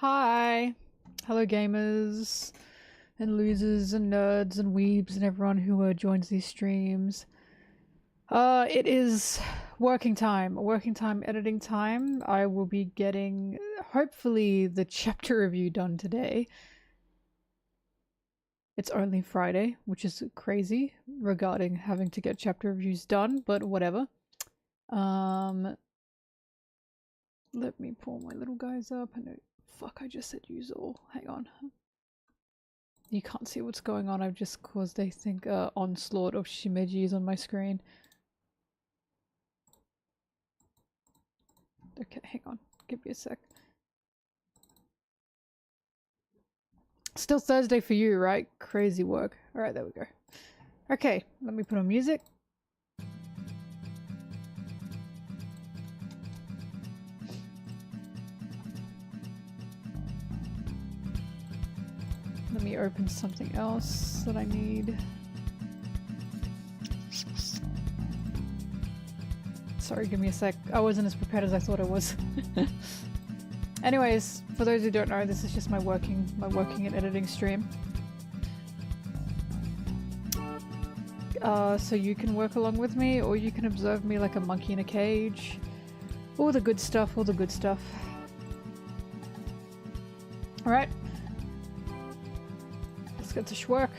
Hi! Hello gamers, and losers, and nerds, and weebs, and everyone who joins these streams. It is working time editing time. I will be getting, hopefully, the chapter review done today. It's only Friday, which is crazy regarding having to get chapter reviews done, but whatever. Let me pull my little guys up. Fuck, I just said use all. Hang on. You can't see what's going on. I've just caused, I think, onslaught of shimejis on my screen. Okay, hang on. Give me a sec. Still Thursday for you, right? Crazy work. Alright, there we go. Okay, let me put on music. Let me open something else that I need. Sorry, give me a sec. I wasn't as prepared as I thought I was. Anyways, for those who don't know, this is just my working and editing stream. So you can work along with me, or you can observe me like a monkey in a cage. All the good stuff, all the good stuff. Alright. Let's get to schwork.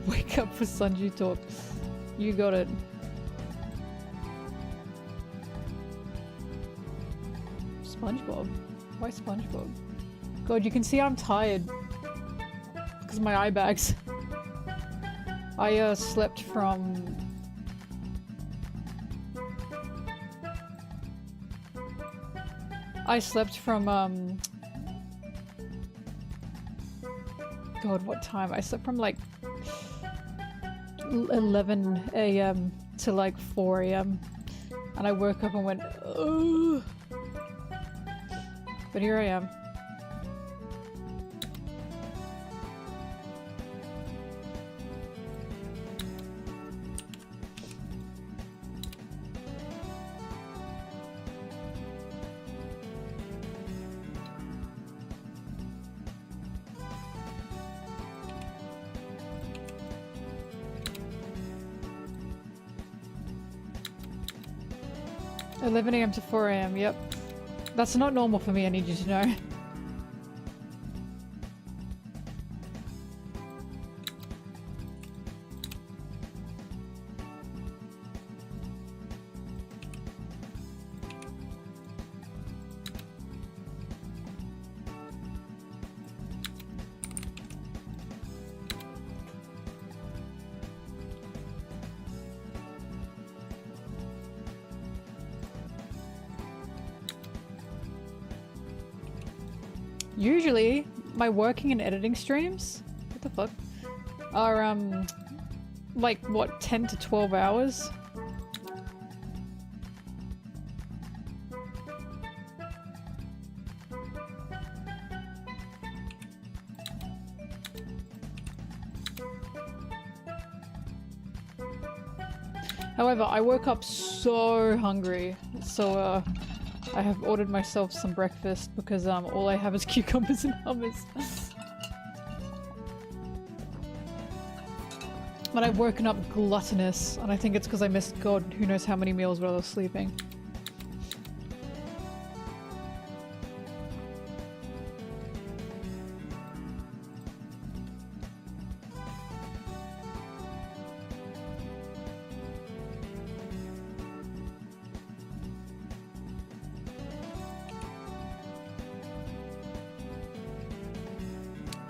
Wake up for Sanji talk. You got it. SpongeBob? Why SpongeBob? God, you can see I'm tired. Because of my eye bags. I slept from... God, what time? I slept from like 11 AM to like 4 AM. And I woke up and went, ugh. But here I am. – 11 AM to 4 AM, yep. That's not normal for me, I need you to know. Usually, my working and editing streams, what the fuck, are like what, 10 to 12 hours? However, I woke up so hungry, so I have ordered myself some breakfast because all I have is cucumbers and hummus. But I've woken up gluttonous, and I think it's because I missed God who knows how many meals while I was sleeping.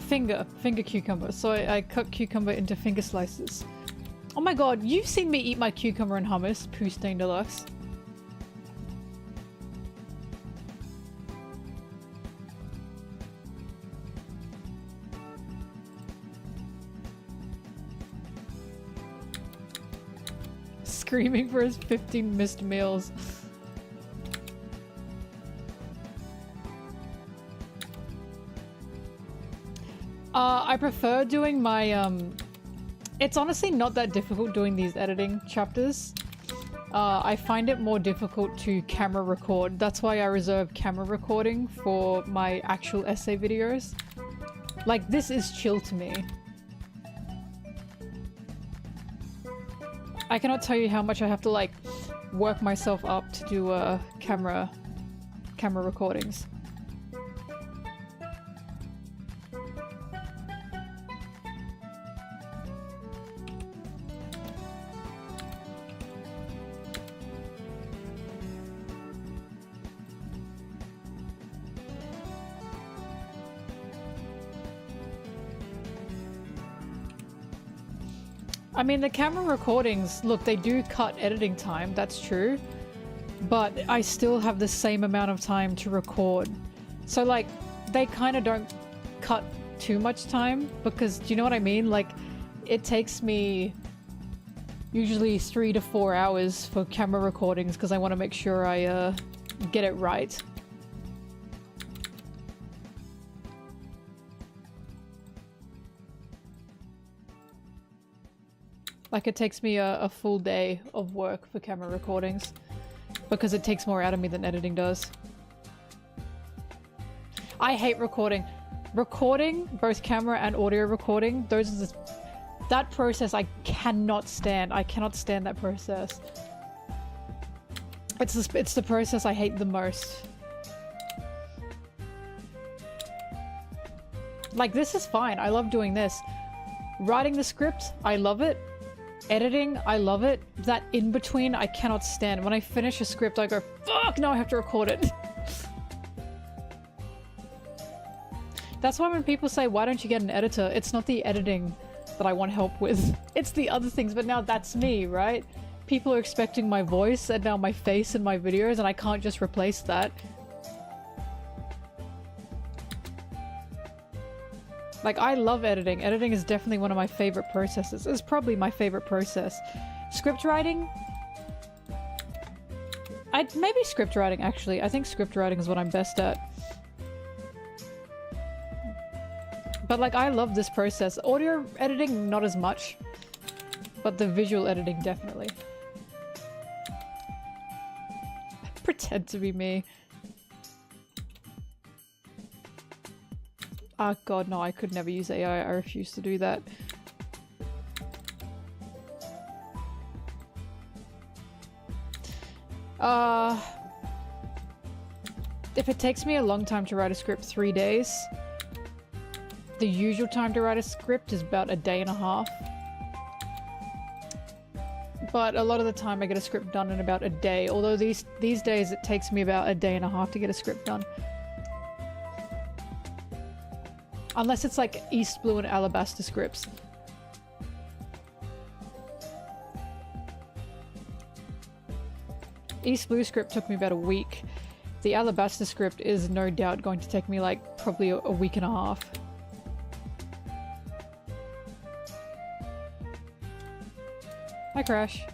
Finger cucumber. So I cut cucumber into finger slices. Oh my god, you've seen me eat my cucumber and hummus, Poo Stain Deluxe. Screaming for his 15 missed meals. I prefer doing my It's honestly not that difficult doing these editing chapters. I find it more difficult to camera record. That's why I reserve camera recording for my actual essay videos. Like, this is chill to me. I cannot tell you how much I have to, like, work myself up to do camera recordings. I mean, the camera recordings, look, they do cut editing time, that's true. But I still have the same amount of time to record. So, like, they kind of don't cut too much time because, do you know what I mean? Like, it takes me usually 3 to 4 hours for camera recordings because I want to make sure I get it right. Like, it takes me a full day of work for camera recordings because it takes more out of me than editing does. I hate recording. Recording, both camera and audio recording, those are that process I cannot stand. I cannot stand that process. It's the process I hate the most. Like, this is fine. I love doing this. Writing the script, I love it. Editing, I love it. That in-between, I cannot stand. When I finish a script, I go, fuck, now I have to record it. That's why when people say, why don't you get an editor? It's not the editing that I want help with. It's the other things, but now that's me, right? People are expecting my voice and now my face in my videos, and I can't just replace that. Like, I love editing. Editing is definitely one of my favorite processes. It's probably my favorite process. Script writing? Maybe script writing, actually. I think script writing is what I'm best at. But, like, I love this process. Audio editing, not as much. But the visual editing, definitely. Pretend to be me. Oh god, no, I could never use AI. I refuse to do that. If it takes me a long time to write a script, 3 days. The usual time to write a script is about a day and a half. But a lot of the time I get a script done in about a day, although these days it takes me about a day and a half to get a script done. Unless it's like East Blue and Alabaster scripts. East Blue script took me about a week. The Alabaster script is no doubt going to take me like probably a week and a half. Hi, Crash.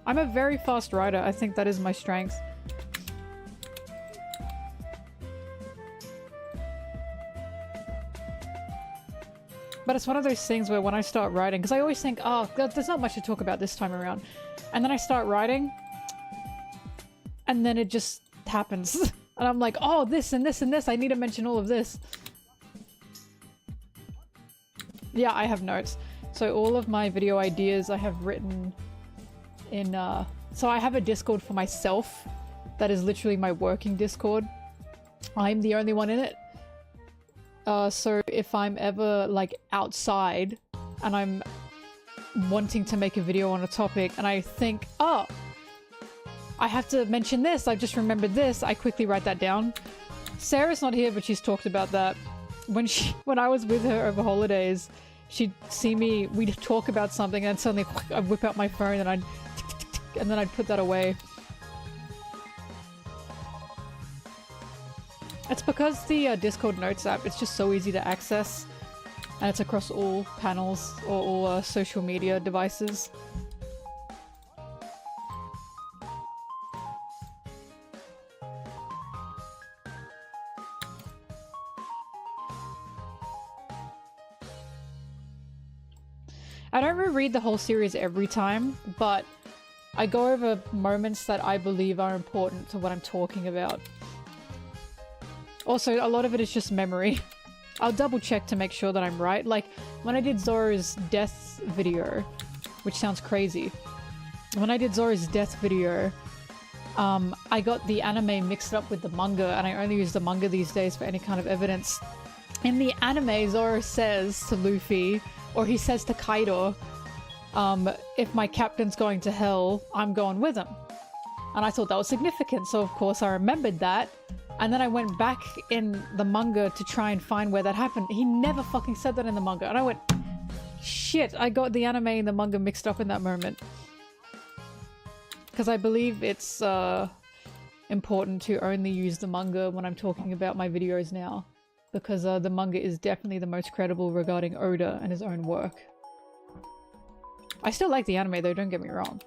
I'm a very fast writer. I think that is my strength. But it's one of those things where when I start writing, because I always think, oh, there's not much to talk about this time around. And then I start writing, and then it just happens. And I'm like, oh, this and this and this, I need to mention all of this. Yeah, I have notes. So all of my video ideas I have written in, so I have a Discord for myself. That is literally my working Discord. I'm the only one in it. So if I'm ever, like, outside and I'm wanting to make a video on a topic and I think, oh, I have to mention this, I just remembered this, I quickly write that down. Sarah's not here, but she's talked about that. When I was with her over holidays, she'd see me, we'd talk about something and suddenly I'd whip out my phone and then I'd put that away. It's because the Discord Notes app, it's just so easy to access, and it's across all panels or all social media devices. I don't reread the whole series every time, but I go over moments that I believe are important to what I'm talking about. Also, a lot of it is just memory. I'll double check to make sure that I'm right. Like, when I did Zora's death video, which sounds crazy. When I did Zora's death video, I got the anime mixed up with the manga, and I only use the manga these days for any kind of evidence. In the anime, Zora says to Luffy, or he says to Kaido, if my captain's going to hell, I'm going with him. And I thought that was significant, so of course I remembered that. And then I went back in the manga to try and find where that happened. He never fucking said that in the manga. And I went, shit, I got the anime and the manga mixed up in that moment. Because I believe it's important to only use the manga when I'm talking about my videos now. Because the manga is definitely the most credible regarding Oda and his own work. I still like the anime though, don't get me wrong.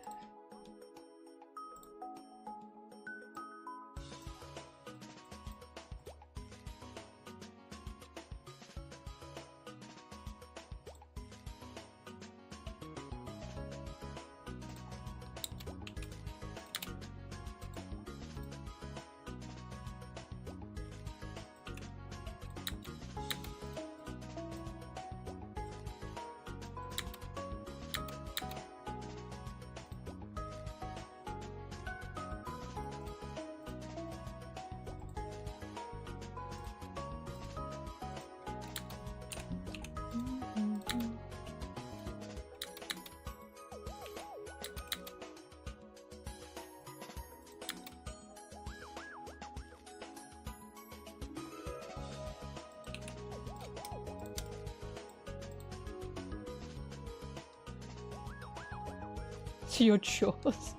To your chores.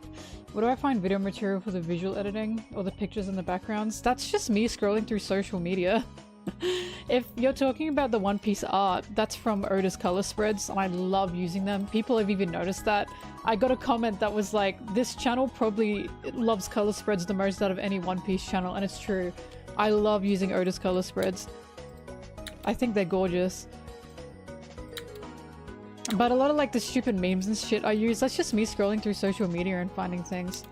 Where do I find video material for the visual editing or the pictures in the backgrounds? That's just me scrolling through social media. If you're talking about the One Piece art, that's from Oda's color spreads and I love using them. People have even noticed that. I got a comment that was like, this channel probably loves color spreads the most out of any One Piece channel, and it's true. I love using Oda's color spreads. I think they're gorgeous. But a lot of like the stupid memes and shit I use, that's just me scrolling through social media and finding things.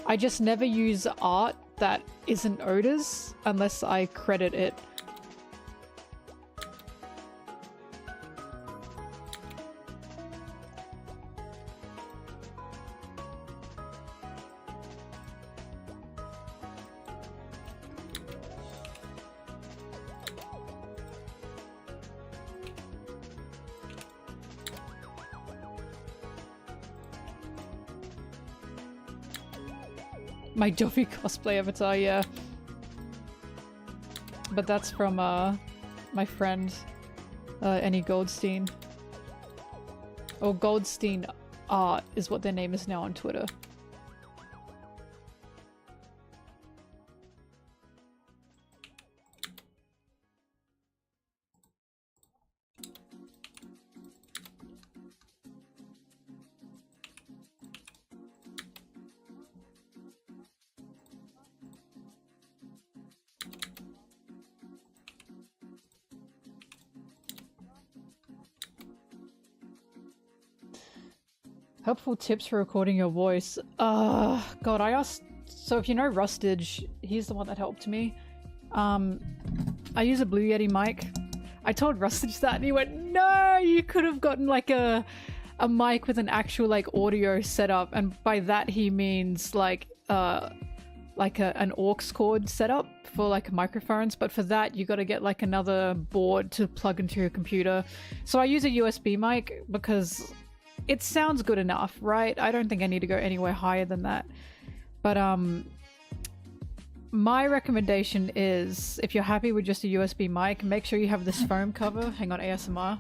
I just never use art that isn't Oda's unless I credit it. My Duffy cosplay avatar, yeah. But that's from, my friend, Any Goldstein. Or Goldstein Art is what their name is now on Twitter. Helpful tips for recording your voice. God, I asked... So if you know Rustage, he's the one that helped me. I use a Blue Yeti mic. I told Rustage that and he went, no, you could have gotten like a mic with an actual like audio setup. And by that he means like an aux cord setup for like microphones. But for that you got to get like another board to plug into your computer. So I use a USB mic because it sounds good enough, right? I don't think I need to go anywhere higher than that. But my recommendation is, if you're happy with just a USB mic, make sure you have this foam cover. Hang on, ASMR.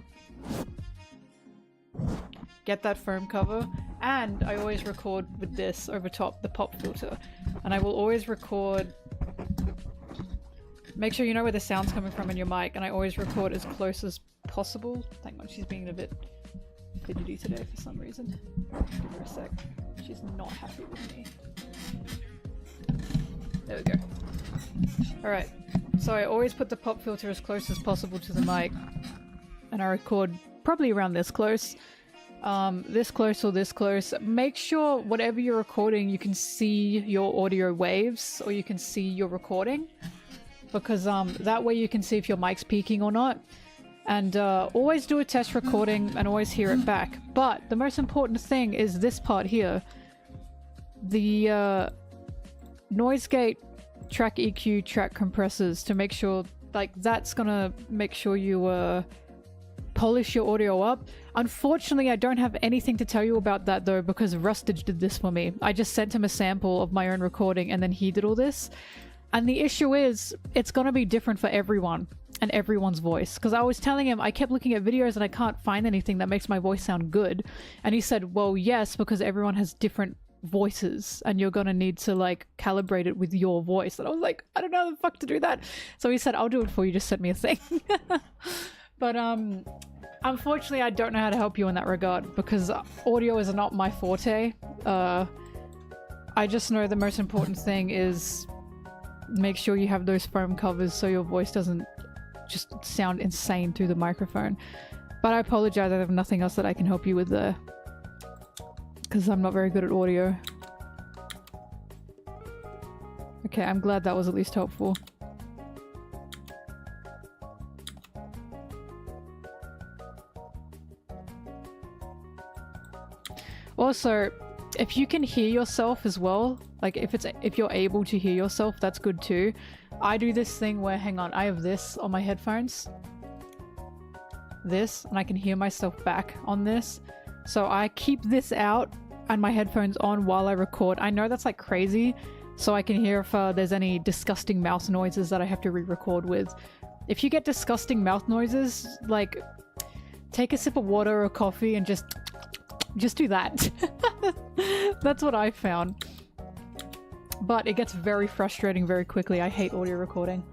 Get that foam cover. And I always record with this over top, the pop filter. And I will always record... Make sure you know where the sound's coming from in your mic, and I always record as close as possible. Hang on, she's being a bit fidgety today for some reason. Give her a sec. She's not happy with me. There we go. Alright. So I always put the pop filter as close as possible to the mic. And I record probably around this close. This close or this close. Make sure whatever you're recording, you can see your audio waves or you can see your recording. Because that way you can see if your mic's peaking or not. And always do a test recording and always hear it back. But the most important thing is this part here. The noise gate, track EQ, track compressors, to make sure, like, that's gonna make sure you polish your audio up. Unfortunately, I don't have anything to tell you about that though, because Rustage did this for me. I just sent him a sample of my own recording and then he did all this. And the issue is, it's gonna be different for everyone and everyone's voice. Because I was telling him, I kept looking at videos and I can't find anything that makes my voice sound good. And he said, well, yes, because everyone has different voices and you're gonna need to like calibrate it with your voice. And I was like, I don't know how the fuck to do that. So he said, I'll do it for you, just send me a thing. But unfortunately I don't know how to help you in that regard because audio is not my forte. I just know the most important thing is make sure you have those foam covers so your voice doesn't just sound insane through the microphone. But I apologize, I have nothing else that I can help you with there. Because I'm not very good at audio. Okay, I'm glad that was at least helpful. Also, if you can hear yourself as well, like if you're able to hear yourself, that's good too. I do this thing where, hang on, I have this on my headphones. This, and I can hear myself back on this. So I keep this out and my headphones on while I record. I know that's like crazy, so I can hear if there's any disgusting mouth noises that I have to re-record with. If you get disgusting mouth noises, like take a sip of water or coffee and just do that. That's what I found. But it gets very frustrating very quickly. I hate audio recording.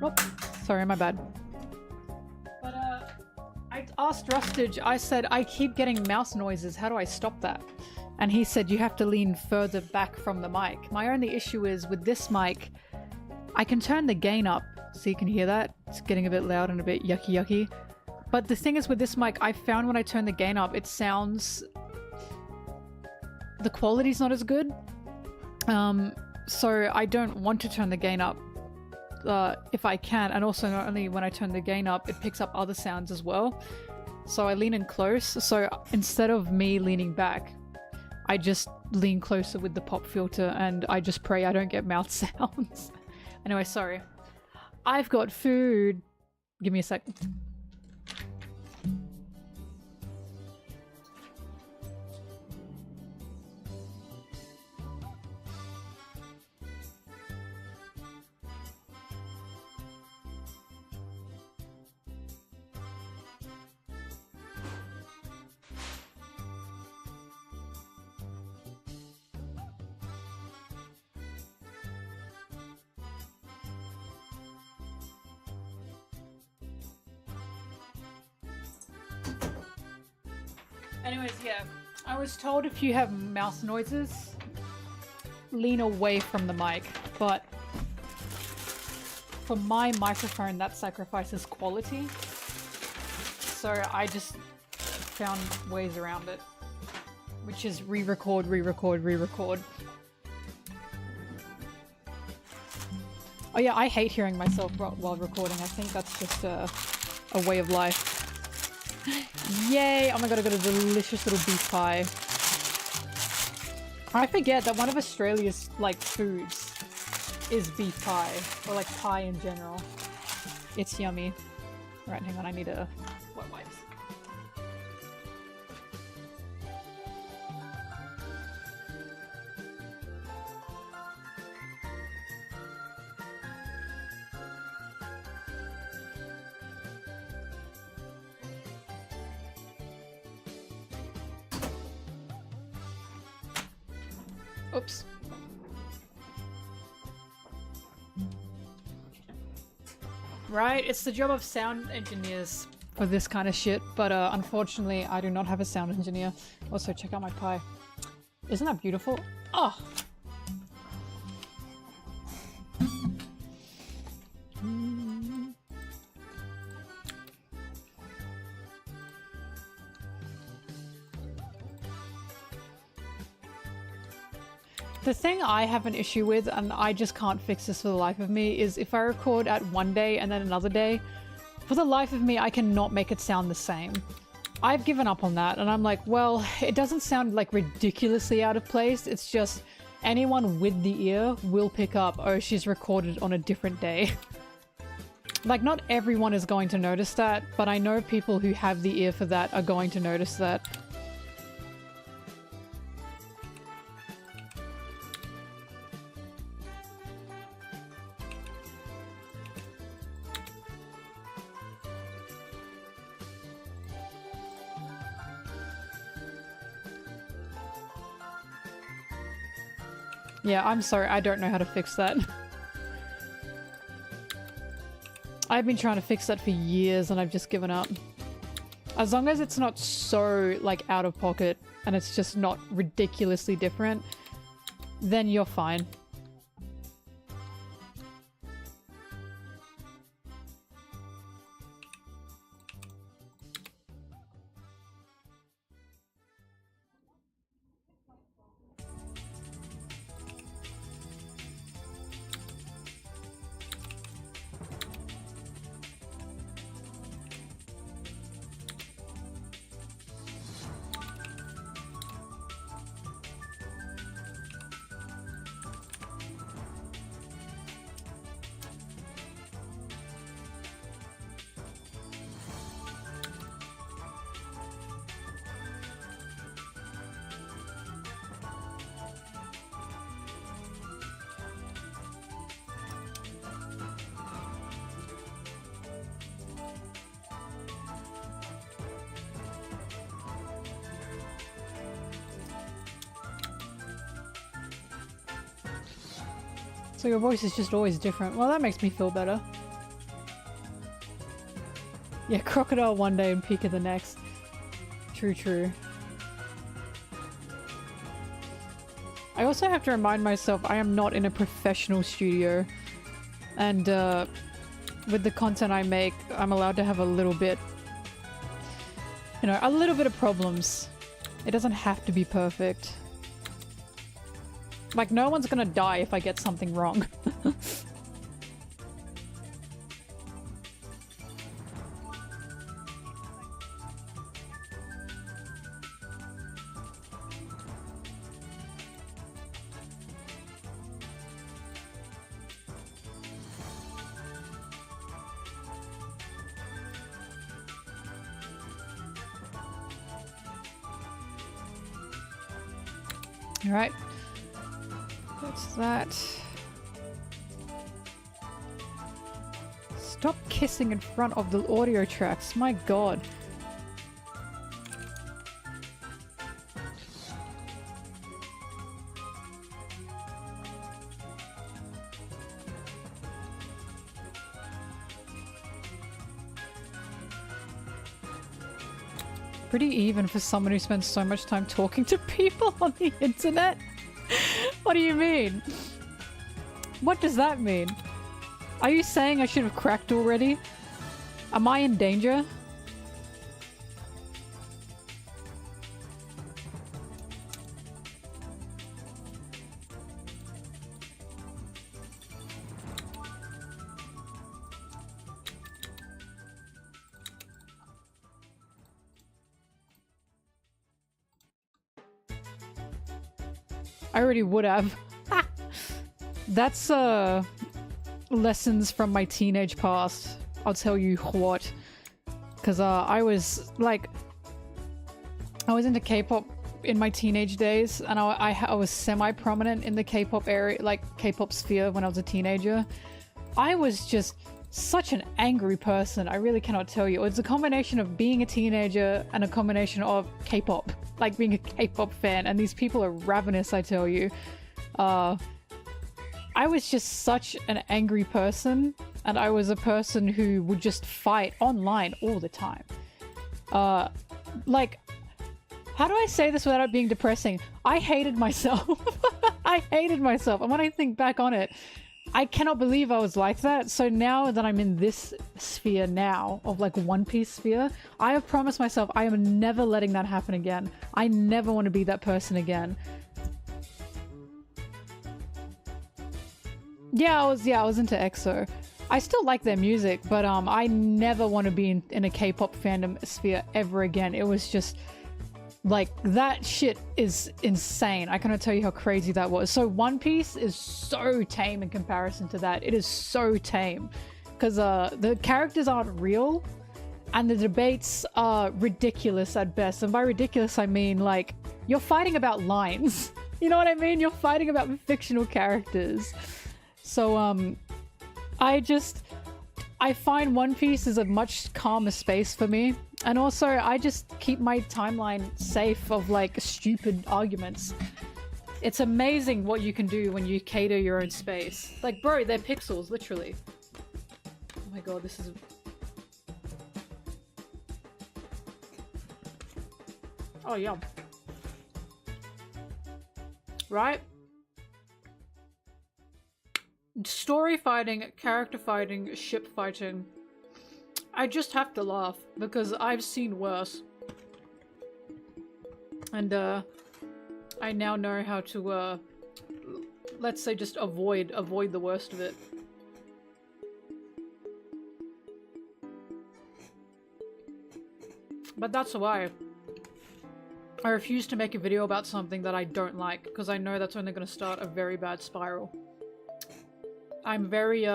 Oh, sorry, my bad. But I asked Rustage, I said, I keep getting mouse noises, how do I stop that? And he said you have to lean further back from the mic. My only issue is with this mic, I can turn the gain up so you can hear that. It's getting a bit loud and a bit yucky. But the thing is with this mic, I found when I turn the gain up, it sounds... the quality's not as good. So I don't want to turn the gain up if I can. And also not only when I turn the gain up, it picks up other sounds as well. So I lean in close. So instead of me leaning back, I just lean closer with the pop filter and I just pray I don't get mouth sounds. Anyway, sorry. I've got food. Give me a sec. Anyways, yeah, I was told if you have mouth noises, lean away from the mic, but for my microphone that sacrifices quality, so I just found ways around it, which is re-record, re-record, re-record. Oh yeah, I hate hearing myself while recording. I think that's just a way of life. Yay! Oh my god, I got a delicious little beef pie. I forget that one of Australia's, like, foods is beef pie. Or, like, pie in general. It's yummy. Right, hang on, I need a wet wipes. Oops. Right? It's the job of sound engineers for this kind of shit, but unfortunately I do not have a sound engineer. Also, check out my pie. Isn't that beautiful? Oh! The thing I have an issue with, and I just can't fix this for the life of me, is if I record at one day and then another day, for the life of me, I cannot make it sound the same. I've given up on that, and I'm like, well, it doesn't sound like ridiculously out of place, it's just anyone with the ear will pick up, oh, she's recorded on a different day. Like, not everyone is going to notice that, but I know people who have the ear for that are going to notice that. Yeah, I'm sorry, I don't know how to fix that. I've been trying to fix that for years and I've just given up. As long as it's not so, like, out of pocket and it's just not ridiculously different, then you're fine. So your voice is just always different. Well, that makes me feel better. Yeah, crocodile one day and Pika the next. True, true. I also have to remind myself I am not in a professional studio. And with the content I make, I'm allowed to have a little bit, you know, a little bit of problems. It doesn't have to be perfect. Like, no one's gonna die if I get something wrong. All right. What's that? Stop kissing in front of the audio tracks, my god. Pretty even for someone who spends so much time talking to people on the internet. What do you mean? What does that mean? Are you saying I should have cracked already? Am I in danger? I already would have. That's lessons from my teenage past. I'll tell you what. Because I was like, I was into K-pop in my teenage days, and I was semi-prominent in the K-pop area, like K-pop sphere when I was a teenager. I was just such an angry person. I really cannot tell you. It's a combination of being a teenager and a combination of K-pop. Like being a K-pop fan, and these people are ravenous, I tell you. I was just such an angry person, and I was a person who would just fight online all the time. Like, how do I say this without it being depressing? I hated myself. I hated myself. And when I think back on it, I cannot believe I was like that. So now that I'm in this sphere now, of like One Piece sphere, I have promised myself I am never letting that happen again. I never want to be that person again. Yeah, I was into EXO. I still like their music, but I never want to be in a K-pop fandom sphere ever again. It was just like, that shit is insane. I cannot tell you how crazy that was. So One Piece is so tame in comparison to that. It is so tame because the characters aren't real and the debates are ridiculous at best. And by ridiculous, I mean like you're fighting about lines. You know what I mean? You're fighting about fictional characters. So I find One Piece is a much calmer space for me. And also, I just keep my timeline safe of like stupid arguments. It's amazing what you can do when you cater your own space. Like, bro, they're pixels, literally. Oh my god, this is... Oh, yum. Right? Story fighting, character fighting, ship fighting. I just have to laugh because I've seen worse. And I now know how to let's say just avoid the worst of it. But that's why I refuse to make a video about something that I don't like, because I know that's only going to start a very bad spiral. I'm very,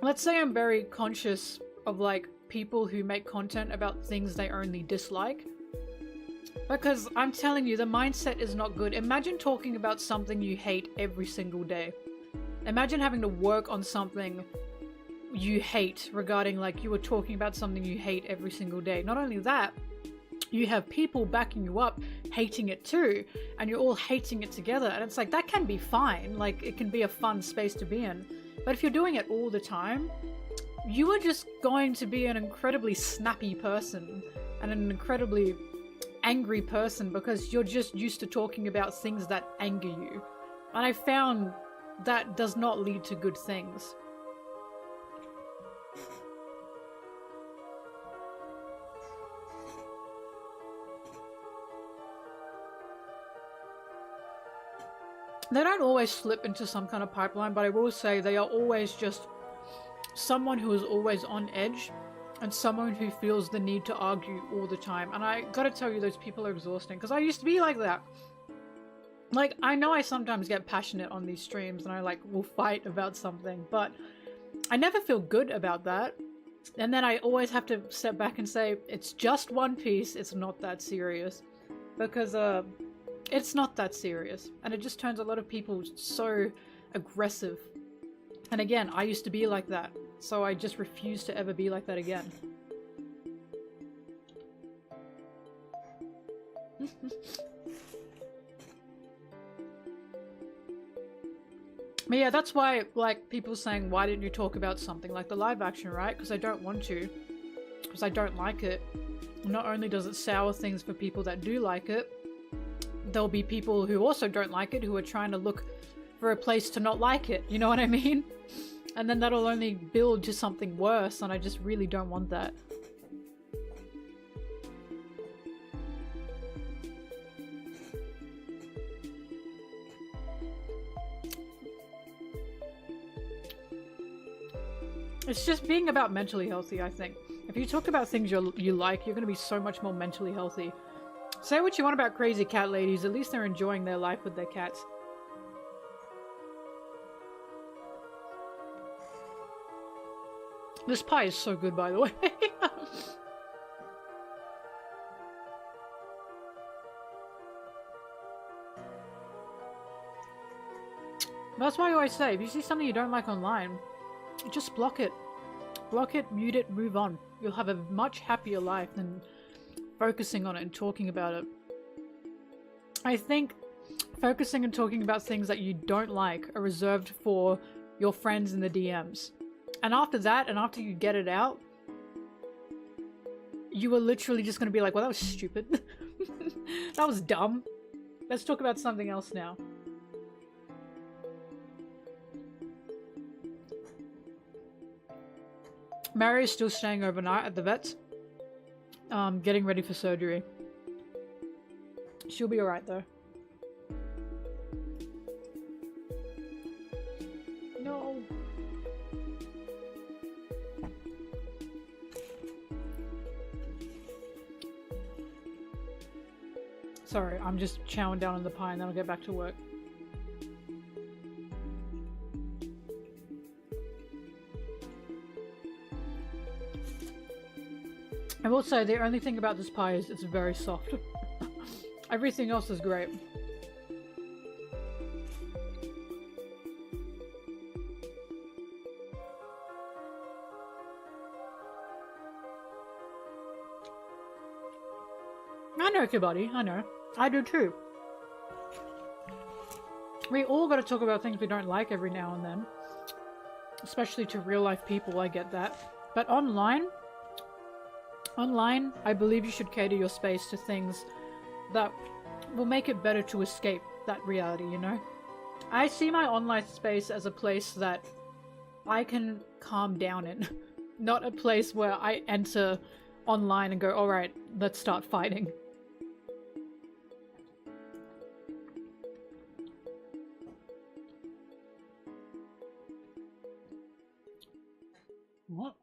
let's say I'm very conscious of, like, people who make content about things they only dislike. Because I'm telling you, the mindset is not good. Imagine talking about something you hate every single day. Imagine having to work on something you hate regarding, like, you were talking about something you hate every single day. Not only that, you have people backing you up hating it too, and you're all hating it together, and it's like, that can be fine, like, it can be a fun space to be in, but if you're doing it all the time, you are just going to be an incredibly snappy person and an incredibly angry person because you're just used to talking about things that anger you, and I found that does not lead to good things. They don't always slip into some kind of pipeline, but I will say they are always just someone who is always on edge and someone who feels the need to argue all the time. And I gotta tell you, those people are exhausting, because I used to be like that. Like, I know I sometimes get passionate on these streams and I, like, will fight about something, but I never feel good about that. And then I always have to step back and say, it's just One Piece, it's not that serious. Because, it's not that serious, and it just turns a lot of people so aggressive. And again, I used to be like that, so I just refuse to ever be like that again. But yeah, that's why, like, people saying, why didn't you talk about something like the live action, right? Because I don't want to. Because I don't like it. Not only does it sour things for people that do like it, there'll be people who also don't like it who are trying to look for a place to not like it, you know what I mean? And then that'll only build to something worse, and I just really don't want that. It's just being about mentally healthy, I think. If you talk about things you like, you're going to be so much more mentally healthy. Say what you want about crazy cat ladies, at least they're enjoying their life with their cats. This pie is so good, by the way. That's why I always say, if you see something you don't like online, just block it. Block it, mute it, move on. You'll have a much happier life than focusing on it and talking about it. I think focusing and talking about things that you don't like are reserved for your friends in the DMs. And after that, and after you get it out, you are literally just gonna be like, well, that was stupid. That was dumb. Let's talk about something else now. Mary is still staying overnight at the vet's. Getting ready for surgery. She'll be alright though. No. Sorry, I'm just chowing down on the pie and then I'll get back to work. I will say the only thing about this pie is it's very soft. Everything else is great. I know, Kibati, I know. I do too. We all gotta talk about things we don't like every now and then. Especially to real life people, I get that. But online, I believe you should cater your space to things that will make it better to escape that reality, you know? I see my online space as a place that I can calm down in. Not a place where I enter online and go, alright, let's start fighting. What?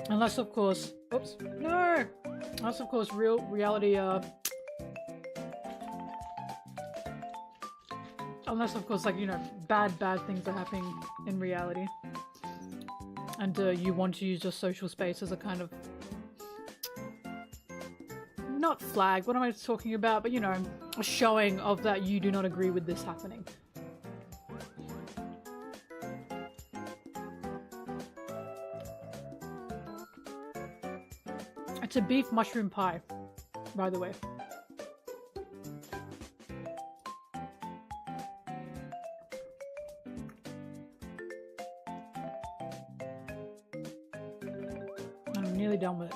Unless of course, oops, no! Unless of course reality, unless of course, like, you know, bad things are happening in reality. And you want to use your social space as a kind of, not flag, what am I talking about, but you know, a showing of that you do not agree with this happening. It's a beef mushroom pie, by the way. I'm nearly done with it.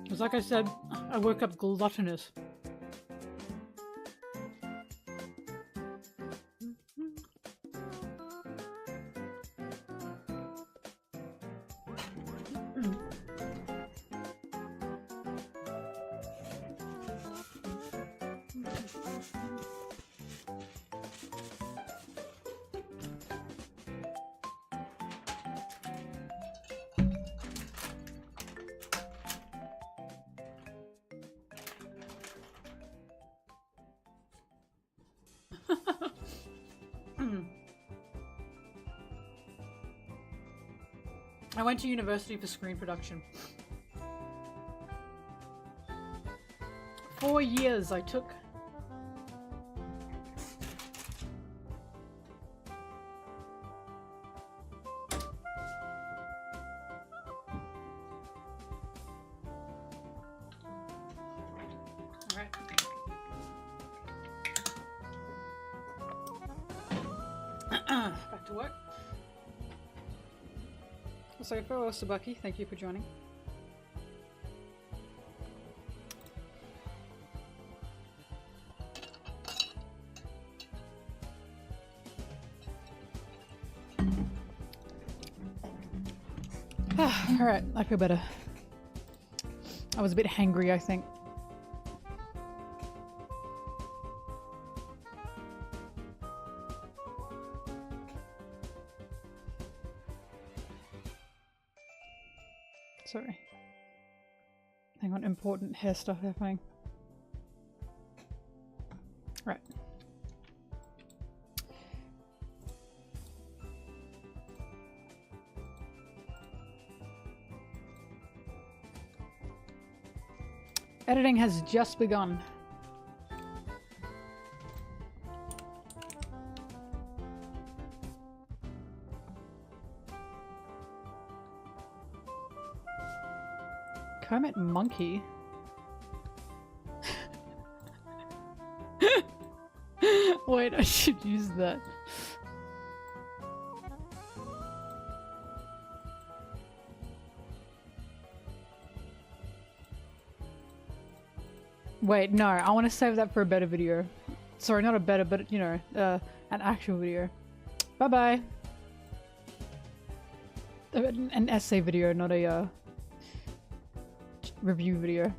Because like I said, I woke up gluttonous. I went to university for screen production. 4 years I took. All right. Back to work. So for Sabaki, thank you for joining. Alright, I feel better. I was a bit hangry, I think. Sorry. Hang on, important hair stuff happening. Right. Editing has just begun. Kermit Monkey? Wait, I should use that. Wait, no, I want to save that for a better video. Sorry, not a better, but you know, an actual video. Bye-bye. An essay video, not a review video.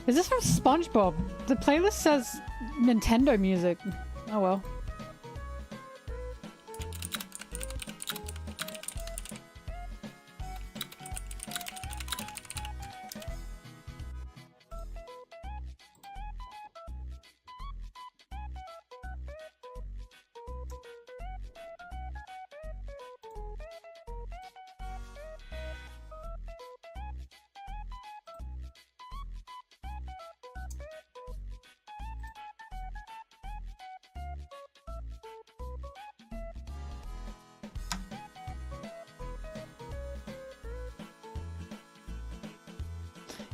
Is this from SpongeBob? The playlist says Nintendo music. Oh well.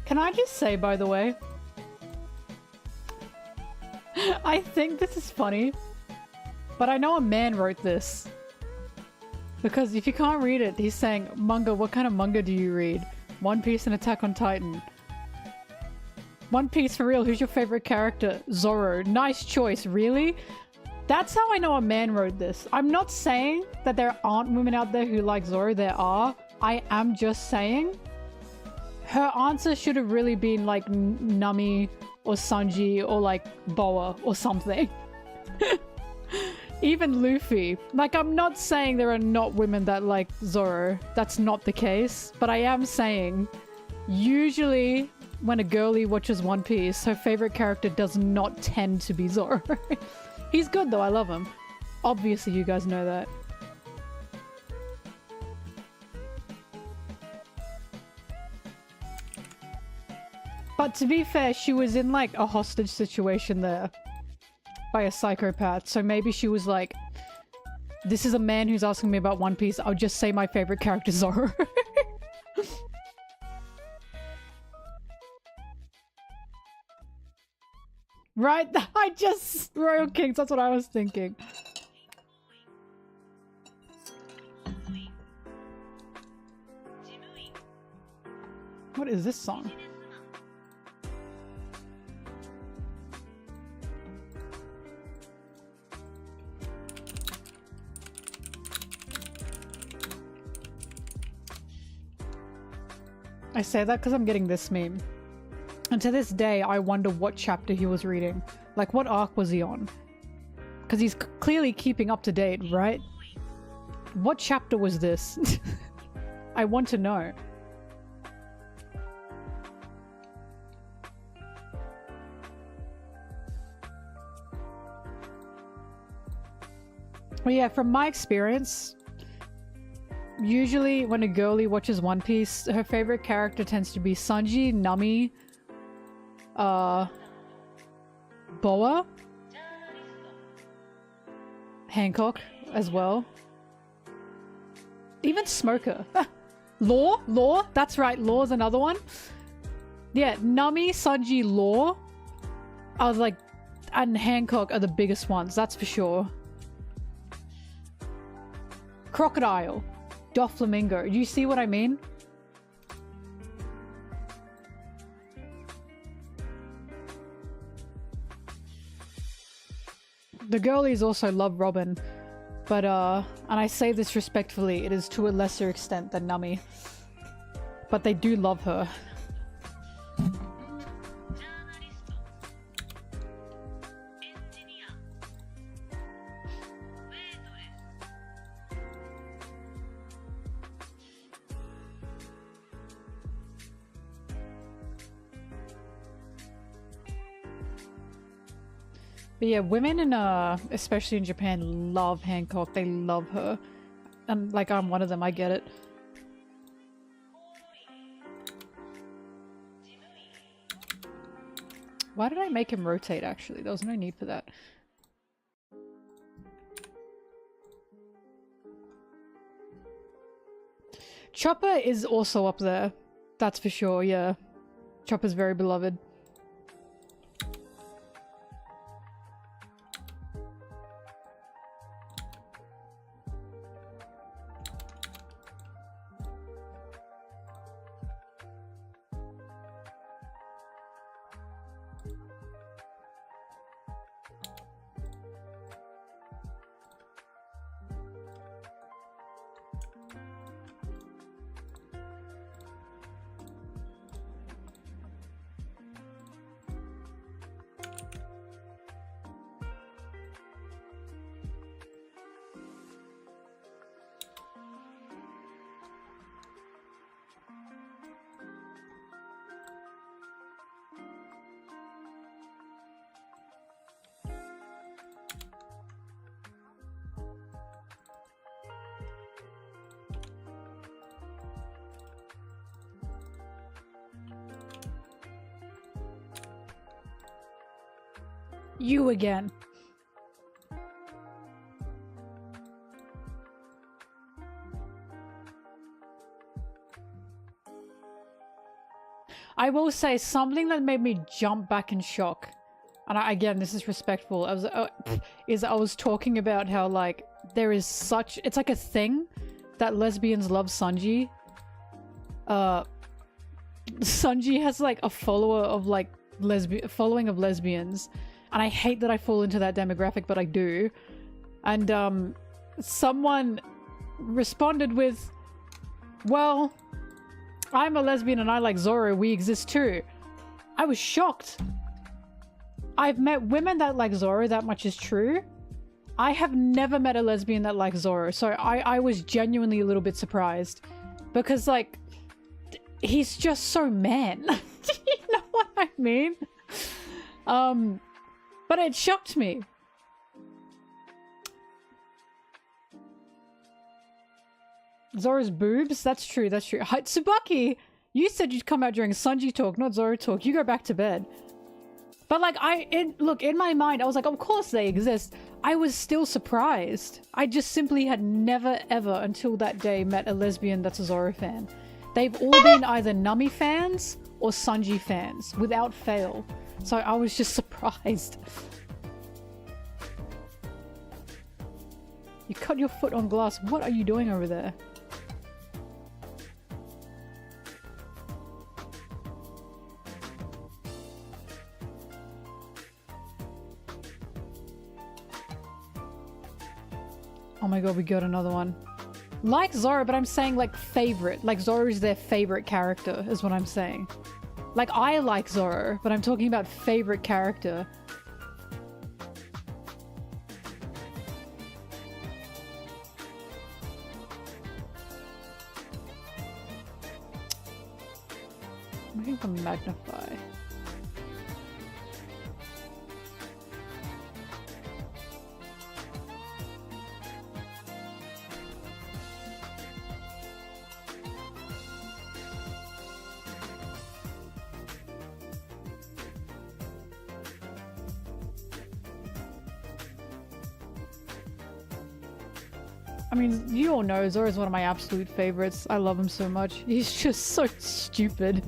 Can I just say, by the way, I think this is funny, but I know a man wrote this. Because if you can't read it, he's saying, manga, what kind of manga do you read? One Piece and Attack on Titan. One Piece for real, who's your favorite character? Zoro. Nice choice, really? That's how I know a man wrote this. I'm not saying that there aren't women out there who like Zoro, there are. I am just saying her answer should have really been like Nami or Sanji or like Boa or something. Even Luffy. Like, I'm not saying there are not women that like Zoro. That's not the case. But I am saying, usually when a girlie watches One Piece, her favorite character does not tend to be Zoro. He's good though, I love him. Obviously you guys know that. But to be fair, she was in like a hostage situation there by a psychopath. So maybe she was like, this is a man who's asking me about One Piece. I'll just say my favorite character is Zoro. Right? I just... Royal Kings, that's what I was thinking. What is this song? I say that because I'm getting this meme. And to this day, I wonder what chapter he was reading. Like, what arc was he on? Because he's clearly keeping up to date, right? What chapter was this? I want to know. Well, yeah, from my experience, usually when a girlie watches One Piece, her favorite character tends to be Sanji, Nami, Boa, Hancock as well. Even Smoker. Law, that's right, Law's another one. Yeah, Nami, Sanji, Law are like, and Hancock are the biggest ones, that's for sure. Crocodile, Doflamingo. Do you see what I mean? The girlies also love Robin, but and I say this respectfully, it is to a lesser extent than Nami, but they do love her. But yeah, women in especially in Japan love Hancock. They love her. And like, I'm one of them, I get it. Why did I make him rotate actually? There was no need for that. Chopper is also up there. That's for sure, yeah. Chopper's very beloved. You again. I will say something that made me jump back in shock, and again, this is respectful. I was talking about how like there is such, it's like a thing that lesbians love Sanji. Sanji has like a follower of like following of lesbians. And I hate that I fall into that demographic, but I do. And someone responded with, well, I'm a lesbian and I like Zoro, we exist too. I was shocked. I've met women that like Zoro, that much is true. I have never met a lesbian that likes Zoro, so I was genuinely a little bit surprised. Because like, he's just so man. You know what I mean? But it shocked me. Zoro's boobs? That's true, that's true. Tsubaki! You said you'd come out during Sanji talk, not Zoro talk. You go back to bed. But like, look, in my mind, I was like, of course they exist. I was still surprised. I just simply had never ever, until that day, met a lesbian that's a Zoro fan. They've all been either Nami fans or Sanji fans, without fail. So I was just surprised. You cut your foot on glass. What are you doing over there? Oh my god, we got another one. Like Zoro, but I'm saying like favorite. Like Zoro is their favorite character, is what I'm saying. Like, I like Zoro, but I'm talking about favorite character. I'm looking for magnify. I mean, you all know Zoro's one of my absolute favorites. I love him so much. He's just so stupid.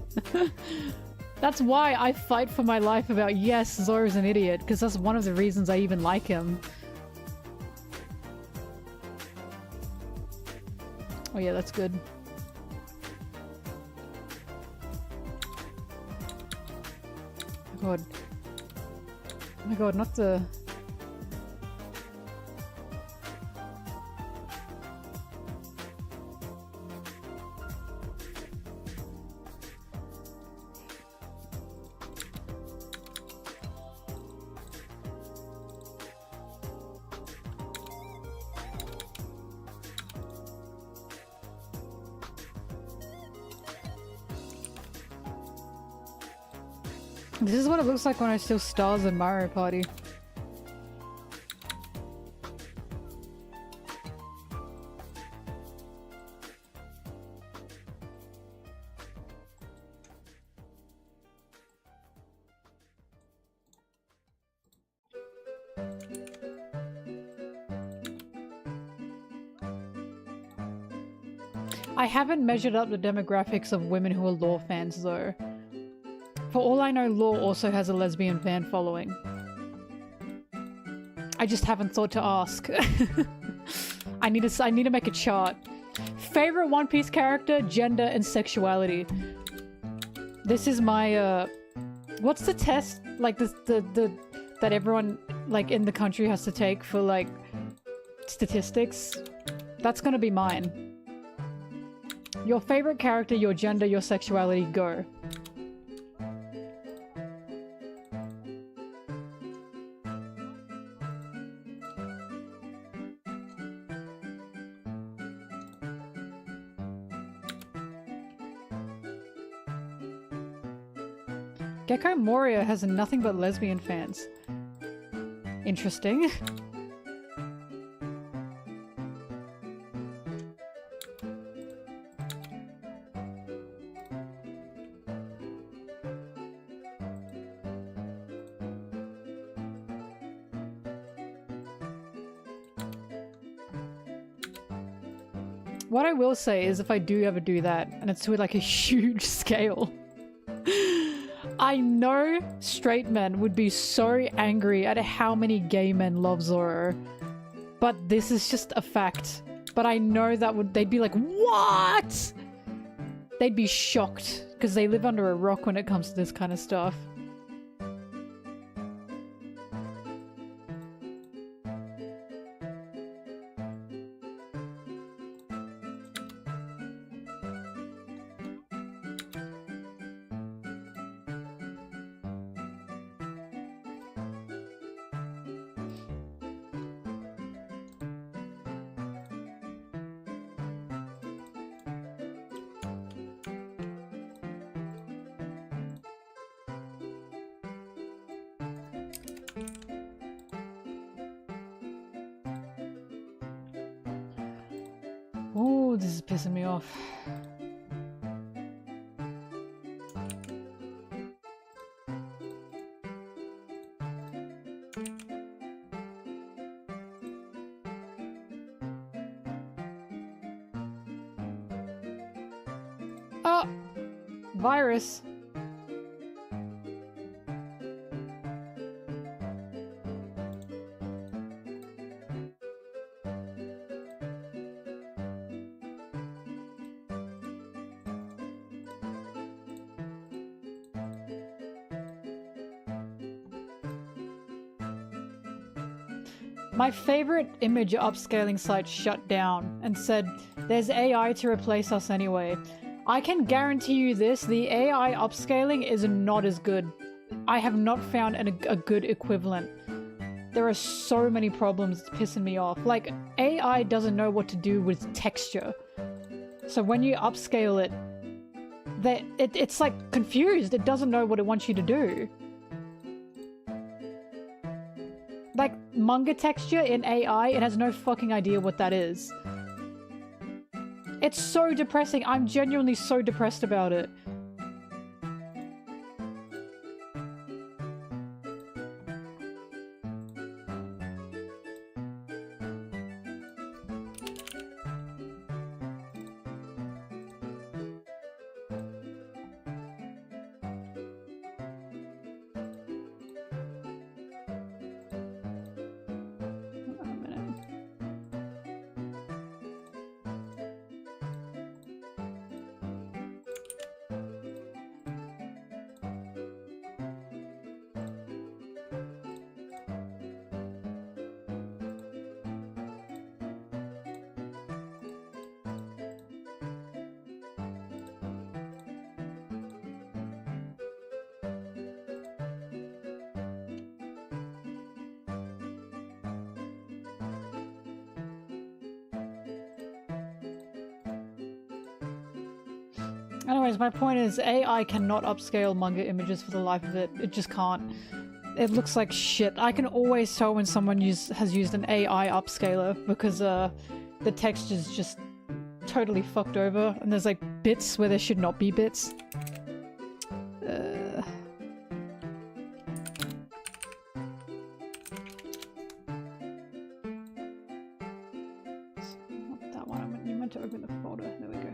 That's why I fight for my life about, yes, Zoro's an idiot, because that's one of the reasons I even like him. Oh yeah, that's good. Oh god. Oh my god, not the... This is what it looks like when I steal stars in Mario Party. I haven't measured up the demographics of women who are lore fans though. For all I know, Law also has a lesbian fan following. I just haven't thought to ask. I need to make a chart. Favorite One Piece character, gender, and sexuality. This is my what's the test like that everyone like in the country has to take for like statistics? That's gonna be mine. Your favorite character, your gender, your sexuality, go. Gecko Moria has nothing but lesbian fans. Interesting. What I will say is if I do ever do that, and it's to like a huge scale, I know straight men would be so angry at how many gay men love Zoro. But this is just a fact. But I know that they'd be like, what? They'd be shocked because they live under a rock when it comes to this kind of stuff. Oh, this is pissing me off. Oh! Virus. My favorite image upscaling site shut down and said, there's AI to replace us anyway. I can guarantee you this, the AI upscaling is not as good. I have not found a good equivalent. There are so many problems, it's pissing me off. Like, AI doesn't know what to do with texture. So when you upscale it, it's like confused. It doesn't know what it wants you to do. Like, manga texture in AI, it has no fucking idea what that is. It's so depressing. I'm genuinely so depressed about it. Anyways, my point is AI cannot upscale manga images for the life of it. It just can't. It looks like shit. I can always tell when someone has used an AI upscaler because the texture's just totally fucked over and there's like bits where there should not be bits. Not that one. You meant to open the folder. There we go.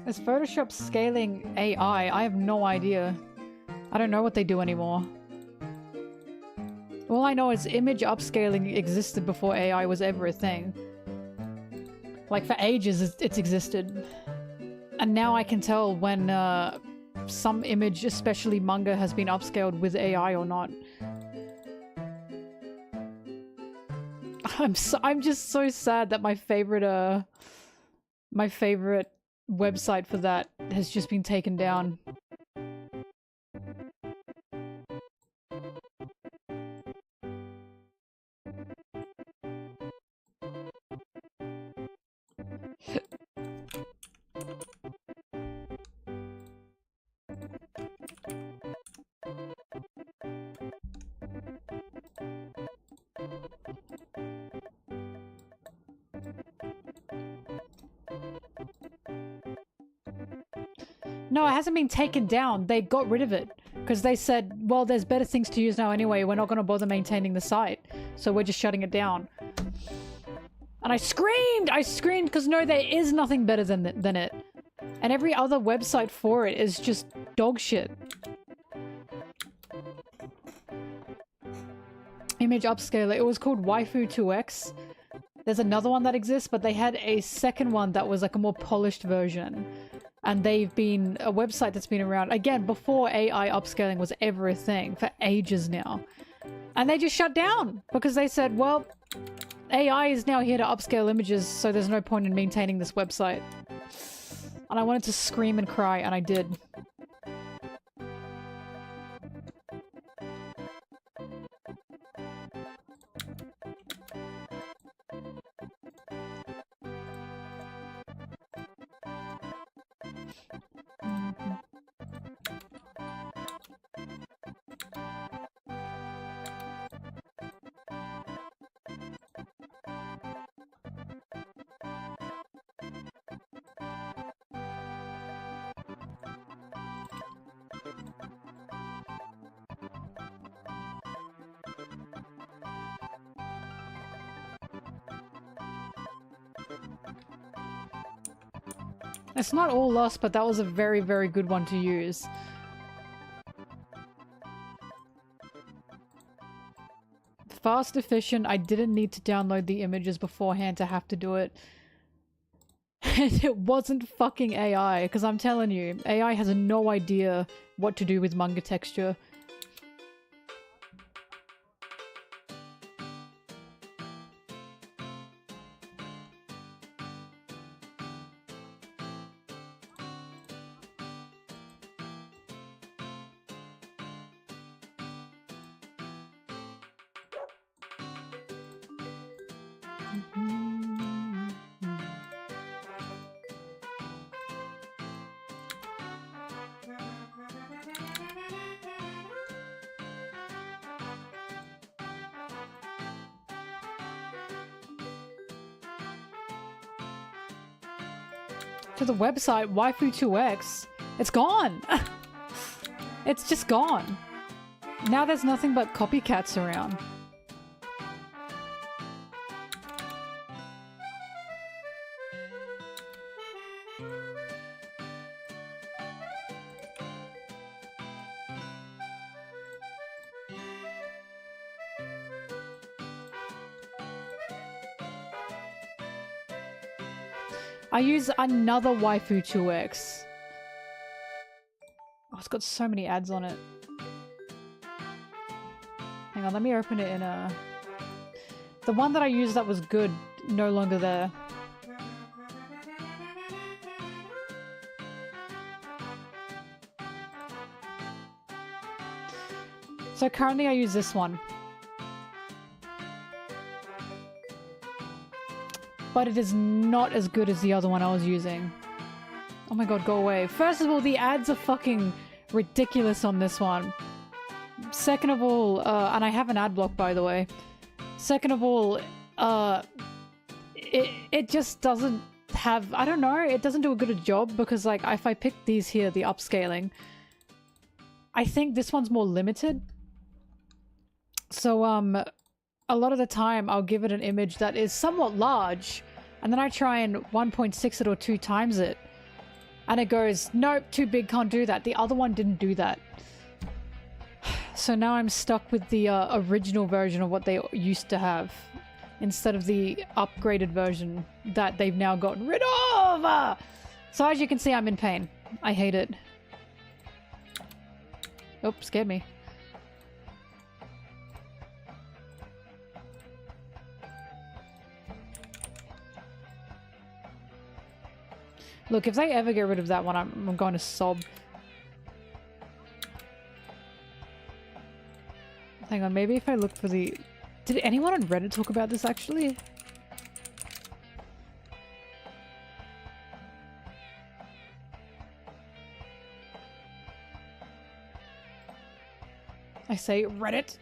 Is Photoshop scaling AI? I have no idea. I don't know what they do anymore. All I know is image upscaling existed before AI was ever a thing. Like for ages it's existed. And now I can tell when some image, especially manga, has been upscaled with AI or not. I'm just so sad that my favorite website for that has just been taken down. No, it hasn't been taken down. They got rid of it because they said, well, there's better things to use now anyway. We're not going to bother maintaining the site. So we're just shutting it down. And I screamed! I screamed because no, there is nothing better than it. And every other website for it is just dog shit. Image upscaler. It was called Waifu2X. There's another one that exists, but they had a second one that was like a more polished version. And they've been a website that's been around, again, before AI upscaling was ever a thing, for ages now. And they just shut down because they said, well, AI is now here to upscale images, so there's no point in maintaining this website. And I wanted to scream and cry, and I did. It's not all lost, but that was a very, very good one to use. Fast, efficient. I didn't need to download the images beforehand to have to do it. And it wasn't fucking AI, because I'm telling you, AI has no idea what to do with manga texture. To the website, Waifu2X. It's gone! It's just gone. Now there's nothing but copycats around. I use another Waifu2X. Oh, it's got so many ads on it. Hang on, let me open it in a... The one that I used that was good, no longer there. So currently I use this one. But it is not as good as the other one I was using. Oh my god, go away. First of all, the ads are fucking ridiculous on this one. Second of all, and I have an ad block by the way. Second of all, it just doesn't have, I don't know, it doesn't do a good job because like if I pick these here, the upscaling, I think this one's more limited. So a lot of the time I'll give it an image that is somewhat large and then I try and 1.6 it or 2 times it and it goes, nope, too big, can't do that. The other one didn't do that. So now I'm stuck with the original version of what they used to have instead of the upgraded version that they've now gotten rid of. So as you can see, I'm in pain. I hate it. Oh, scared me. Look, if they ever get rid of that one, I'm going to sob. Hang on, maybe if I look for the... Did anyone on Reddit talk about this, actually? I say Reddit.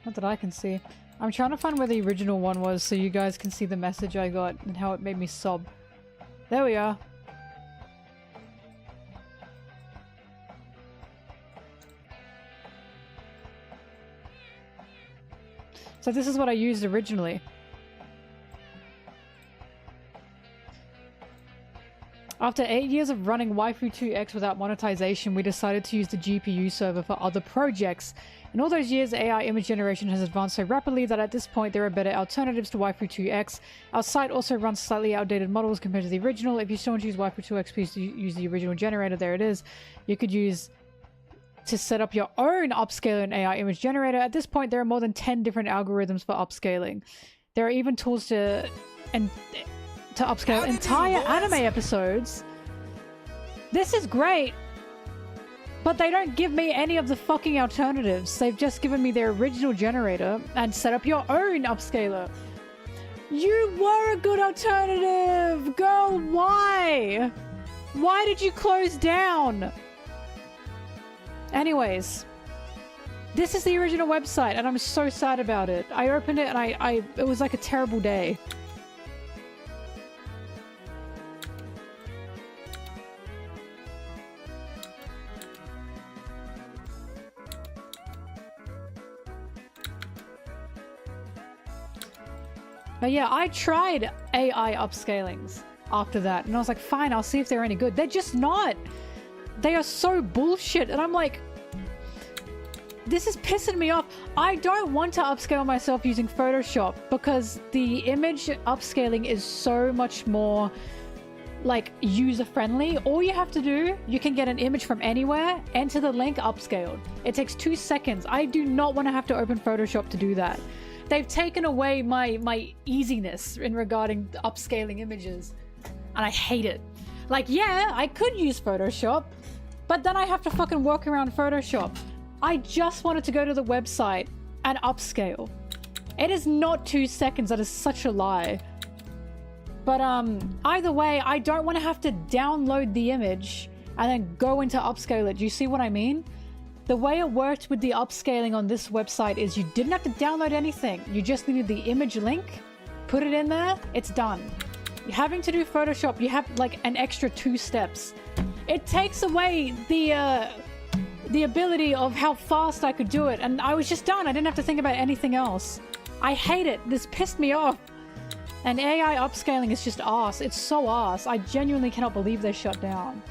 Not that I can see. I'm trying to find where the original one was so you guys can see the message I got and how it made me sob. There we are. So this is what I used originally. After 8 years of running Waifu2X without monetization, we decided to use the GPU server for other projects. In all those years, AI image generation has advanced so rapidly that at this point there are better alternatives to Waifu2X. Our site also runs slightly outdated models compared to the original. If you still want to use Waifu2X, please use the original generator. There it is. You could use to set up your own upscaler and AI image generator. At this point, there are more than 10 different algorithms for upscaling. There are even tools to upscale entire anime episodes. This is great, but they don't give me any of the fucking alternatives. They've just given me their original generator and set up your own upscaler. You were a good alternative! Girl, why? Why did you close down? Anyways, This is the original website, and I'm so sad about it. I opened it, and it was like a terrible day. But yeah, I tried AI upscalings after that, and I was like, fine, I'll see if they're any good. They're just not. They are so bullshit, and I'm like, this is pissing me off. I don't want to upscale myself using Photoshop because the image upscaling is so much more like user-friendly. All you have to do, you can get an image from anywhere, enter the link, upscaled. It takes 2 seconds. I do not want to have to open Photoshop to do that. They've taken away my easiness in regarding upscaling images, and I hate it. Like, yeah, I could use Photoshop, but then I have to fucking work around Photoshop. I just wanted to go to the website and upscale. It is not 2 seconds. That is such a lie. But either way, I don't want to have to download the image and then go into upscale it. Do you see what I mean? The way it worked with the upscaling on this website is you didn't have to download anything. You just needed the image link, put it in there, it's done. Having to do Photoshop, you have like an extra 2 steps. It takes away the ability of how fast I could do it, and I was just done. I didn't have to think about anything else. I hate it. This pissed me off. And AI upscaling is just arse. It's so arse. I genuinely cannot believe they shut down.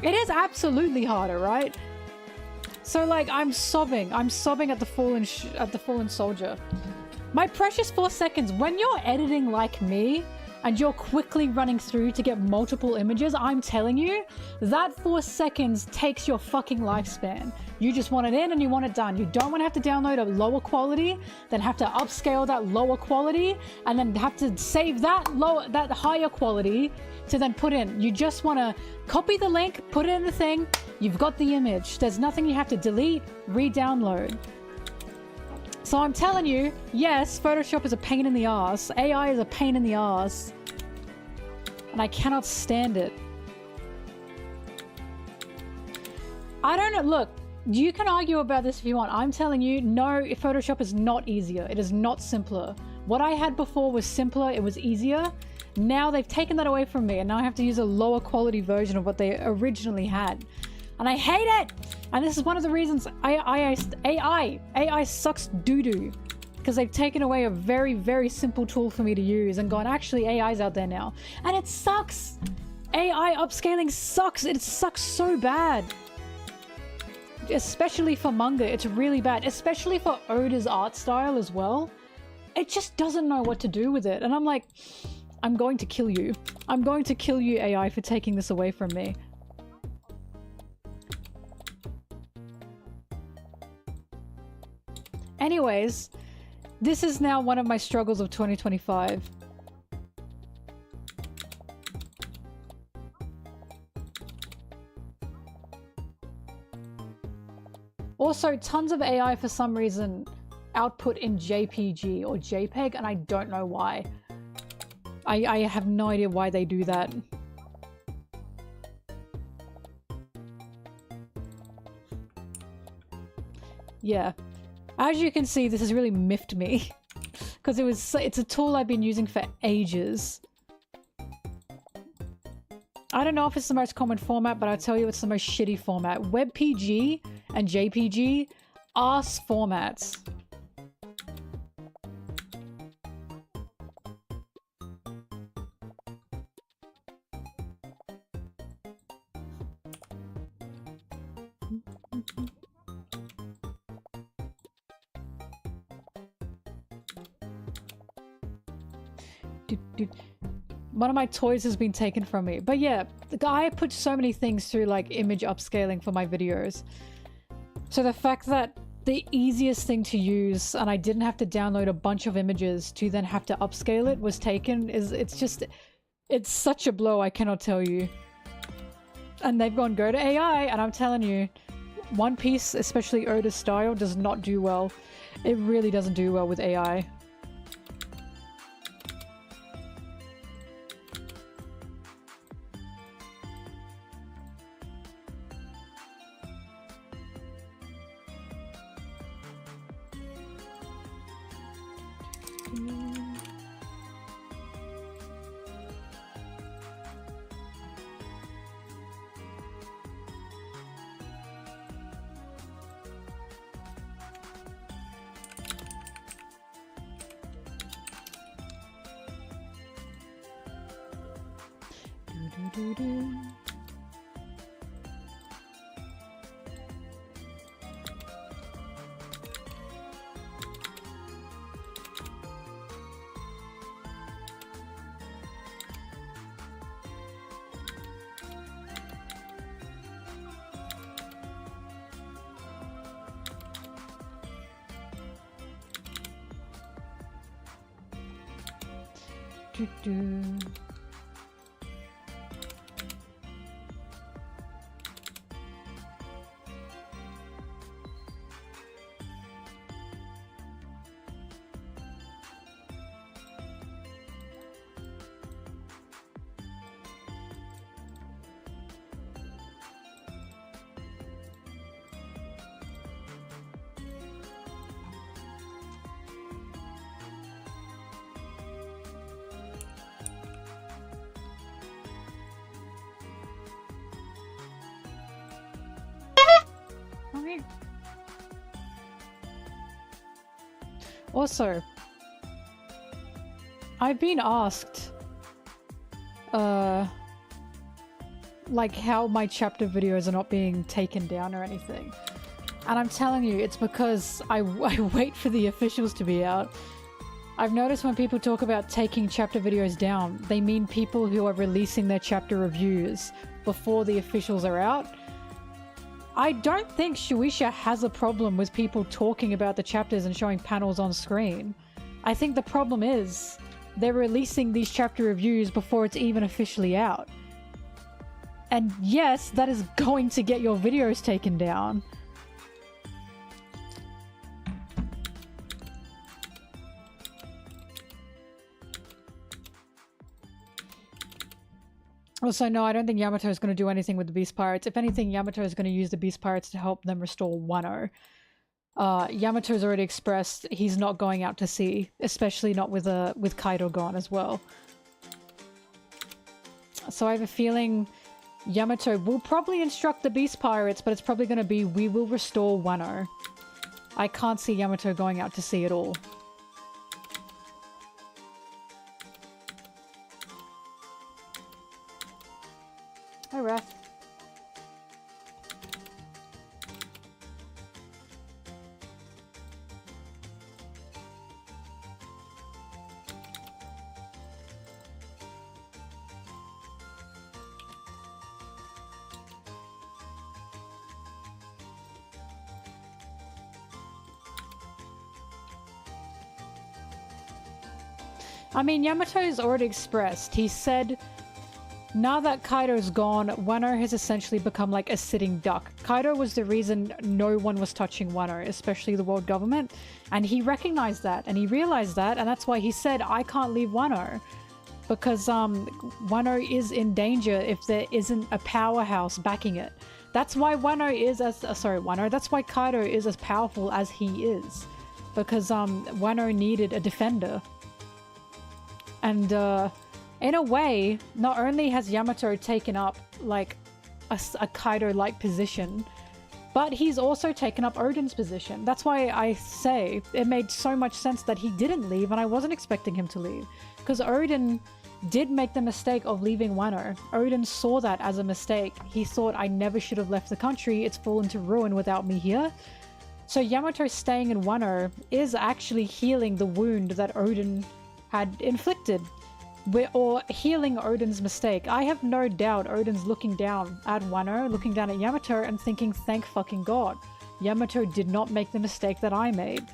It is absolutely harder, right? So like, I'm sobbing. I'm sobbing at the fallen soldier. My precious 4 seconds. When you're editing like me, and you're quickly running through to get multiple images, I'm telling you, that 4 seconds takes your fucking lifespan. You just want it in and you want it done. You don't want to have to download a lower quality, then have to upscale that lower quality, and then have to save that higher quality to then put in. You just want to copy the link, put it in the thing, you've got the image. There's nothing you have to delete, re-download. So I'm telling you, yes, Photoshop is a pain in the ass. AI is a pain in the ass. And I cannot stand it. I don't know. Look, you can argue about this if you want. I'm telling you, no, Photoshop is not easier. It is not simpler. What I had before was simpler. It was easier. Now they've taken that away from me, and now I have to use a lower quality version of what they originally had. And I hate it! And this is one of the reasons AI sucks doo-doo. Because they've taken away a very, very simple tool for me to use and gone, actually, AI's out there now. And it sucks! AI upscaling sucks! It sucks so bad! Especially for manga, it's really bad. Especially for Oda's art style as well. It just doesn't know what to do with it. And I'm like, I'm going to kill you. I'm going to kill you, AI, for taking this away from me. Anyways, this is now one of my struggles of 2025. Also, tons of AI for some reason output in JPG or JPEG, and I don't know why. I have no idea why they do that. Yeah. As you can see, this has really miffed me. Because it's a tool I've been using for ages. I don't know if it's the most common format, but I'll tell you it's the most shitty format. WebPG and JPG, arse formats. One of my toys has been taken from me. But yeah, the guy put so many things through like image upscaling for my videos. So the fact that the easiest thing to use and I didn't have to download a bunch of images to then have to upscale it was taken it's such a blow, I cannot tell you. And they've gone go to AI, and I'm telling you, One Piece, especially Oda's style, does not do well. It really doesn't do well with AI. Also, I've been asked, like how my chapter videos are not being taken down or anything. And I'm telling you, it's because I wait for the officials to be out. I've noticed when people talk about taking chapter videos down, they mean people who are releasing their chapter reviews before the officials are out. I don't think Shueisha has a problem with people talking about the chapters and showing panels on screen. I think the problem is they're releasing these chapter reviews before it's even officially out. And yes, that is going to get your videos taken down. Also, no, I don't think Yamato is going to do anything with the Beast Pirates. If anything, Yamato is going to use the Beast Pirates to help them restore Wano. Yamato's already expressed he's not going out to sea, especially not with Kaido gone as well. So I have a feeling Yamato will probably instruct the Beast Pirates, but it's probably going to be, we will restore Wano. I can't see Yamato going out to sea at all. Hi, Wrath. I mean, Yamato's already expressed. He said, now that Kaido's gone, Wano has essentially become like a sitting duck. Kaido was the reason no one was touching Wano, especially the world government. And he recognized that, and he realized that, and that's why he said, I can't leave Wano. Because Wano is in danger if there isn't a powerhouse backing it. That's why Wano is as- that's why Kaido is as powerful as he is. Because Wano needed a defender. And in a way, not only has Yamato taken up like a Kaido-like position, but he's also taken up Odin's position. That's why I say it made so much sense that he didn't leave, and I wasn't expecting him to leave. Because Odin did make the mistake of leaving Wano. Odin saw that as a mistake. He thought, I never should have left the country, it's fallen to ruin without me here. So Yamato staying in Wano is actually healing the wound that Odin had inflicted, or healing Odin's mistake. I have no doubt Odin's looking down at Wano, looking down at Yamato and thinking, thank fucking God, Yamato did not make the mistake that I made.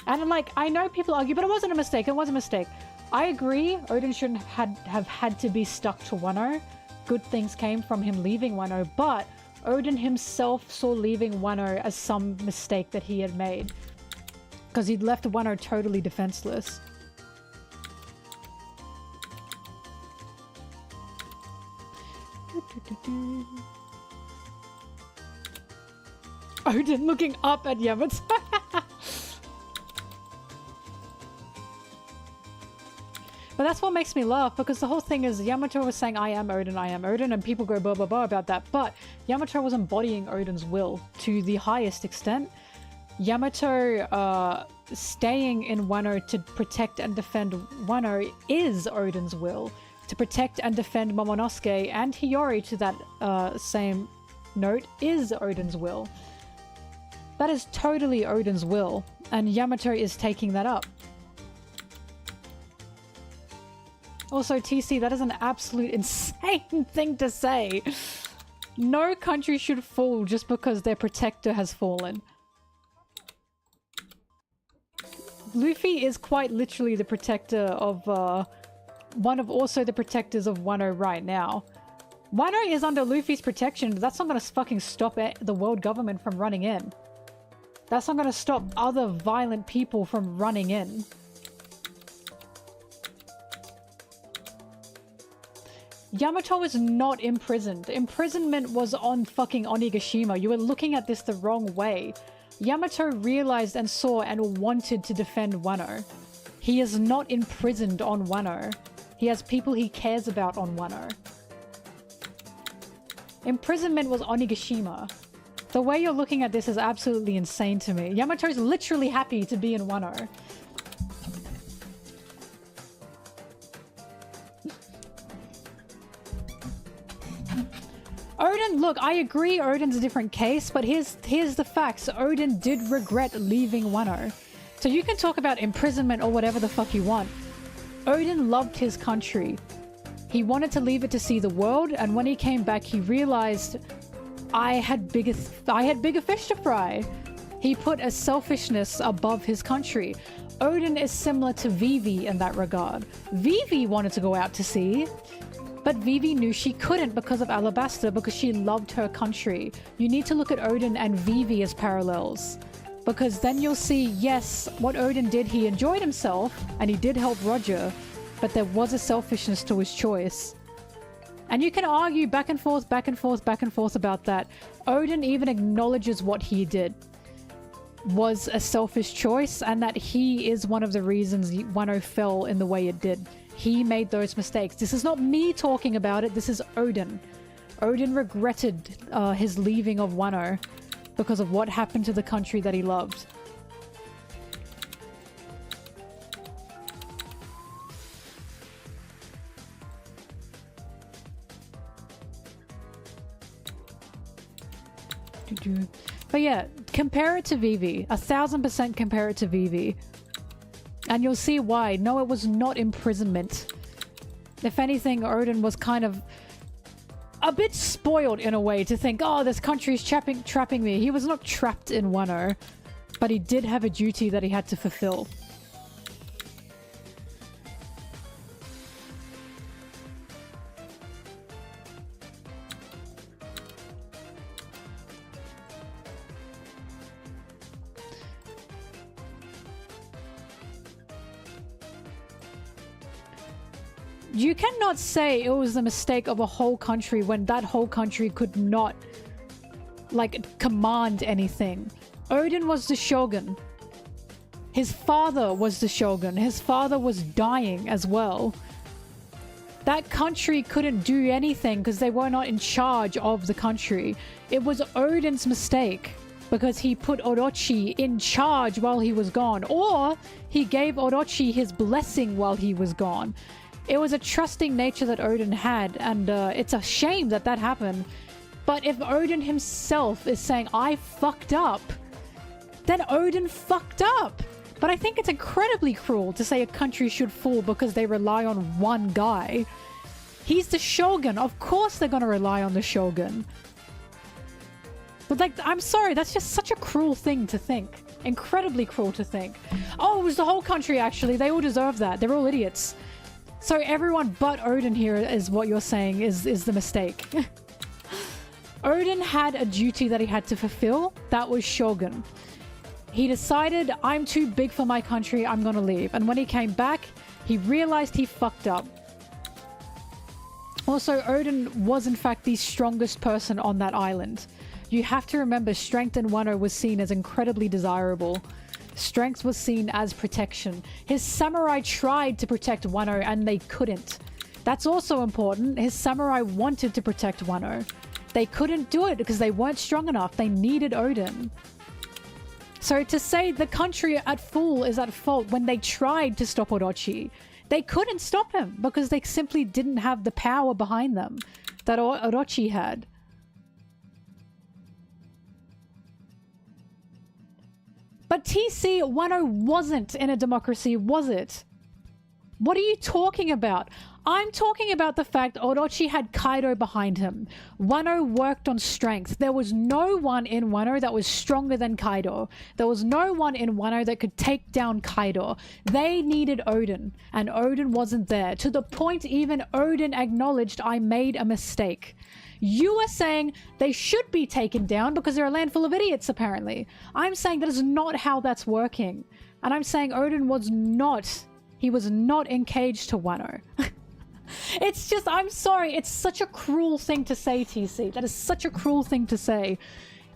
And like, I know people argue, but it wasn't a mistake, it was a mistake. I agree, Odin shouldn't have had to be stuck to Wano. Good things came from him leaving Wano, but Odin himself saw leaving Wano as some mistake that he had made. Because he'd left Wano totally defenseless. Odin looking up at Yamato. But that's what makes me laugh, because the whole thing is Yamato was saying, I am Odin, and people go blah blah blah about that, but Yamato was embodying Odin's will to the highest extent. Yamato staying in Wano to protect and defend Wano is Odin's will. to protect and defend Momonosuke and Hiyori to that same note is Oden's will. That is totally Oden's will, and Yamato is taking that up. Also, TC, that is an absolute insane thing to say. No country should fall just because their protector has fallen. Luffy is quite literally the protector of, also the protectors of Wano right now. Wano is under Luffy's protection, but that's not gonna fucking stop the world government from running in. That's not gonna stop other violent people from running in. Yamato is not imprisoned. Imprisonment was on fucking Onigashima. You were looking at this the wrong way. Yamato realized and saw and wanted to defend Wano. He is not imprisoned on Wano. He has people he cares about on Wano. Imprisonment was Onigashima. The way you're looking at this is absolutely insane to me. Yamato's literally happy to be in Wano. Oden, look, I agree Oden's a different case, but here's the facts. Oden did regret leaving Wano. So you can talk about imprisonment or whatever the fuck you want. Oden loved his country. He wanted to leave it to see the world, and when he came back, he realized I had bigger fish to fry. He put a selfishness above his country. Oden is similar to Vivi in that regard. Vivi wanted to go out to sea, but Vivi knew she couldn't because of Alabasta, because she loved her country. You need to look at Oden and Vivi as parallels, because then you'll see, yes, what Oden did, he enjoyed himself, and he did help Roger, but there was a selfishness to his choice. And you can argue back and forth, back and forth, back and forth about that. Oden even acknowledges what he did was a selfish choice, and that he is one of the reasons Wano fell in the way it did. He made those mistakes. This is not me talking about it, this is Oden. Oden regretted his leaving of Wano because of what happened to the country that he loved. But yeah, compare it to Vivi. 1000% compare it to Vivi. And you'll see why. No, it was not imprisonment. If anything, Oden was kind of a bit spoiled in a way to think, oh, this country's trapping me. He was not trapped in Wano, but he did have a duty that he had to fulfill. You cannot say it was the mistake of a whole country when that whole country could not, like, command anything. Oden was the shogun. His father was the shogun. His father was dying as well. That country couldn't do anything because they were not in charge of the country. It was Oden's mistake because he put Orochi in charge while he was gone, or he gave Orochi his blessing while he was gone. It was a trusting nature that Oden had, and it's a shame that that happened. But if Oden himself is saying, I fucked up, then Oden fucked up. But I think it's incredibly cruel to say a country should fall because they rely on one guy. He's the shogun. Of course they're gonna rely on the shogun. But like, I'm sorry, that's just such a cruel thing to think. Incredibly cruel to think. Oh, it was the whole country actually. They all deserve that. They're all idiots. So everyone but Oden here is what you're saying is the mistake. Oden had a duty that he had to fulfill. That was shogun. He decided, I'm too big for my country, I'm gonna leave. And when he came back, he realized he fucked up. Also, Oden was in fact the strongest person on that island. You have to remember, strength in Wano was seen as incredibly desirable. Strength was seen as protection. His samurai tried to protect Wano and they couldn't. That's also important. His samurai wanted to protect Wano. They couldn't do it because they weren't strong enough. They needed Oden. So to say the country at full is at fault when they tried to stop Orochi, They couldn't stop him because they simply didn't have the power behind them that Orochi had. But TC, Wano wasn't in a democracy, was it? What are you talking about? I'm talking about the fact Orochi had Kaido behind him. Wano worked on strength. There was no one in Wano that was stronger than Kaido. There was no one in Wano that could take down Kaido. They needed Odin, and Odin wasn't there. To the point even Odin acknowledged, I made a mistake. You are saying they should be taken down because they're a land full of idiots, apparently. I'm saying that is not how that's working. And I'm saying Odin was not... He was not engaged to Wano. It's just, I'm sorry, it's such a cruel thing to say, TC. That is such a cruel thing to say.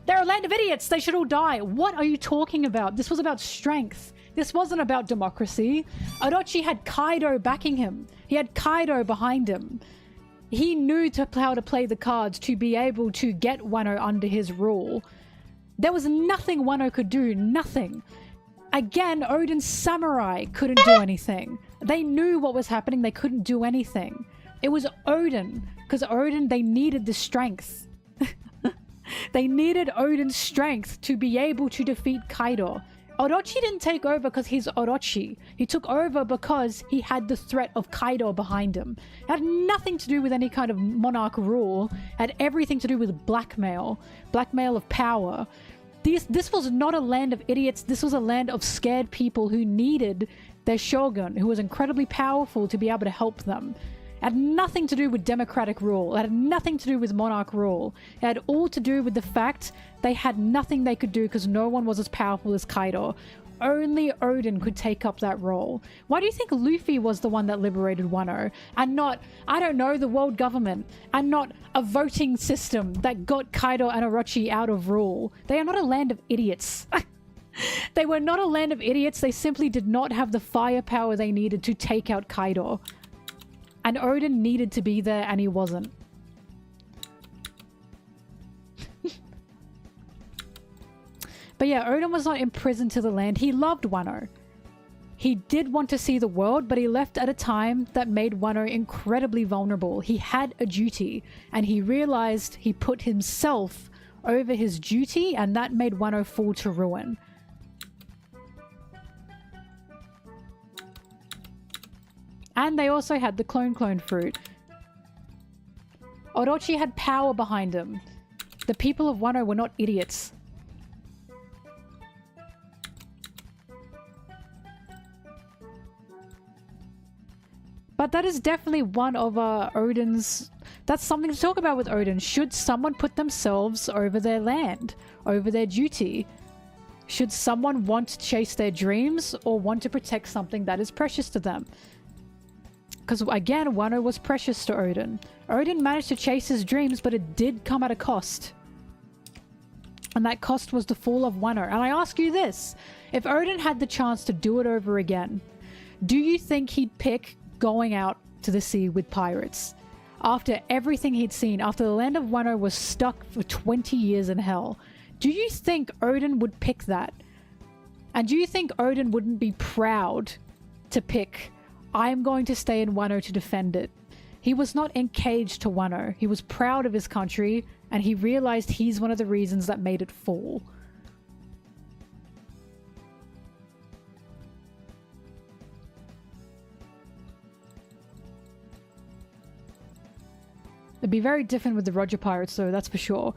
They're a land of idiots, they should all die. What are you talking about? This was about strength. This wasn't about democracy. Orochi had Kaido backing him. He had Kaido behind him. He knew how to play the cards to be able to get Wano under his rule. There was nothing Wano could do, nothing. Again, Odin's samurai couldn't do anything. They knew what was happening, they couldn't do anything. It was Odin, because Odin, they needed the strength. They needed Odin's strength to be able to defeat Kaido. Orochi didn't take over because he's Orochi. He took over because he had the threat of Kaido behind him. It had nothing to do with any kind of monarch rule. It had everything to do with blackmail. Blackmail of power. This was not a land of idiots. This was a land of scared people who needed their shogun, who was incredibly powerful to be able to help them. It had nothing to do with democratic rule. It had nothing to do with monarch rule. It had all to do with the fact they had nothing they could do because no one was as powerful as Kaido. Only Odin could take up that role. Why do you think Luffy was the one that liberated Wano? And not, I don't know, the world government? And not a voting system that got Kaido and Orochi out of rule? They are not a land of idiots. They were not a land of idiots. They simply did not have the firepower they needed to take out Kaido. And Odin needed to be there and he wasn't. But yeah, Odin was not imprisoned to the land. He loved Wano. He did want to see the world, but he left at a time that made Wano incredibly vulnerable. He had a duty, and he realized he put himself over his duty, and that made Wano fall to ruin. And they also had the clone fruit. Orochi had power behind him. The people of Wano were not idiots. But that is definitely one of Odin's... That's something to talk about with Odin. Should someone put themselves over their land? Over their duty? Should someone want to chase their dreams or want to protect something that is precious to them? Because again, Wano was precious to Odin. Odin managed to chase his dreams, but it did come at a cost. And that cost was the fall of Wano. And I ask you this. If Odin had the chance to do it over again, do you think he'd pick going out to the sea with pirates? After everything he'd seen, after the land of Wano was stuck for 20 years in hell, do you think Odin would pick that? And do you think Odin wouldn't be proud to pick, I'm going to stay in Wano to defend it? He was not engaged to Wano. He was proud of his country, and he realized he's one of the reasons that made it fall. It'd be very different with the Roger Pirates, though, that's for sure.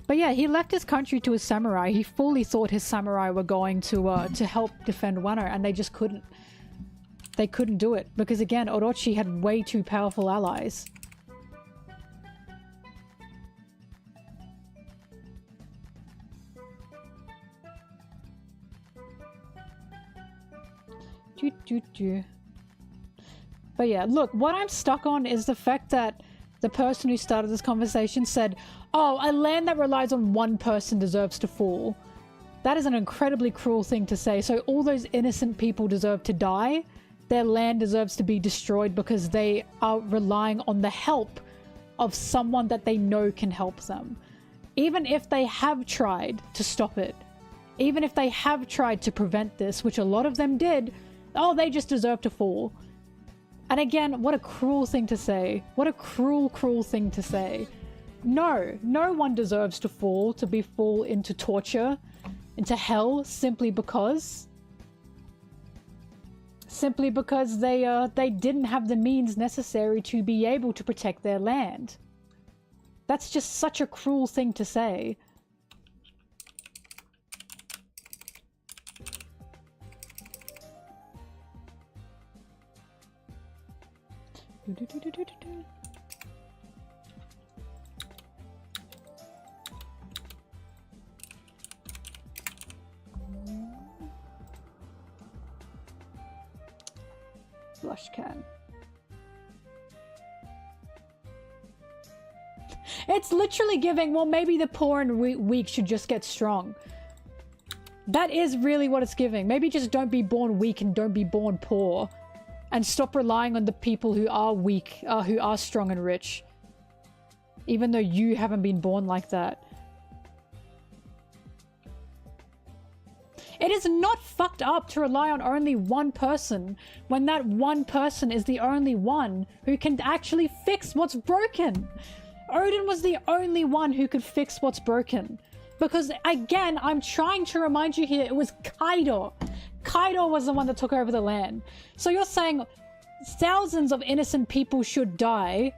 But yeah, he left his country to his samurai. He fully thought his samurai were going to help defend Wano, and they just couldn't. They couldn't do it, because again, Orochi had way too powerful allies. But yeah, look, what I'm stuck on is the fact that the person who started this conversation said, oh, a land that relies on one person deserves to fall. That is an incredibly cruel thing to say. So all those innocent people deserve to die. Their land deserves to be destroyed because they are relying on the help of someone that they know can help them. Even if they have tried to stop it. Even if they have tried to prevent this, which a lot of them did, oh, they just deserve to fall. And again, what a cruel thing to say. What a cruel, cruel thing to say. No, no one deserves to fall into torture, into hell, simply because they didn't have the means necessary to be able to protect their land. That's just such a cruel thing to say. Flush can. It's literally giving, well, maybe the poor and weak should just get strong. That is really what it's giving. Maybe just don't be born weak and don't be born poor. And stop relying on the people who are weak, who are strong and rich. Even though you haven't been born like that. It is not fucked up to rely on only one person when that one person is the only one who can actually fix what's broken. Odin was the only one who could fix what's broken. Because again, I'm trying to remind you here, it was Kaido. Kaido was the one that took over the land. So you're saying thousands of innocent people should die,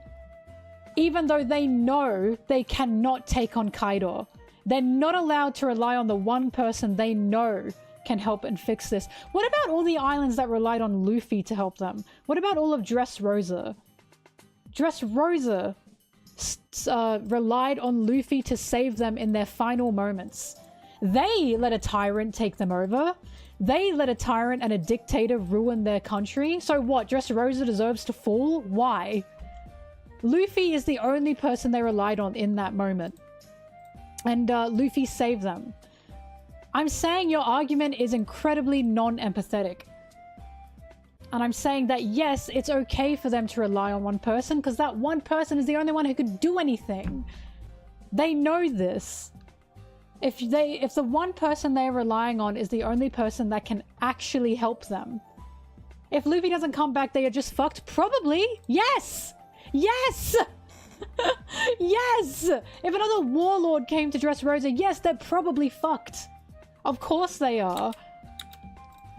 even though they know they cannot take on Kaido. They're not allowed to rely on the one person they know can help and fix this. What about all the islands that relied on Luffy to help them? What about all of Dressrosa? Dressrosa relied on Luffy to save them in their final moments. They let a tyrant take them over. They let a tyrant and a dictator ruin their country. So what? Dressrosa deserves to fall? Why? Luffy is the only person they relied on in that moment. And Luffy saved them. I'm saying your argument is incredibly non-empathetic. And I'm saying that yes, it's okay for them to rely on one person because that one person is the only one who could do anything. They know this. If the one person they're relying on is the only person that can actually help them. If Luffy doesn't come back, they are just fucked? Probably. Yes! Yes! Yes! If another warlord came to Dressrosa, yes, they're probably fucked. Of course they are.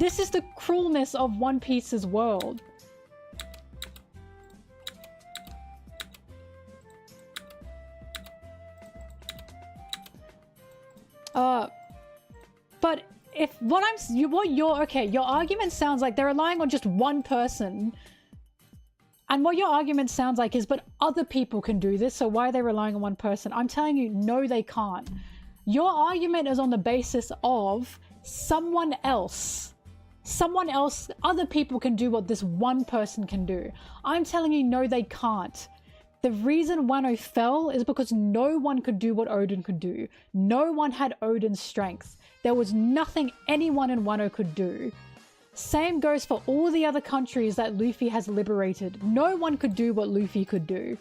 This is the cruelness of One Piece's world. But if your argument sounds like they're relying on just one person. And what your argument sounds like is, but other people can do this, so why are they relying on one person? I'm telling you, no, they can't. Your argument is on the basis of someone else. Someone else, other people can do what this one person can do. I'm telling you, no, they can't. The reason Wano fell is because no one could do what Odin could do. No one had Odin's strength. There was nothing anyone in Wano could do. Same goes for all the other countries that Luffy has liberated. No one could do what Luffy could do.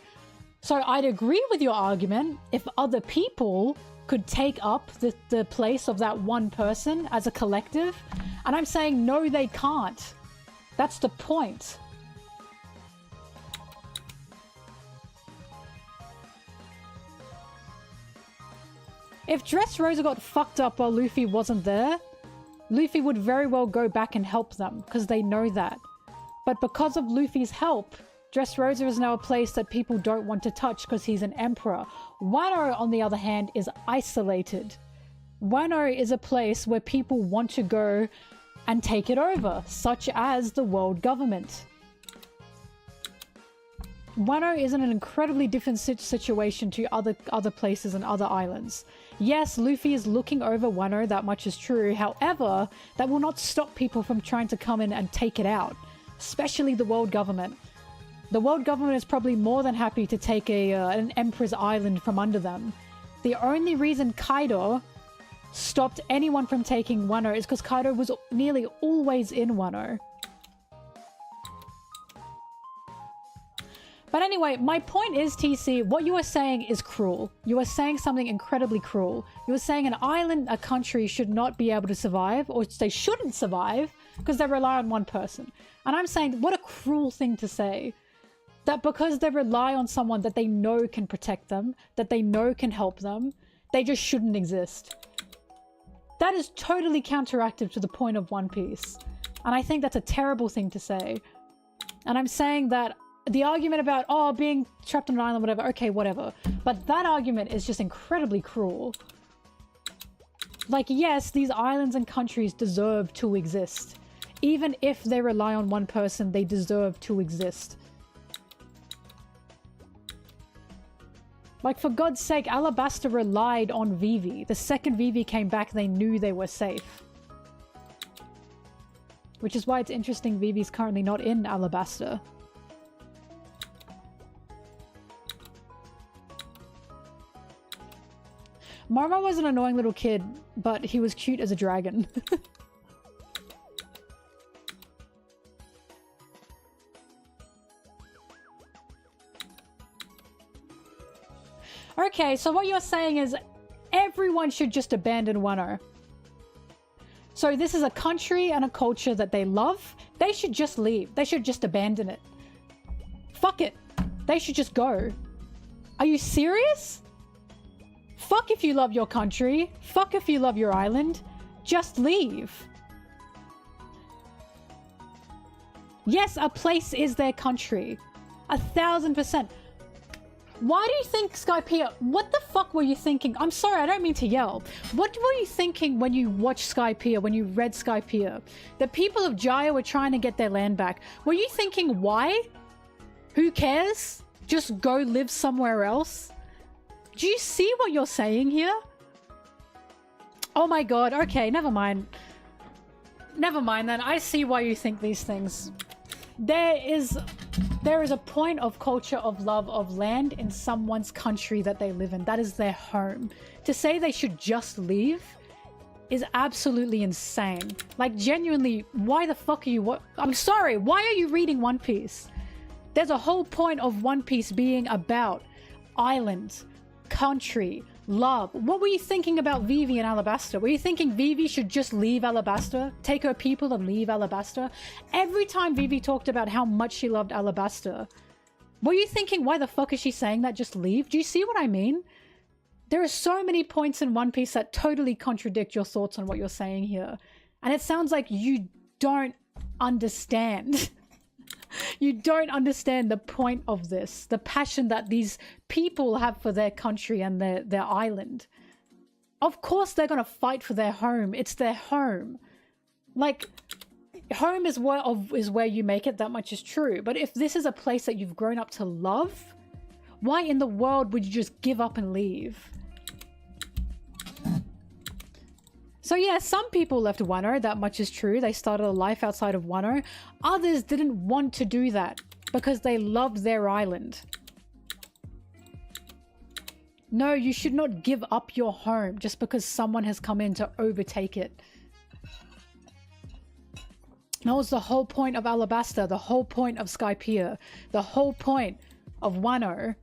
So I'd agree with your argument if other people could take up the place of that one person as a collective. And I'm saying, no, they can't. That's the point. If Dressrosa got fucked up while Luffy wasn't there, Luffy would very well go back and help them, because they know that. But because of Luffy's help, Dressrosa is now a place that people don't want to touch because he's an emperor. Wano, on the other hand, is isolated. Wano is a place where people want to go and take it over, such as the world government. Wano is in an incredibly different situation to other places and other islands. Yes, Luffy is looking over Wano, that much is true. However, that will not stop people from trying to come in and take it out, especially the world government. The world government is probably more than happy to take an emperor's island from under them. The only reason Kaido stopped anyone from taking Wano is because Kaido was nearly always in Wano. But anyway, my point is, TC, what you are saying is cruel. You are saying something incredibly cruel. You are saying an island, a country should not be able to survive, or they shouldn't survive because they rely on one person. And I'm saying, what a cruel thing to say. That because they rely on someone that they know can protect them, that they know can help them, they just shouldn't exist. That is totally counteractive to the point of One Piece. And I think that's a terrible thing to say. And I'm saying that the argument about, oh, being trapped on an island, whatever, okay, whatever. But that argument is just incredibly cruel. Like, yes, these islands and countries deserve to exist. Even if they rely on one person, they deserve to exist. Like, for God's sake, Alabasta relied on Vivi. The second Vivi came back, they knew they were safe. Which is why it's interesting Vivi's currently not in Alabasta. Momo was an annoying little kid, but he was cute as a dragon. Okay, so what you're saying is everyone should just abandon Wano. So this is a country and a culture that they love. They should just leave. They should just abandon it. Fuck it. They should just go. Are you serious? Fuck if you love your country. Fuck if you love your island. Just leave. Yes, a place is their country. 1000%. Why do you think Skypiea... What the fuck were you thinking? I'm sorry, I don't mean to yell. What were you thinking when you watched Skypiea, when you read Skypiea? The people of Jaya were trying to get their land back. Were you thinking, why? Who cares? Just go live somewhere else? Do you see what you're saying here? Oh my god, okay, never mind. Never mind then, I see why you think these things. There is a point of culture, of love, of land in someone's country that they live in. That is their home. To say they should just leave is absolutely insane. Like, genuinely, why the fuck are you... I'm sorry, why are you reading One Piece? There's a whole point of One Piece being about islands, country, love. What were you thinking about Vivi and Alabasta? Were you thinking Vivi should just leave Alabasta? Take her people and leave Alabasta? Every time Vivi talked about how much she loved Alabasta, were you thinking, why the fuck is she saying that? Just leave? Do you see what I mean? There are so many points in One Piece that totally contradict your thoughts on what you're saying here. And it sounds like you don't understand. You don't understand the point of this, the passion that these people have for their country and their island. Of course they're going to fight for their home. It's their home. Like, home is where you make it, that much is true. But if this is a place that you've grown up to love, why in the world would you just give up and leave? So yeah, some people left Wano, that much is true. They started a life outside of Wano. Others didn't want to do that because they loved their island. No, you should not give up your home just because someone has come in to overtake it. That was the whole point of Alabasta, the whole point of Skypiea, the whole point of Wano,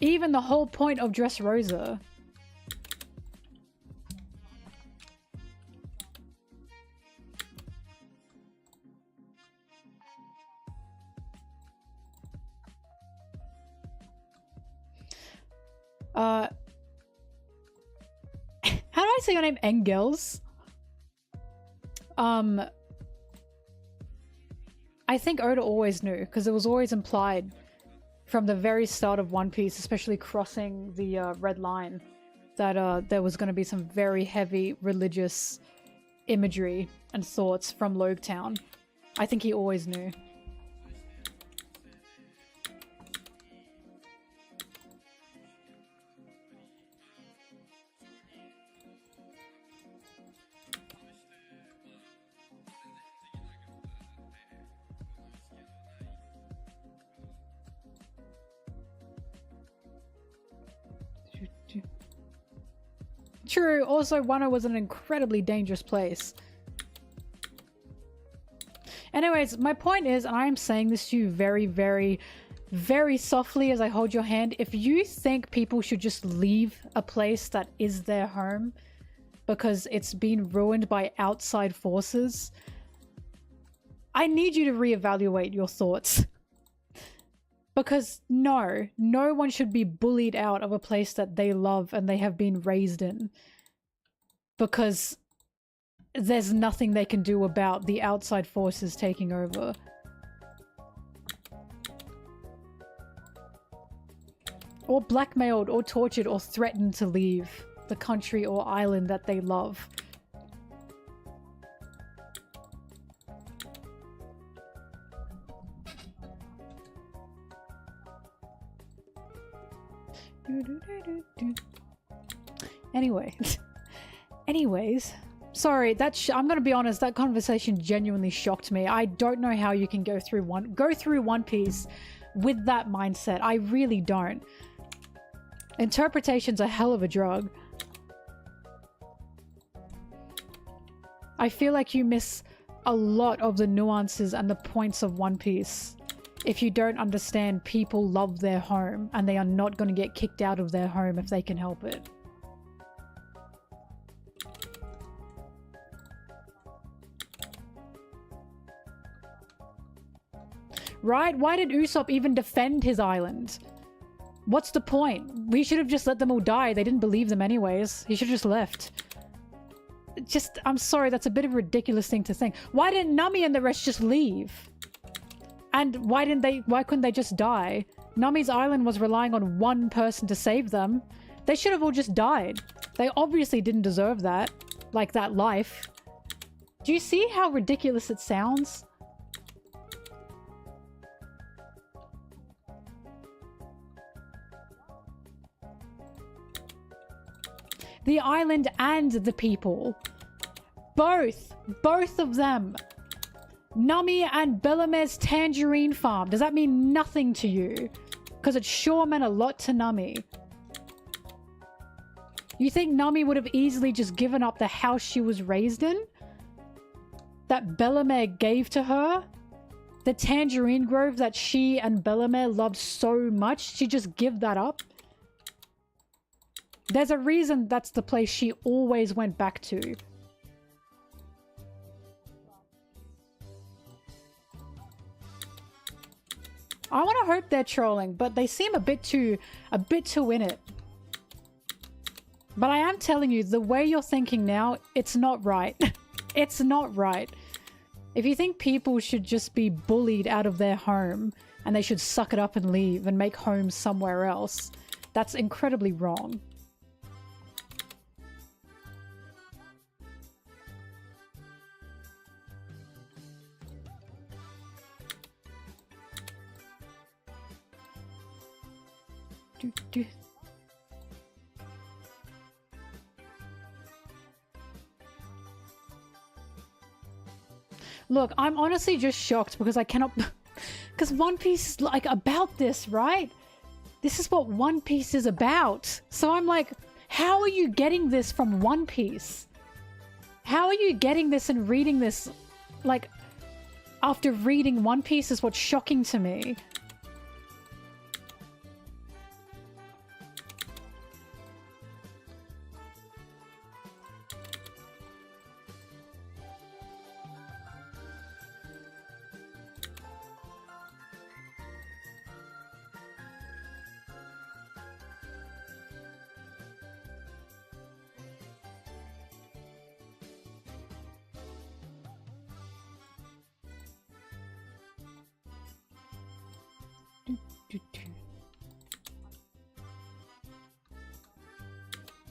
even the whole point of Dressrosa. How do I say your name? Engels? I think Oda always knew, because it was always implied from the very start of One Piece, especially crossing the red line, that there was going to be some very heavy religious imagery and thoughts from Loguetown. I think he always knew. True, also Wano was an incredibly dangerous place. Anyways, my point is, and I am saying this to you very, very very softly as I hold your hand, if you think people should just leave a place that is their home because it's been ruined by outside forces, I need you to reevaluate your thoughts. Because no one should be bullied out of a place that they love and they have been raised in. Because there's nothing they can do about the outside forces taking over. Or blackmailed, or tortured, or threatened to leave the country or island that they love. Anyways, sorry, I'm gonna be honest, that conversation genuinely shocked me. I don't know how you can go through One Piece with that mindset. I really don't. Interpretation's a hell of a drug. I feel like you miss a lot of the nuances and the points of One Piece if you don't understand people love their home and they are not going to get kicked out of their home if they can help it. Right? Why did Usopp even defend his island? What's the point? We should have just let them all die. They didn't believe them anyways. He should have just left. I'm sorry, that's a bit of a ridiculous thing to think. Why didn't Nami and the rest just leave? And why couldn't they just die? Nami's island was relying on one person to save them. They should have all just died. They obviously didn't deserve that. Like that life. Do you see how ridiculous it sounds? The island and the people. Both of them. Nami and Bellamer's tangerine farm. Does that mean nothing to you? Because it sure meant a lot to Nami. You think Nami would have easily just given up the house she was raised in? That Bellamer gave to her? The tangerine grove that she and Bellamer loved so much? She'd just give that up? There's a reason that's the place she always went back to. I want to hope they're trolling, but they seem a bit too in it. But I am telling you, the way you're thinking now, it's not right. It's not right. If you think people should just be bullied out of their home and they should suck it up and leave and make homes somewhere else, that's incredibly wrong. Look, I'm honestly just shocked because I cannot... Because One Piece is like about this, right? This is what One Piece is about. So I'm like, how are you getting this from One Piece? How are you getting this and reading this? Like, after reading One Piece is what's shocking to me.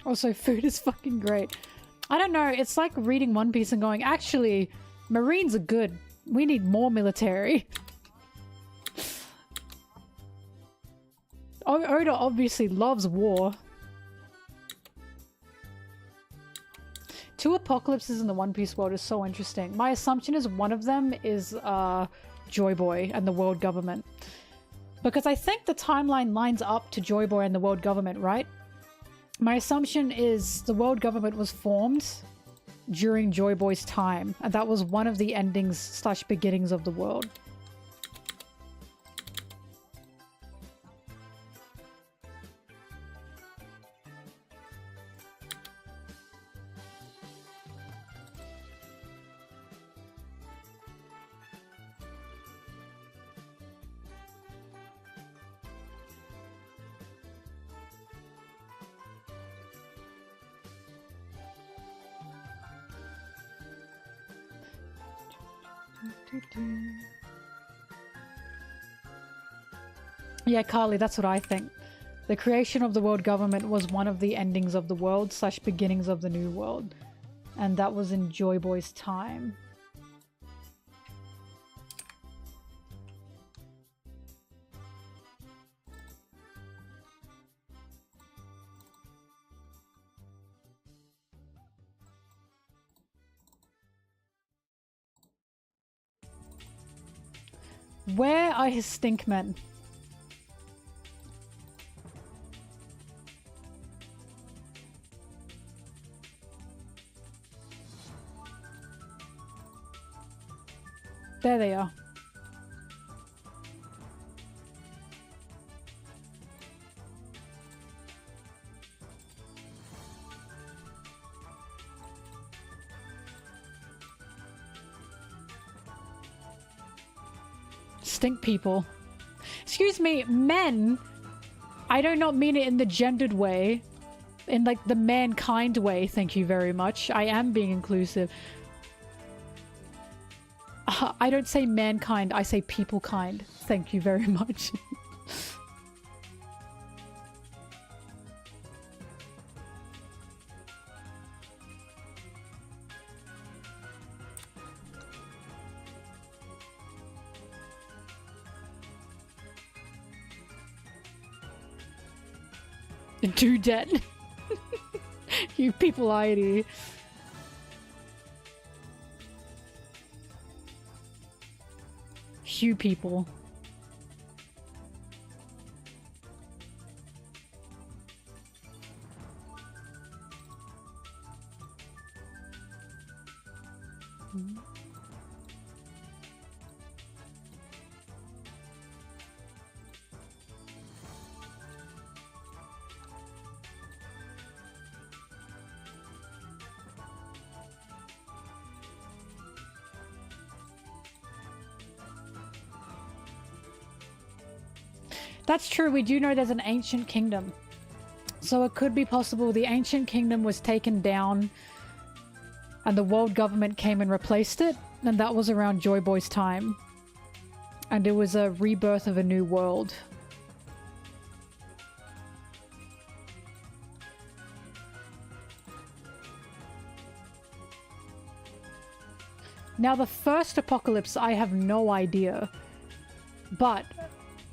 Also, food is fucking great. I don't know, it's like reading One Piece and going, actually, Marines are good. We need more military. Oda obviously loves war. 2 apocalypses in the One Piece world is so interesting. My assumption is one of them is Joy Boy and the world government. Because I think the timeline lines up to Joy Boy and the world government, right? My assumption is the world government was formed during Joy Boy's time, and that was one of the endings / beginnings of the world. Yeah, Carly, that's what I think. The creation of the world government was one of the endings of the world / beginnings of the new world. And that was in Joy Boy's time. Where are his stink men? There they are. Stink people. Excuse me, men. I do not mean it in the gendered way. In like the mankind way, thank you very much. I am being inclusive. I don't say mankind, I say people kind. Thank you very much. Do debt. You people ID. Hugh people. That's true, we do know there's an ancient kingdom. So it could be possible the ancient kingdom was taken down and the world government came and replaced it, and that was around Joy Boy's time. And it was a rebirth of a new world. Now the first apocalypse, I have no idea. But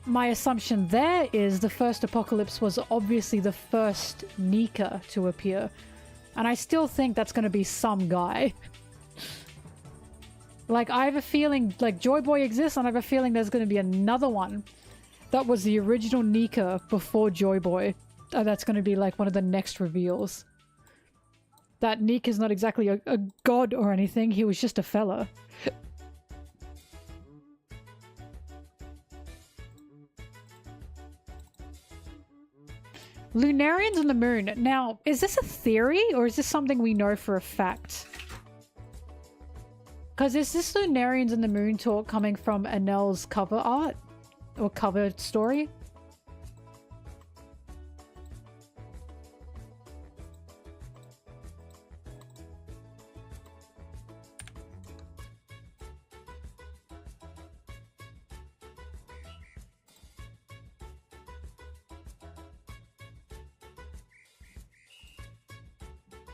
my assumption there is the first apocalypse was obviously the first Nika to appear. And I still think that's going to be some guy. Like, I have a feeling, like, Joy Boy exists, and I have a feeling there's going to be another one that was the original Nika before Joy Boy. That's going to be, like, one of the next reveals. That Nika's not exactly a god or anything, he was just a fella. Lunarians on the moon. Now, is this a theory or is this something we know for a fact? Because is this Lunarians on the moon talk coming from Anel's cover art? Or cover story?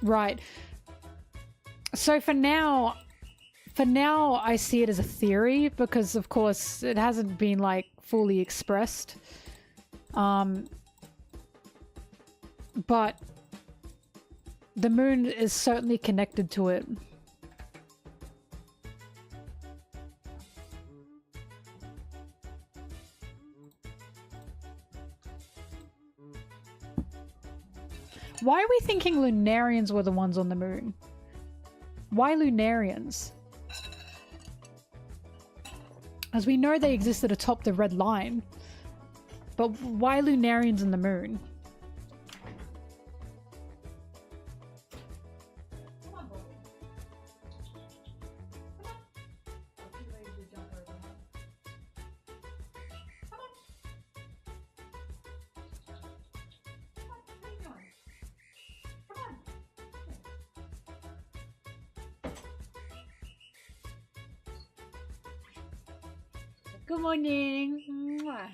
Right. So for now I see it as a theory because of course it hasn't been like fully expressed. But the moon is certainly connected to it. Why are we thinking Lunarians were the ones on the moon? Why Lunarians? As we know they existed atop the red line. But why Lunarians on the moon? Good morning. Mwah.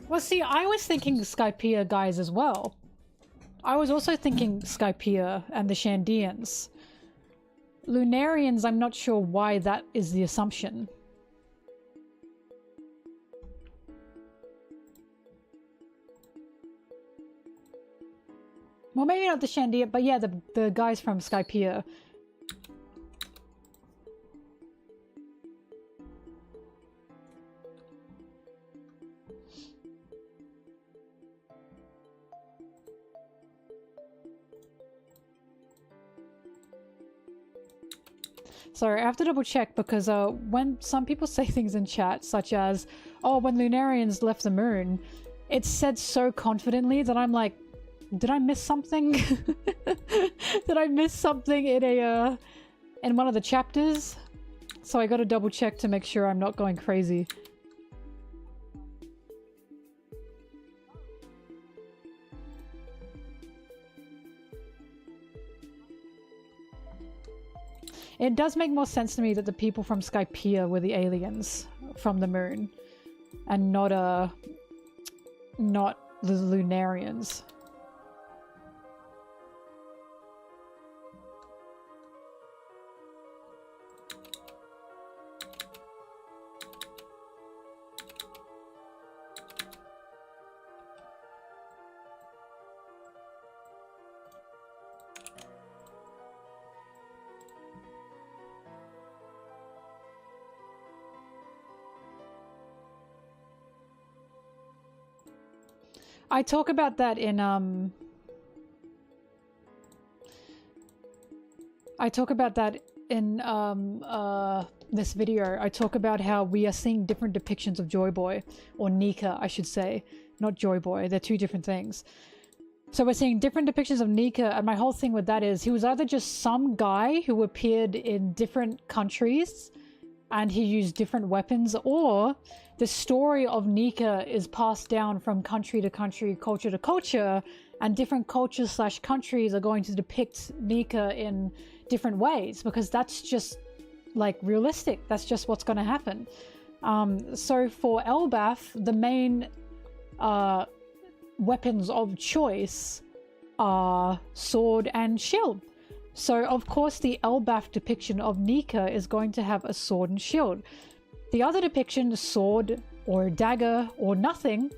Well, see, I was thinking Skypiea guys as well. I was also thinking Skypiea and the Shandians. Lunarians, I'm not sure why that is the assumption. Well, maybe not the Shandia, but yeah, the guys from Skypiea. Sorry, I have to double check because when some people say things in chat, such as, oh, when Lunarians left the moon, it's said so confidently that I'm like, did I miss something? Did I miss something in one of the chapters? So I gotta double check to make sure I'm not going crazy. It does make more sense to me that the people from Skypiea were the aliens from the moon, and not the Lunarians. I talk about that in this video. I talk about how we are seeing different depictions of Joy Boy, or Nika, I should say, not Joy Boy. They're two different things. So we're seeing different depictions of Nika, and my whole thing with that is he was either just some guy who appeared in different countries and he used different weapons, or the story of Nika is passed down from country to country, culture to culture, and different cultures / countries are going to depict Nika in different ways, because that's just like realistic. That's just what's going to happen. So for Elbaf, the main weapons of choice are sword and shield. So of course the Elbaf depiction of Nika is going to have a sword and shield. The other depiction, a sword or a dagger or nothing,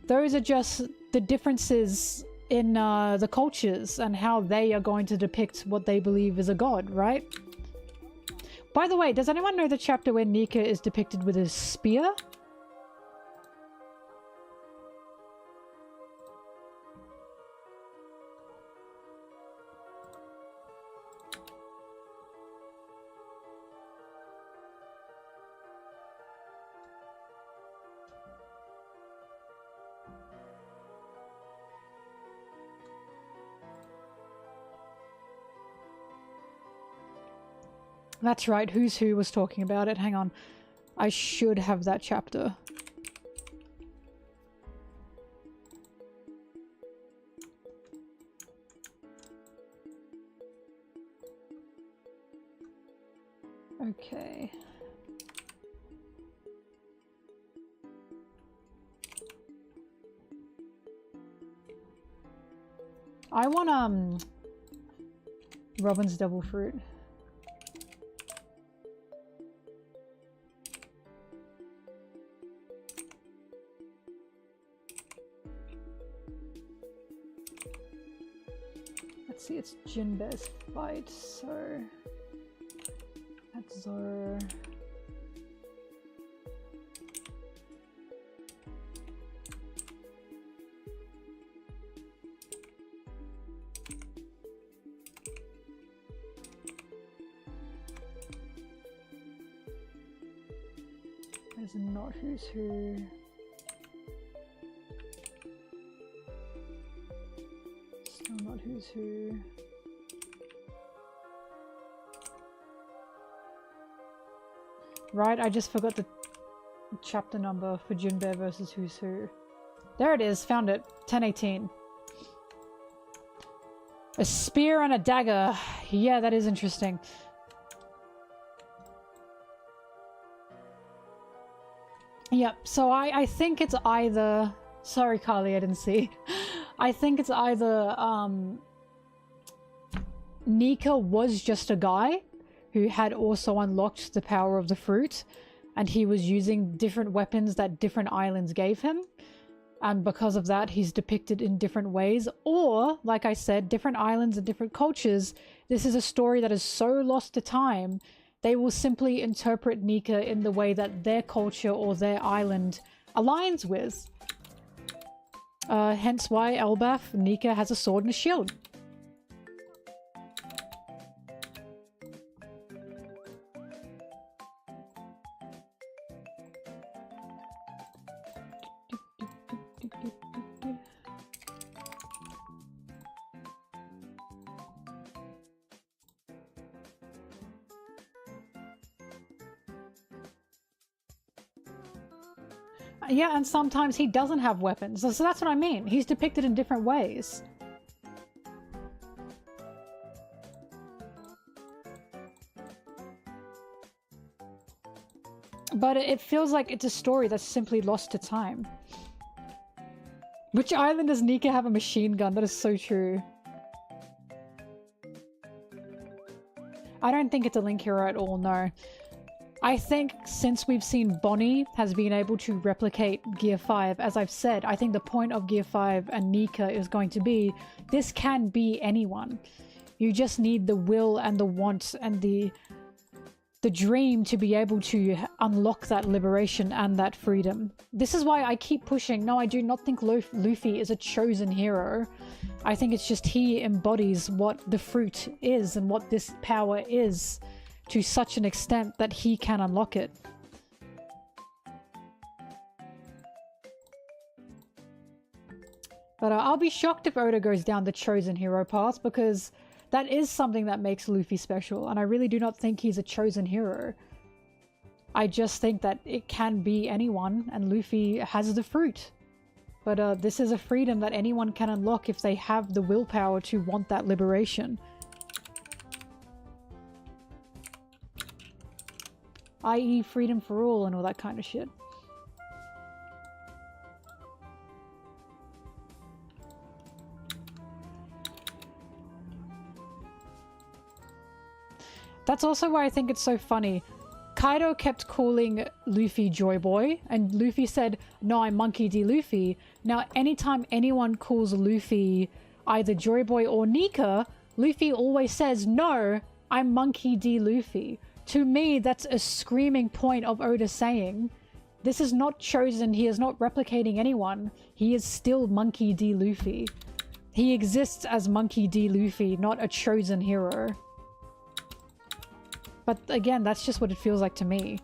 those are just the differences in the cultures and how they are going to depict what they believe is a god, right? By the way, does anyone know the chapter where Nika is depicted with his spear? That's right, Who's Who was talking about it. Hang on. I should have that chapter. Okay. I want, Robin's Devil Fruit. Let's see, it's Jinbe's fight, so that's Zoro. There's not Who's Who. Still not Who's Who. Right, I just forgot the chapter number for Jinbe versus Who's Who. There it is. Found it. 1018. A spear and a dagger. Yeah, that is interesting. Yep, so I think it's either... Sorry, Carly, I didn't see. I think it's either, Nika was just a guy who had also unlocked the power of the fruit, and he was using different weapons that different islands gave him, and because of that he's depicted in different ways. Or, like I said, different islands and different cultures, this is a story that is so lost to time, they will simply interpret Nika in the way that their culture or their island aligns with. Hence why Elbaf, Nika has a sword and a shield. Yeah, and sometimes he doesn't have weapons. So that's what I mean. He's depicted in different ways. But it feels like it's a story that's simply lost to time. Which island does Nika have a machine gun? That is so true. I don't think it's a Link hero at all, no. I think since we've seen Bonnie has been able to replicate Gear 5, as I've said, I think the point of Gear 5 and Nika is going to be, this can be anyone. You just need the will and the want and the dream to be able to unlock that liberation and that freedom. This is why I keep pushing. No, I do not think Luffy is a chosen hero. I think it's just he embodies what the fruit is and what this power is, to such an extent that he can unlock it. But I'll be shocked if Oda goes down the chosen hero path, because that is something that makes Luffy special, and I really do not think he's a chosen hero. I just think that it can be anyone, and Luffy has the fruit. But this is a freedom that anyone can unlock if they have the willpower to want that liberation. I.e. freedom for all and all that kind of shit. That's also why I think it's so funny. Kaido kept calling Luffy Joy Boy, and Luffy said, no, I'm Monkey D. Luffy. Now, anytime anyone calls Luffy either Joy Boy or Nika, Luffy always says, no, I'm Monkey D. Luffy. To me, that's a screaming point of Oda saying, this is not chosen, he is not replicating anyone, he is still Monkey D. Luffy. He exists as Monkey D. Luffy, not a chosen hero. But again, that's just what it feels like to me.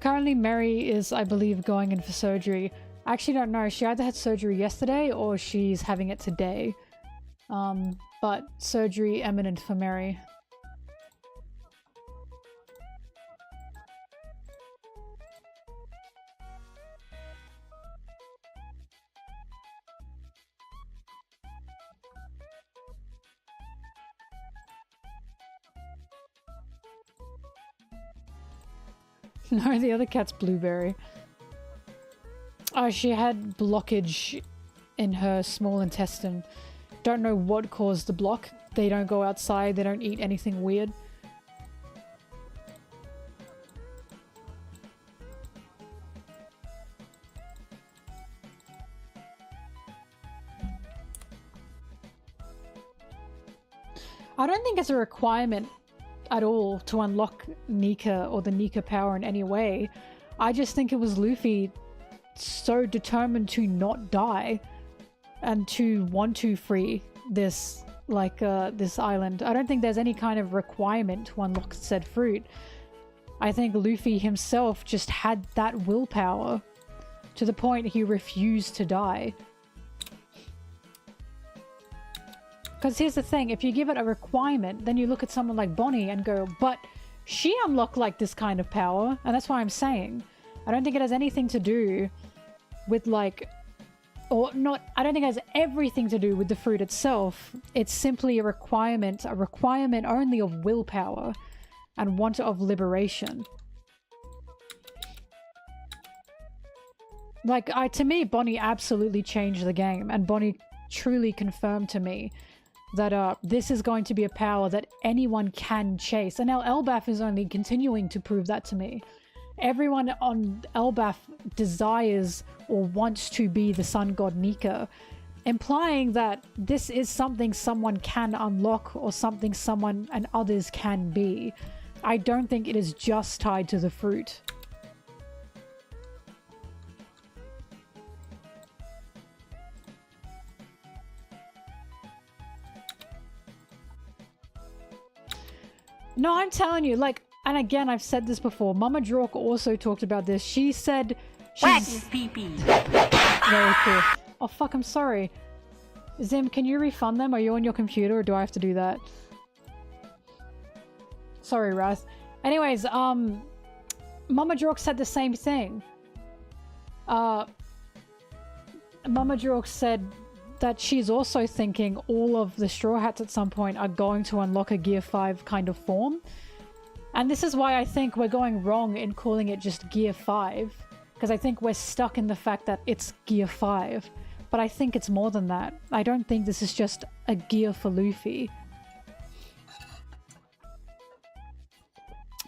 currently Mary is, I believe, going in for surgery. I actually don't know. She either had surgery yesterday or she's having it today. But surgery imminent for Mary. No, the other cat's Blueberry. Oh, she had blockage in her small intestine. Don't know what caused the block. They don't go outside. They don't eat anything weird. I don't think it's a requirement at all to unlock Nika or the Nika power in any way. I just think it was Luffy so determined to not die and to want to free this, like, this island. I don't think there's any kind of requirement to unlock said fruit. I think Luffy himself just had that willpower to the point he refused to die. Because here's the thing, if you give it a requirement, then you look at someone like Bonnie and go, but she unlocked like this kind of power, and that's why I'm saying. I don't think it has anything to do with like, or not, I don't think it has everything to do with the fruit itself. It's simply a requirement only of willpower and want of liberation. Like, to me, Bonnie absolutely changed the game, and Bonnie truly confirmed to me that this is going to be a power that anyone can chase. And now Elbaf is only continuing to prove that to me. Everyone on Elbaf desires or wants to be the sun god Nika, implying that this is something someone can unlock or something someone and others can be. I don't think it is just tied to the fruit. No, I'm telling you, like, and again, I've said this before. Mama Drork also talked about this. She said she's... pee-pee. Very cool. Oh, fuck, I'm sorry. Zim, can you refund them? Are you on your computer or do I have to do that? Sorry, Wrath. Anyways, Mama Drork said the same thing. Mama Drork said that she's also thinking all of the Straw Hats at some point are going to unlock a Gear 5 kind of form. And this is why I think we're going wrong in calling it just Gear 5. Because I think we're stuck in the fact that it's Gear 5. But I think it's more than that. I don't think this is just a gear for Luffy.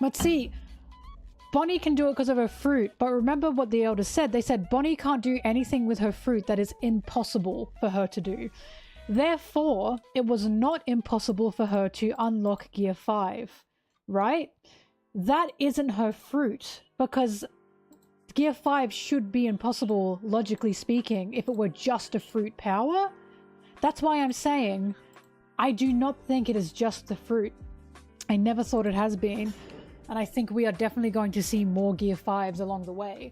But see, Bonnie can do it because of her fruit, but remember what the elders said. They said Bonnie can't do anything with her fruit that is impossible for her to do. Therefore, it was not impossible for her to unlock Gear 5, right? That isn't her fruit, because Gear 5 should be impossible, logically speaking, if it were just a fruit power. That's why I'm saying I do not think it is just the fruit. I never thought it has been. And I think we are definitely going to see more Gear 5s along the way.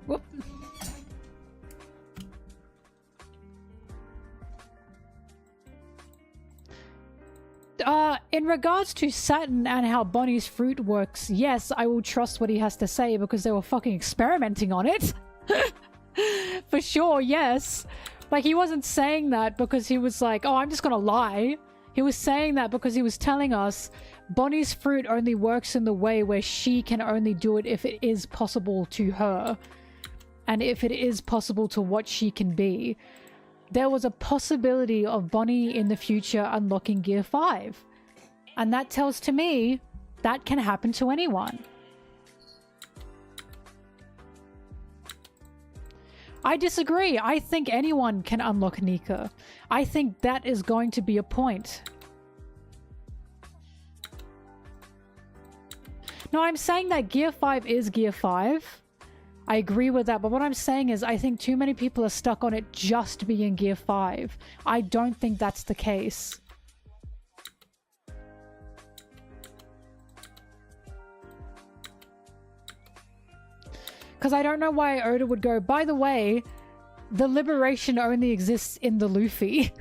Whoop. In regards to Saturn and how Bonnie's fruit works, yes, I will trust what he has to say because they were fucking experimenting on it. For sure, yes. Like, he wasn't saying that because he was like, oh, I'm just gonna lie. He was saying that because he was telling us Bonnie's fruit only works in the way where she can only do it if it is possible to her. And if it is possible to what she can be. There was a possibility of Bonnie in the future unlocking Gear 5. And that tells to me that can happen to anyone. I disagree. I think anyone can unlock Nika. I think that is going to be a point. No, I'm saying that Gear 5 is Gear 5. I agree with that, but what I'm saying is I think too many people are stuck on it just being Gear 5. I don't think that's the case. Because I don't know why Oda would go, by the way, the liberation only exists in the Luffy.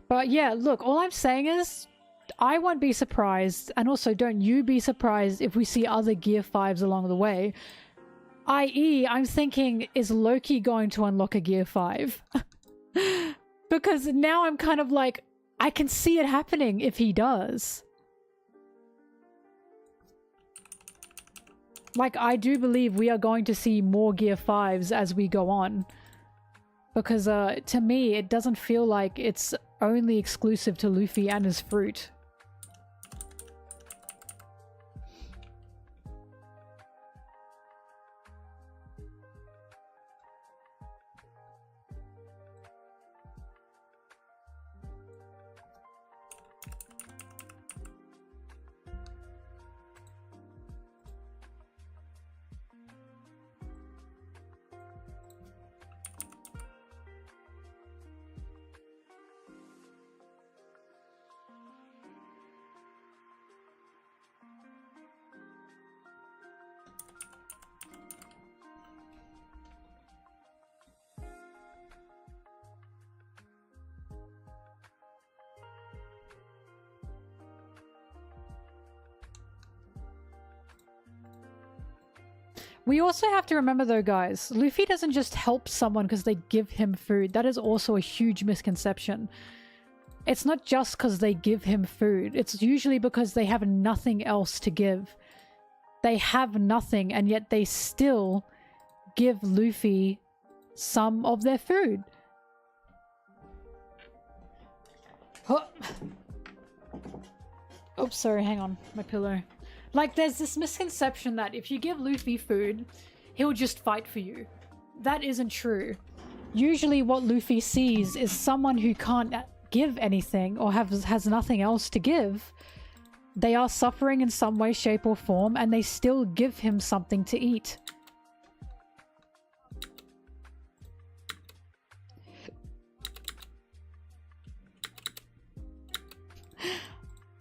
But yeah, look, all I'm saying is I won't be surprised, and also don't you be surprised if we see other Gear 5s along the way. I.e., I'm thinking, is Loki going to unlock a Gear 5? Because now I'm kind of like, I can see it happening if he does. Like, I do believe we are going to see more Gear 5s as we go on. Because to me, it doesn't feel like it's only exclusive to Luffy and his fruit. We also have to remember though, guys, Luffy doesn't just help someone because they give him food. That is also a huge misconception. It's not just because they give him food. It's usually because they have nothing else to give. They have nothing, and yet they still give Luffy some of their food. Oh, oops, sorry, hang on. My pillow. Like, there's this misconception that if you give Luffy food, he'll just fight for you. That isn't true. Usually what Luffy sees is someone who can't give anything or has nothing else to give. They are suffering in some way, shape, or form, and they still give him something to eat.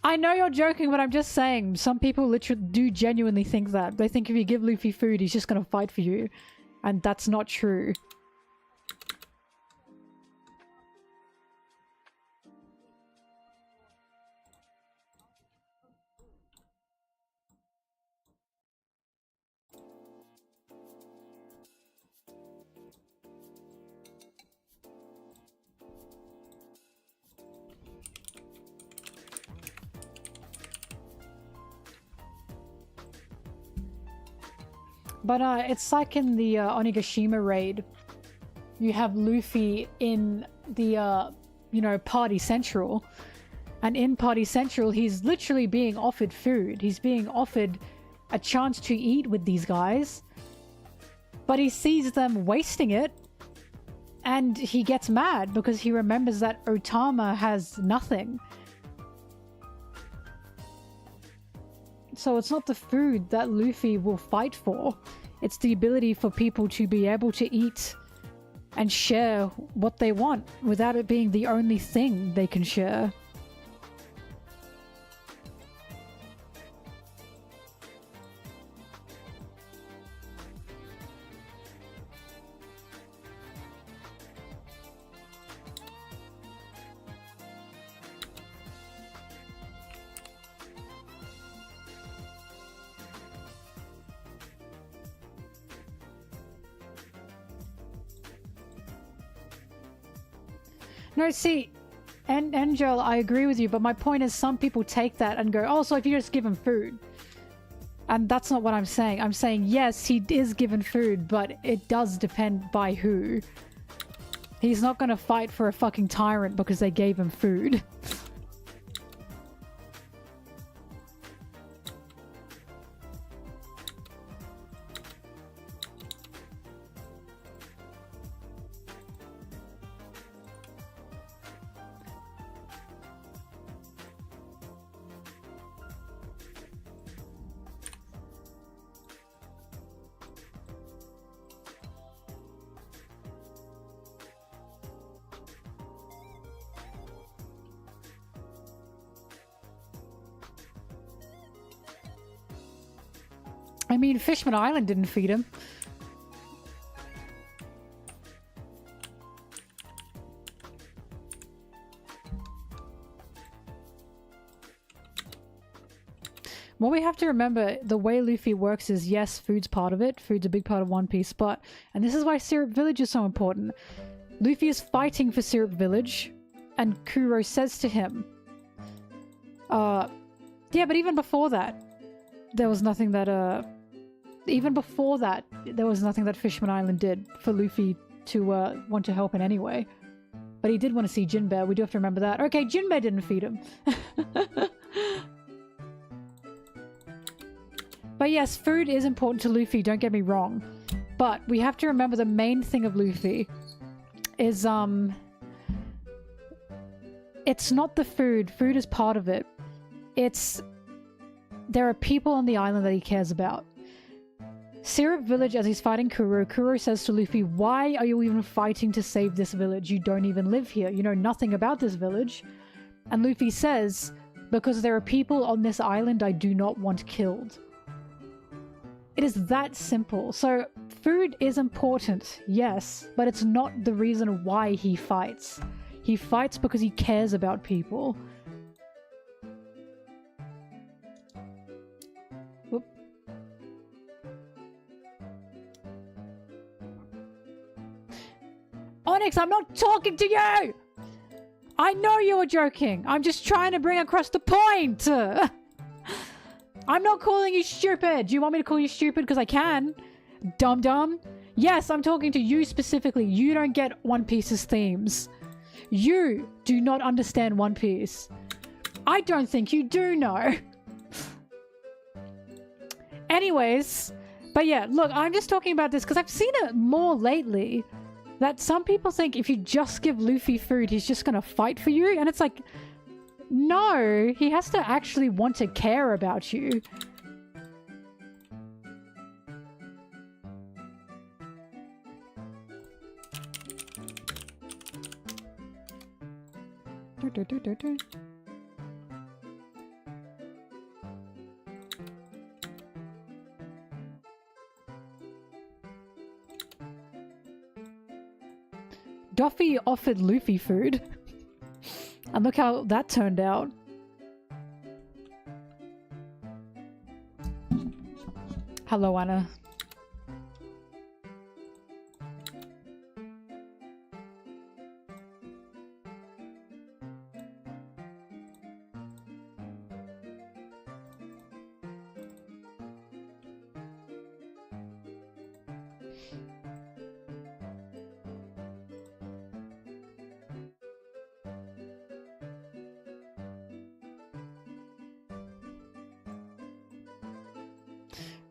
I know you're joking, but I'm just saying, some people literally do genuinely think that. They think if you give Luffy food, he's just gonna fight for you. And that's not true. But it's like in the Onigashima raid. You have Luffy in the, you know, Party Central. And in Party Central, he's literally being offered food. He's being offered a chance to eat with these guys. But he sees them wasting it. And he gets mad because he remembers that Otama has nothing. So it's not the food that Luffy will fight for. It's the ability for people to be able to eat and share what they want without it being the only thing they can share. No, see, and Angel, I agree with you, but my point is some people take that and go, oh, so if you just give him food. And that's not what I'm saying. I'm saying, yes, he is given food, but it does depend by who. He's not gonna fight for a fucking tyrant because they gave him food. I mean, Fishman Island didn't feed him. What we have to remember, the way Luffy works is, yes, food's part of it. Food's a big part of One Piece, but... And this is why Syrup Village is so important. Luffy is fighting for Syrup Village, and Kuro says to him... yeah, but even before that, there was nothing that, Even before that, there was nothing that Fishman Island did for Luffy to, want to help in any way. But he did want to see Jinbei, we do have to remember that. Okay, Jinbei didn't feed him. But yes, food is important to Luffy, don't get me wrong. But we have to remember the main thing of Luffy is, it's not the food. Food is part of it. It's... There are people on the island that he cares about. Syrup Village, as he's fighting Kuro, Kuro says to Luffy, why are you even fighting to save this village? You don't even live here. You know nothing about this village. And Luffy says, because there are people on this island I do not want killed. It is that simple. So, food is important, yes, but it's not the reason why he fights. He fights because he cares about people. Whoop. Onyx, I'm not talking to you! I know you were joking. I'm just trying to bring across the point! I'm not calling you stupid. Do you want me to call you stupid? Because I can. Dum-dum. Yes, I'm talking to you specifically. You don't get One Piece's themes. You do not understand One Piece. I don't think you do know. Anyways, but yeah, look, I'm just talking about this because I've seen it more lately. That some people think if you just give Luffy food, he's just going to fight for you. And it's like... No, he has to actually want to care about you. Duffy offered Luffy food. And look how that turned out. Hello, Anna.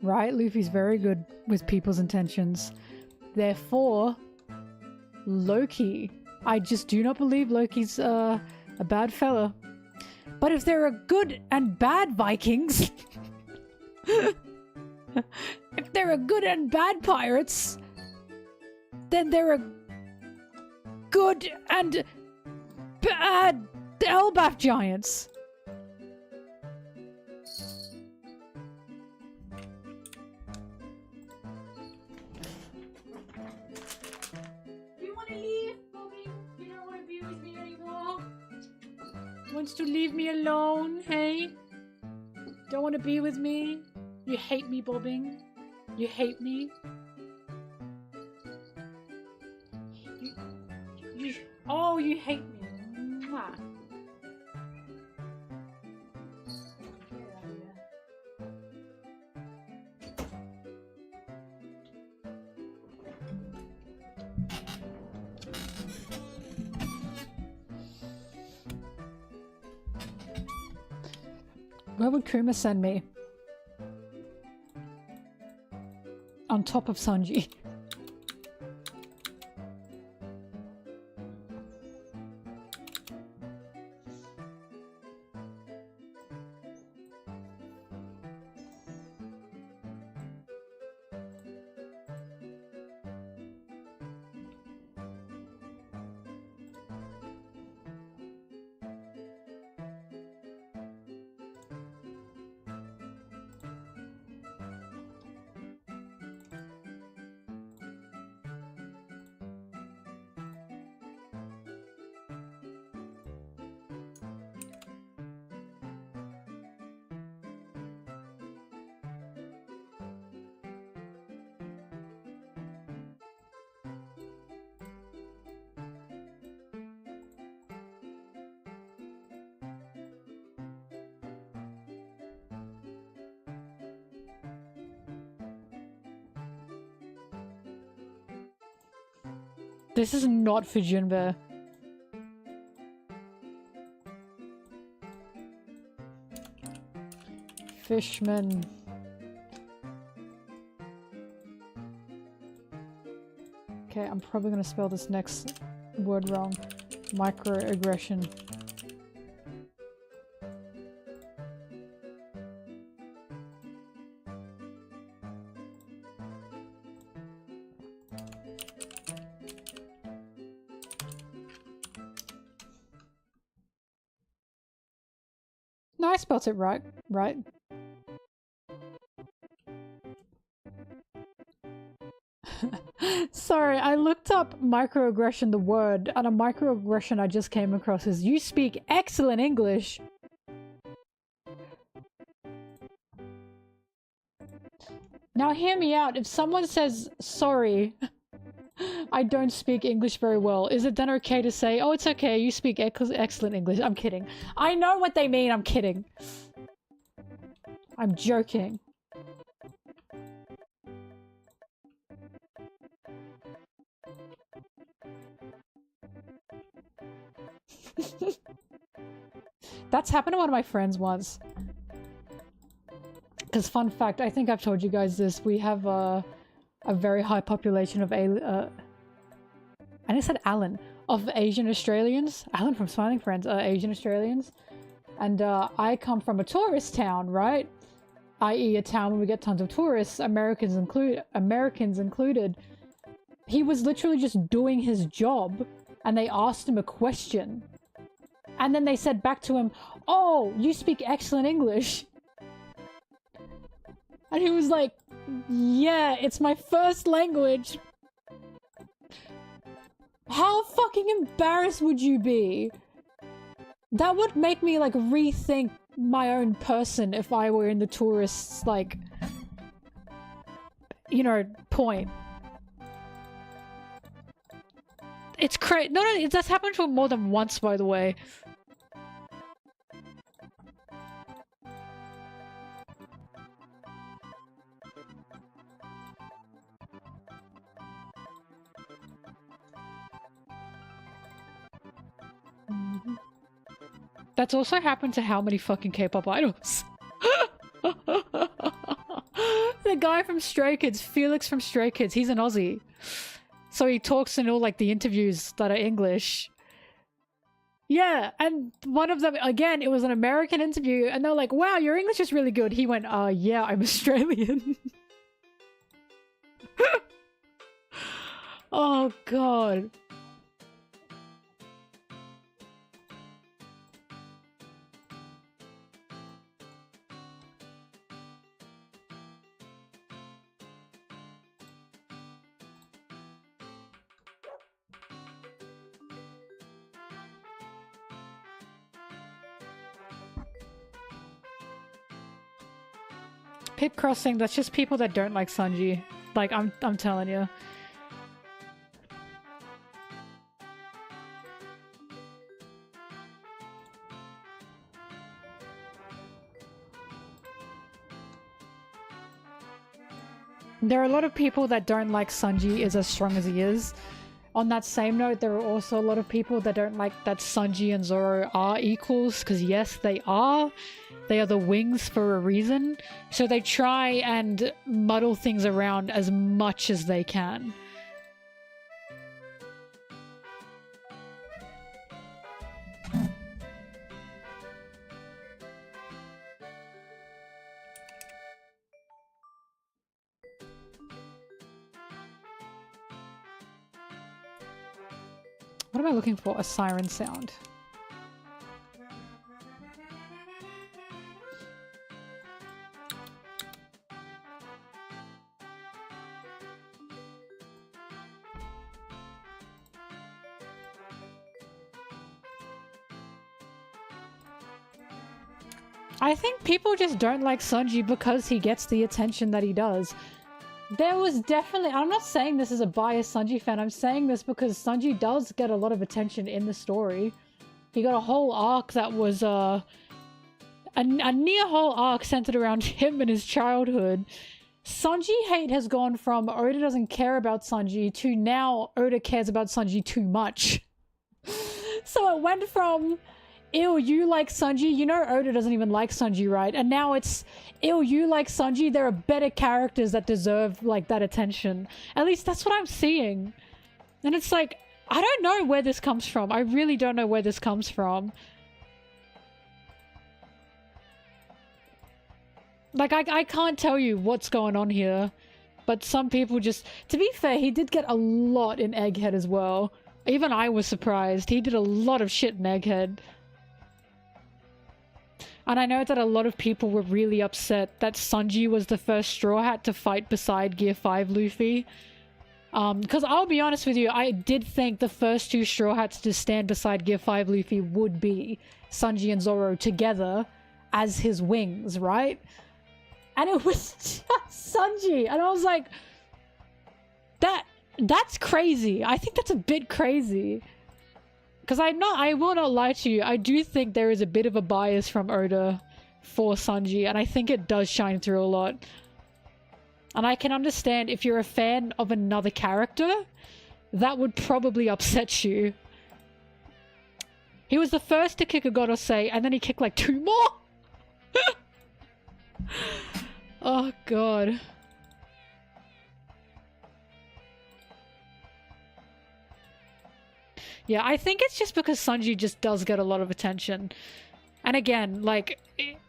Right? Luffy's very good with people's intentions. Therefore, Loki. I just do not believe Loki's a bad fella. But if there are good and bad Vikings... if there are good and bad pirates... then there are good and bad Elbaf giants. Wants to leave me alone, hey? Don't want to be with me? You hate me, Bobbing? You hate me? Oh, you hate me. Mwah. Where would Kuma send me? On top of Sanji. This is not for Junbe. Fishman. Okay, I'm probably gonna spell this next word wrong. Microaggression. No, I spelled it right. Right. Sorry, I looked up microaggression, the word, and a microaggression I just came across is you speak excellent English. Now hear me out. If someone says, sorry, I don't speak English very well, is it then okay to say, oh, it's okay, you speak excellent English? I'm kidding. I know what they mean, I'm kidding. I'm joking. That's happened to one of my friends once. Because fun fact, I think I've told you guys this, we have a very high population of and I said Alan, of Asian Australians. Alan from Smiling Friends, Asian Australians. And I come from a tourist town, right? I.e. a town where we get tons of tourists, Americans included. He was literally just doing his job and they asked him a question. And then they said back to him, oh, you speak excellent English. And he was like, yeah, it's my first language. How fucking embarrassed would you be? That would make me, like, rethink my own person if I were in the tourists', like, you know, point. It's crazy. No, that's happened to him more than once, by the way. That's also happened to how many fucking K-pop idols? The guy from Stray Kids, Felix from Stray Kids, he's an Aussie. So he talks in all, like, the interviews that are English. Yeah, and one of them, again, it was an American interview, and they're like, wow, your English is really good. He went, yeah, I'm Australian. Oh, God. Pip crossing, that's just people that don't like Sanji. Like, I'm telling you. There are a lot of people that don't like Sanji is as strong as he is. On that same note, there are also a lot of people that don't like that Sanji and Zoro are equals, because yes, they are. They are the wings for a reason. So they try and muddle things around as much as they can. What am I looking for? A siren sound. I think people just don't like Sanji because he gets the attention that he does. There was definitely... I'm not saying this as a biased Sanji fan. I'm saying this because Sanji does get a lot of attention in the story. He got a whole arc that was, a near whole arc centered around him and his childhood. Sanji hate has gone from Oda doesn't care about Sanji to now Oda cares about Sanji too much. So it went from, ew, you like Sanji, you know Oda doesn't even like Sanji, right? And now it's, ew, you like Sanji, there are better characters that deserve, like, that attention. At least that's what I'm seeing. And it's like, I don't know where this comes from. I really don't know where this comes from. Like, I can't tell you what's going on here. But some people just... To be fair, he did get a lot in Egghead as well. Even I was surprised. He did a lot of shit in Egghead. And I know that a lot of people were really upset that Sanji was the first Straw Hat to fight beside Gear 5 Luffy. Because I'll be honest with you, I did think the first two Straw Hats to stand beside Gear 5 Luffy would be Sanji and Zoro together as his wings, right? And it was just Sanji. And I was like, that's crazy. I think that's a bit crazy. Because I will not lie to you, I do think there is a bit of a bias from Oda for Sanji, and I think it does shine through a lot. And I can understand if you're a fan of another character, that would probably upset you. He was the first to kick a Godosei, and then he kicked like 2 more? Oh god. Yeah, I think it's just because Sanji just does get a lot of attention. And again, like,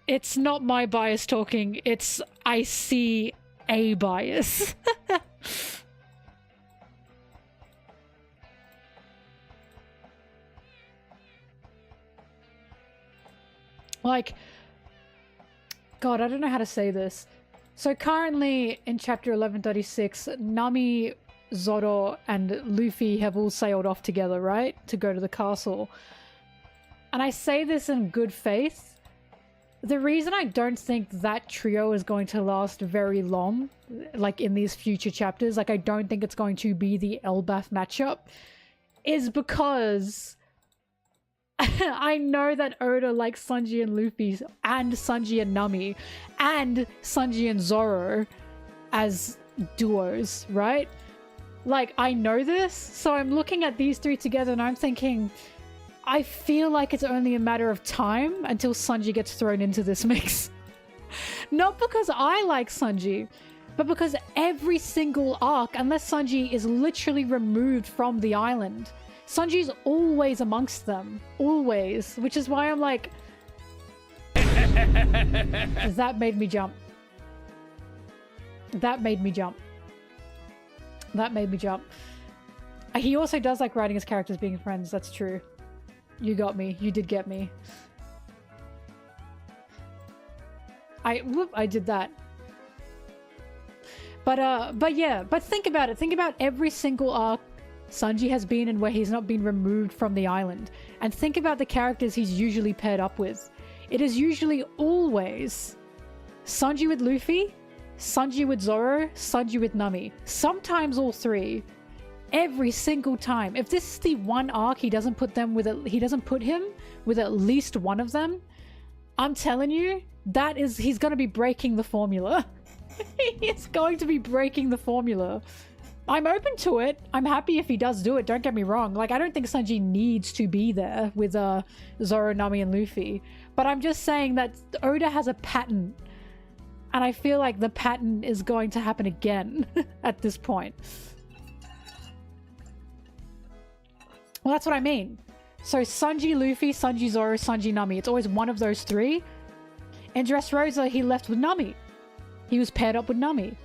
it's not my bias talking, it's I see a bias. Like, God, I don't know how to say this. So currently in chapter 1136, Nami, Zoro, and Luffy have all sailed off together, right? To go to the castle. And I say this in good faith. The reason I don't think that trio is going to last very long, like in these future chapters, like I don't think it's going to be the Elbaf matchup, is because I know that Oda likes Sanji and Luffy, and Sanji and Nami, and Sanji and Zoro as duos, right? Like, I know this, so I'm looking at these three together and I'm thinking, I feel like it's only a matter of time until Sanji gets thrown into this mix. Not because I like Sanji, but because every single arc, unless Sanji is literally removed from the island, Sanji's always amongst them. Always. Which is why I'm like... That made me jump. That made me jump. That made me jump. He also does like writing his characters being friends. That's true. You got me. You did get me. I did that. But yeah. But think about it. Think about every single arc Sanji has been in where he's not been removed from the island. And think about the characters he's usually paired up with. It is usually always Sanji with Luffy, Sanji with Zoro, Sanji with Nami. Sometimes all three. Every single time. If this is the one arc he doesn't put him with at least one of them, I'm telling you, he's going to be breaking the formula. He's going to be breaking the formula. I'm open to it. I'm happy if he does do it, don't get me wrong. Like, I don't think Sanji needs to be there with Zoro, Nami, and Luffy. But I'm just saying that Oda has a pattern. And I feel like the pattern is going to happen again at this point. Well, that's what I mean. So Sanji, Luffy, Sanji, Zoro, Sanji, Nami. It's always one of those three. In Dressrosa, he left with Nami. He was paired up with Nami.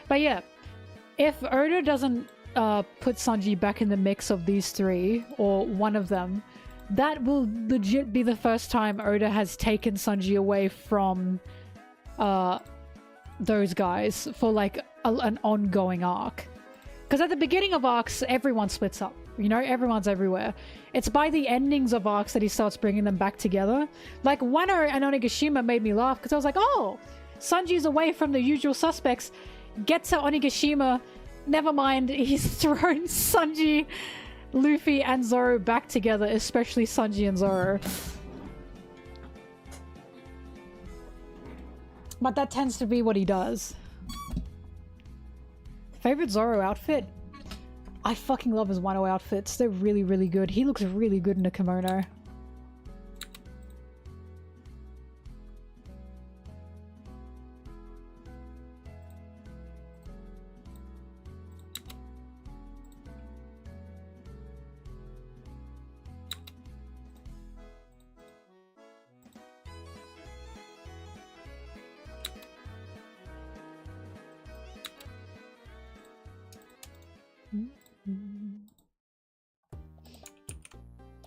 But yeah, if Oda doesn't put Sanji back in the mix of these three, or one of them, that will legit be the first time Oda has taken Sanji away from those guys for like an ongoing arc. Because at the beginning of arcs, everyone splits up. You know, everyone's everywhere. It's by the endings of arcs that he starts bringing them back together. Like, Wano and Onigashima made me laugh because I was like, oh, Sanji's away from the usual suspects. Gets to Onigashima. Never mind, he's thrown Sanji, Luffy, and Zoro back together, especially Sanji and Zoro. But that tends to be what he does. Favorite Zoro outfit? I fucking love his Wano outfits. They're really, really good. He looks really good in a kimono.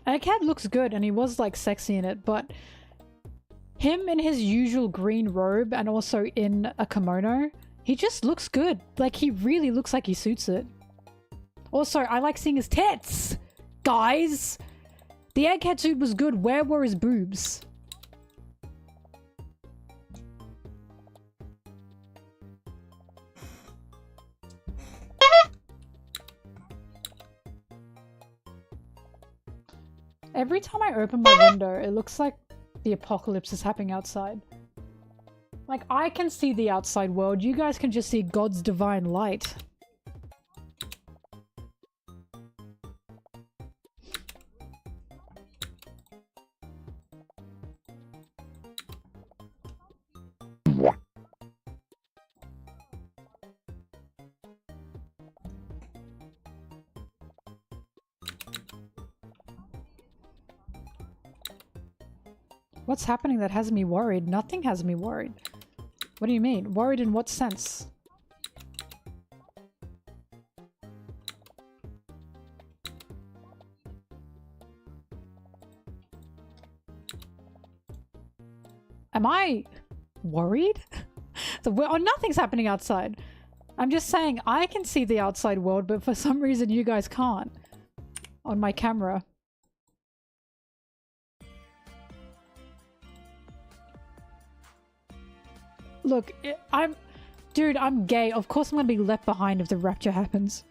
Egghead looks good and he was like sexy in it, but him in his usual green robe and also in a kimono, he just looks good. Like, he really looks like he suits it. Also, I like seeing his tits! Guys! The Egghead suit was good. Where were his boobs? Every time I open my window, it looks like the apocalypse is happening outside. Like, I can see the outside world, you guys can just see God's divine light. What's happening that has me worried? Nothing has me worried. What do you mean? Worried in what sense? Am I worried? Oh, nothing's happening outside. I'm just saying I can see the outside world, but for some reason you guys can't. On my camera. Look, dude, I'm gay. Of course I'm gonna be left behind if the rapture happens.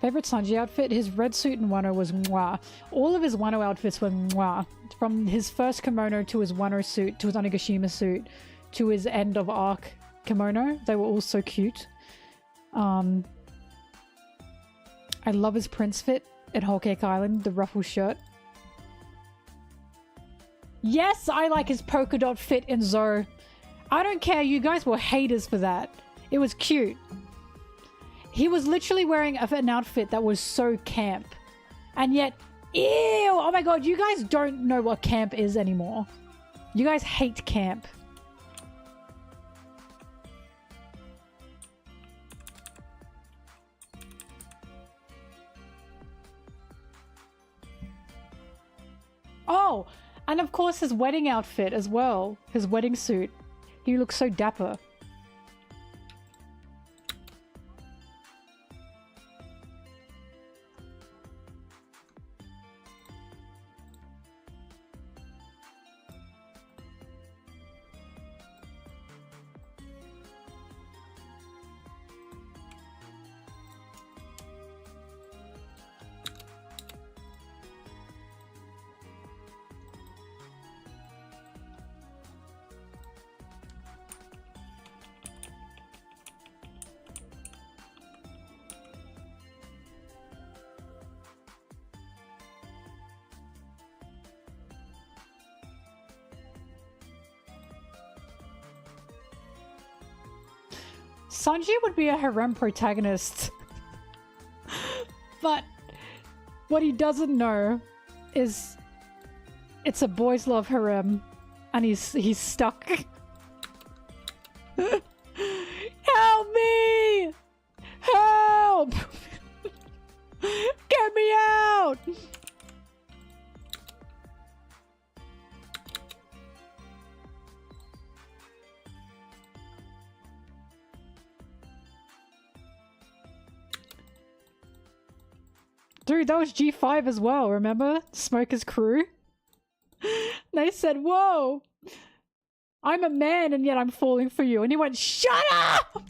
Favorite Sanji outfit? His red suit in Wano was mwah. All of his Wano outfits were mwah. From his first kimono to his Wano suit, to his Onigashima suit, to his end of arc kimono. They were all so cute. I love his prince fit at Whole Cake Island, the ruffle shirt. Yes, I like his polka dot fit in Zoro. I don't care, you guys were haters for that. It was cute. He was literally wearing an outfit that was so camp. And yet, ew! Oh my god, you guys don't know what camp is anymore. You guys hate camp. Oh! And of course his wedding outfit as well. His wedding suit. He looks so dapper. Sanji would be a harem protagonist. But what he doesn't know is it's a boys love harem and he's stuck. Help me! Help! Dude, that was G5 as well, remember? Smoker's crew? They said, whoa! I'm a man and yet I'm falling for you. And he went, shut up!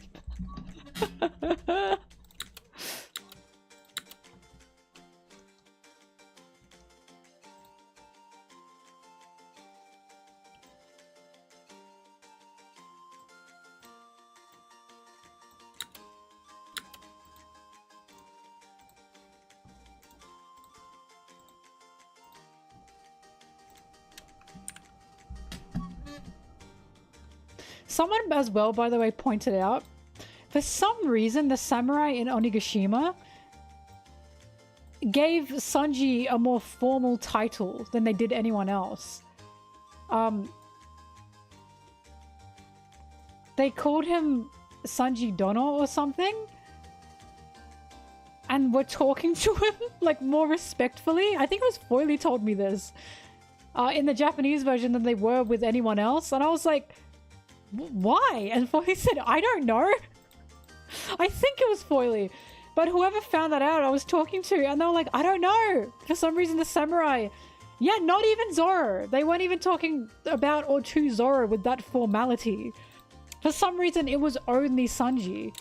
Someone as well, by the way, pointed out, for some reason, the samurai in Onigashima gave Sanji a more formal title than they did anyone else. They called him Sanji Dono or something, and were talking to him, like, more respectfully. I think it was Foily told me this, in the Japanese version than they were with anyone else, and I was like, why? And Foily said, I don't know. I think it was Foily. But whoever found that out, I was talking to, and they were like, I don't know. For some reason, the samurai... Yeah, not even Zoro. They weren't even talking about or to Zoro with that formality. For some reason, it was only Sanji.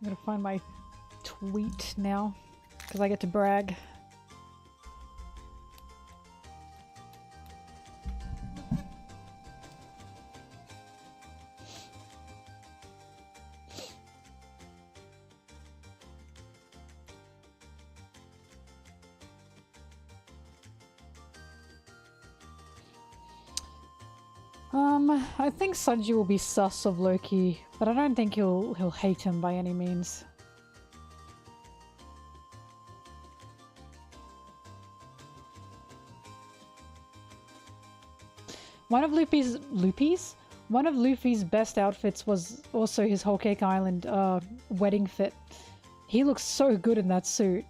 I'm gonna find my tweet now, because I get to brag. I think Sanji will be sus of Loki, but I don't think he'll hate him by any means. One of Luffy's best outfits was also his Whole Cake Island wedding fit. He looks so good in that suit.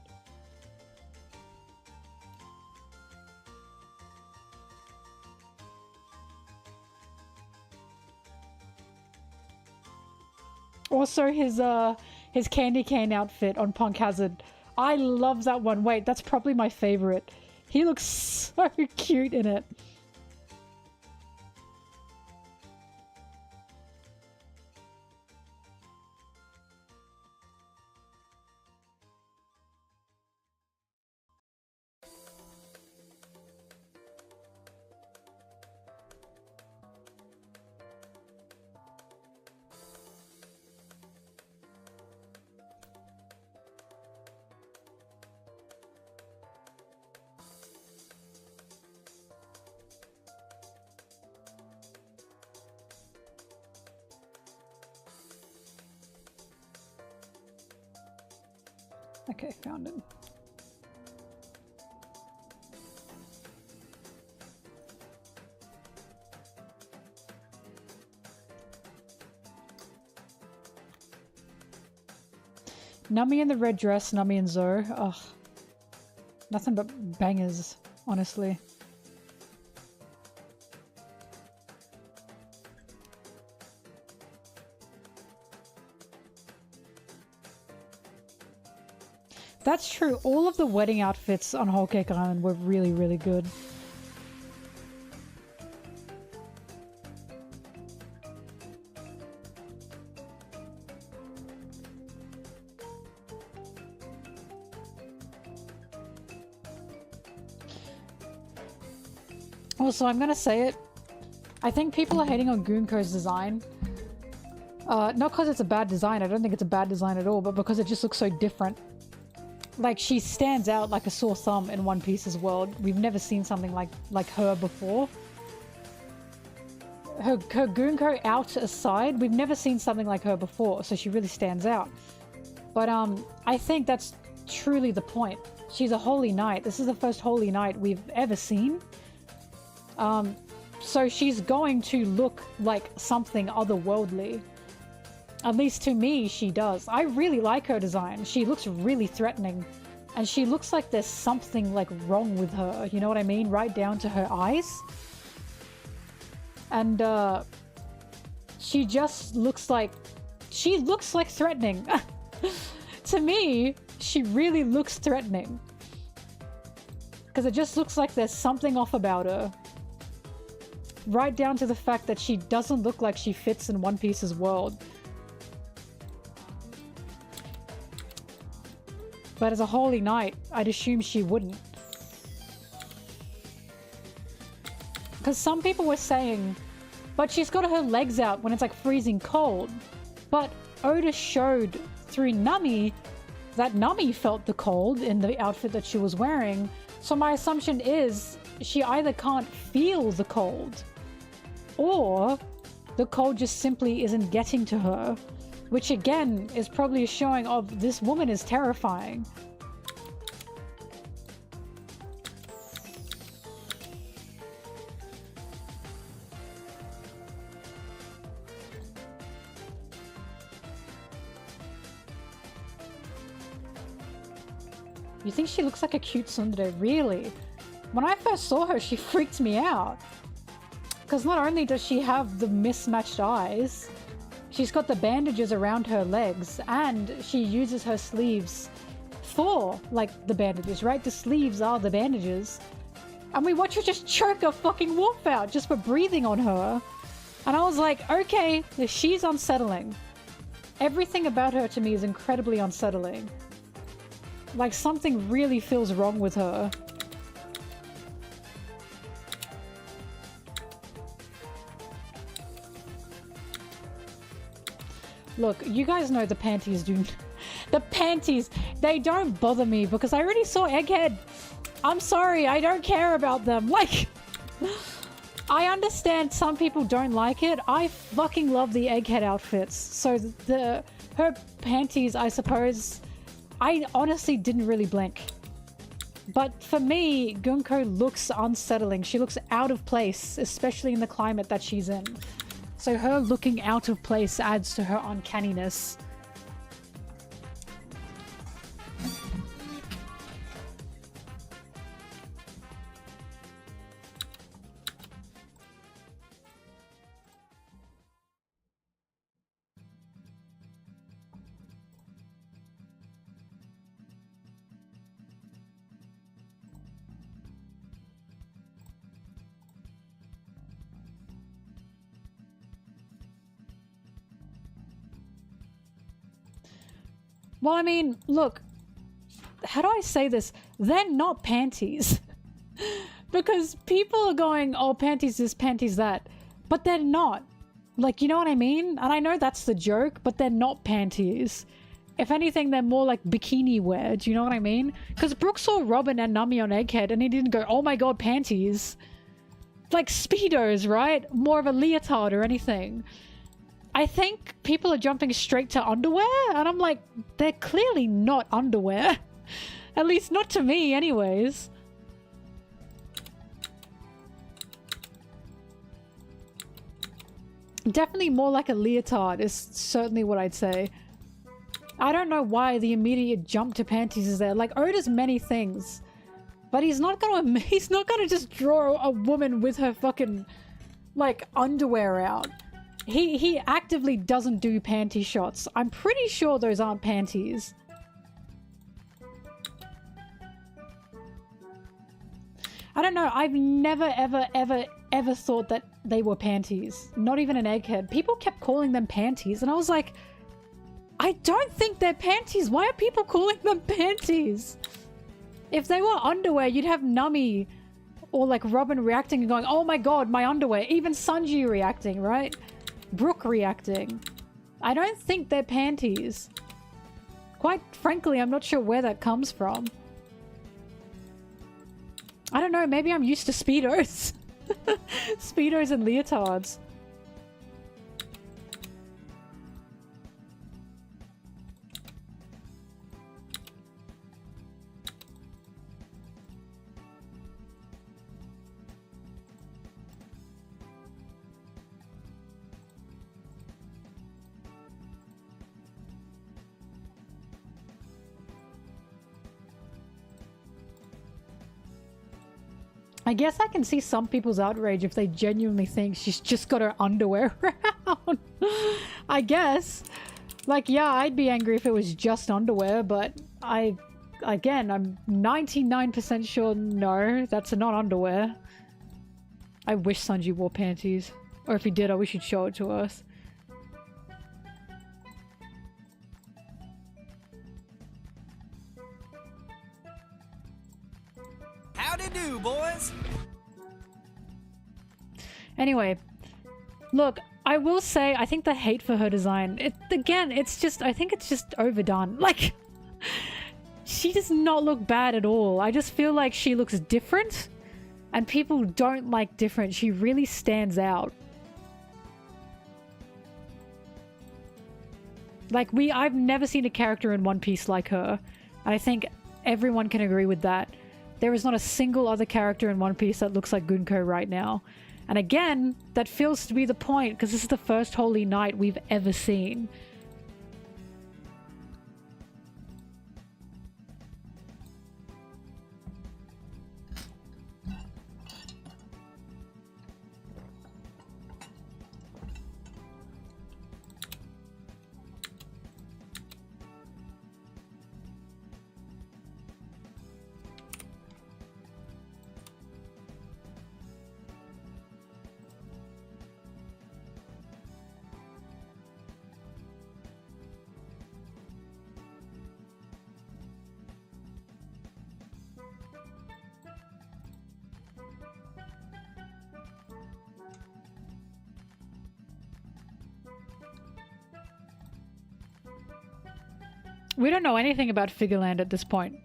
Also his candy cane outfit on Punk Hazard. I love that one. Wait, that's probably my favorite. He looks so cute in it. Okay, found it. Nami in the red dress, Nami and Zo. Ugh. Nothing but bangers, honestly. That's true. All of the wedding outfits on Whole Cake Island were really, really good. Also, I'm gonna say it. I think people are hating on Goonko's design. Not because it's a bad design. I don't think it's a bad design at all, but because it just looks so different. Like, she stands out like a sore thumb in One Piece's world. We've never seen something like her before. her Gunko out aside, we've never seen something like her before, so she really stands out. But I think that's truly the point. She's a holy knight. This is the first holy knight we've ever seen. So she's going to look like something otherworldly. At least to me, she does. I really like her design. She looks really threatening. And she looks like there's something like wrong with her. You know what I mean? Right down to her eyes. And she just looks like... She looks like threatening. To me, she really looks threatening. Because it just looks like there's something off about her. Right down to the fact that she doesn't look like she fits in One Piece's world. But as a holy knight, I'd assume she wouldn't. Because some people were saying, but she's got her legs out when it's like freezing cold. But Oda showed through Nami that Nami felt the cold in the outfit that she was wearing. So my assumption is she either can't feel the cold, or the cold just simply isn't getting to her. Which again is probably a showing of this woman is terrifying. You think she looks like a cute tsundere? Really? When I first saw her, she freaked me out. Because not only does she have the mismatched eyes, she's got the bandages around her legs, and she uses her sleeves for, like, the bandages, right? The sleeves are the bandages. And we watch her just choke a fucking wolf out just for breathing on her. And I was like, okay, she's unsettling. Everything about her to me is incredibly unsettling. Like, something really feels wrong with her. Look, you guys know the panties do... The panties, they don't bother me because I already saw Egghead. I'm sorry, I don't care about them. Like, I understand some people don't like it. I fucking love the Egghead outfits. So her panties, I suppose... I honestly didn't really blink. But for me, Gunko looks unsettling. She looks out of place, especially in the climate that she's in. So her looking out of place adds to her uncanniness. Well, I mean, look, how do I say this? They're not panties. Because people are going, oh, panties this, panties that. But they're not. Like, you know what I mean? And I know that's the joke, but they're not panties. If anything, they're more like bikini wear. Do you know what I mean? Because Brooke saw Robin and Nami on Egghead and he didn't go, oh my god, panties. Like Speedos, right? More of a leotard or anything. I think people are jumping straight to underwear, and I'm like, they're clearly not underwear. At least not to me, anyways. Definitely more like a leotard is certainly what I'd say. I don't know why the immediate jump to panties is there. Like, Oda's many things. But he's not gonna just draw a woman with her fucking, like, underwear out. He actively doesn't do panty shots. I'm pretty sure those aren't panties. I don't know. I've never, ever thought that they were panties. Not even an Egghead. People kept calling them panties, and I was like, I don't think they're panties. Why are people calling them panties? If they were underwear, you'd have Nami or like Robin reacting and going, oh my god, my underwear. Even Sanji reacting, right? Brooke reacting. I don't think they're panties. Quite frankly, I'm not sure where that comes from. I don't know, maybe I'm used to Speedos. Speedos and leotards. I guess I can see some people's outrage if they genuinely think she's just got her underwear around. I guess. Like, yeah, I'd be angry if it was just underwear, but again, I'm 99% sure no, that's not underwear. I wish Sanji wore panties. Or if he did, I wish he'd show it to us. Howdy do, boys! Anyway, look, I will say, I think the hate for her design, it's just, I think it's just overdone. Like, she does not look bad at all. I just feel like she looks different, and people don't like different. She really stands out. Like, I've never seen a character in One Piece like her, and I think everyone can agree with that. There is not a single other character in One Piece that looks like Gunko right now. And again, that feels to be the point, because this is the first Holy Night we've ever seen. We don't know anything about Figureland at this point.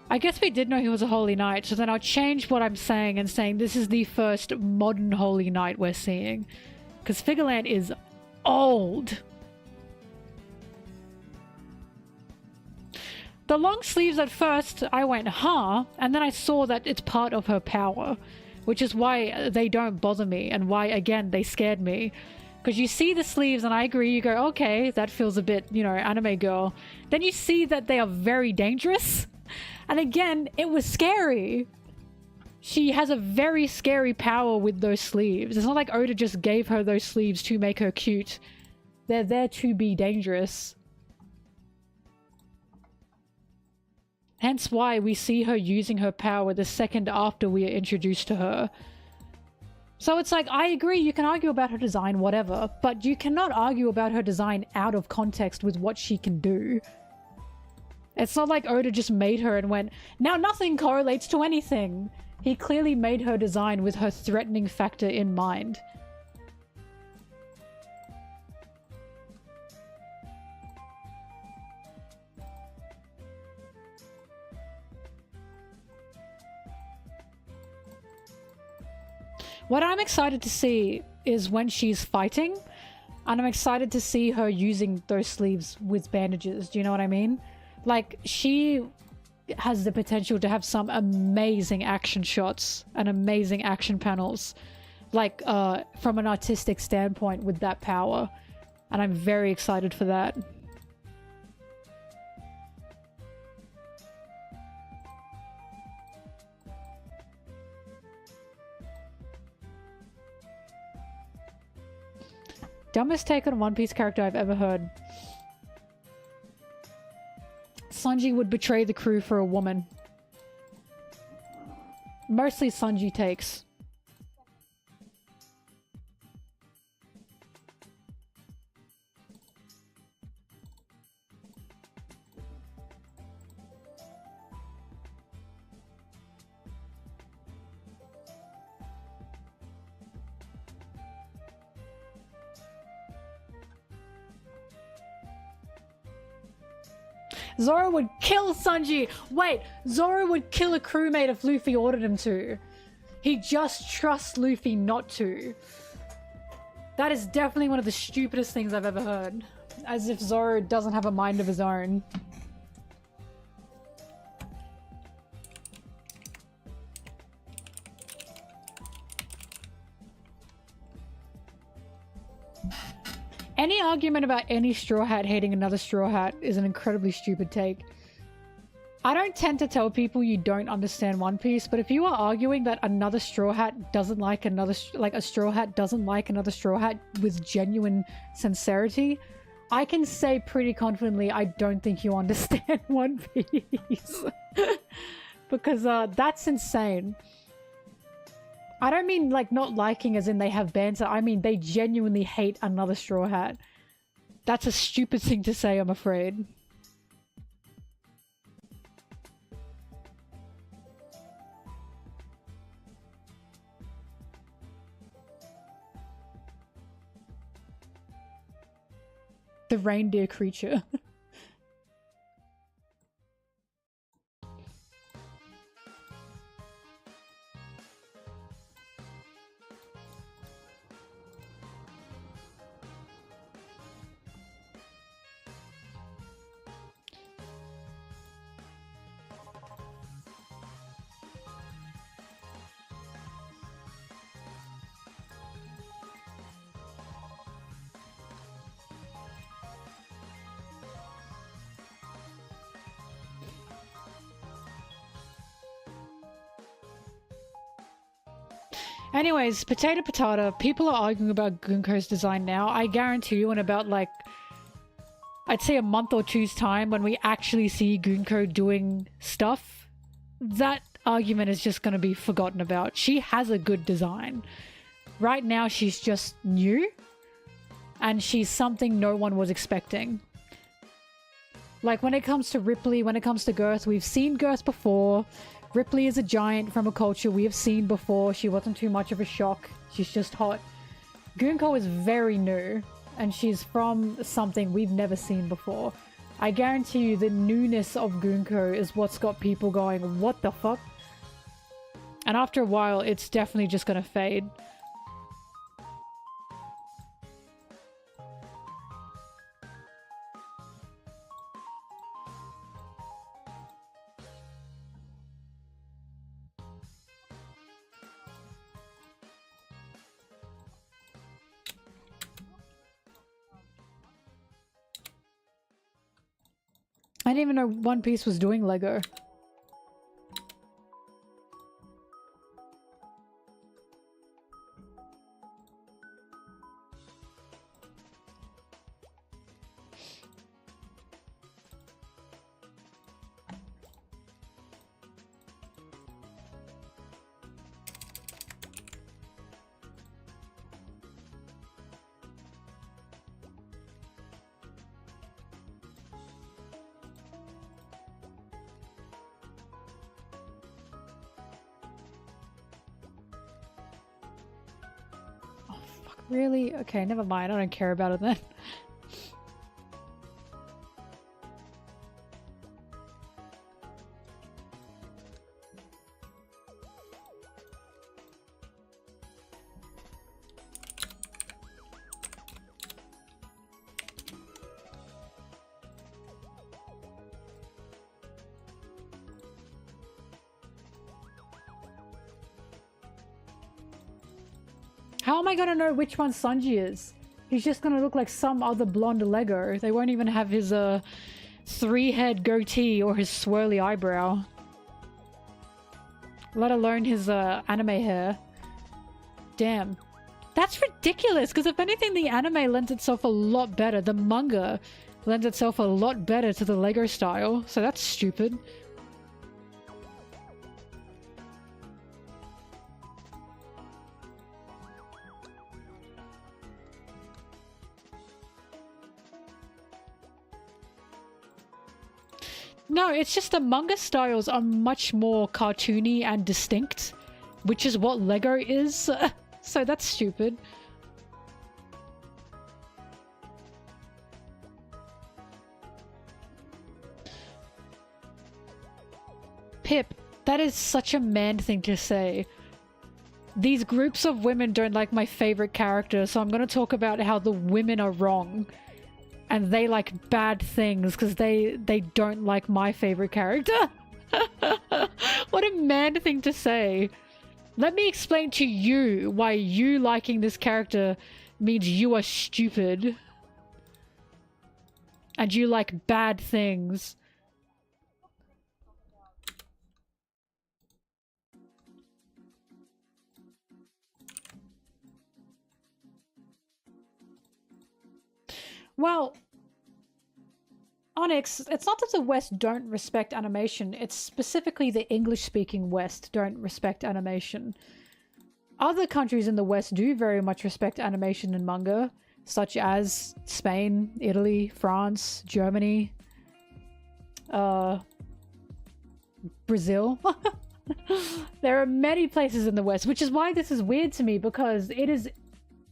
I guess we did know he was a Holy Knight, so then I'll change what I'm saying and saying this is the first modern Holy Knight we're seeing. Because Figureland is old. The long sleeves at first, I went, huh? And then I saw that it's part of her power, which is why they don't bother me and why, again, they scared me. Because you see the sleeves and I agree, you go, okay, that feels a bit, you know, anime girl. Then you see that they are very dangerous. And again, it was scary. She has a very scary power with those sleeves. It's not like Oda just gave her those sleeves to make her cute. They're there to be dangerous. Hence why we see her using her power the second after we are introduced to her. So it's like, I agree, you can argue about her design, whatever, but you cannot argue about her design out of context with what she can do. It's not like Oda just made her and went, now nothing correlates to anything. He clearly made her design with her threatening factor in mind. What I'm excited to see is when she's fighting, and I'm excited to see her using those sleeves with bandages. Do you know what I mean? Like, she has the potential to have some amazing action shots and amazing action panels, like, from an artistic standpoint with that power. And I'm very excited for that. Dumbest take on a One Piece character I've ever heard. Sanji would betray the crew for a woman. Mostly Sanji takes. Zoro would kill Sanji! Wait, Zoro would kill a crewmate if Luffy ordered him to. He just trusts Luffy not to. That is definitely one of the stupidest things I've ever heard. As if Zoro doesn't have a mind of his own. Any argument about any Straw Hat hating another Straw Hat is an incredibly stupid take. I don't tend to tell people you don't understand One Piece, but if you are arguing that another Straw Hat doesn't like another, like a Straw Hat doesn't like another Straw Hat with genuine sincerity, I can say pretty confidently I don't think you understand One Piece. Because that's insane. I don't mean like not liking as in they have banter, I mean they genuinely hate another Straw Hat. That's a stupid thing to say, I'm afraid. The reindeer creature. Anyways, potato potato, people are arguing about Gunko's design now. I guarantee you in about like, I'd say a month or two's time when we actually see Gunko doing stuff, that argument is just going to be forgotten about. She has a good design. Right now she's just new and she's something no one was expecting. Like when it comes to Ripley, when it comes to Girth, we've seen Girth before. Ripley is a giant from a culture we have seen before. She wasn't too much of a shock. She's just hot. Gunko is very new, and she's from something we've never seen before. I guarantee you the newness of Gunko is what's got people going, what the fuck? And after a while, it's definitely just gonna fade. I didn't even know One Piece was doing Lego. Really? Okay, never mind. I don't care about it then. How am I gonna know which one Sanji is? He's just gonna look like some other blonde Lego. They won't even have his three-head goatee or his swirly eyebrow. Let alone his anime hair. Damn. That's ridiculous, because if anything the anime lends itself a lot better. The manga lends itself a lot better to the Lego style, so that's stupid. No, it's just the manga styles are much more cartoony and distinct, which is what Lego is, so that's stupid. Pip, that is such a man thing to say. These groups of women don't like my favorite character, so I'm gonna talk about how the women are wrong. And they like bad things because they don't like my favorite character. What a man thing to say. Let me explain to you why you liking this character means you are stupid. And you like bad things. Well, Onyx, it's not that the West don't respect animation, it's specifically the English-speaking West don't respect animation. Other countries in the West do very much respect animation and manga, such as Spain, Italy, France, Germany, Brazil. There are many places in the West, which is why this is weird to me, because it is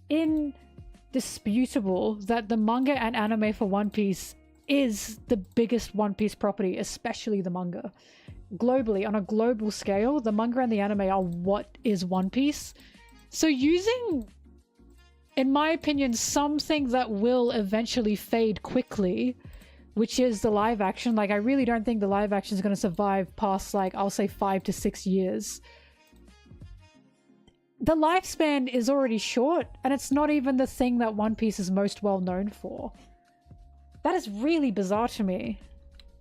indisputable that the manga and anime for One Piece is the biggest One Piece property, especially the manga. Globally, on a global scale, the manga and the anime are what is One Piece. So using, in my opinion, something that will eventually fade quickly, which is the live action, like I really don't think the live action is going to survive past, like, I'll say 5 to 6 years. The lifespan is already short, and it's not even the thing that One Piece is most well known for. That is really bizarre to me.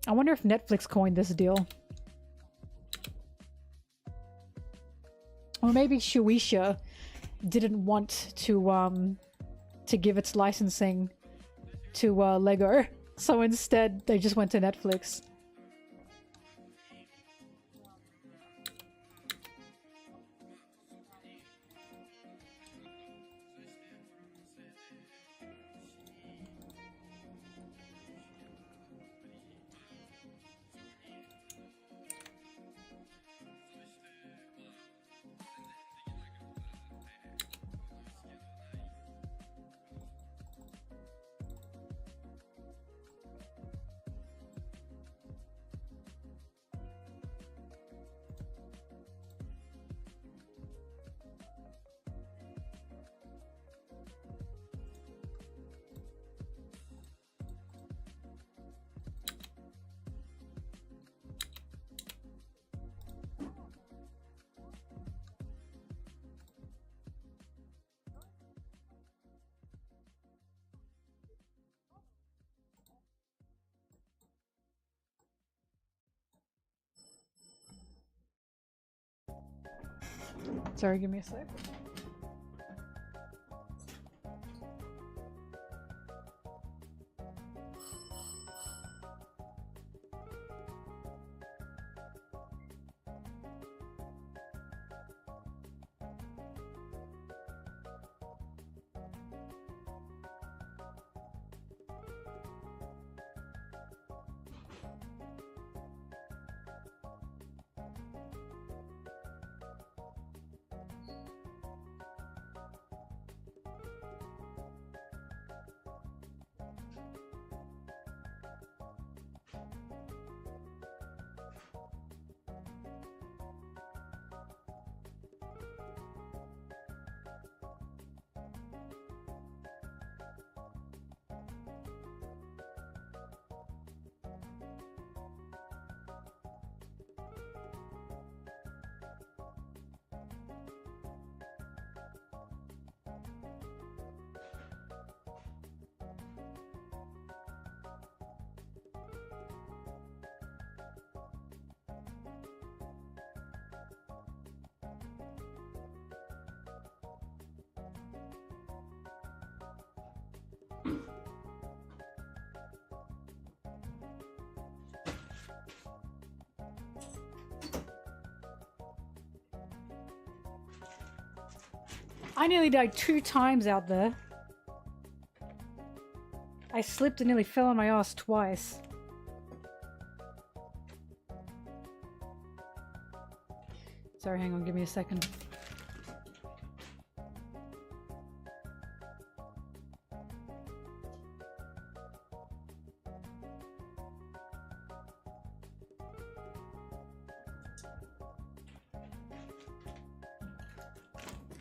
I wonder if Netflix coined this deal. Or maybe Shueisha didn't want to give its licensing to Lego, so instead they just went to Netflix. Sorry, give me a sec. I nearly died 2 times out there. I slipped and nearly fell on my ass twice. Sorry, hang on, give me a second.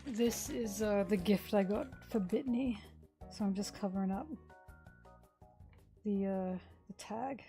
This is the gift I got for Bitney, so I'm just covering up the tag.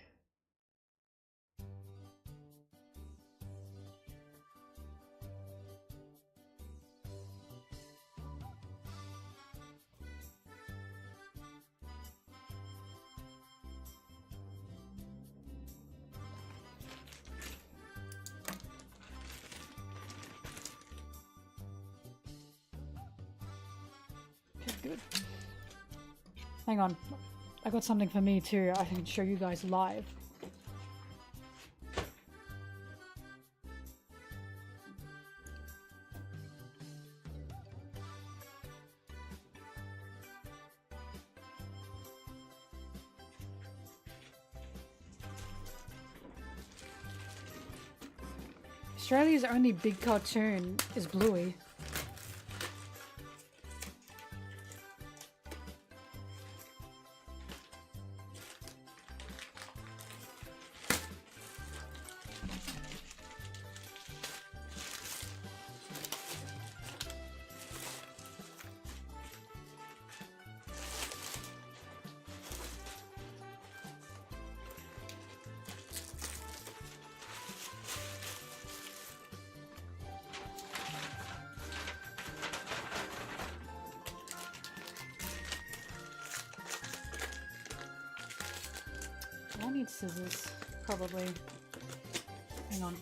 good. Hang on. I got something for me too. I can show you guys live. Australia's only big cartoon is Bluey. I need scissors, probably. Hang on.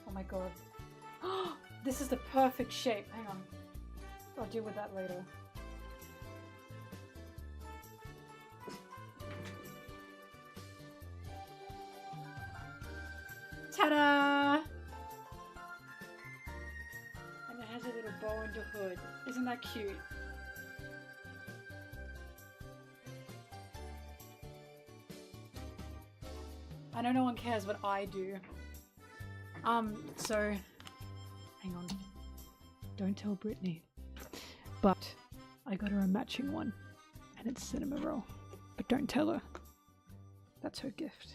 Oh my god. This is the perfect shape. Hang on. I'll deal with that later. Ta-da! And it has a little bow and a hood. Isn't that cute? I know no one cares, but I do. So, hang on. Don't tell Brittany. But I got her a matching one, and it's cinnamon roll. But don't tell her. That's her gift.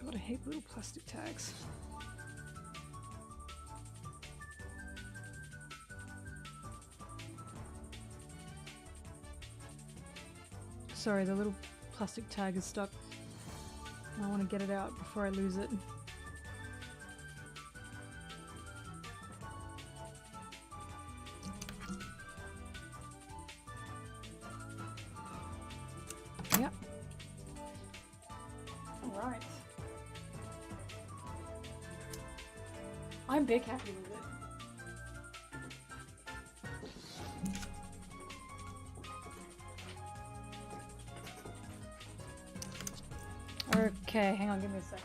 God, I hate little plastic tags. Sorry, the little plastic tag is stuck. I want to get it out before I lose it. Yep. Alright. I'm big happy with it. Okay, hang on, give me a second.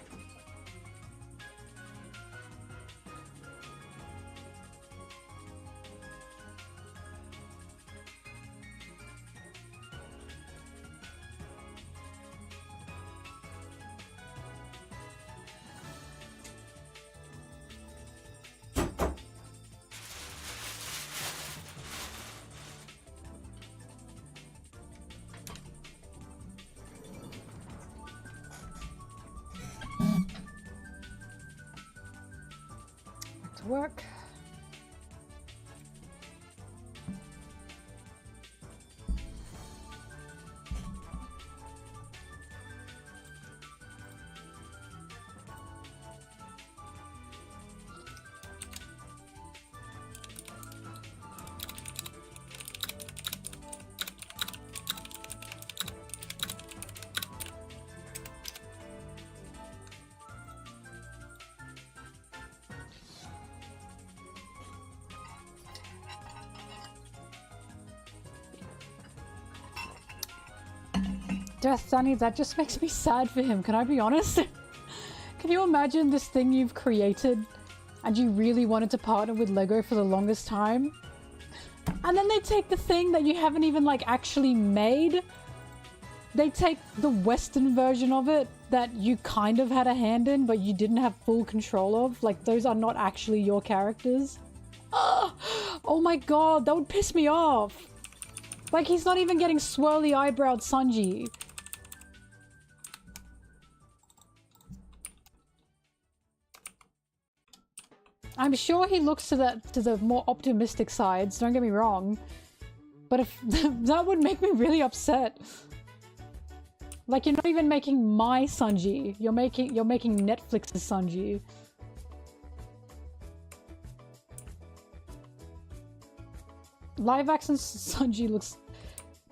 Work. Death Sunny, that just makes me sad for him, can I be honest? Can you imagine this thing you've created and you really wanted to partner with LEGO for the longest time? And then they take the thing that you haven't even like actually made. They take the Western version of it that you kind of had a hand in but you didn't have full control of. Like those are not actually your characters. Oh my god, that would piss me off. Like he's not even getting swirly eyebrowed Sanji. I'm sure he looks to the more optimistic sides, don't get me wrong. But if that would make me really upset. Like you're not even making my Sanji. You're making Netflix's Sanji. Live action Sanji looks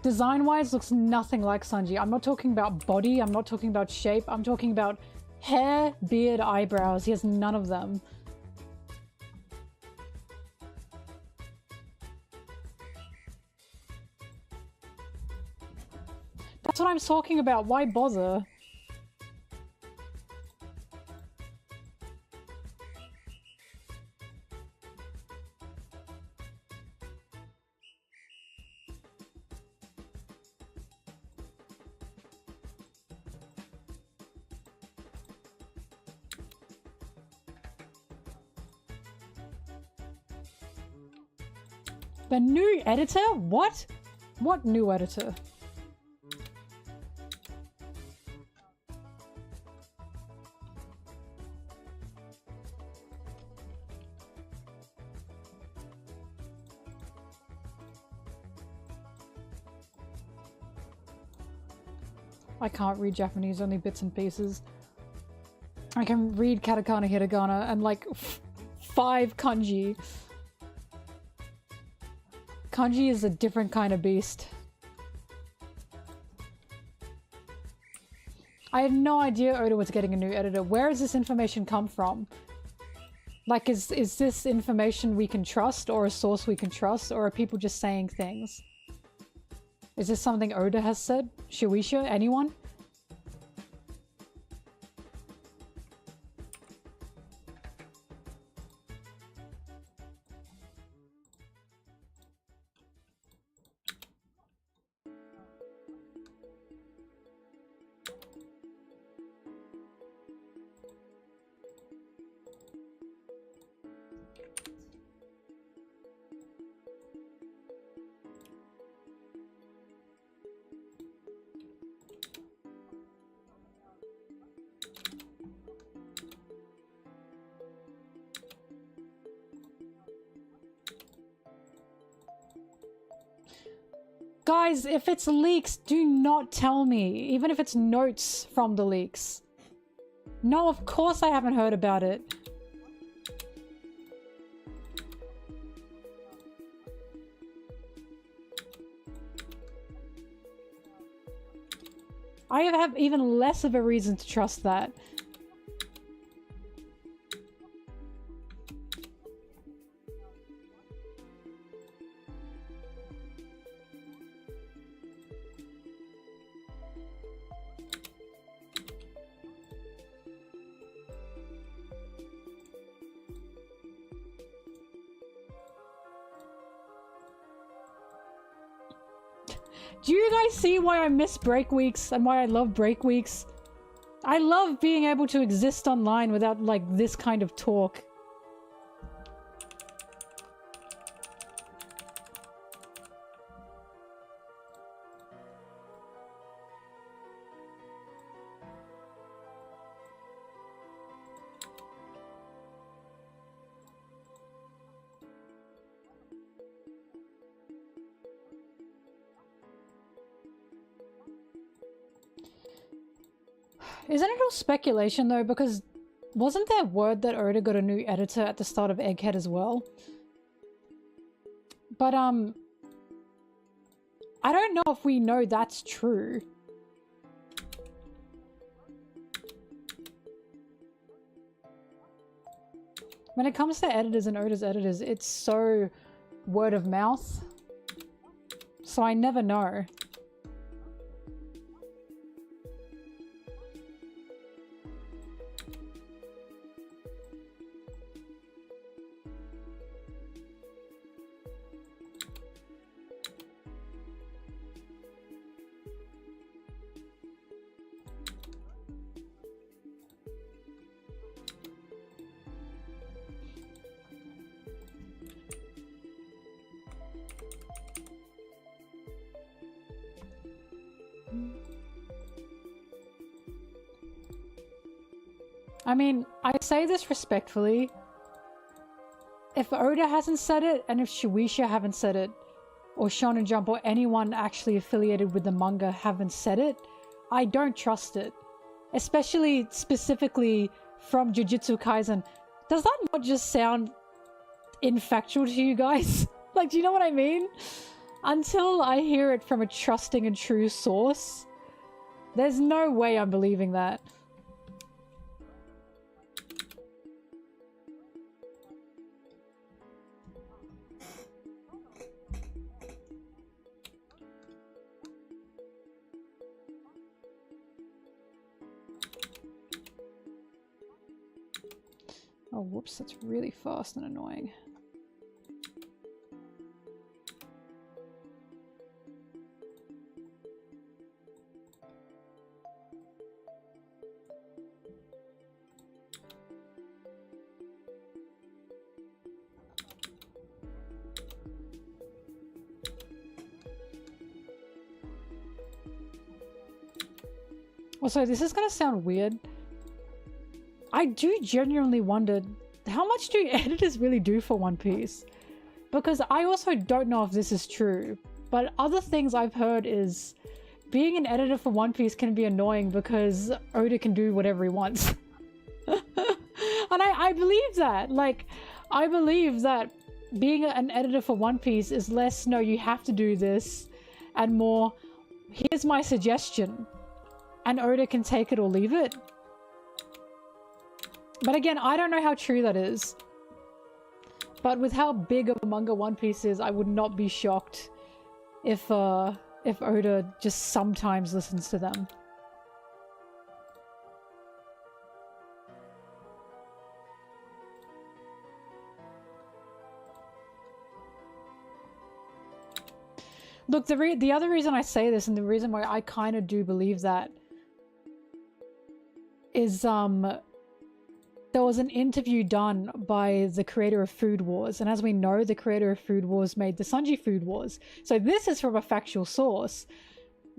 design-wise looks nothing like Sanji. I'm not talking about body, I'm not talking about shape, I'm talking about hair, beard, eyebrows. He has none of them. That's what I'm talking about. Why bother? The new editor? What? What new editor? I can't read Japanese, only bits and pieces. I can read katakana, hiragana, and like 5 kanji. Kanji is a different kind of beast. I had no idea Oda was getting a new editor. Where does this information come from? Like, is this information we can trust, or a source we can trust, or are people just saying things? Is this something Oda has said? Shueisha? Anyone? Guys, if it's leaks, do not tell me. Even if it's notes from the leaks. No, of course I haven't heard about it. I have even less of a reason to trust that. Do you guys see why I miss break weeks and why I love break weeks? I love being able to exist online without, like, this kind of talk. Isn't it all speculation though? Because wasn't there word that Oda got a new editor at the start of Egghead as well? But I don't know if we know that's true. When it comes to editors and Oda's editors, it's so word of mouth. So I never know. I mean, I say this respectfully. If Oda hasn't said it, and if Shueisha haven't said it, or Shonen Jump or anyone actually affiliated with the manga haven't said it, I don't trust it. Especially, specifically from Jujutsu Kaisen. Does that not just sound infactual to you guys? Like, do you know what I mean? Until I hear it from a trusting and true source, there's no way I'm believing that. Oh, whoops, that's really fast and annoying. Also, this is gonna sound weird. I do genuinely wonder, how much do editors really do for One Piece? Because I also don't know if this is true, but other things I've heard is being an editor for One Piece can be annoying because Oda can do whatever he wants. And I believe that. Like, I believe that being an editor for One Piece is less, no, you have to do this, and more, here's my suggestion. And Oda can take it or leave it. But again, I don't know how true that is. But with how big of a manga One Piece is, I would not be shocked if Oda just sometimes listens to them. Look, the other reason I say this, and the reason why I kind of do believe that, is there was an interview done by the creator of Food Wars, and as we know, the creator of Food Wars made the Sanji Food Wars. So this is from a factual source.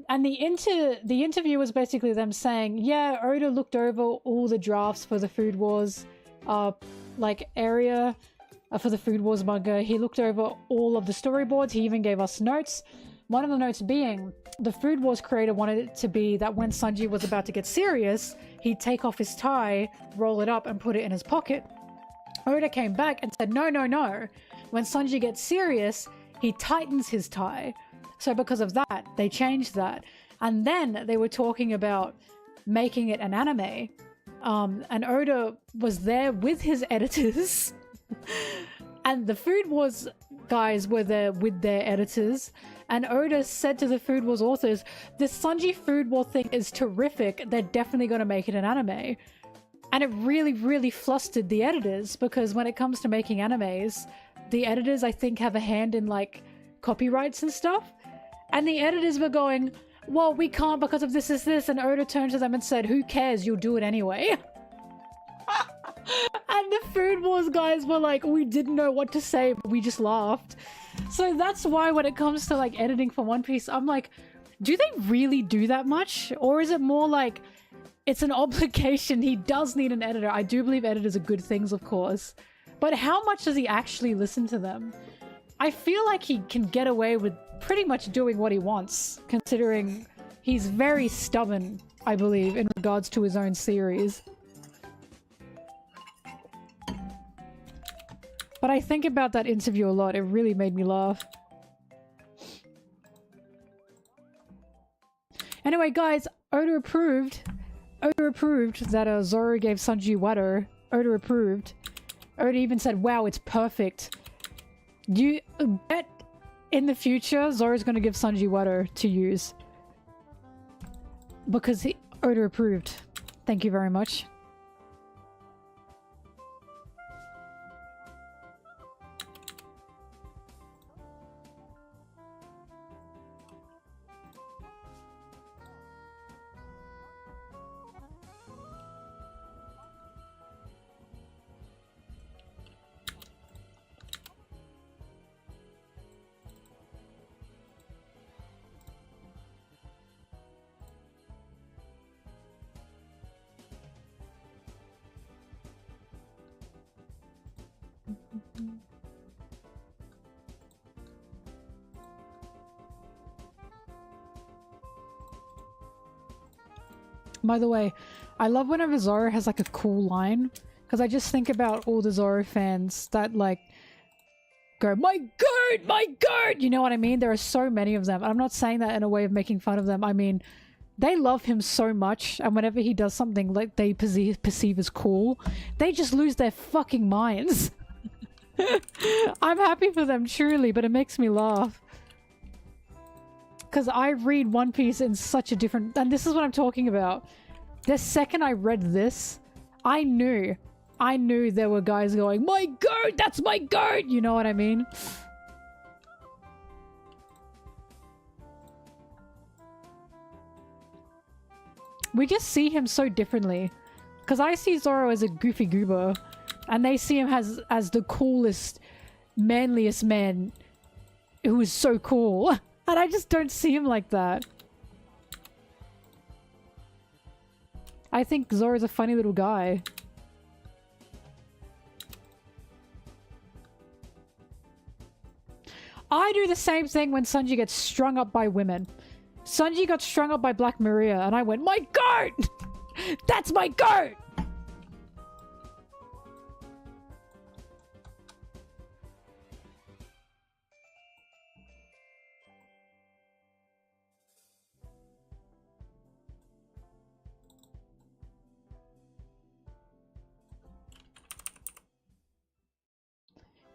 And the interview was basically them saying, yeah, Oda looked over all the drafts for the Food Wars area for the Food Wars manga. He looked over all of the storyboards. He even gave us notes. One of the notes being, the Food Wars creator wanted it to be that when Sanji was about to get serious, he'd take off his tie, roll it up, and put it in his pocket. Oda came back and said, no, no, no. When Sanji gets serious, he tightens his tie. So because of that, they changed that. And then they were talking about making it an anime. And Oda was there with his editors. And the Food Wars guys were there with their editors. And Oda said to the Food Wars authors, this Sanji Food War thing is terrific. They're definitely going to make it an anime. And it really, really flustered the editors, because when it comes to making animes, the editors, I think, have a hand in, like, copyrights and stuff. And the editors were going, well, we can't because of this. And Oda turned to them and said, who cares? You'll do it anyway. And the Food Wars guys were like, we didn't know what to say, but we just laughed. So that's why when it comes to, like, editing for One Piece, I'm like, do they really do that much? Or is it more like it's an obligation? He does need an editor. I do believe editors are good things, of course. But how much does he actually listen to them? I feel like he can get away with pretty much doing what he wants, considering he's very stubborn, I believe, in regards to his own series. But I think about that interview a lot. It really made me laugh. Anyway, guys, Oda approved. Oda approved that Zoro gave Sanji water. Oda approved. Oda even said, wow, it's perfect. Do you bet in the future Zoro's going to give Sanji water to use? Because Oda approved. Thank you very much. By the way, I love whenever Zoro has like a cool line, because I just think about all the Zoro fans that like go, my goat, you know what I mean? There are so many of them. I'm not saying that in a way of making fun of them. I mean, they love him so much, and whenever he does something like they perceive as cool, they just lose their fucking minds. I'm happy for them, truly, but it makes me laugh. Because I read One Piece in such a different... And this is what I'm talking about. The second I read this, I knew there were guys going, my goat, that's my goat! You know what I mean? We just see him so differently. Because I see Zoro as a goofy goober. And they see him as the coolest, manliest man who is so cool. And I just don't see him like that. I think Zoro's a funny little guy. I do the same thing when Sanji gets strung up by women. Sanji got strung up by Black Maria and I went, my goat! That's my goat!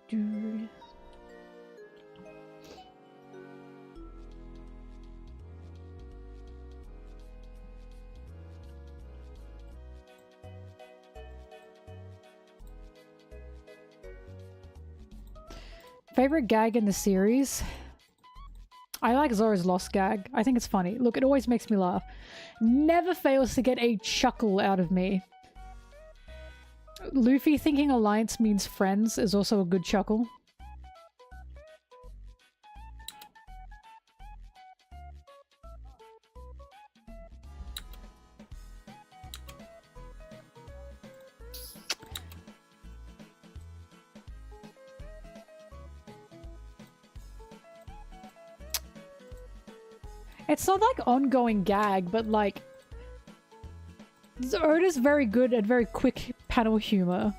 Dude. Favorite gag in the series? I like Zoro's lost gag. I think it's funny. Look, it always makes me laugh. Never fails to get a chuckle out of me. Luffy thinking alliance means friends is also a good chuckle. It's not like ongoing gag, but like Oda's very good at very quick panel humor.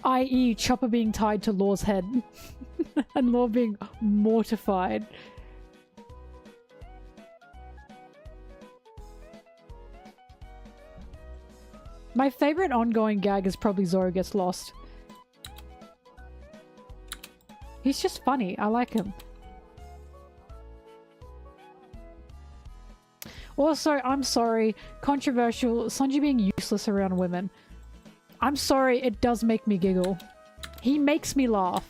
I.e. Chopper being tied to Law's head and Law being mortified. My favorite ongoing gag is probably Zoro gets lost. He's just funny. I like him. Also, I'm sorry, controversial, Sanji being useless around women. I'm sorry, it does make me giggle. He makes me laugh.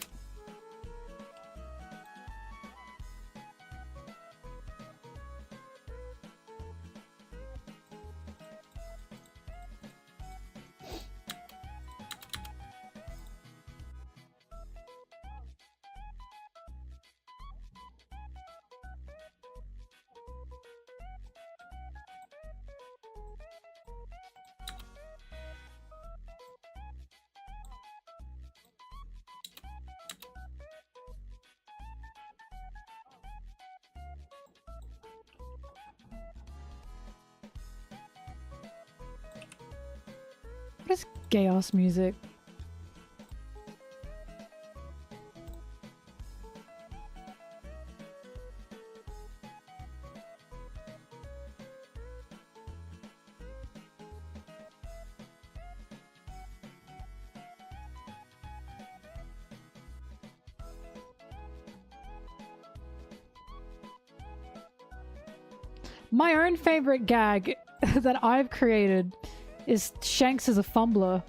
What is gay-ass music? My own favorite gag that I've created is Shanks as a fumbler,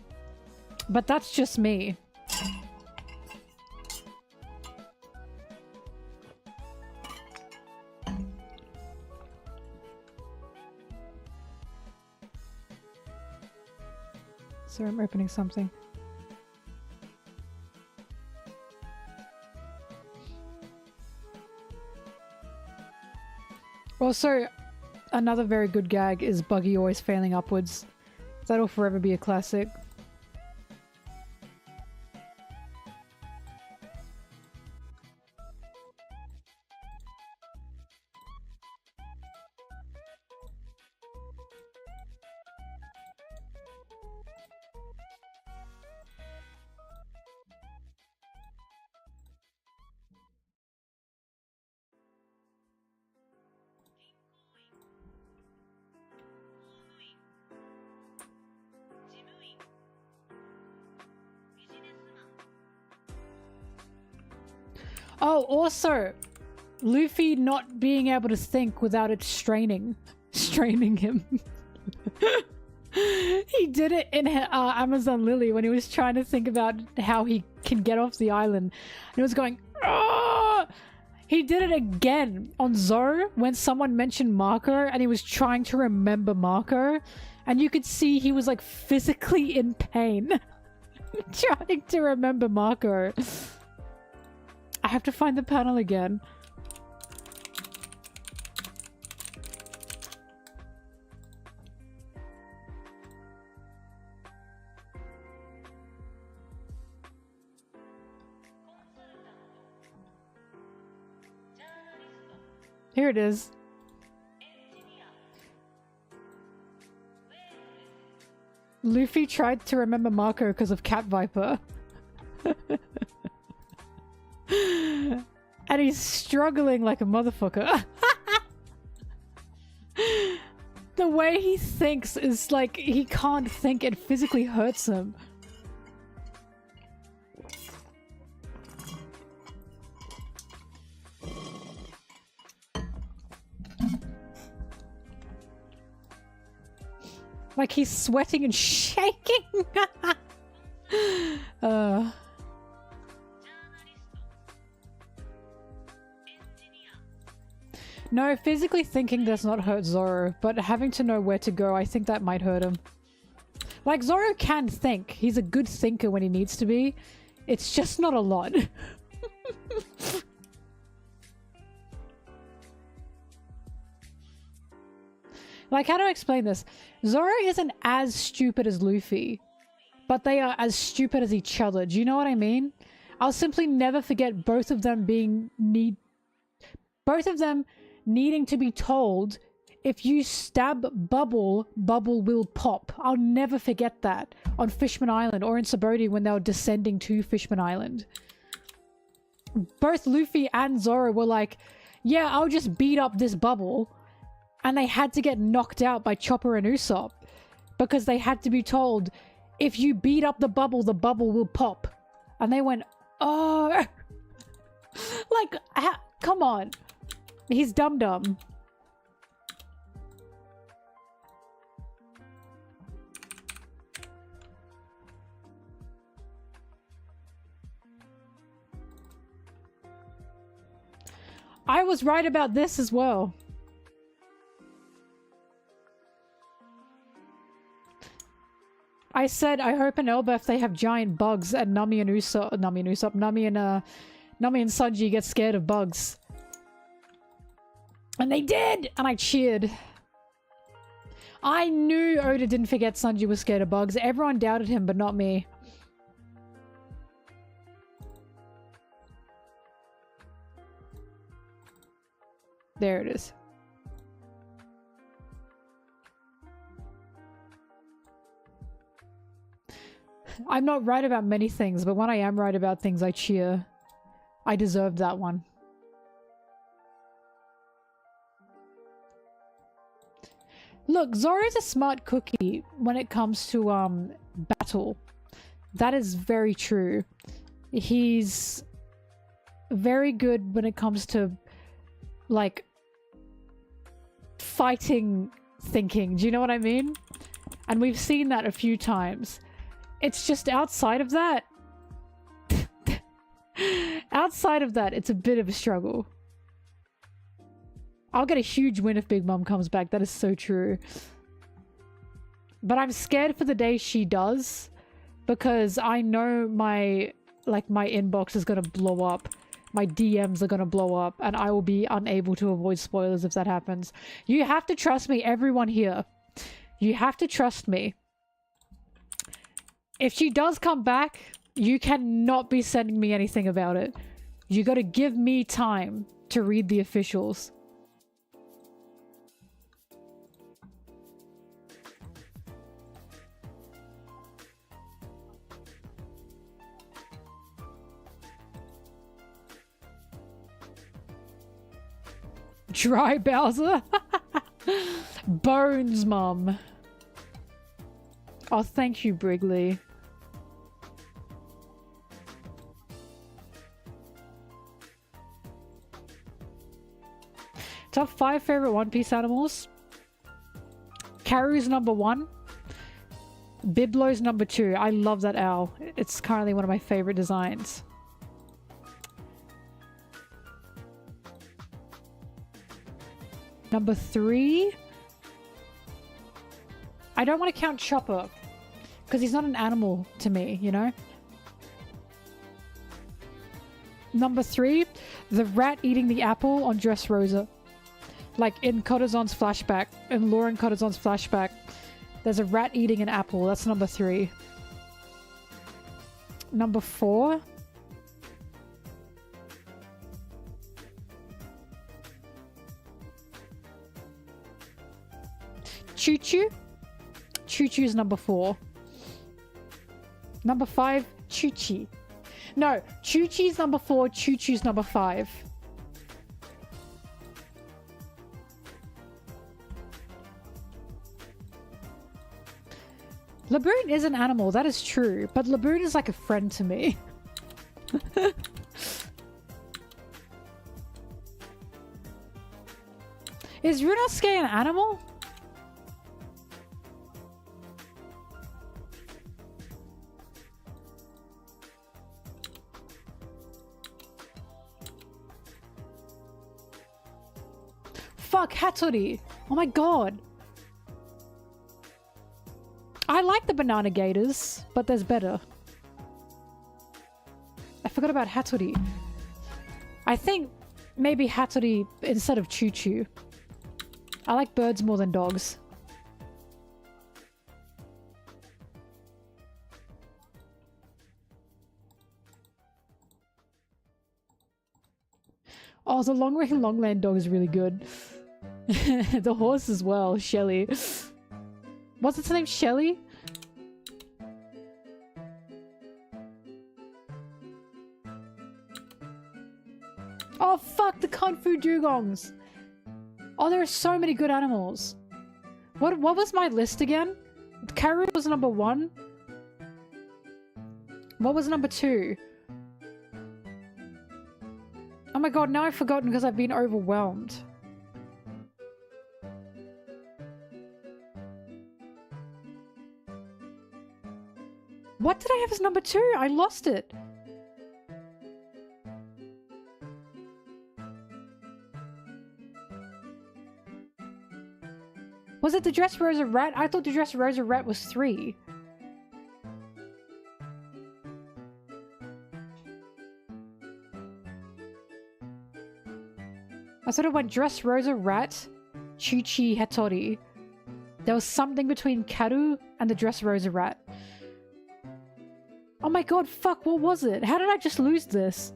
but that's just me. Sorry, I'm opening something. Also, another very good gag is Buggy always failing upwards. That'll forever be a classic. Oh, also, Luffy not being able to think without it straining him. He did it in Amazon Lily when he was trying to think about how he can get off the island. And he was going, "Argh!" He did it again on Zoro when someone mentioned Marco and he was trying to remember Marco. And you could see he was like physically in pain trying to remember Marco. I have to find the panel again. Here it is. Luffy tried to remember Marco because of Cat Viper. And he's struggling like a motherfucker. The way he thinks is like he can't think. It physically hurts him. Like he's sweating and shaking. No, physically thinking does not hurt Zoro, but having to know where to go, I think that might hurt him. Like, Zoro can think. He's a good thinker when he needs to be. It's just not a lot. Like, how do I explain this? Zoro isn't as stupid as Luffy, but they are as stupid as each other. Do you know what I mean? I'll simply never forget both of them needing to be told, if you stab Bubble, Bubble will pop. I'll never forget that on Fishman Island or in Sabaody when they were descending to Fishman Island. Both Luffy and Zoro were like, yeah, I'll just beat up this Bubble. And they had to get knocked out by Chopper and Usopp because they had to be told, if you beat up the Bubble will pop. And they went, oh. Like, come on. He's dumb. I was right about this as well. I said, I hope in Elbaf they have giant bugs and Nami and Sanji get scared of bugs. And they did! And I cheered. I knew Oda didn't forget Sanji was scared of bugs. Everyone doubted him, but not me. There it is. I'm not right about many things, but when I am right about things, I cheer. I deserved that one. Look, Zoro's a smart cookie when it comes to battle. That is very true. He's very good when it comes to like fighting thinking. Do you know what I mean? And we've seen that a few times. It's just outside of that. Outside of that, it's a bit of a struggle. I'll get a huge win if Big Mom comes back. That is so true. But I'm scared for the day she does, because I know my inbox is gonna blow up. My DMs are gonna blow up, and I will be unable to avoid spoilers if that happens. You have to trust me, everyone here. You have to trust me. If she does come back, you cannot be sending me anything about it. You gotta give me time to read the officials. Dry Bowser? Bones, Mum. Oh, thank you, Brigley. Top 5 favorite One Piece animals. Karu's number 1. Biblo's number 2. I love that owl. It's currently one of my favorite designs. Number 3. I don't want to count Chopper because he's not an animal to me, you know? Number 3, the rat eating the apple on Dressrosa. Like in Kotazon's flashback, in Lauren Kotazon's flashback, there's a rat eating an apple. That's number 3. Number 4. Choo Choo. Choo Choo's number 4. Number 5, Choo Choo. No, Choo Choo's number 4, Choo Choo's number 5. Laboon is an animal, that is true, but Laboon is like a friend to me. Is Runosuke an animal? Fuck, Hattori. Oh my god. I like the banana gators, but there's better. I forgot about Hattori. I think maybe Hattori instead of Choo Choo. I like birds more than dogs. Oh, the Long Ring Longland dog is really good. The horse as well, Shelly. What's its name? Shelly? Oh fuck, the Kung Fu Dugongs! Oh, there are so many good animals. What was my list again? Karu was number 1. What was number 2? Oh my god, now I've forgotten because I've been overwhelmed. What did I have as number 2? I lost it. Was it the Dressrosa Rat? I thought the Dressrosa Rat was 3. I thought it went Dressrosa Rat, Chi-Chi Hattori. There was something between Karu and the Dressrosa Rat. Oh my god, fuck, what was it? How did I just lose this?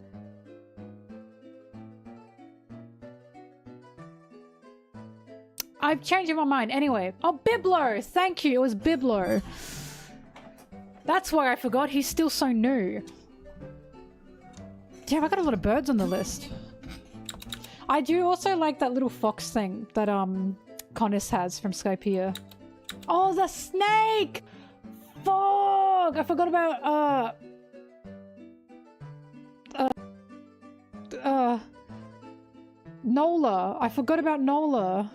I've changed my mind. Anyway. Oh, Biblo! Thank you, it was Biblo. That's why I forgot. He's still so new. Damn, I got a lot of birds on the list. I do also like that little fox thing that, Connis has from Skypiea. Oh, the snake! Fuck! I forgot about, Nola. I forgot about Nola.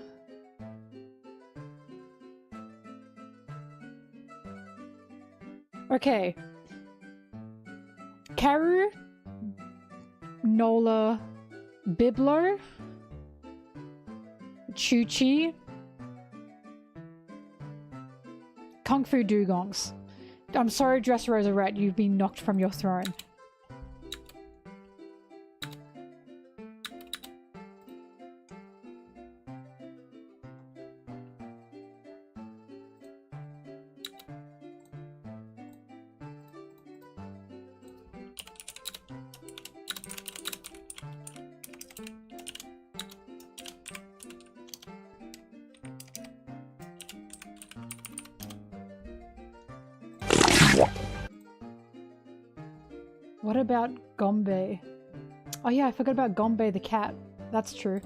Okay. Karu, Nola, Biblo, Choo-Chi, Kung Fu Dugongs. I'm sorry, Dressrosa Rat, you've been knocked from your throne. What about Gombe? Oh yeah, I forgot about Gombe the cat. That's true.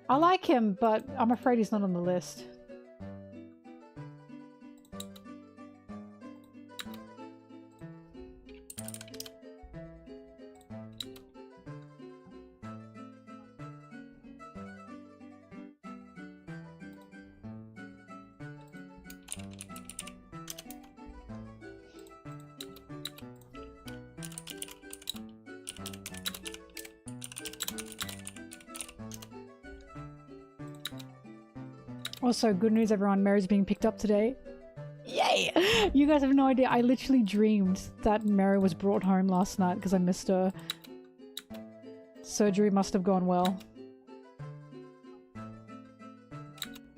I like him, but I'm afraid he's not on the list. Also, good news everyone, Mary's being picked up today. Yay! You guys have no idea, I literally dreamed that Mary was brought home last night because I missed her. Surgery must have gone well.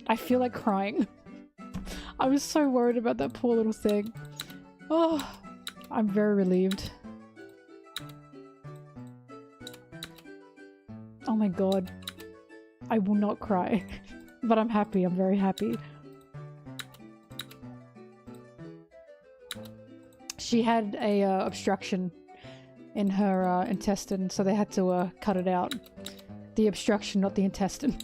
I feel like crying. I was so worried about that poor little thing. Oh, I'm very relieved. Oh my god. I will not cry. But I'm happy, I'm very happy. She had a obstruction in her intestine, so they had to cut it out. The obstruction, not the intestine.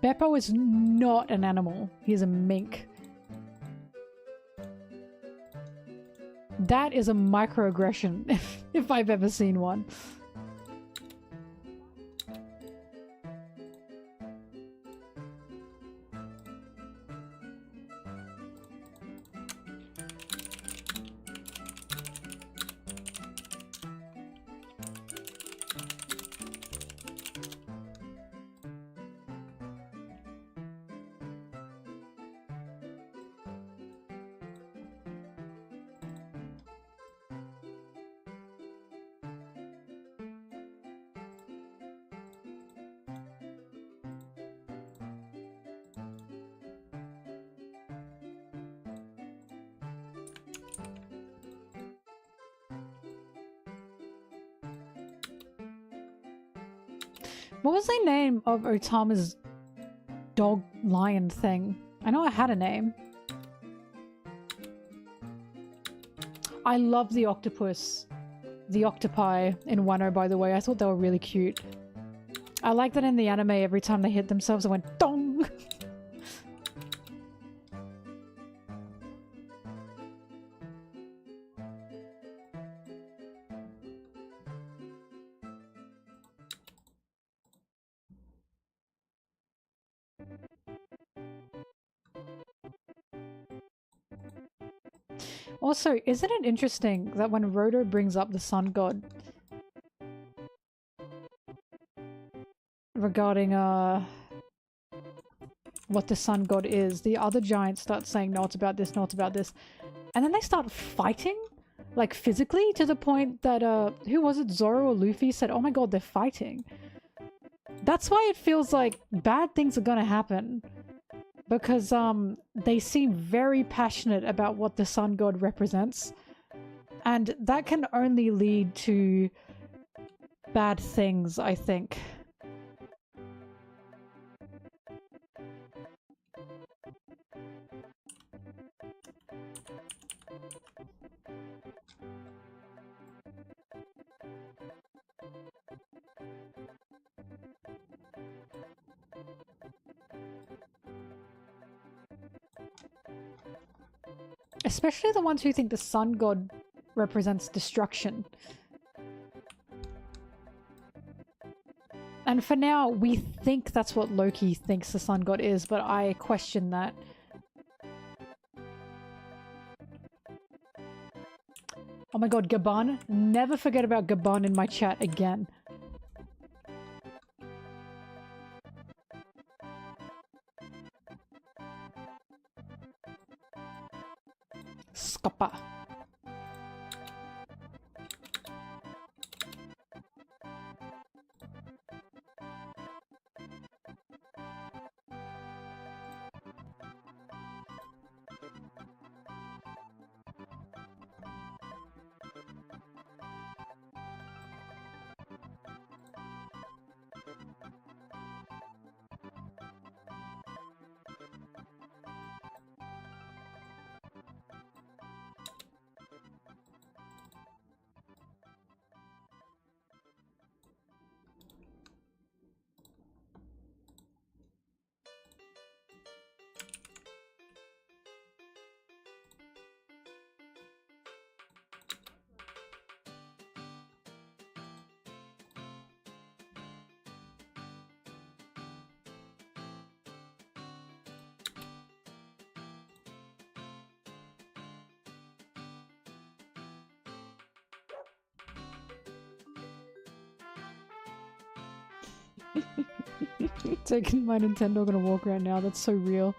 Beppo is not an animal. He's a mink. That is a microaggression, if I've ever seen one. What was the name of Otama's dog lion thing? I know I had a name. I love the octopus. The octopi in Wano, by the way. I thought they were really cute. I like that in the anime, every time they hit themselves, it went dong! Also, isn't it interesting that when Roto brings up the sun god regarding what the sun god is, the other giants start saying no, it's about this, no, it's about this, and then they start fighting, like physically, to the point that who was it, Zoro or Luffy said, oh my god, they're fighting. That's why it feels like bad things are gonna happen. Because they seem very passionate about what the sun god represents. And that can only lead to bad things, I think. Especially the ones who think the sun god represents destruction. And for now, we think that's what Loki thinks the sun god is, but I question that. Oh my god, Gaban. Never forget about Gaban in my chat again. Scoppa. Taking my Nintendo, gonna walk around now. That's so real.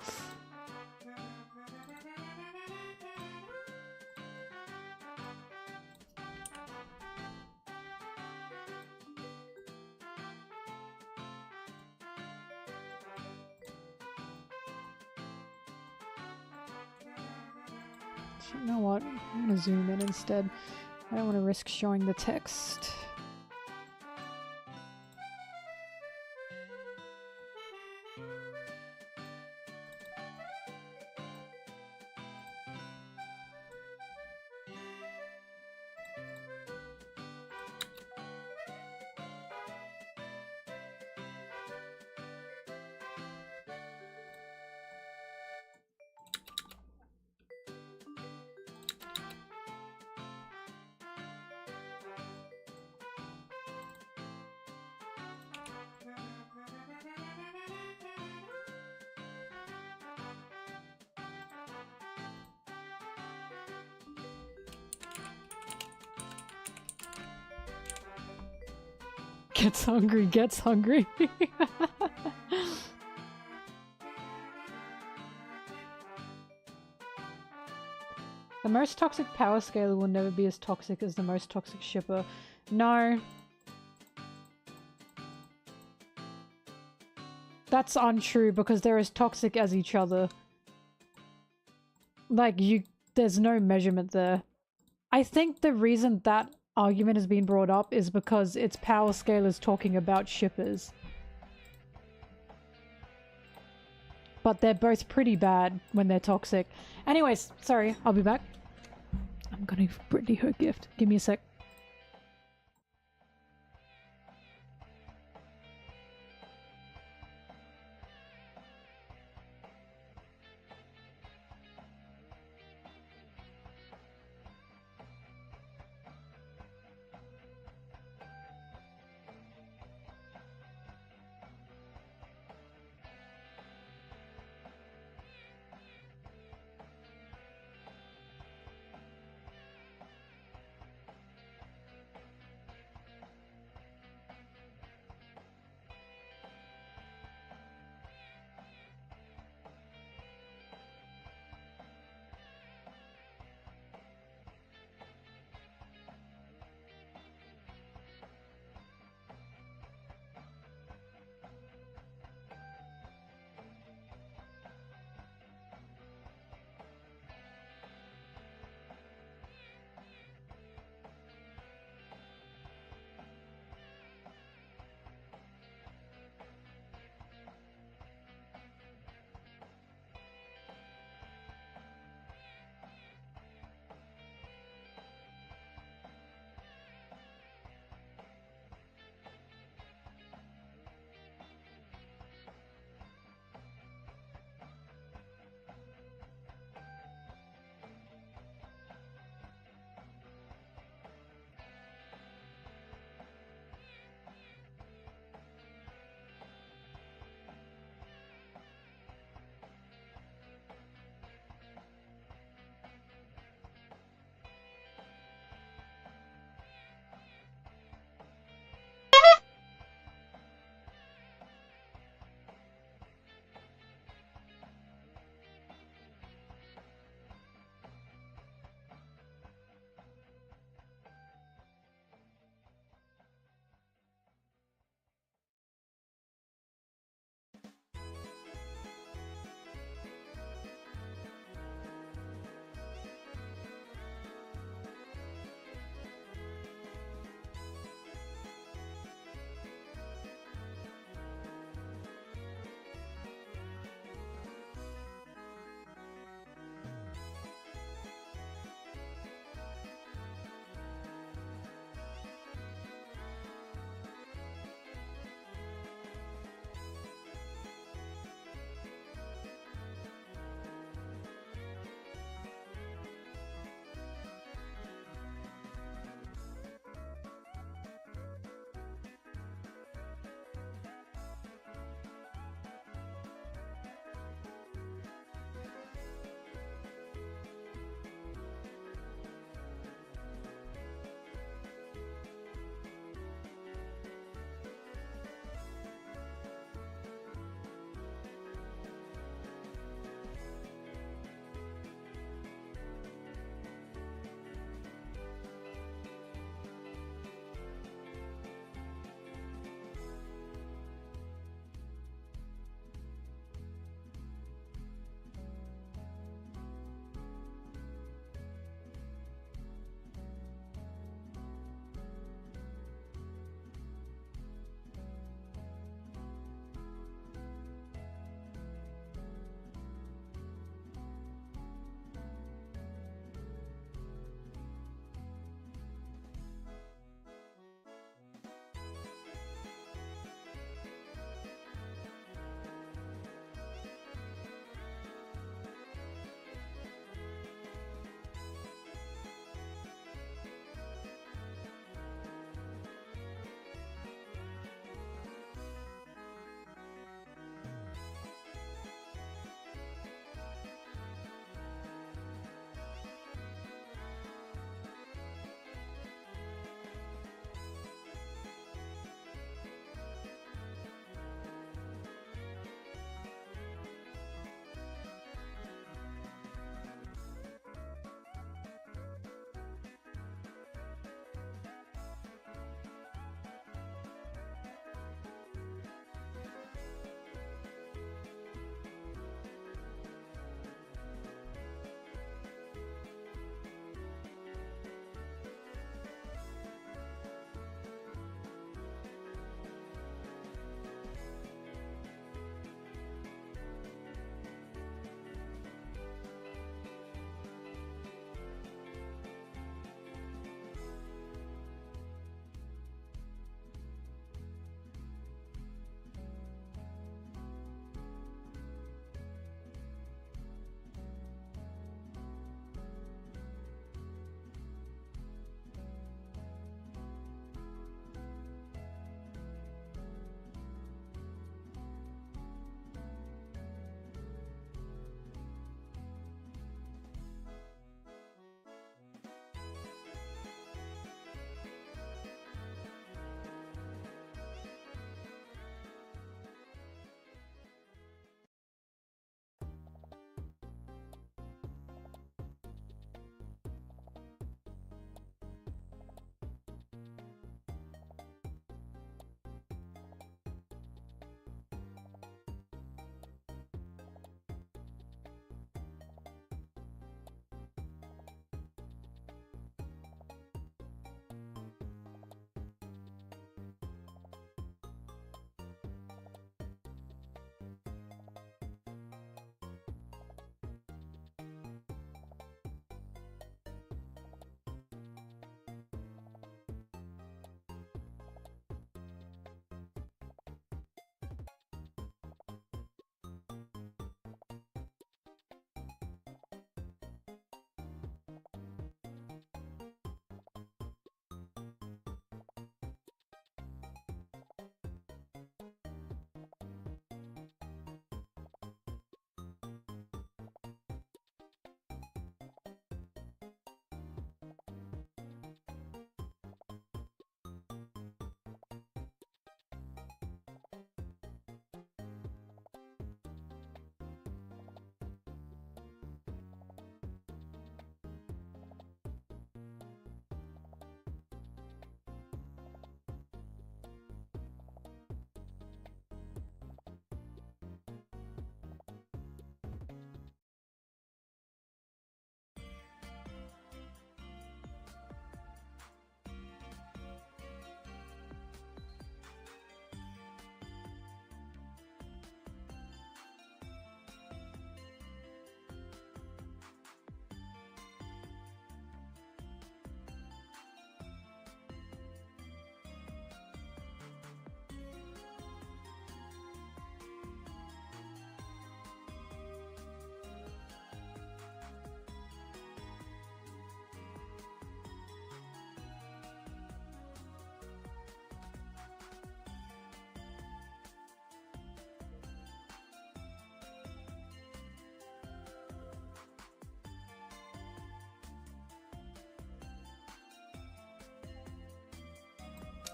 You know what? I'm gonna zoom in instead. I don't want to risk showing the text. Gets hungry, gets hungry. The most toxic power scaler will never be as toxic as the most toxic shipper. No. That's untrue because they're as toxic as each other. Like, there's no measurement there. I think the reason that argument has been brought up is because it's power scalers talking about shippers. But they're both pretty bad when they're toxic. Anyways, sorry, I'll be back. I'm gonna give Brittany her gift. Give me a sec.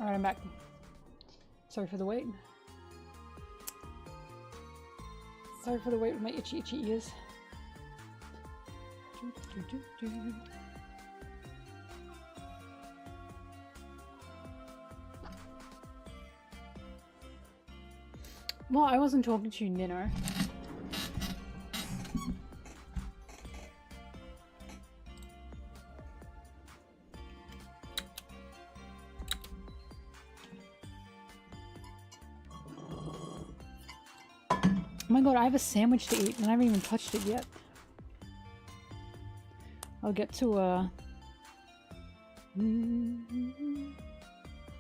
Alright, I'm back. Sorry for the wait. Sorry for the wait with my itchy ears. Well, I wasn't talking to you, Nino. Oh my god, I have a sandwich to eat and I haven't even touched it yet. I'll get to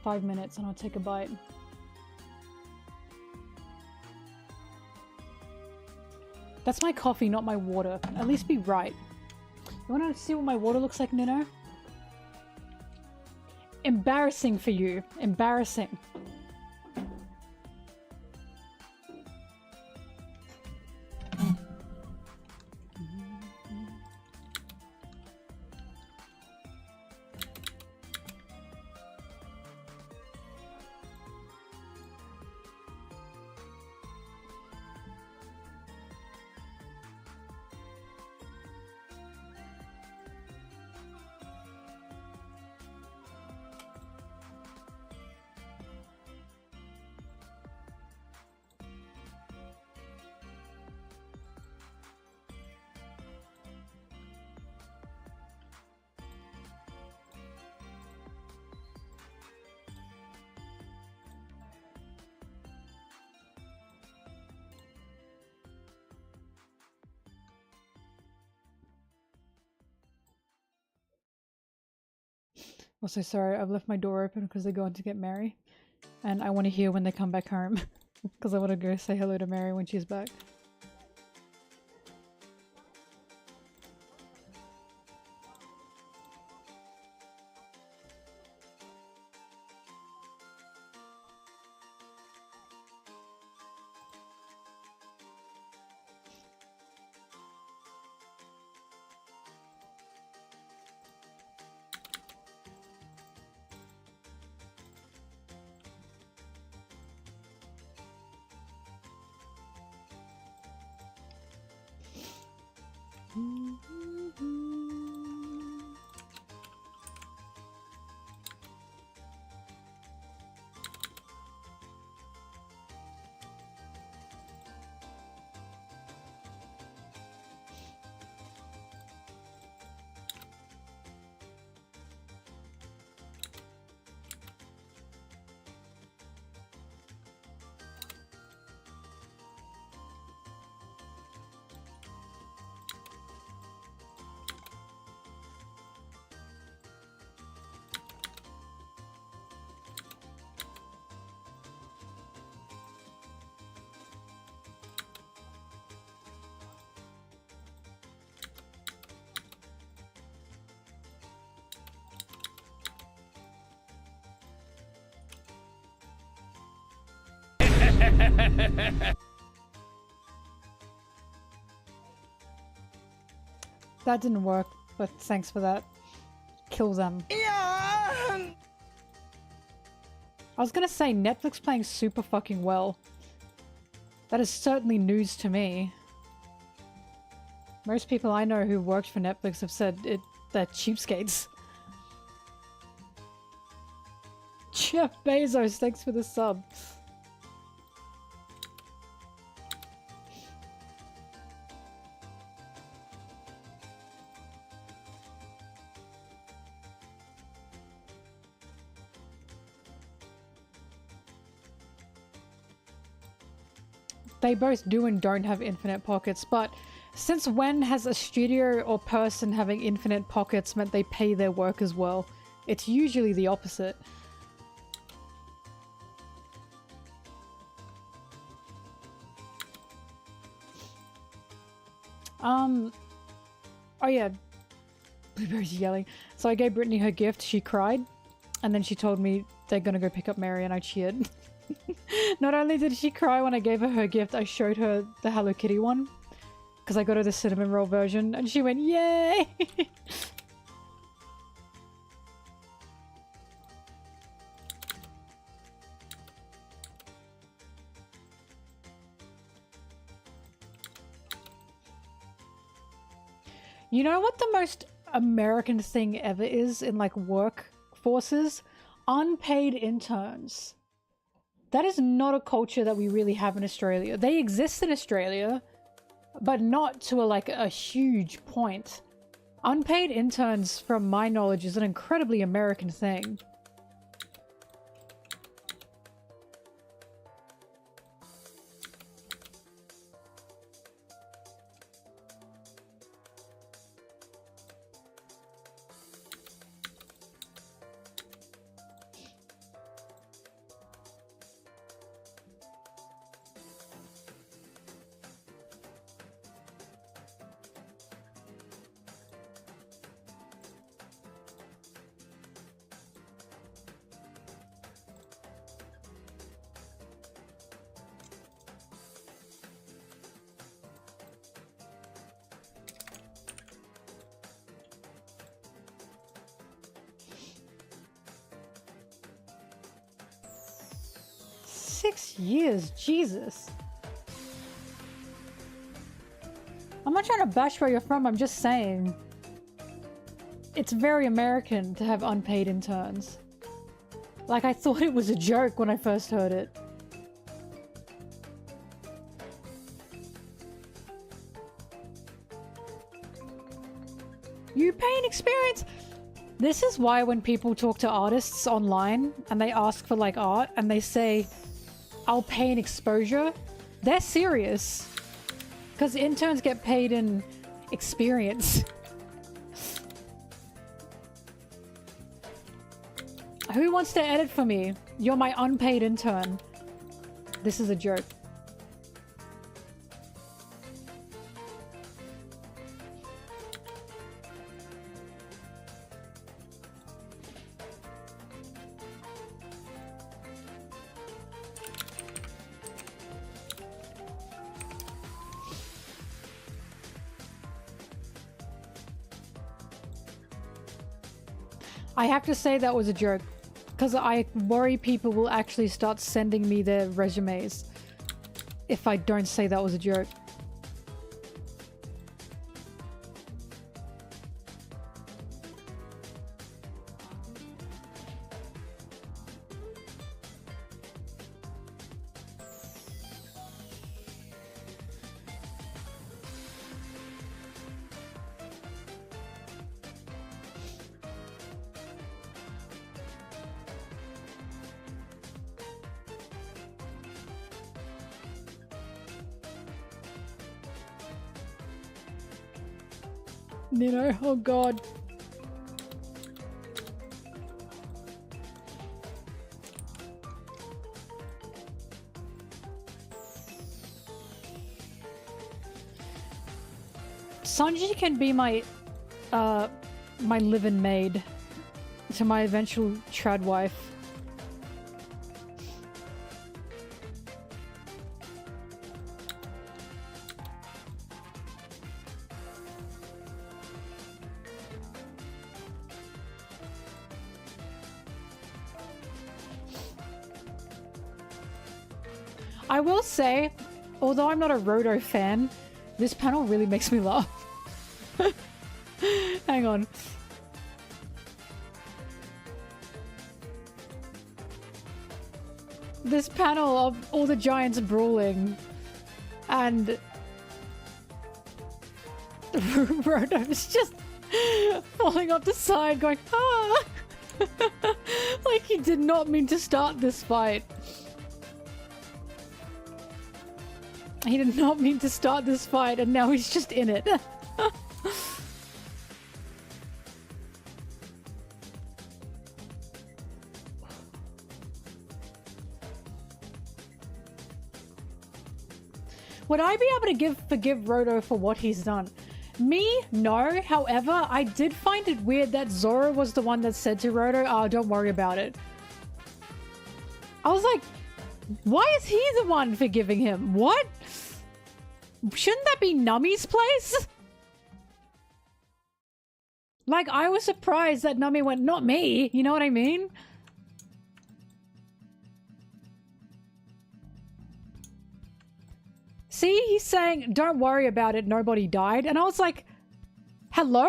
5 minutes and I'll take a bite. That's my coffee, not my water. At least be right. You wanna see what my water looks like, Nino? Embarrassing for you. Embarrassing. Also, sorry, I've left my door open because they're going to get Mary. And I want to hear when they come back home. Because I want to go say hello to Mary when she's back. That didn't work, but thanks for that. Kill them. Yeah! I was gonna say, Netflix playing super fucking well. That is certainly news to me. Most people I know who worked for Netflix have said they're cheapskates. Jeff Bezos, thanks for the sub. They both do and don't have infinite pockets, but since when has a studio or person having infinite pockets meant they pay their workers well? It's usually the opposite. Oh yeah, Blueberry's yelling. So I gave Brittany her gift, she cried, and then she told me they're gonna go pick up Mary and I cheered. Not only did she cry when I gave her her gift, I showed her the Hello Kitty one. Because I got her the cinnamon roll version, and she went, yay! You know what the most American thing ever is in like workforces? Unpaid interns. That is not a culture that we really have in Australia. They exist in Australia, but not to a huge point. Unpaid interns, from my knowledge, is an incredibly American thing. Years, Jesus. I'm not trying to bash where you're from, I'm just saying. It's very American to have unpaid interns. Like, I thought it was a joke when I first heard it. You pay an experience? This is why when people talk to artists online and they ask for like art and they say, I'll pay an exposure, they're serious. Because interns get paid in experience. Who wants to edit for me? You're my unpaid intern. This is a joke. I have to say that was a joke, because I worry people will actually start sending me their resumes if I don't say that was a joke. You know, oh god. Sanji can be my my live-in maid to my eventual trad wife. I will say, although I'm not a Roto fan, this panel really makes me laugh. Hang on. This panel of all the giants brawling and Roto's just falling off the side going, ah! Like he did not mean to start this fight. He did not mean to start this fight, and now he's just in it. Would I be able to forgive Roto for what he's done? Me? No. However, I did find it weird that Zoro was the one that said to Roto, oh, don't worry about it. I was like, why is he the one forgiving him? What? Shouldn't that be Nummy's place? Like, I was surprised that Nummy went, not me. You know what I mean? See, he's saying, don't worry about it, nobody died. And I was like, Hello?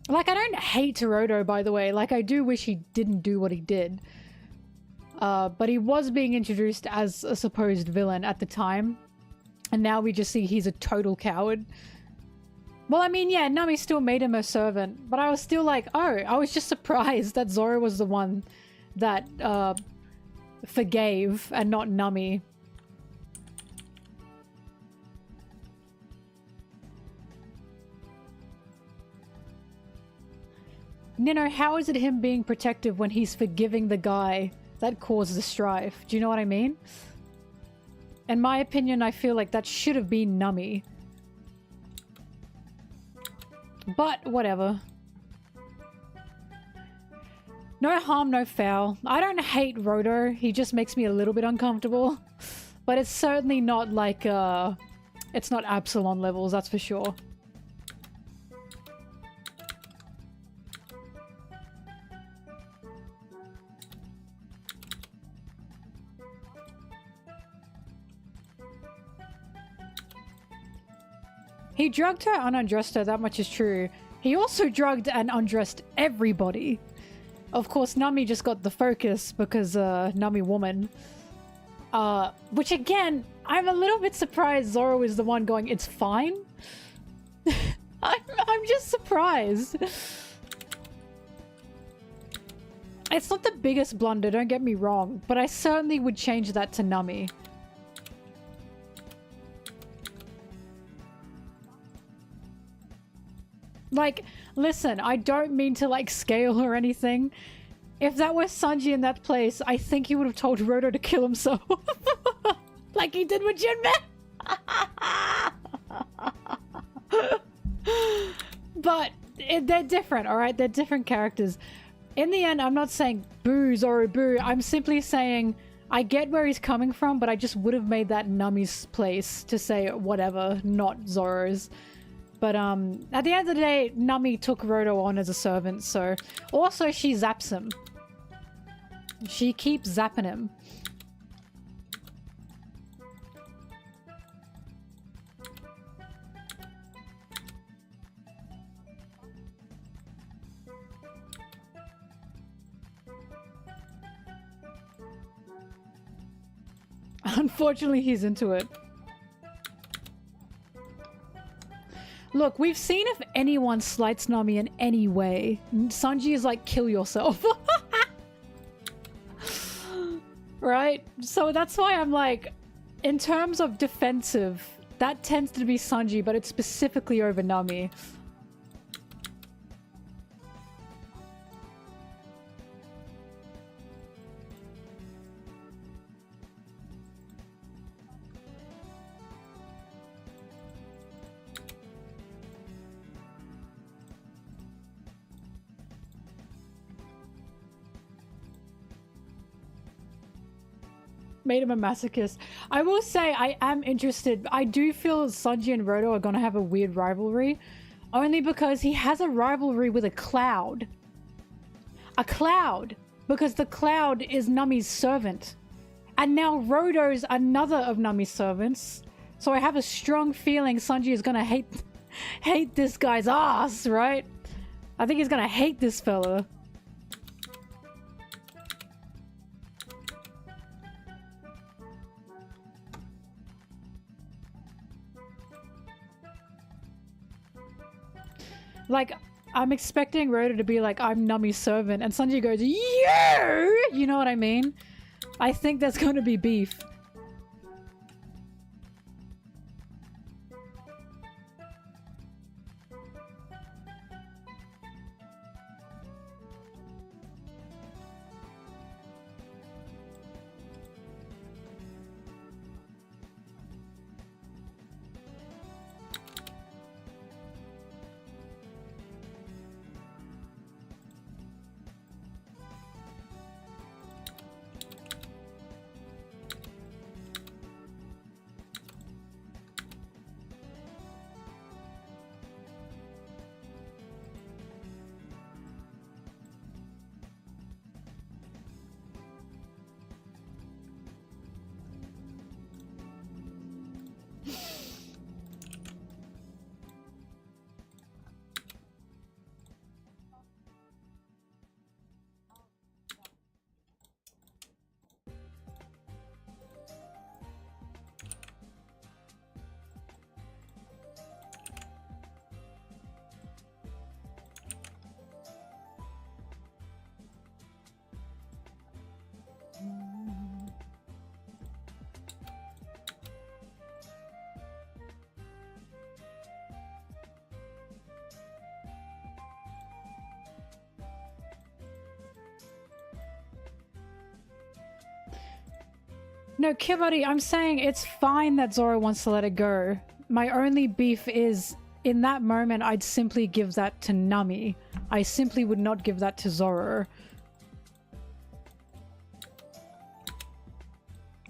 Like, I don't hate Roto, by the way. Like, I do wish he didn't do what he did. But he was being introduced as a supposed villain at the time. And now we just see he's a total coward. Well, I mean, yeah, Nami still made him her servant. But I was still like, oh, I was just surprised that Zoro was the one that forgave and not Nami. Nino, how is it him being protective when he's forgiving the guy that caused the strife? Do you know what I mean? In my opinion, I feel like that should have been Nami. But whatever. No harm, no foul. I don't hate Roto. He just makes me a little bit uncomfortable. But it's certainly not like, it's not Absalom levels, that's for sure. He drugged her and undressed her, that much is true. He also drugged and undressed everybody. Of course, Nami just got the focus because, Nami woman. Which again, I'm a little bit surprised Zoro is the one going, it's fine. I'm just surprised. It's not the biggest blunder, don't get me wrong, but I certainly would change that to Nami. Like, listen, I don't mean to, like, scale or anything. If that was Sanji in that place, I think he would have told Roto to kill himself. Like he did with Jinbe. But they're different, alright? They're different characters. In the end, I'm not saying boo, Zoro, boo. I'm simply saying I get where he's coming from, but I just would have made that Nami's place to say whatever, not Zoro's. But at the end of the day, Nami took Roto on as a servant, so... Also, she zaps him. She keeps zapping him. Unfortunately, he's into it. Look, we've seen if anyone slights Nami in any way. Sanji is like, kill yourself. Right? So that's why I'm like, in terms of defensive, that tends to be Sanji, but it's specifically over Nami. Made him a masochist. I will say I am interested. I do feel Sanji and Roto are gonna have a weird rivalry. Only because he has a rivalry with a cloud. A cloud! Because the cloud is Nami's servant. And now Roto's another of Nami's servants. So I have a strong feeling Sanji is gonna hate this guy's ass, right? I think he's gonna hate this fella. Like, I'm expecting Roto to be like, I'm Nami's servant, and Sanji goes, yeah! You know what I mean? I think there's gonna be beef. No, Kibari, I'm saying it's fine that Zoro wants to let it go. My only beef is, in that moment, I'd simply give that to Nami. I simply would not give that to Zoro.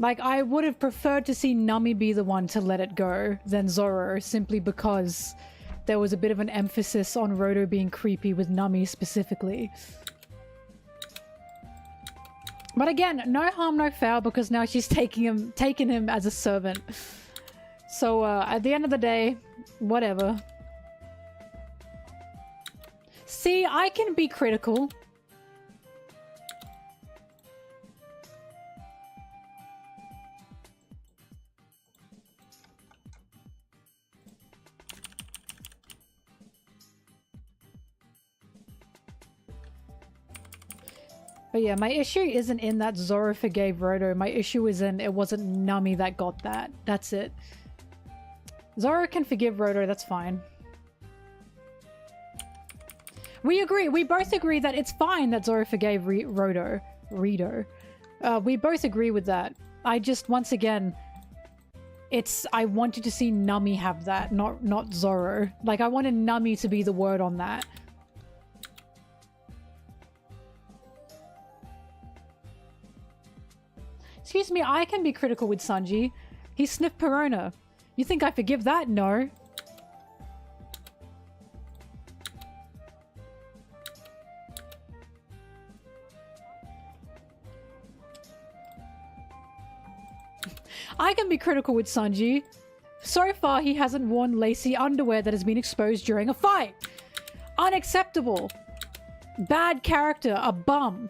Like, I would have preferred to see Nami be the one to let it go than Zoro, simply because there was a bit of an emphasis on Roto being creepy with Nami specifically. But again, no harm, no foul, because now she's taking him as a servant. So, at the end of the day, whatever. See, I can be critical. But yeah, my issue isn't in that Zoro forgave Roto. My issue is in it wasn't Nami that got that. That's it. Zoro can forgive Roto, that's fine. We agree. We both agree that it's fine that Zoro forgave Roto. We both agree with that. I just, once again, I wanted to see Nami have that, not Zoro. Like, I wanted Nami to be the word on that. Excuse me, I can be critical with Sanji. He sniffed Perona. You think I forgive that? No. I can be critical with Sanji. So far, he hasn't worn lacy underwear that has been exposed during a fight. Unacceptable. Bad character. A bum.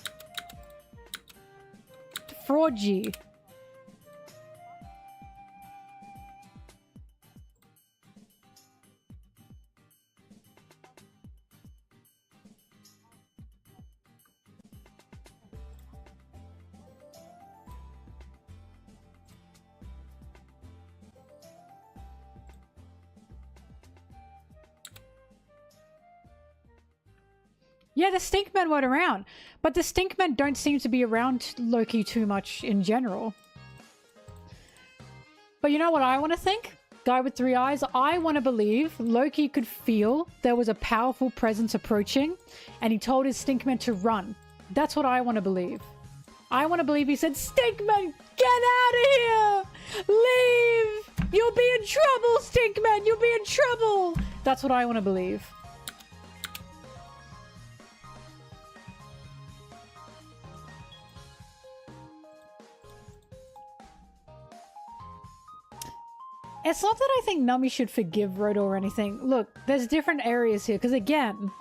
Fraudgy. Yeah, the Stinkmen weren't around, but the Stinkmen don't seem to be around Loki too much in general. But you know what I want to think? Guy with three eyes, I want to believe Loki could feel there was a powerful presence approaching, and he told his Stinkmen to run. That's what I want to believe. I want to believe he said, Stinkmen, get out of here! Leave! You'll be in trouble, Stinkmen! You'll be in trouble! That's what I want to believe. It's not that I think Nami should forgive Roto or anything. Look, there's different areas here, because again,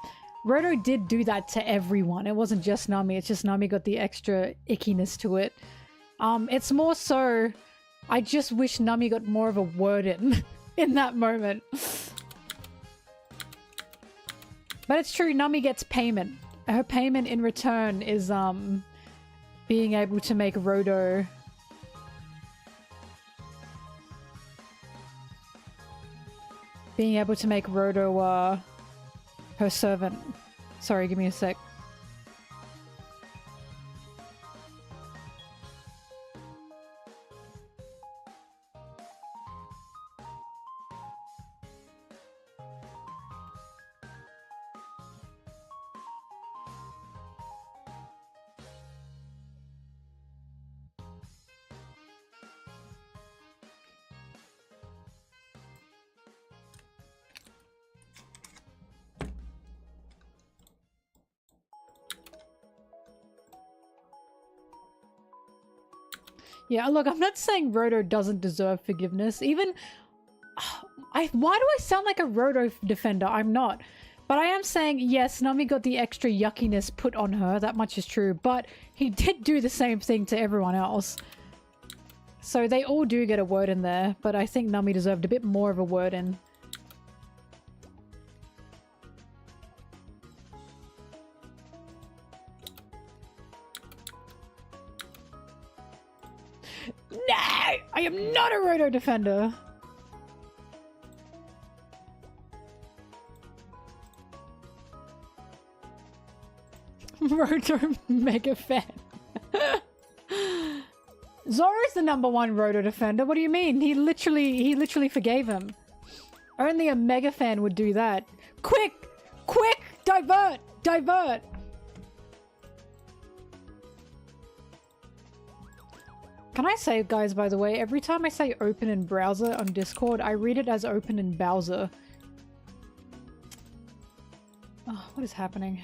Roto did do that to everyone. It wasn't just Nami, it's just Nami got the extra ickiness to it. It's more so, I just wish Nami got more of a word in that moment. But it's true, Nami gets payment. Her payment in return is, being able to make Roto... being able to make Roto, her servant. Sorry, give me a sec. Yeah, look, I'm not saying Roto doesn't deserve forgiveness. Even... why do I sound like a Roto defender? I'm not. But I am saying, yes, Nami got the extra yuckiness put on her. That much is true. But he did do the same thing to everyone else. So they all do get a word in there. But I think Nami deserved a bit more of a word in. No! I am not a Roto defender! Roto mega fan. Zoro's the #1 roto defender. What do you mean? He literally forgave him. Only a mega fan would do that. Quick! Quick! Divert! Divert! Can I say, guys, by the way, every time I say open in browser on Discord, I read it as open in Bowser. Oh, what is happening?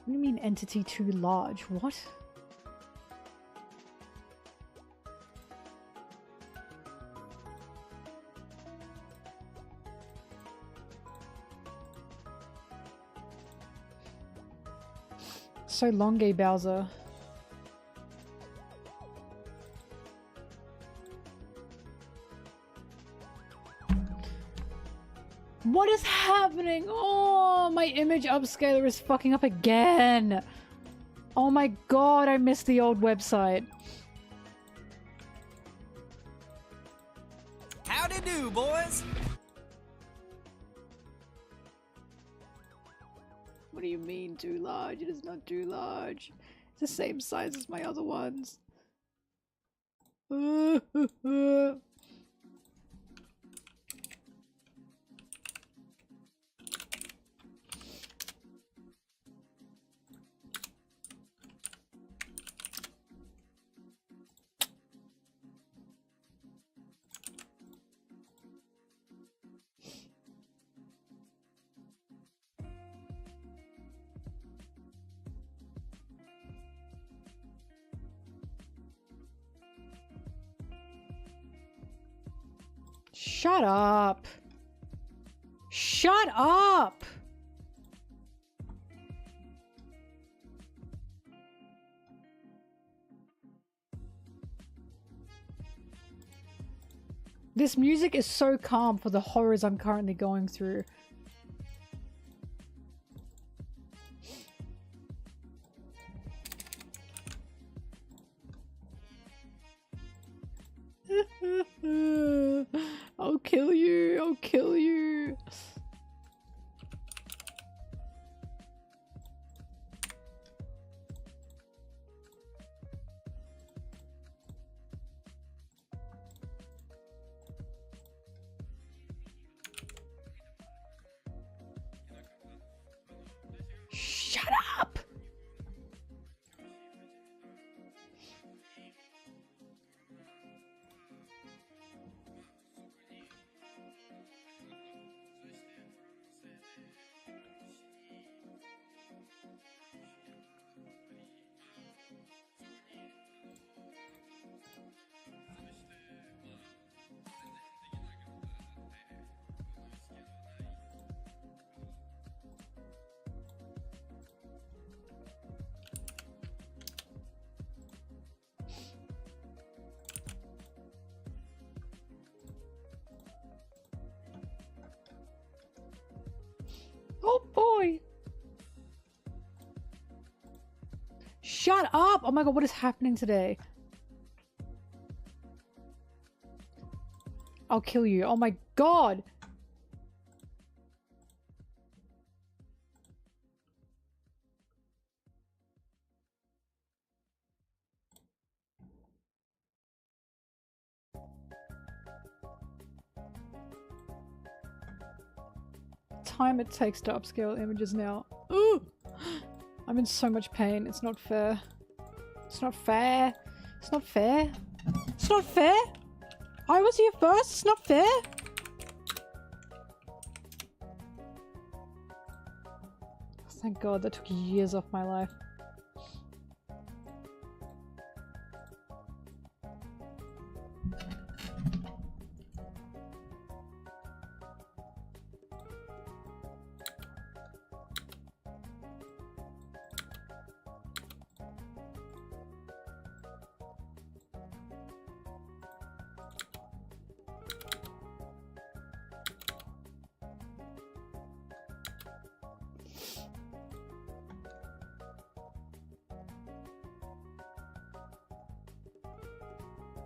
What do you mean entity too large? What? So long, gay Bowser. What is happening? Oh, my image upscaler is fucking up again. Oh my god, I missed the old website. Howdy do, boys. What do you mean too large? It is not too large. It's the same size as my other ones. Shut up! Shut up! This music is so calm for the horrors I'm currently going through. I'll kill you. I'll kill you. Shut up. Oh boy! Shut up! Oh my god, what is happening today? I'll kill you. Oh my god! Time it takes to upscale images now. Ooh! I'm in so much pain. It's not fair. It's not fair. It's not fair. It's not fair! I was here first. It's not fair! Thank god, that took years off my life.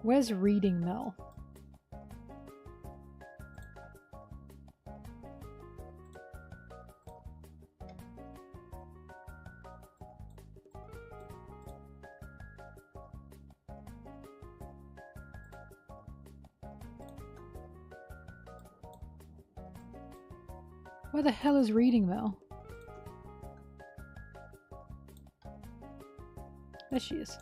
Where's reading Mel? Where the hell is reading Mel? There she is.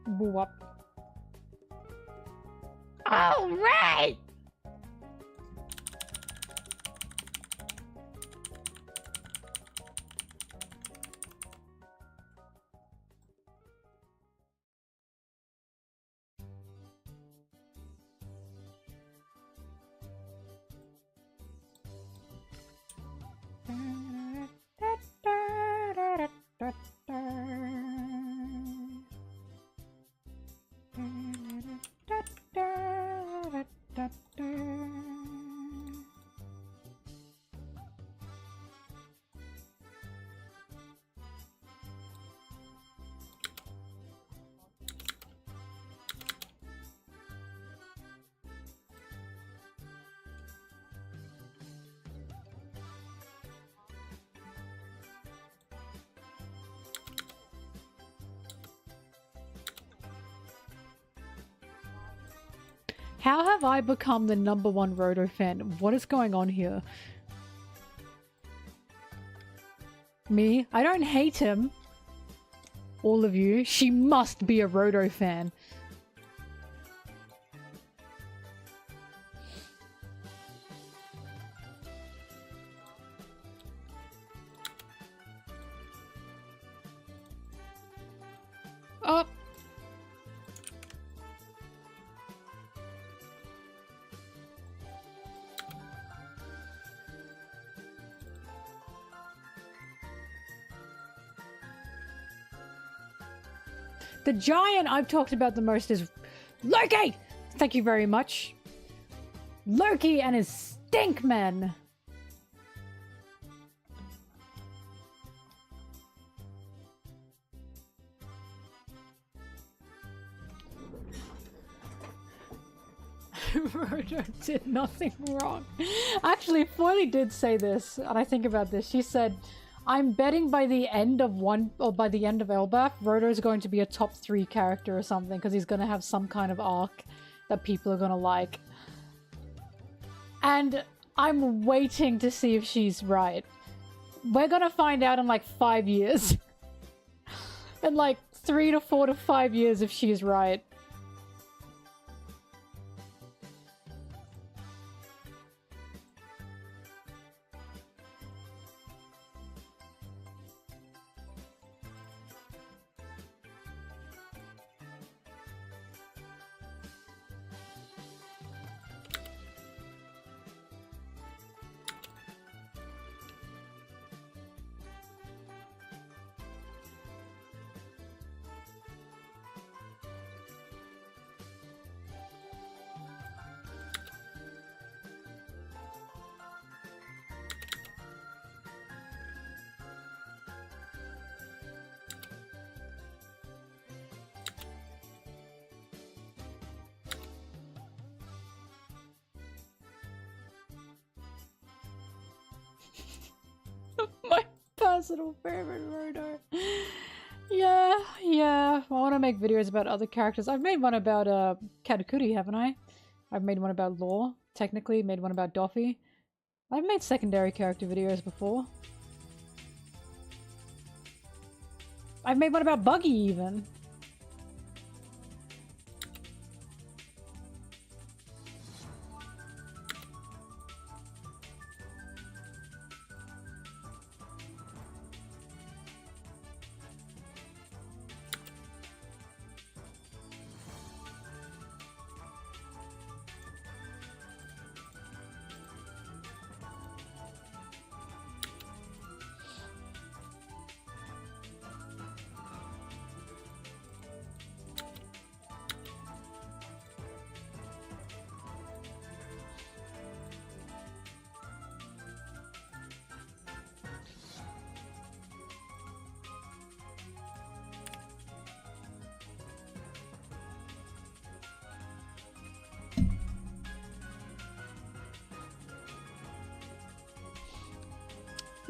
Boop. All right. How have I become the #1 Roto fan? What is going on here? Me? I don't hate him. All of you. She must be a Roto fan. Oh. The giant I've talked about the most is Loki! Thank you very much. Loki and his Stinkmen! Roto did nothing wrong. Actually, Foily did say this, and I think about this. She said, I'm betting by the end of Elbaf, Roto is going to be a top 3 character or something, because he's going to have some kind of arc that people are going to like. And I'm waiting to see if she's right. We're going to find out in like 5 years. In like 3 to 4 to 5 years if she's right. My personal favorite Roto. Yeah. I want to make videos about other characters. I've made one about Katakuri, haven't I? I've made one about Law, technically. Made one about Doffy. I've made secondary character videos before. I've made one about Buggy, even.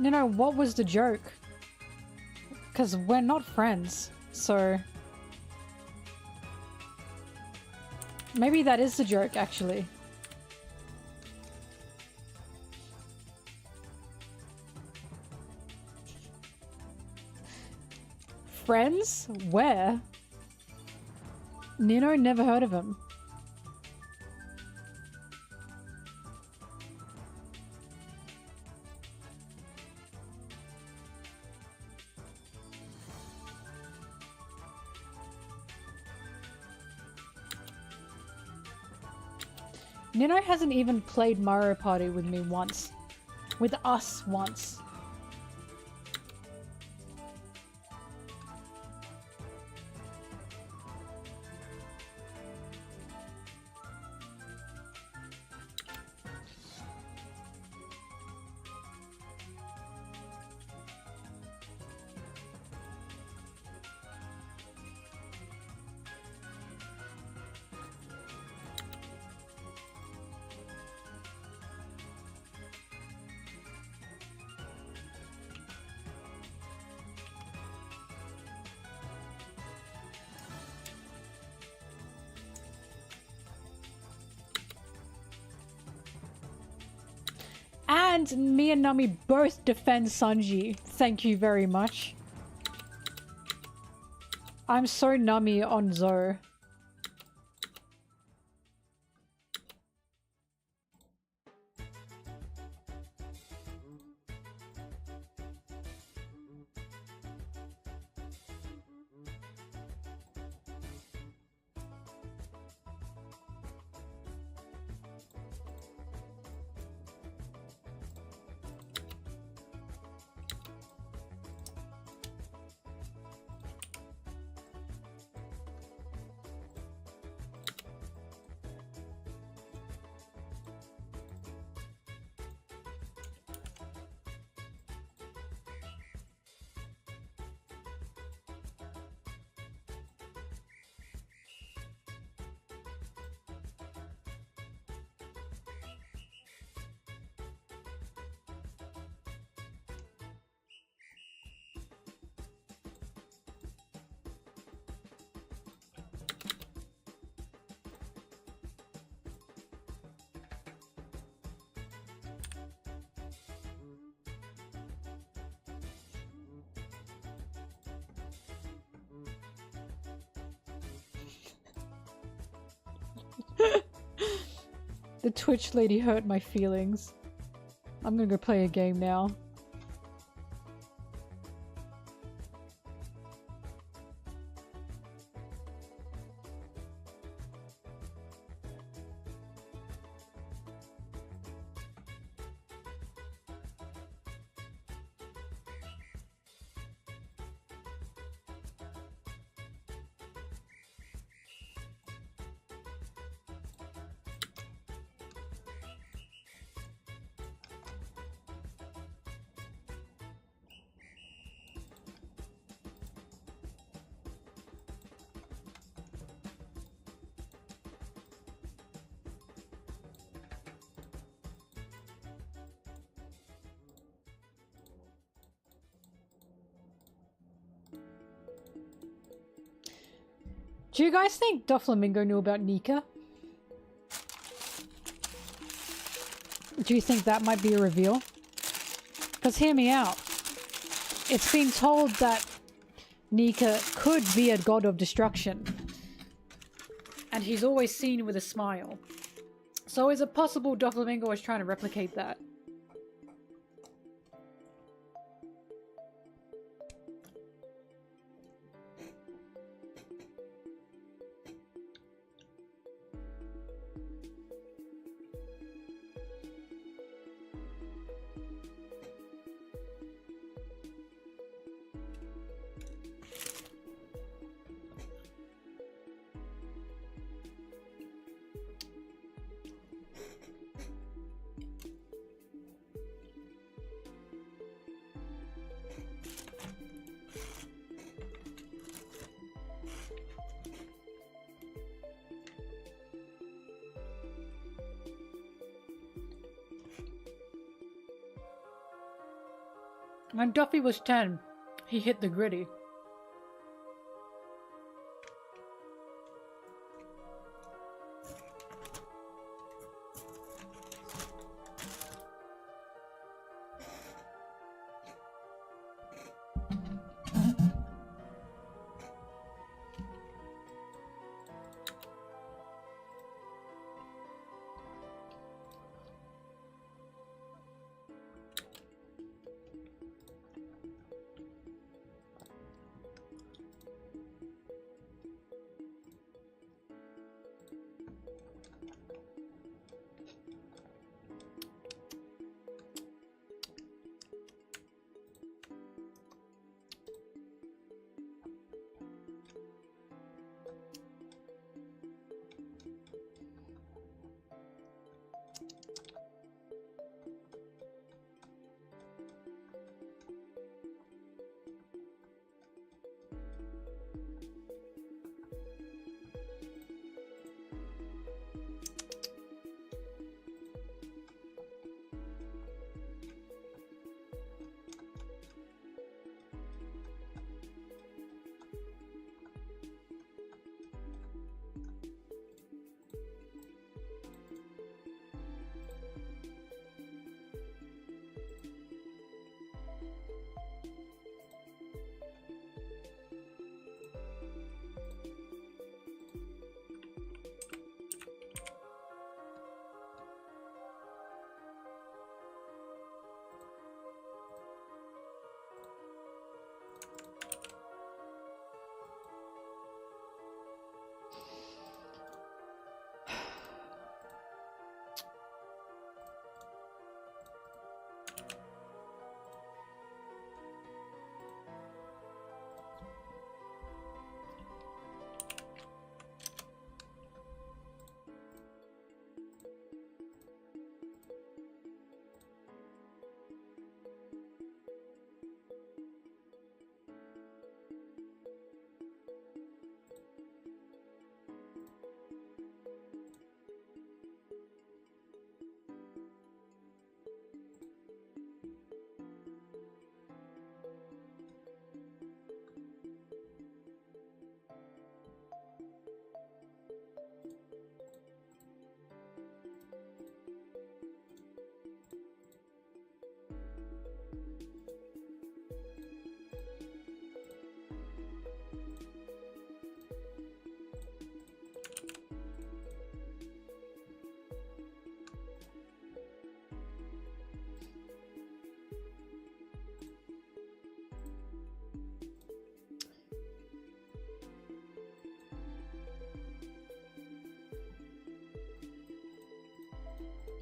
No, what was the joke? Because we're not friends, so... Maybe that is the joke, actually. Friends? Where? Nino, never heard of him. Nino hasn't even played Mario Party with me once. With us once. And me and Nami both defend Sanji. Thank you very much. I'm so Nami on Zo. The Twitch lady hurt my feelings. I'm gonna go play a game now. Do you guys think Doflamingo knew about Nika? Do you think that might be a reveal? Because hear me out. It's been told that Nika could be a god of destruction. And he's always seen with a smile. So is it possible Doflamingo was trying to replicate that? When Duffy was 10, he hit the gritty.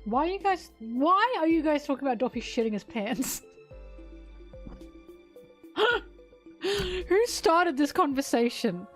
Why are you guys talking about Duffy shitting his pants? Who started this conversation?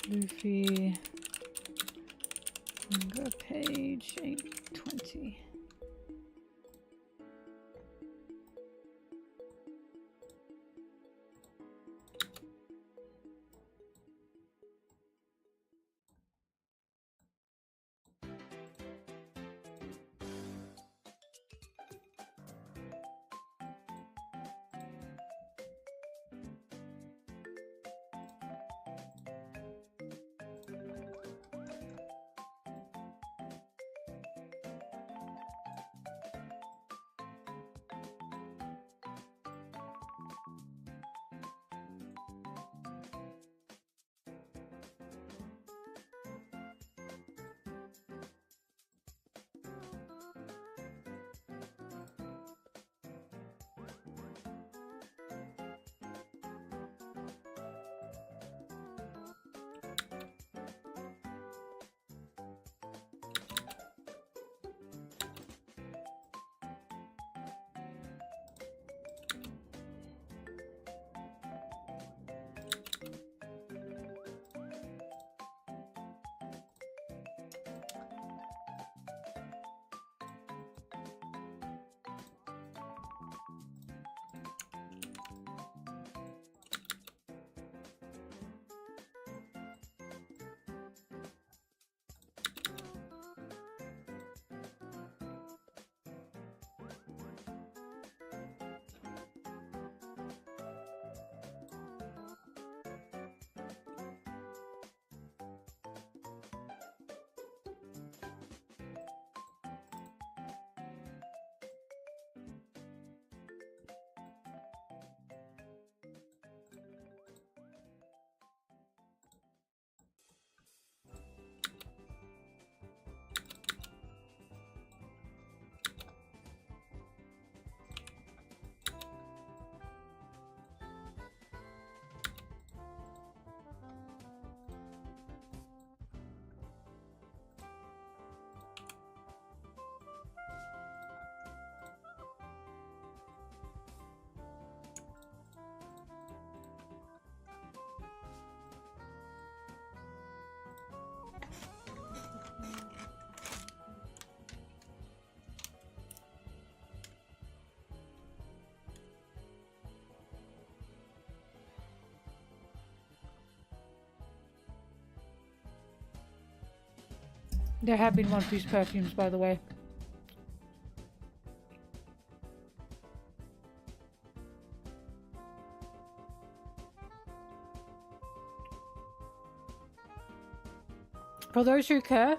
Luffy, manga page 820. There have been One Piece perfumes, by the way. For those who care,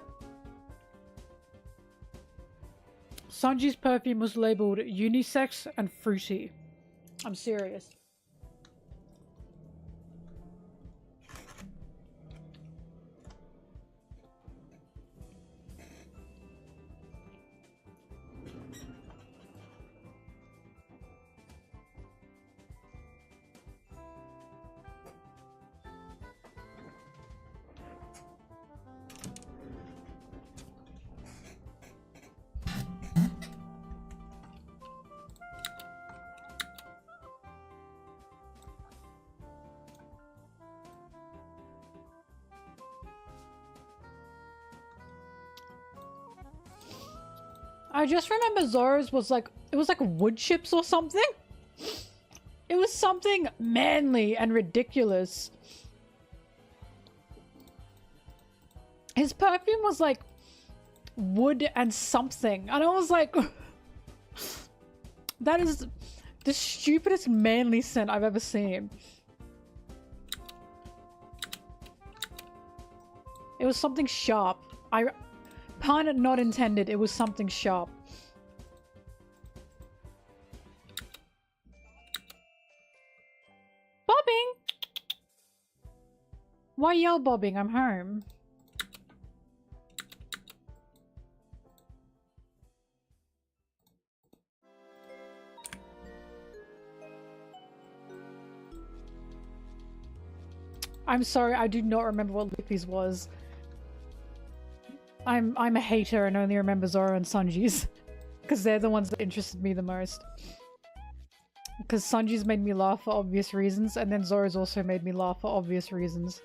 Sanji's perfume was labeled unisex and fruity. I'm serious. I just remember Zoro's was like, it was like wood chips or something. It was something manly and ridiculous. His perfume was like wood and something. And I was like, that is the stupidest manly scent I've ever seen. It was something sharp. Pun not intended, it was something sharp. Bobbing! Why yell bobbing? I'm home. I'm sorry, I do not remember what Luffy's was. I'm a hater and only remember Zoro and Sanji's. Because they're the ones that interested me the most. Because Sanji's made me laugh for obvious reasons, and then Zoro's also made me laugh for obvious reasons.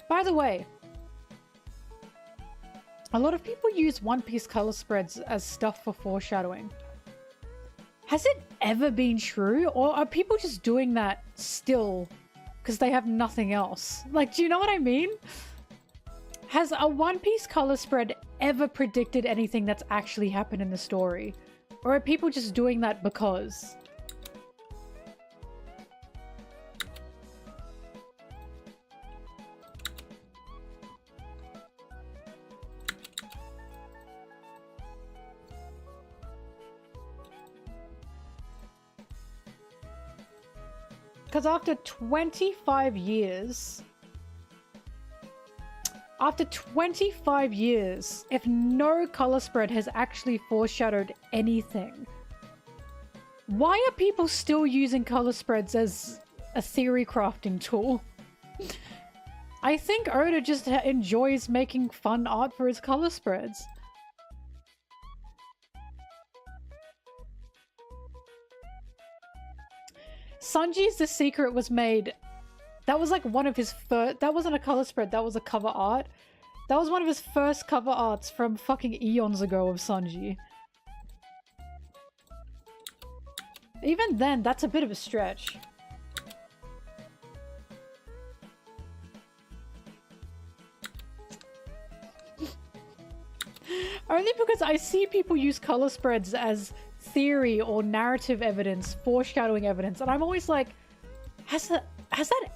By the way, a lot of people use One Piece color spreads as stuff for foreshadowing. Has it ever been true, or are people just doing that still because they have nothing else? Like, do you know what I mean? Has a One Piece color spread ever predicted anything that's actually happened in the story? Or are people just doing that because? Because after 25 years, if no color spread has actually foreshadowed anything, why are people still using color spreads as a theory crafting tool? I think Oda just enjoys making fun art for his color spreads. Sanji's The Secret was made... That was like one of his first... That wasn't a color spread, that was a cover art. That was one of his first cover arts from fucking eons ago of Sanji. Even then, that's a bit of a stretch. Only because I see people use color spreads as theory or narrative evidence, foreshadowing evidence, and I'm always like, has that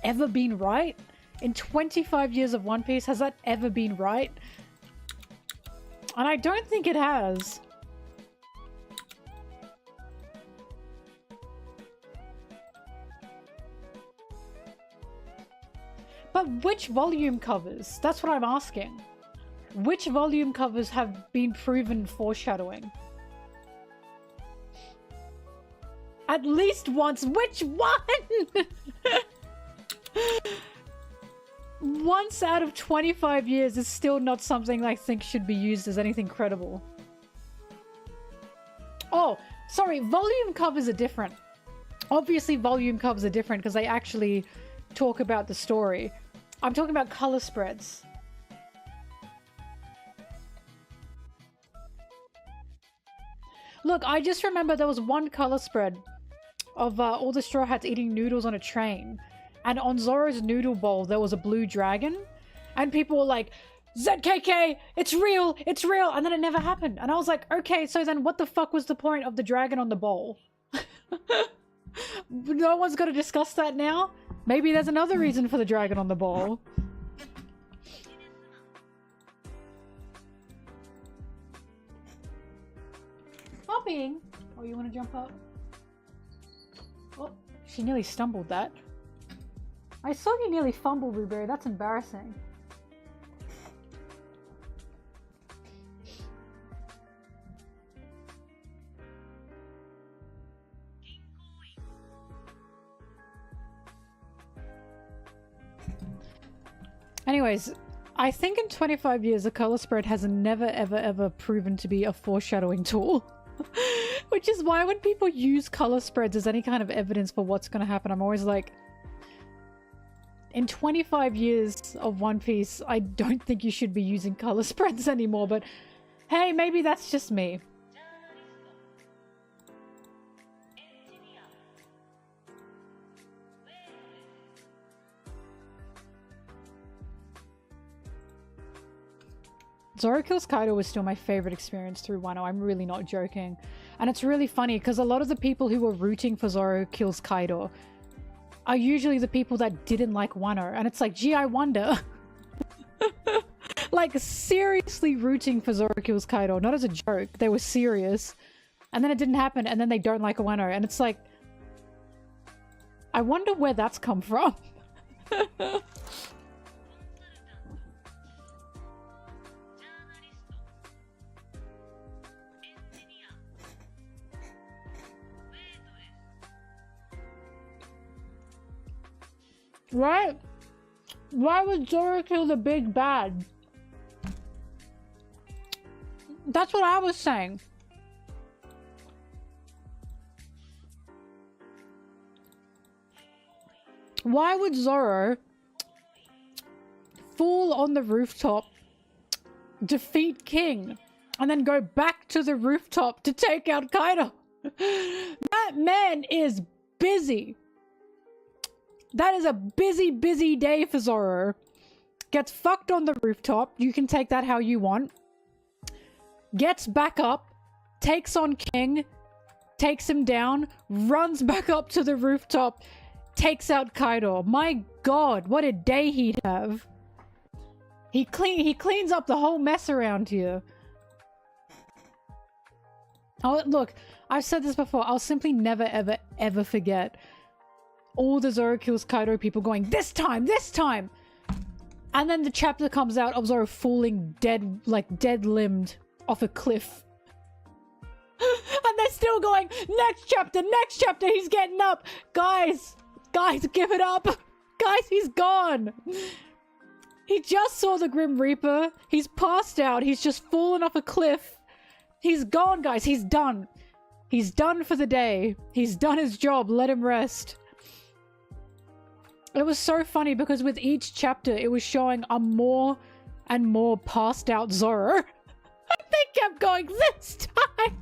ever been right? In 25 years of One Piece, has that ever been right? And I don't think it has. But which volume covers? That's what I'm asking. Which volume covers have been proven foreshadowing? At least once. Which one? Once out of 25 years is still not something I think should be used as anything credible. Oh, sorry. Volume covers are different. Obviously, volume covers are different because they actually talk about the story. I'm talking about color spreads. Look, I just remember there was one color spread of all the Straw Hats eating noodles on a train. And on Zoro's noodle bowl, there was a blue dragon. And people were like, ZKK, it's real, it's real. And then it never happened. And I was like, okay, so then what the fuck was the point of the dragon on the bowl? No one's going to discuss that now? Maybe there's another reason for the dragon on the bowl. Hopping! Oh, you want to jump up? Oh, she nearly stumbled that. I saw you nearly fumble, Blueberry. That's embarrassing. Anyways, I think in 25 years, a color spread has never, ever, ever proven to be a foreshadowing tool. Which is why when people use color spreads as any kind of evidence for what's going to happen, I'm always like, in 25 years of One Piece, I don't think you should be using color spreads anymore, but hey, maybe that's just me. Zoro kills Kaido was still my favorite experience through Wano. I'm really not joking. And it's really funny because a lot of the people who were rooting for Zoro kills Kaido are usually the people that didn't like Wano. And it's like, gee, I wonder. Like, seriously rooting for Zoro kills Kaido. Not as a joke. They were serious. And then it didn't happen. And then they don't like Wano. And it's like, I wonder where that's come from. Right? Why would Zoro kill the big bad? That's what I was saying. Why would Zoro fall on the rooftop, defeat King, and then go back to the rooftop to take out Kaido? That man is busy. That is a busy, busy day for Zoro. Gets fucked on the rooftop. You can take that how you want. Gets back up. Takes on King. Takes him down. Runs back up to the rooftop. Takes out Kaido. My god, what a day he'd have. He cleans up the whole mess around here. Oh, look, I've said this before. I'll simply never, ever, ever forget all the Zoro kills Kaido people going, this time! And then the chapter comes out of Zoro falling dead, like dead-limbed off a cliff. And they're still going, next chapter, he's getting up! Guys, give it up! Guys, he's gone! He just saw the Grim Reaper. He's passed out. He's just fallen off a cliff. He's gone, guys. He's done. He's done for the day. He's done his job. Let him rest. It was so funny because with each chapter, it was showing a more and more passed out Zoro. They kept going, this time!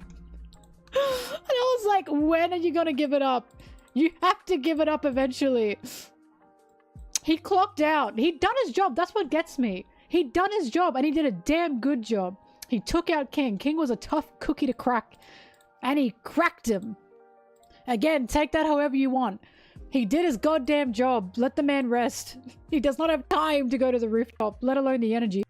And I was like, when are you gonna give it up? You have to give it up eventually. He clocked out. He'd done his job. That's what gets me. He'd done his job and he did a damn good job. He took out King. King was a tough cookie to crack. And he cracked him. Again, take that however you want. He did his goddamn job. Let the man rest. He does not have time to go to the rooftop, let alone the energy.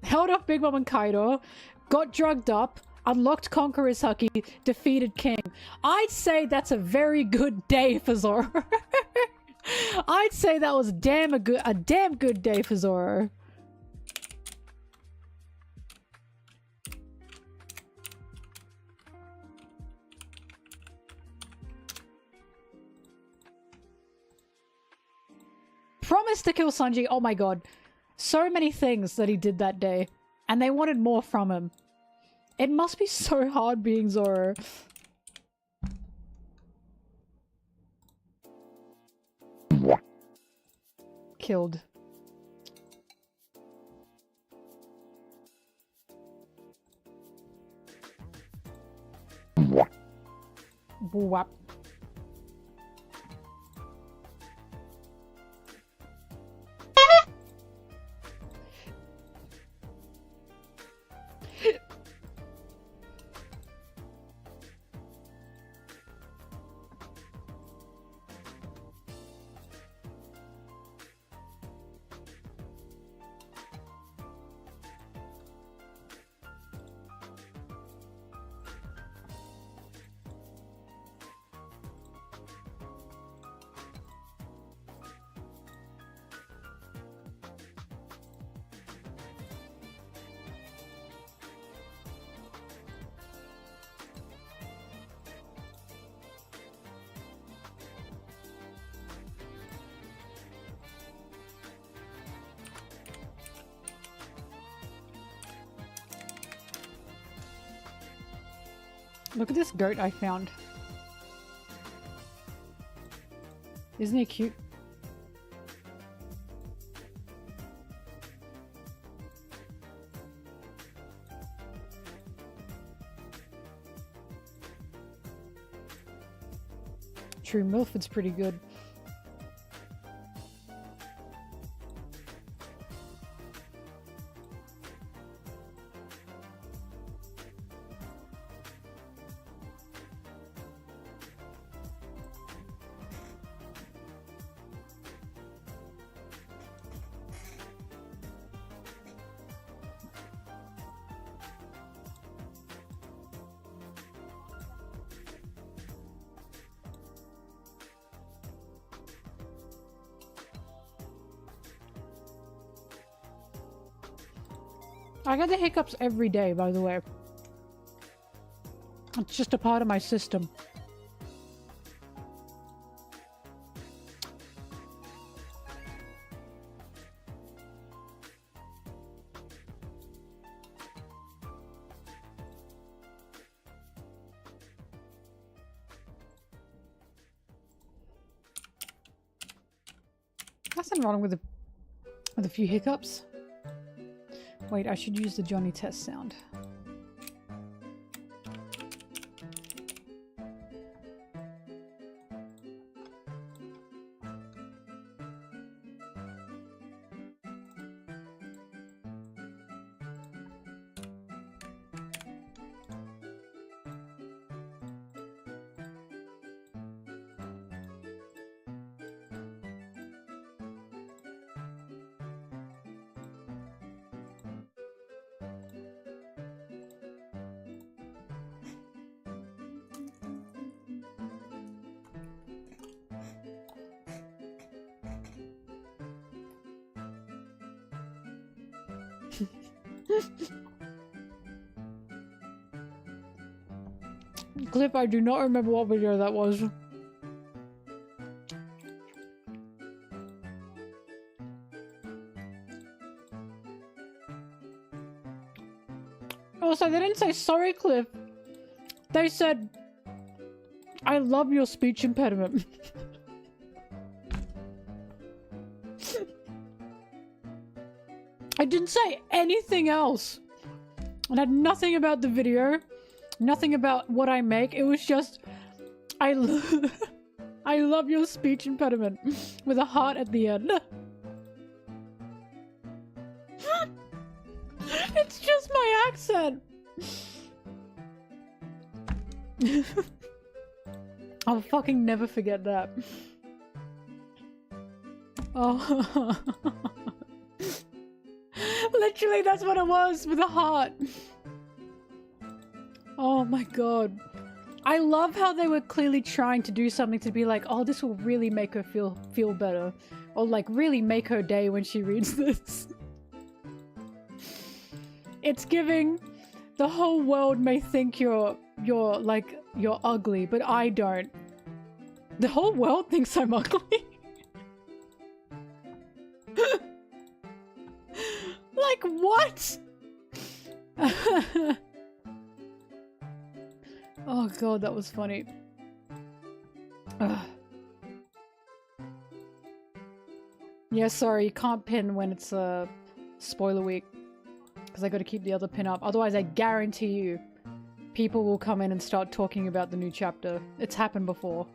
Held off Big Mom and Kaido, got drugged up, unlocked Conqueror's Haki, defeated King. I'd say that's a very good day for Zoro. I'd say that was a damn good day for Zoro. Promised to kill Sanji. Oh my god. So many things that he did that day. And they wanted more from him. It must be so hard being Zoro. Killed. Whap. Look at this goat I found. Isn't he cute? True, Milford's pretty good. I get the hiccups every day, by the way. It's just a part of my system. That's nothing wrong with a few hiccups. Wait, I should use the Johnny Test sound. Clip, I do not remember what video that was. Also, they didn't say sorry, Cliff. They said, I love your speech impediment. I didn't say anything else. It had nothing about the video, nothing about what I make. It was just, I love your speech impediment with a heart at the end. It's just my accent. I'll fucking never forget that. Oh. Literally, that's what it was, with a heart. Oh my god. I love how they were clearly trying to do something to be like, oh, this will really make her feel better. Or like, really make her day when she reads this. It's giving, the whole world may think you're ugly, but I don't. The whole world thinks I'm ugly. Like, what? Oh god, that was funny. Ugh. Yeah, sorry, you can't pin when it's spoiler week. Because I gotta keep the other pin up. Otherwise, I guarantee you, people will come in and start talking about the new chapter. It's happened before.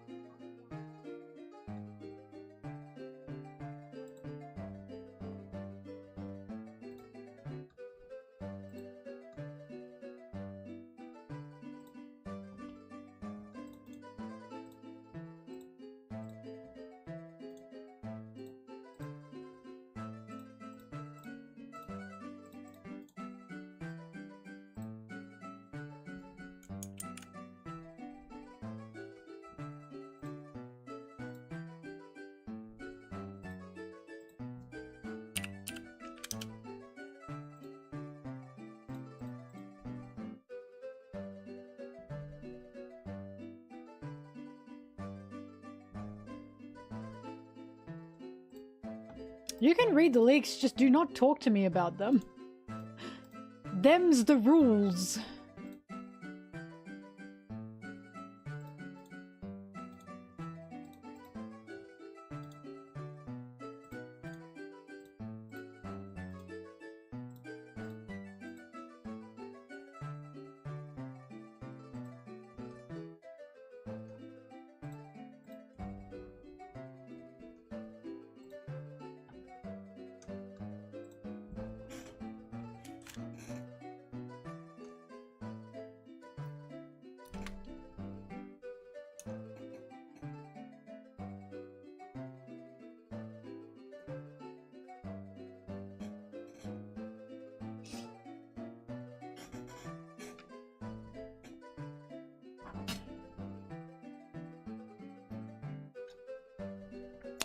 You can read the leaks, just do not talk to me about them. Them's the rules.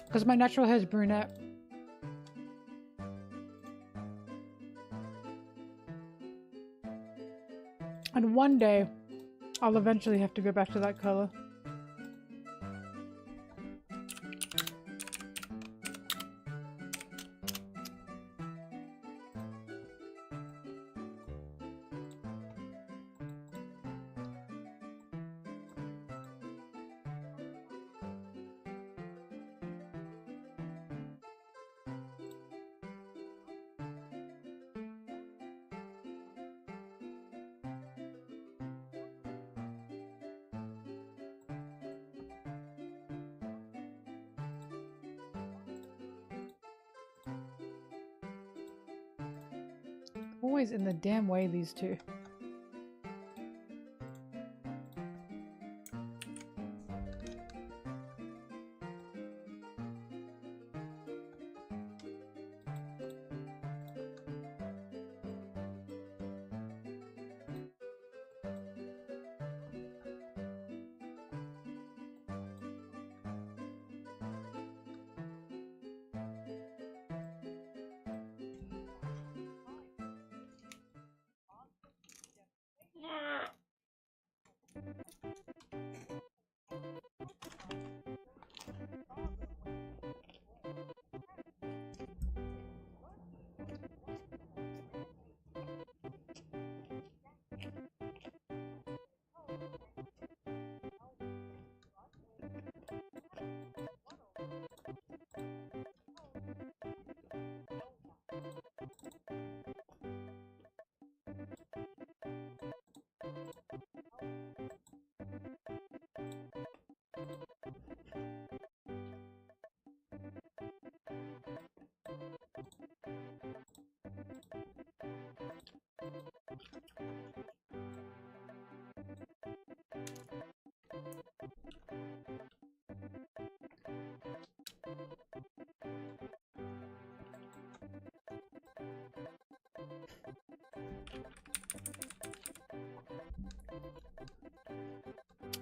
Because my natural hair is brunette. And one day, I'll eventually have to go back to that color. Always in the damn way, these two.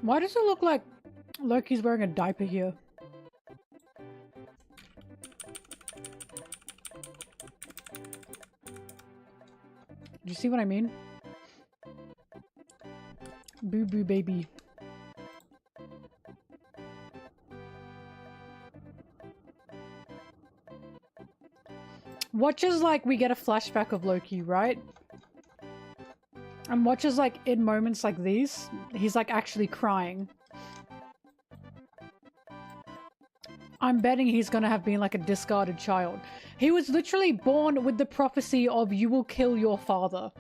Why does it look like Loki's wearing a diaper here? Do you see what I mean? Boo boo baby. Watch as like we get a flashback of Loki, right? And watches like in moments like these, he's like actually crying. I'm betting he's gonna have been like a discarded child. He was literally born with the prophecy of you will kill your father.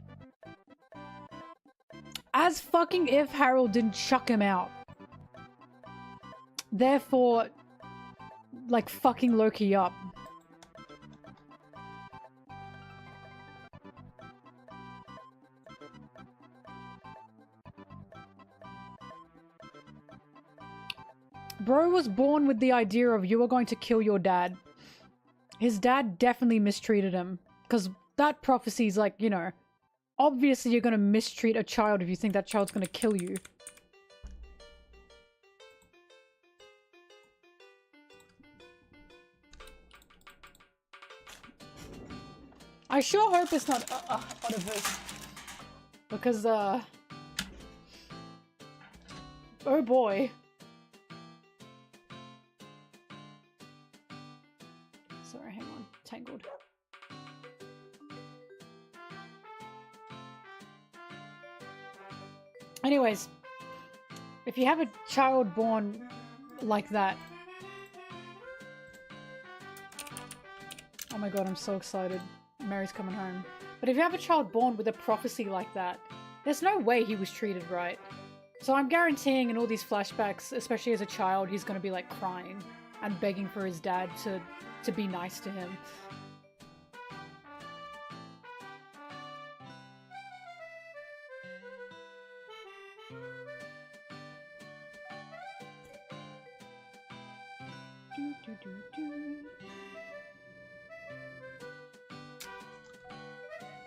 As fucking if Harold didn't chuck him out. Therefore, like fucking Loki up. Bro was born with the idea of you are going to kill your dad. His dad definitely mistreated him. Because that prophecy is like, you know, obviously you're going to mistreat a child if you think that child's going to kill you. I sure hope it's not out of this. Because, oh boy. Sorry, hang on. Tangled. Anyways, if you have a child born like that... Oh my god, I'm so excited. Mary's coming home. But if you have a child born with a prophecy like that, there's no way he was treated right. So I'm guaranteeing in all these flashbacks, especially as a child, he's gonna be like crying and begging for his dad to be nice to him.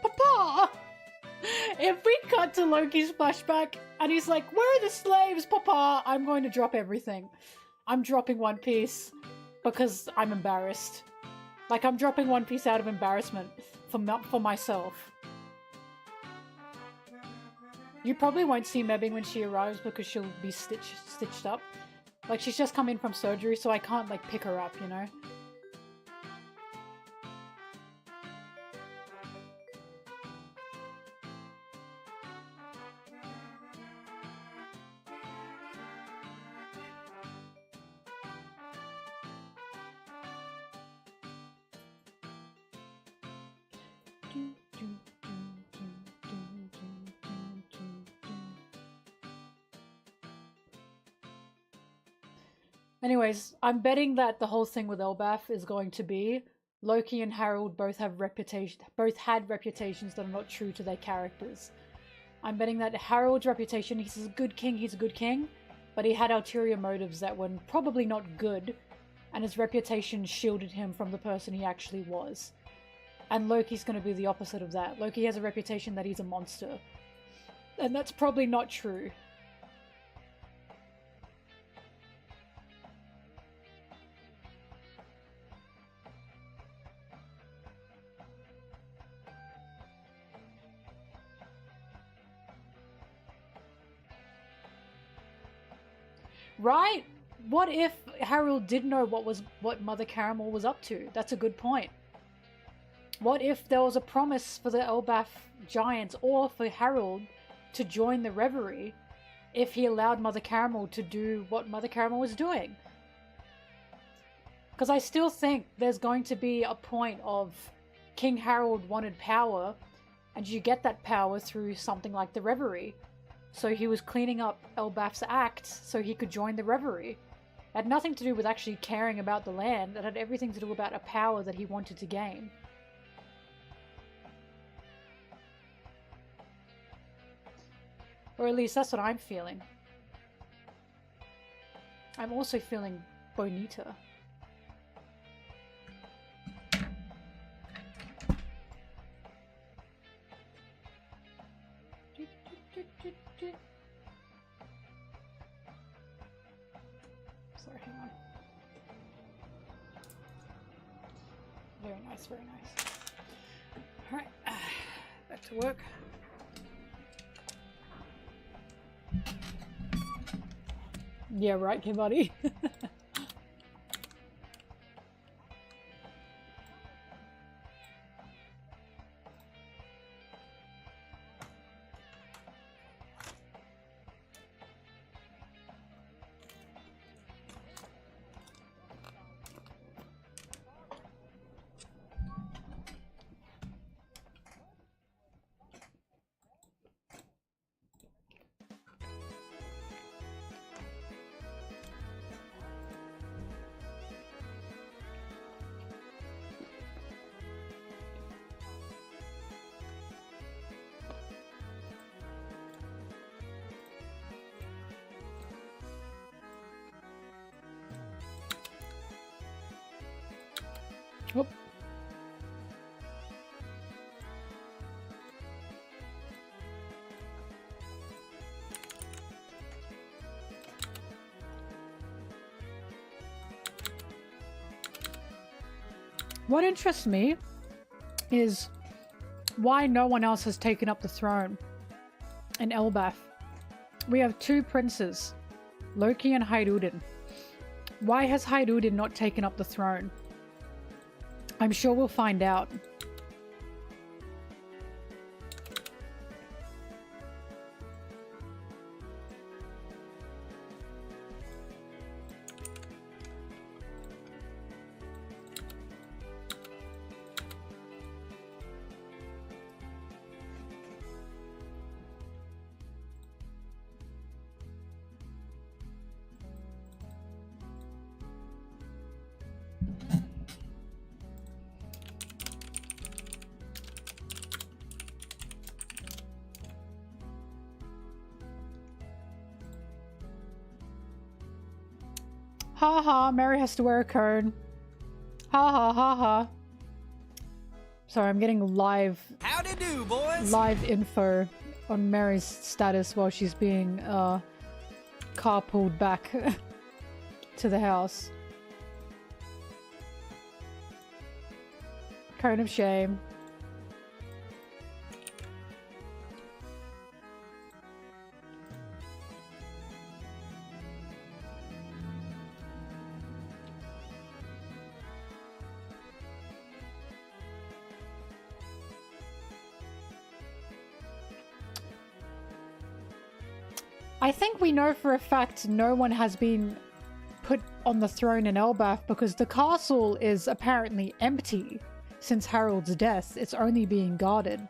Papa! If we cut to Loki's flashback and he's like, where are the slaves, Papa? I'm going to drop everything. I'm dropping One Piece because I'm embarrassed. Like, I'm dropping One Piece out of embarrassment for myself. You probably won't see Mebbing when she arrives because she'll be stitched up. Like, she's just come in from surgery, so I can't, like, pick her up, you know? Anyways, I'm betting that the whole thing with Elbaf is going to be Loki and Harold both had reputations that are not true to their characters. I'm betting that Harold's reputation, he's a good king, but he had ulterior motives that were probably not good, and his reputation shielded him from the person he actually was. And Loki's going to be the opposite of that. Loki has a reputation that he's a monster, and that's probably not true. Right? What if Harold did know what Mother Caramel was up to? That's a good point. What if there was a promise for the Elbaf Giants or for Harold to join the Reverie if he allowed Mother Caramel to do what Mother Caramel was doing? Because I still think there's going to be a point of King Harold wanted power, and you get that power through something like the Reverie. So he was cleaning up Elbaf's act so he could join the Reverie. It had nothing to do with actually caring about the land. It had everything to do about a power that he wanted to gain. Or at least that's what I'm feeling. I'm also feeling Bonita. Sorry, hang on. Very nice, very nice. Alright, back to work. Yeah, right, kid buddy. What interests me is why no one else has taken up the throne in Elbaf. We have two princes, Loki and Hyduden. Why has Hyduden not taken up the throne? I'm sure we'll find out. Ha ha, Mary has to wear a cone. Ha ha ha ha. Sorry, I'm getting live info on Mary's status while she's being carpooled back to the house. Cone of shame. I think we know for a fact no one has been put on the throne in Elbaf because the castle is apparently empty since Harold's death. It's only being guarded.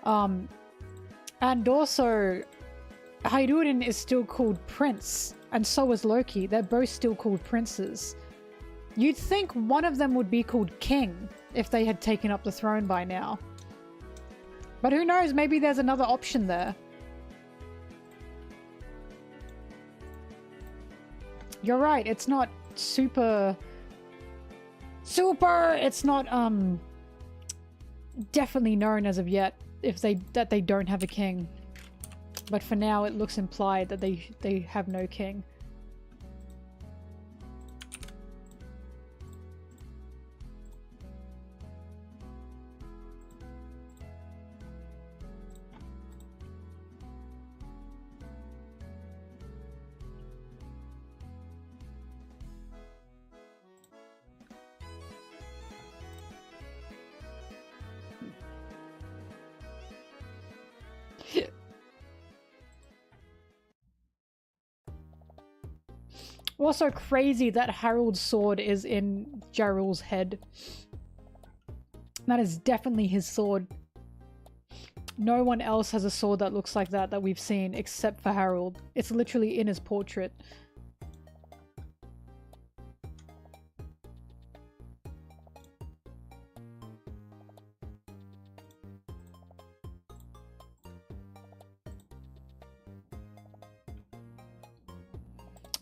And also, Hyduden is still called Prince, and so is Loki. They're both still called princes. You'd think one of them would be called King if they had taken up the throne by now. But who knows, maybe there's another option there. You're right, it's not super... It's not, definitely known as of yet that they don't have a king. But for now, it looks implied that they have no king. Also crazy that Harold's sword is in Jarrell's head. That is definitely his sword. No one else has a sword that looks like that we've seen except for Harold. It's literally in his portrait.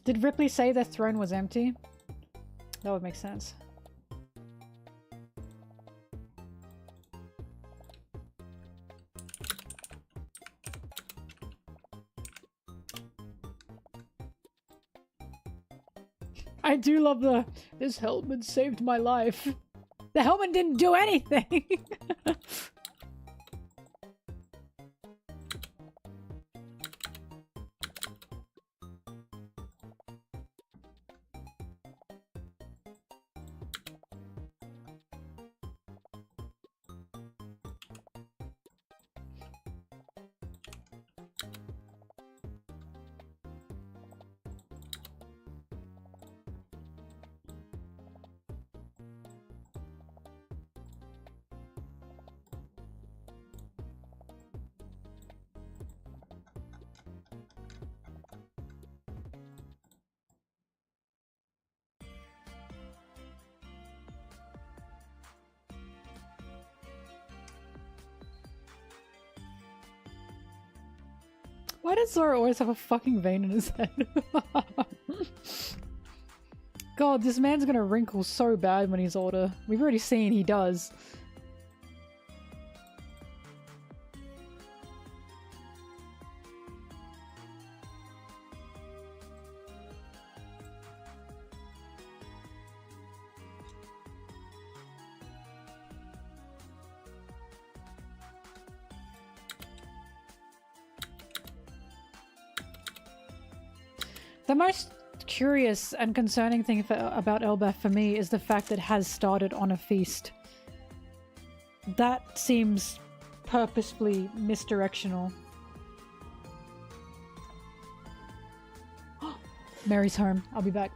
Did Ripley say the throne was empty? That would make sense. I do love this helmet saved my life. The helmet didn't do anything! Why does Zoro always have a fucking vein in his head? God, this man's gonna wrinkle so bad when he's older. We've already seen he does. The most curious and concerning thing about Elbeth for me is the fact that it has started on a feast. That seems purposefully misdirectional. Mary's home. I'll be back.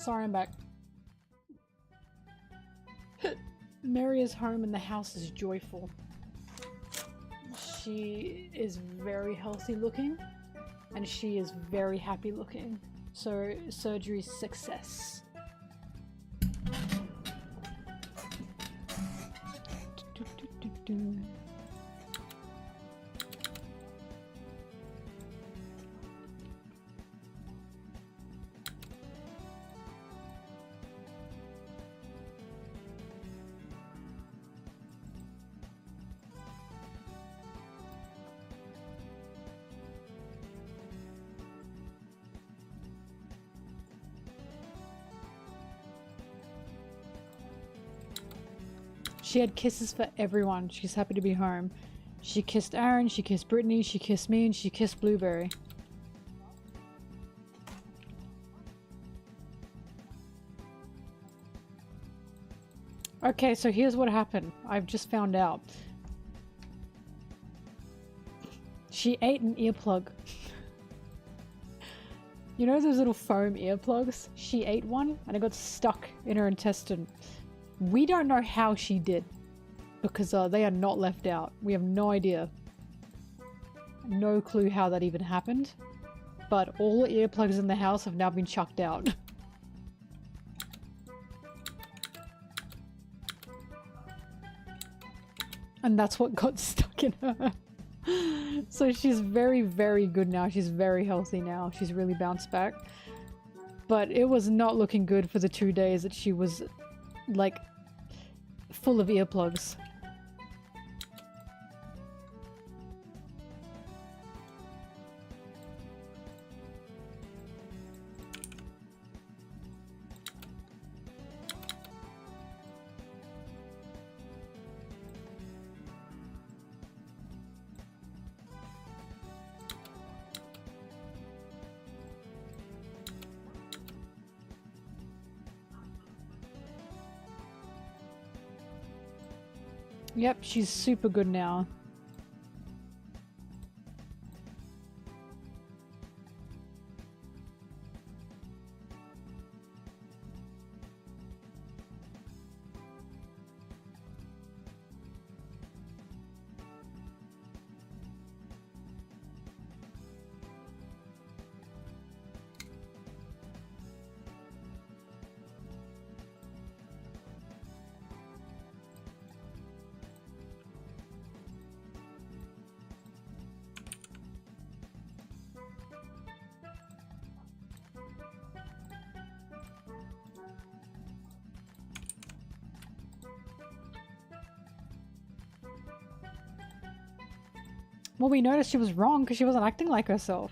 Sorry, I'm back. Mary is home and the house is joyful. She is very healthy looking and she is very happy looking. So, surgery success. She had kisses for everyone. She's happy to be home. She kissed Aaron, she kissed Brittany, she kissed me, and she kissed Blueberry. Okay, so here's what happened. I've just found out. She ate an earplug. You know those little foam earplugs? She ate one and it got stuck in her intestine. We don't know how she did because they are not left out. We have no idea. No clue how that even happened. But all the earplugs in the house have now been chucked out. And that's what got stuck in her. So she's very, very good now. She's very healthy now. She's really bounced back. But it was not looking good for the 2 days that she was, like, full of earplugs. Yep, she's super good now. Well, we noticed she was wrong because she wasn't acting like herself.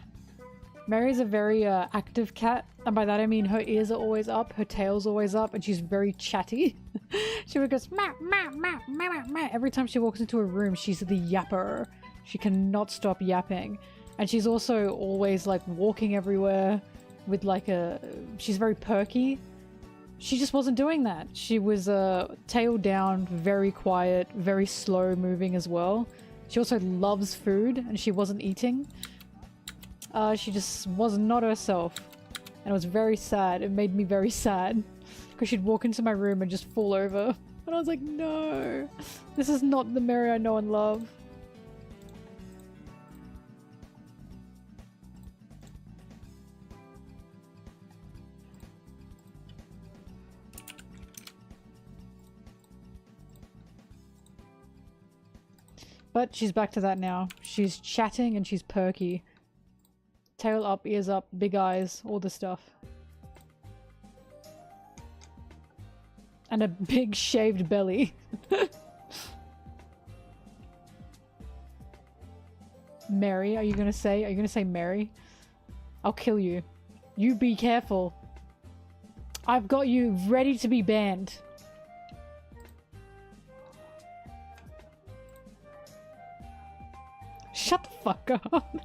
Mary's a very active cat, and by that I mean her ears are always up, her tail's always up, and she's very chatty. She would go meow, meow, meow, meow, meow. Every time she walks into a room, she's the yapper. She cannot stop yapping. And she's also always like walking everywhere with like a... She's very perky. She just wasn't doing that. She was tail down, very quiet, very slow moving as well. She also loves food, and she wasn't eating. She just was not herself. And it was very sad. It made me very sad. Because she'd walk into my room and just fall over. And I was like, no. This is not the Mary I know and love. But she's back to that now. She's chatting and she's perky. Tail up, ears up, big eyes, all the stuff. And a big shaved belly. Mary, are you gonna say Mary? I'll kill you. You be careful. I've got you ready to be banned. Shut the fuck up.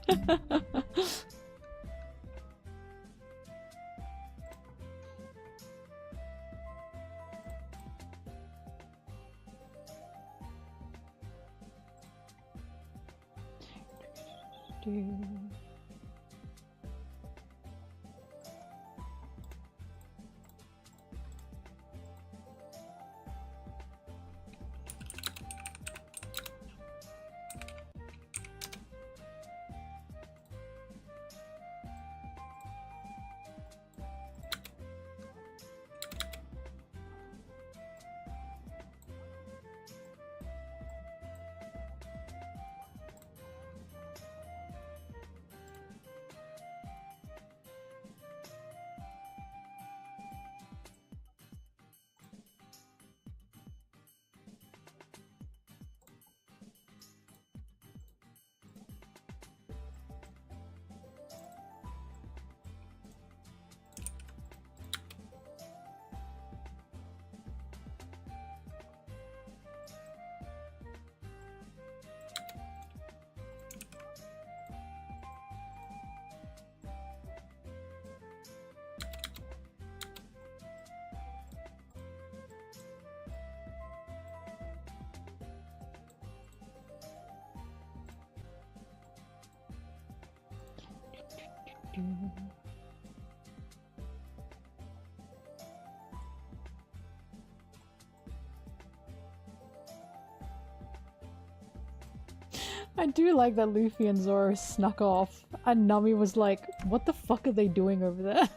I do like that Luffy and Zoro snuck off, and Nami was like, what the fuck are they doing over there?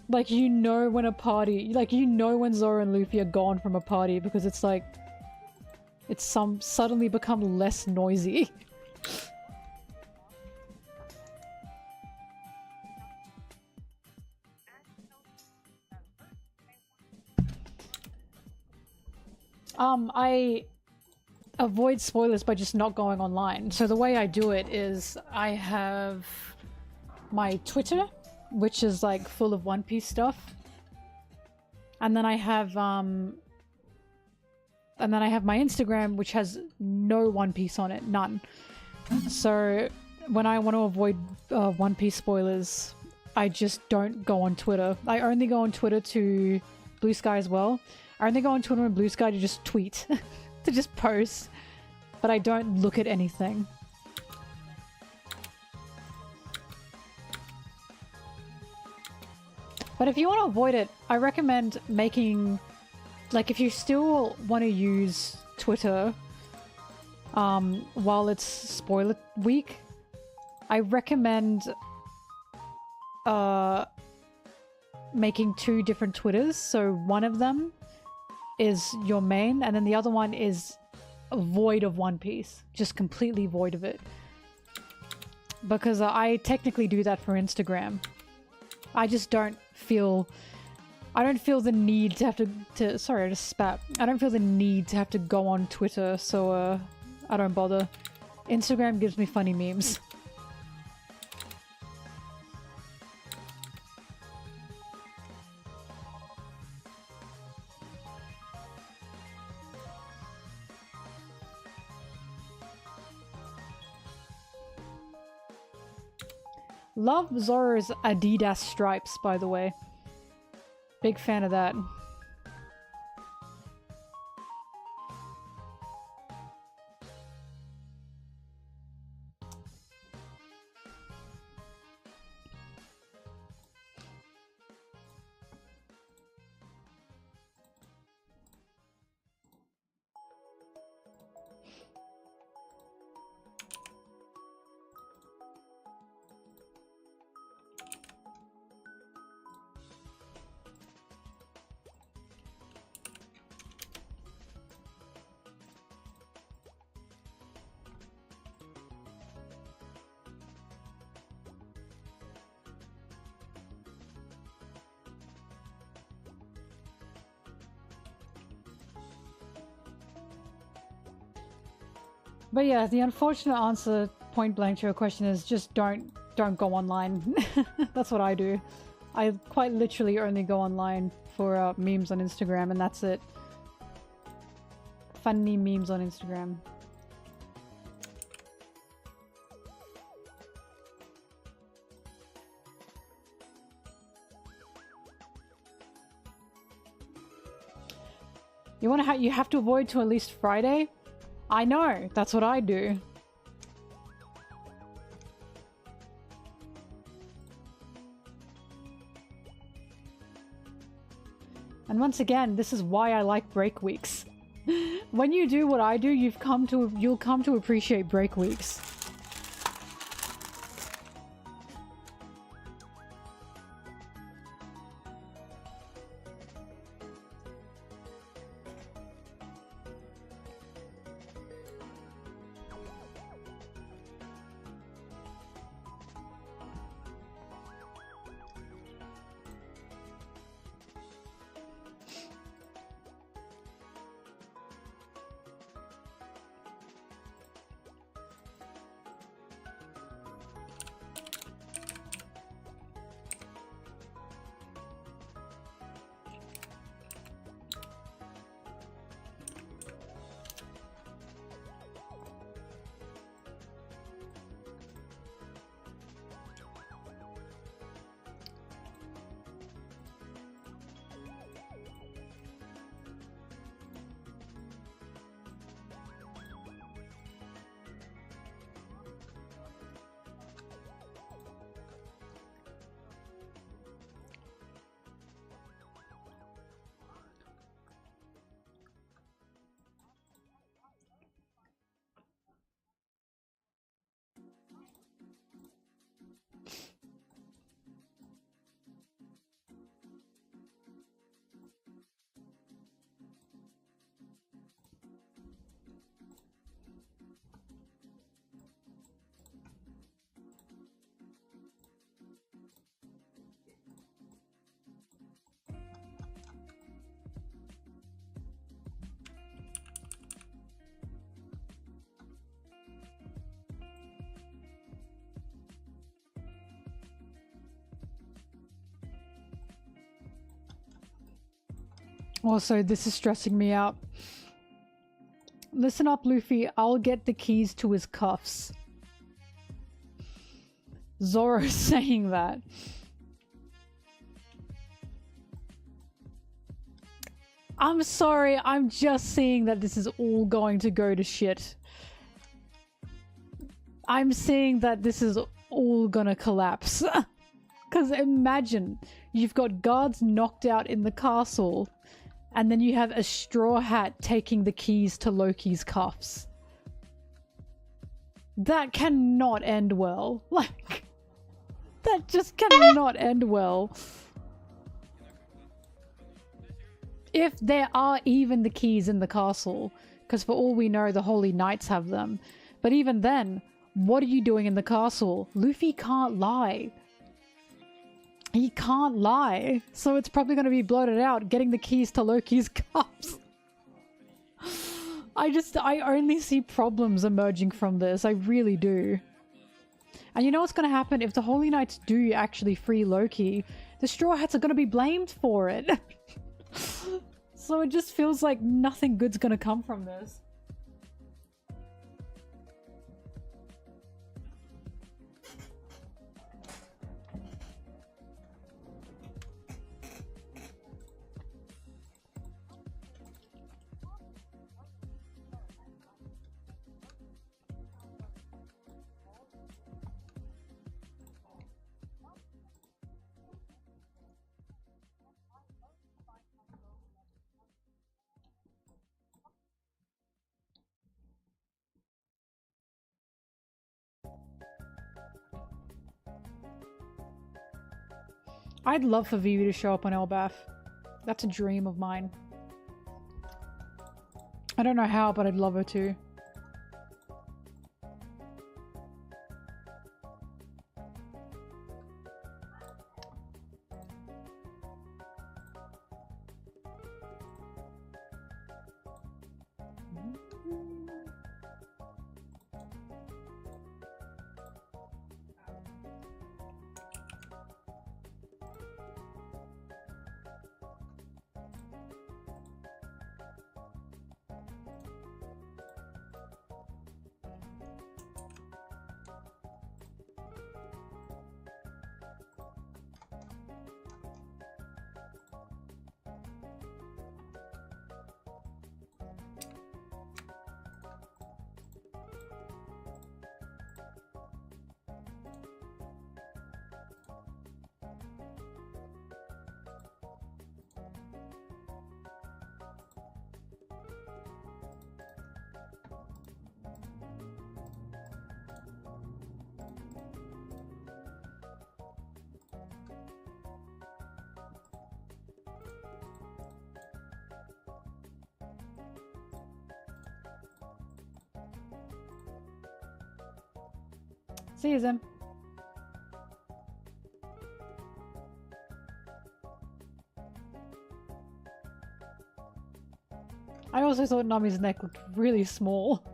Like, you know when a party, like, you know when Zoro and Luffy are gone from a party because it's like, it's suddenly become less noisy. I avoid spoilers by just not going online. So the way I do it is I have my Twitter, which is like full of One Piece stuff. And then I have my Instagram, which has no One Piece on it, none. So when I want to avoid One Piece spoilers, I just don't go on Twitter. I only go on Twitter to Blue Sky as well. I only go on Twitter and Blue Sky to just tweet, to just post, but I don't look at anything. But if you want to avoid it, I recommend making, like, if you still want to use Twitter while it's spoiler week, I recommend making 2 different Twitters. So one of them is your main, and then the other one is void of One Piece. Just completely void of it. Because I technically do that for Instagram. I just don't feel... I don't feel the need to have to sorry, I just spat. I don't feel the need to have to go on Twitter, so I don't bother. Instagram gives me funny memes. Love Zoro's Adidas stripes, by the way. Big fan of that. But yeah, the unfortunate answer, point blank to your question, is just don't go online. That's what I do. I quite literally only go online for memes on Instagram, and that's it. Funny memes on Instagram. You have to avoid to at least Friday? I know, that's what I do. And once again, this is why I like break weeks. When you do what I do, you'll come to appreciate break weeks. Also, this is stressing me out. Listen up, Luffy. I'll get the keys to his cuffs. Zoro's saying that. I'm sorry, I'm just seeing that this is all going to go to shit. I'm seeing that this is all gonna collapse. Because imagine, you've got guards knocked out in the castle, and then you have a Straw Hat taking the keys to Loki's cuffs. That cannot end well. Like, that just cannot end well. If there are even the keys in the castle, because for all we know, the Holy Knights have them. But even then, what are you doing in the castle? Luffy can't lie. He can't lie. So it's probably going to be blurted out, getting the keys to Loki's cups. I only see problems emerging from this. I really do. And you know what's going to happen? If the Holy Knights do actually free Loki, the Straw Hats are going to be blamed for it. So it just feels like nothing good's going to come from this. I'd love for Vivi to show up on Elbaf. That's a dream of mine. I don't know how, but I'd love her to. See you, Zim. I also thought Nami's neck looked really small.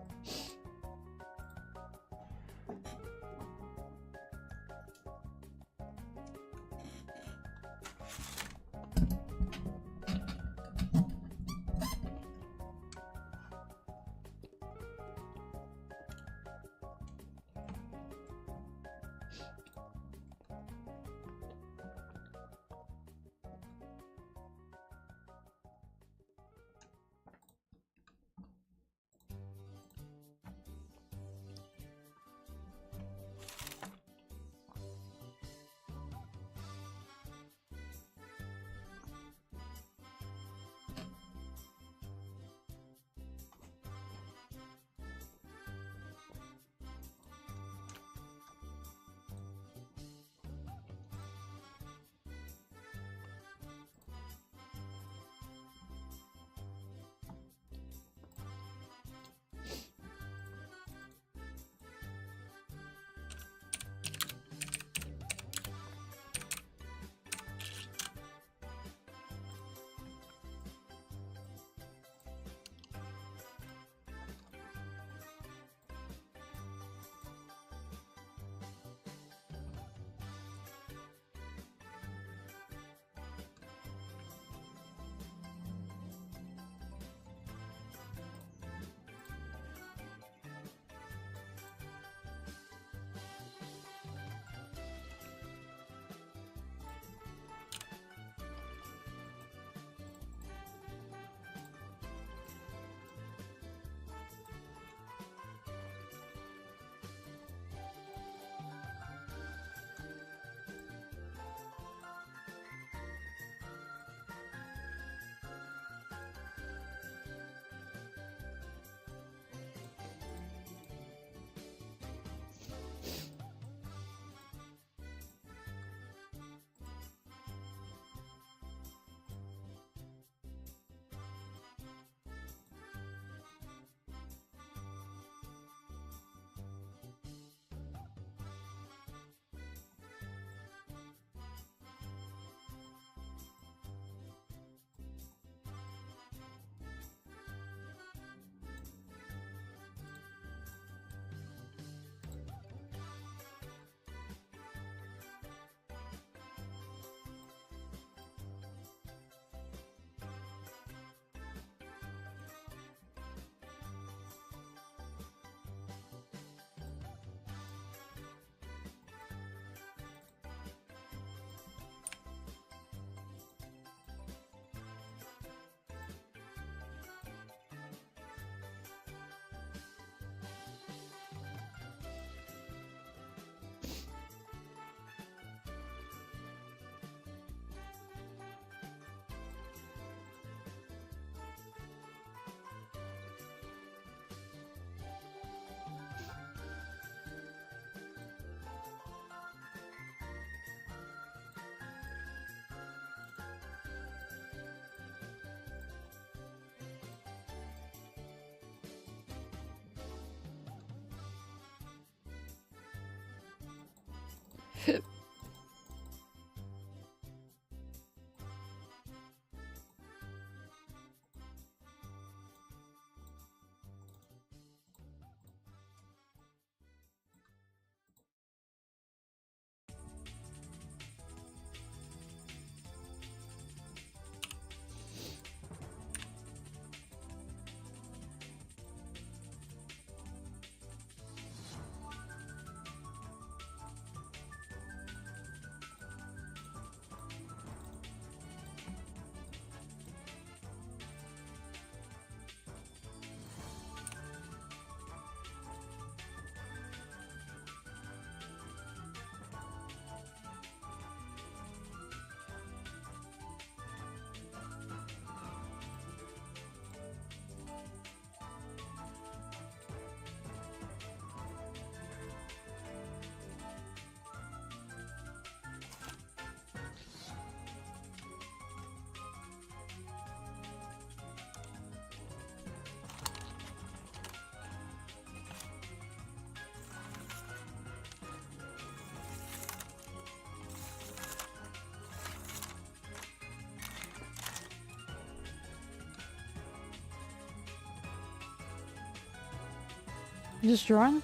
This drawing?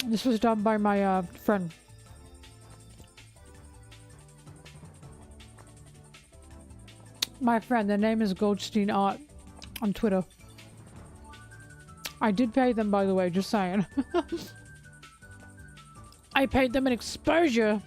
This was done by my friend. My friend, their name is Goldstein Art on Twitter. I did pay them, by the way, just saying. I paid them an exposure.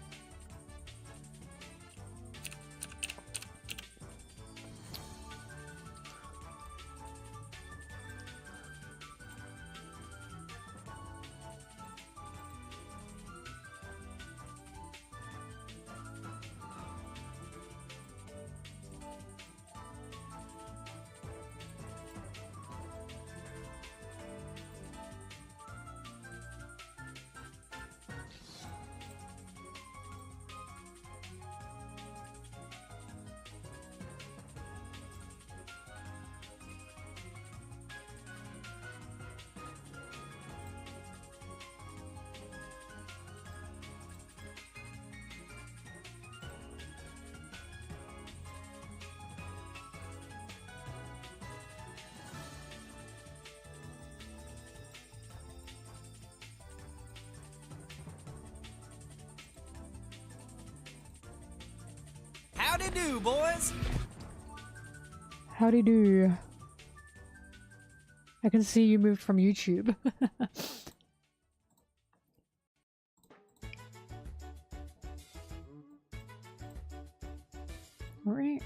Howdy do, boys. Howdy do. I can see you moved from YouTube. Alright.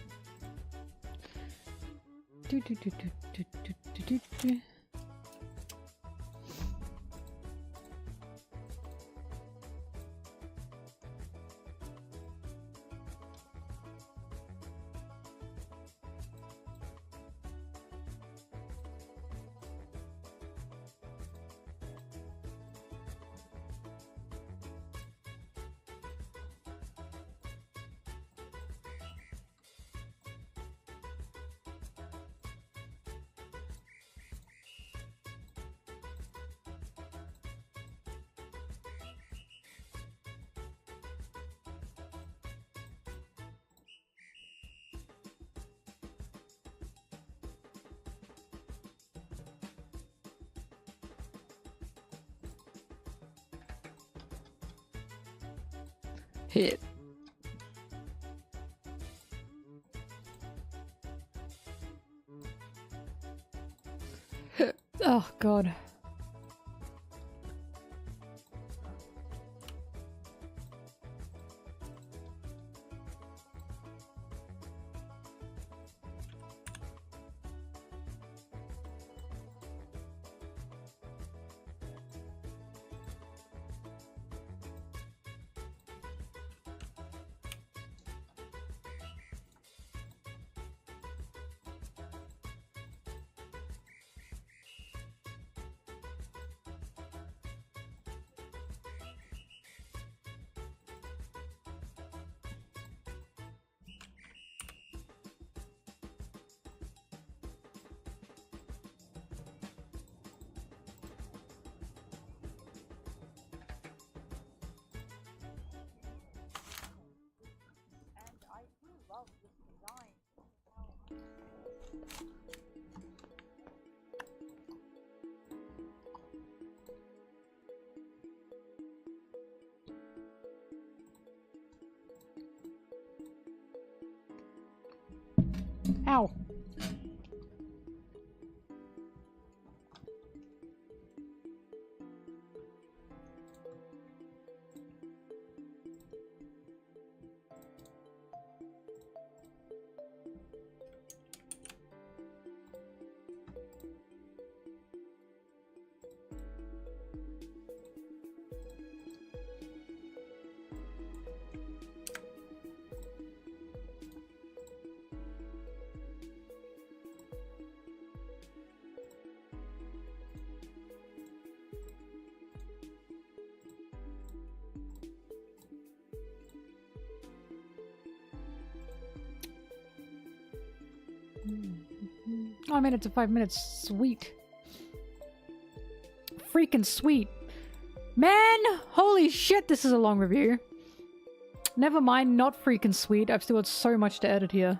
Hit. Oh god. Ow. Oh, I made it to 5 minutes. Sweet. Freaking sweet. Man! Holy shit, this is a long review. Never mind, not freaking sweet. I've still got so much to edit here.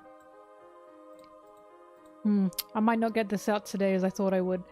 I might not get this out today as I thought I would.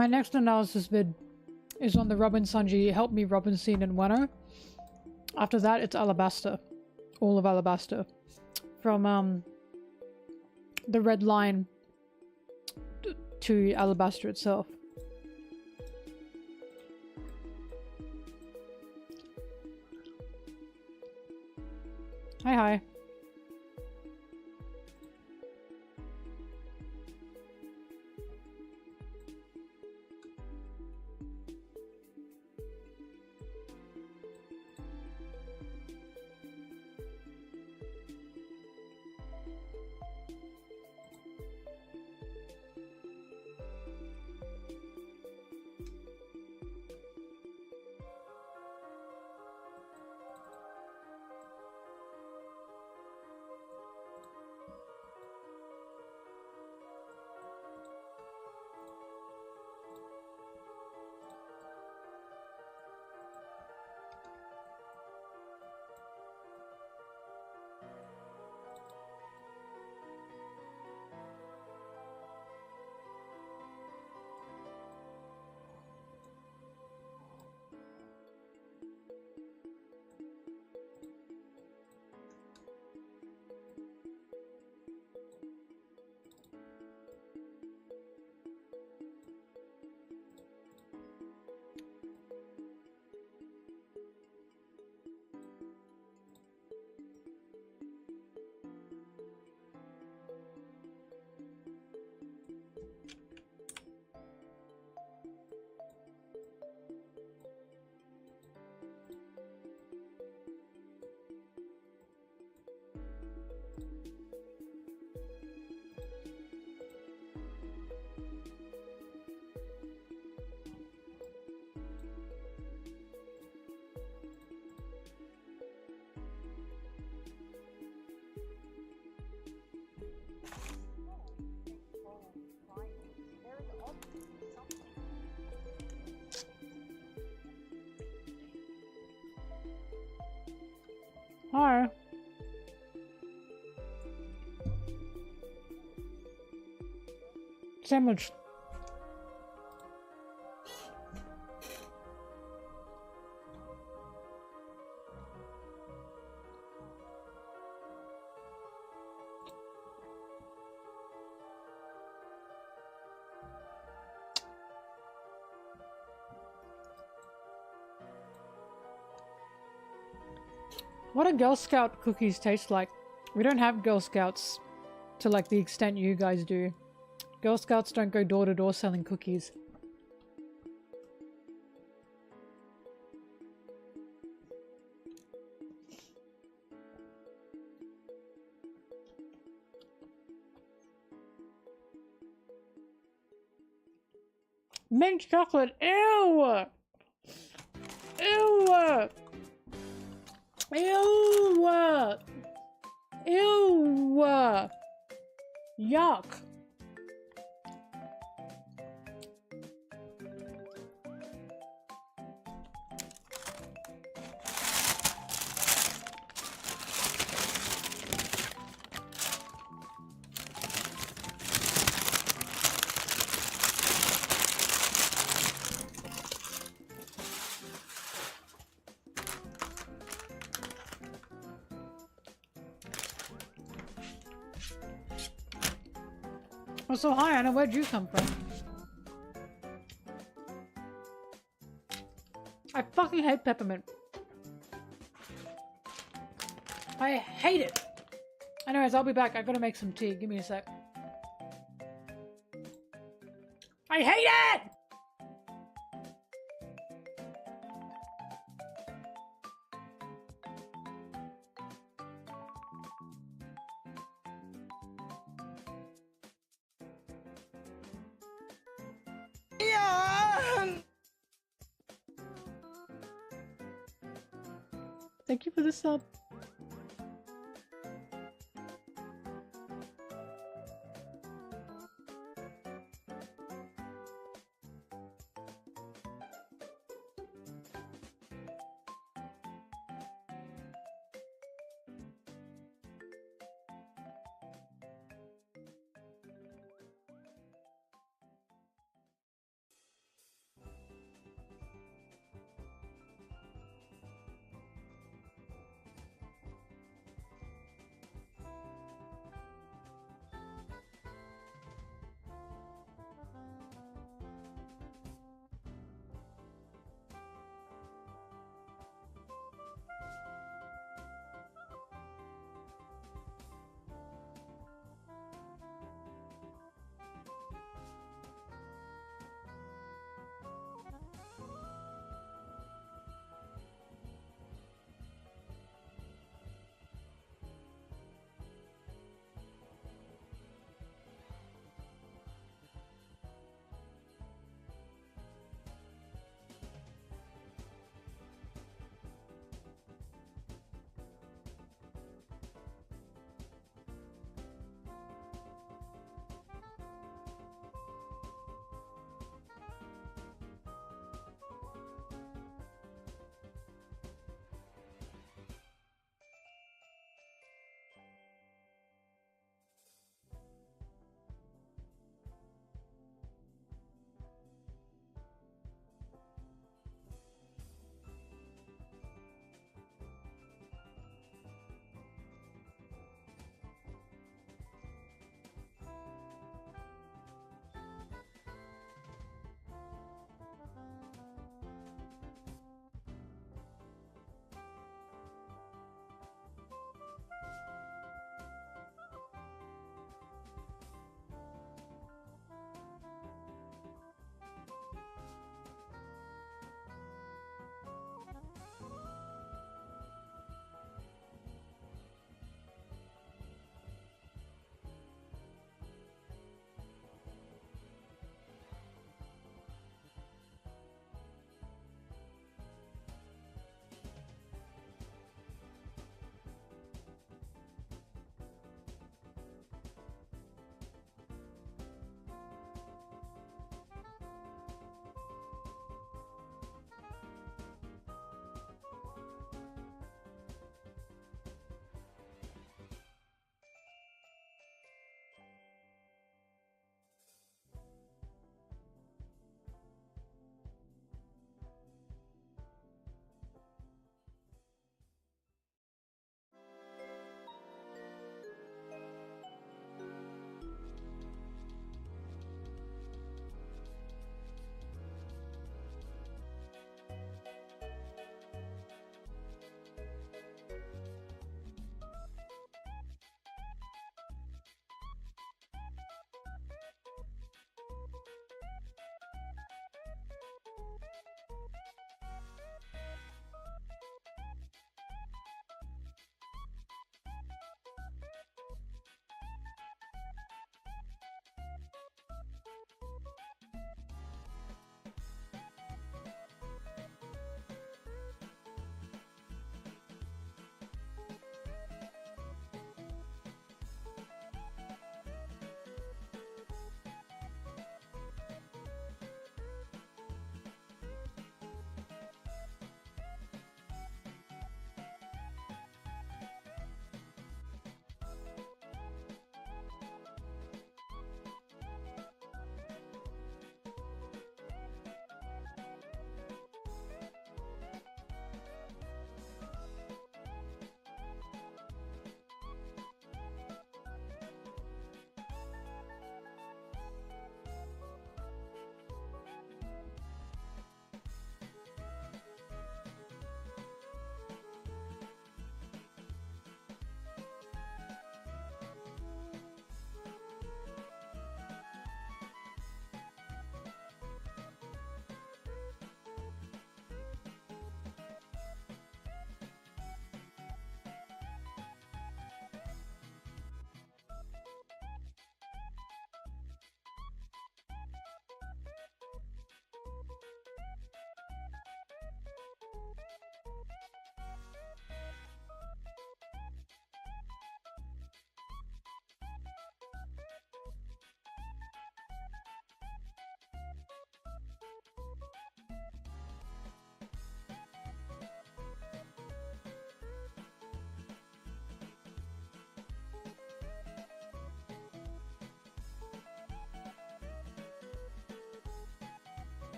My next analysis vid is on the Robin Sanji Help Me Robin scene in Wano. After that, it's Alabasta. All of Alabasta. From the red line to Alabasta itself. Hi, hi. Hi. Sandwich. What do Girl Scout cookies taste like? We don't have Girl Scouts to like the extent you guys do. Girl Scouts don't go door to door selling cookies. Mint chocolate, ew! Ew! Ew! Ew! Yuck! Oh, so hi Anna, where'd you come from? I fucking hate peppermint. I hate it! Anyways, I'll be back. I gotta make some tea. Give me a sec. I hate it! Thank you for the sub.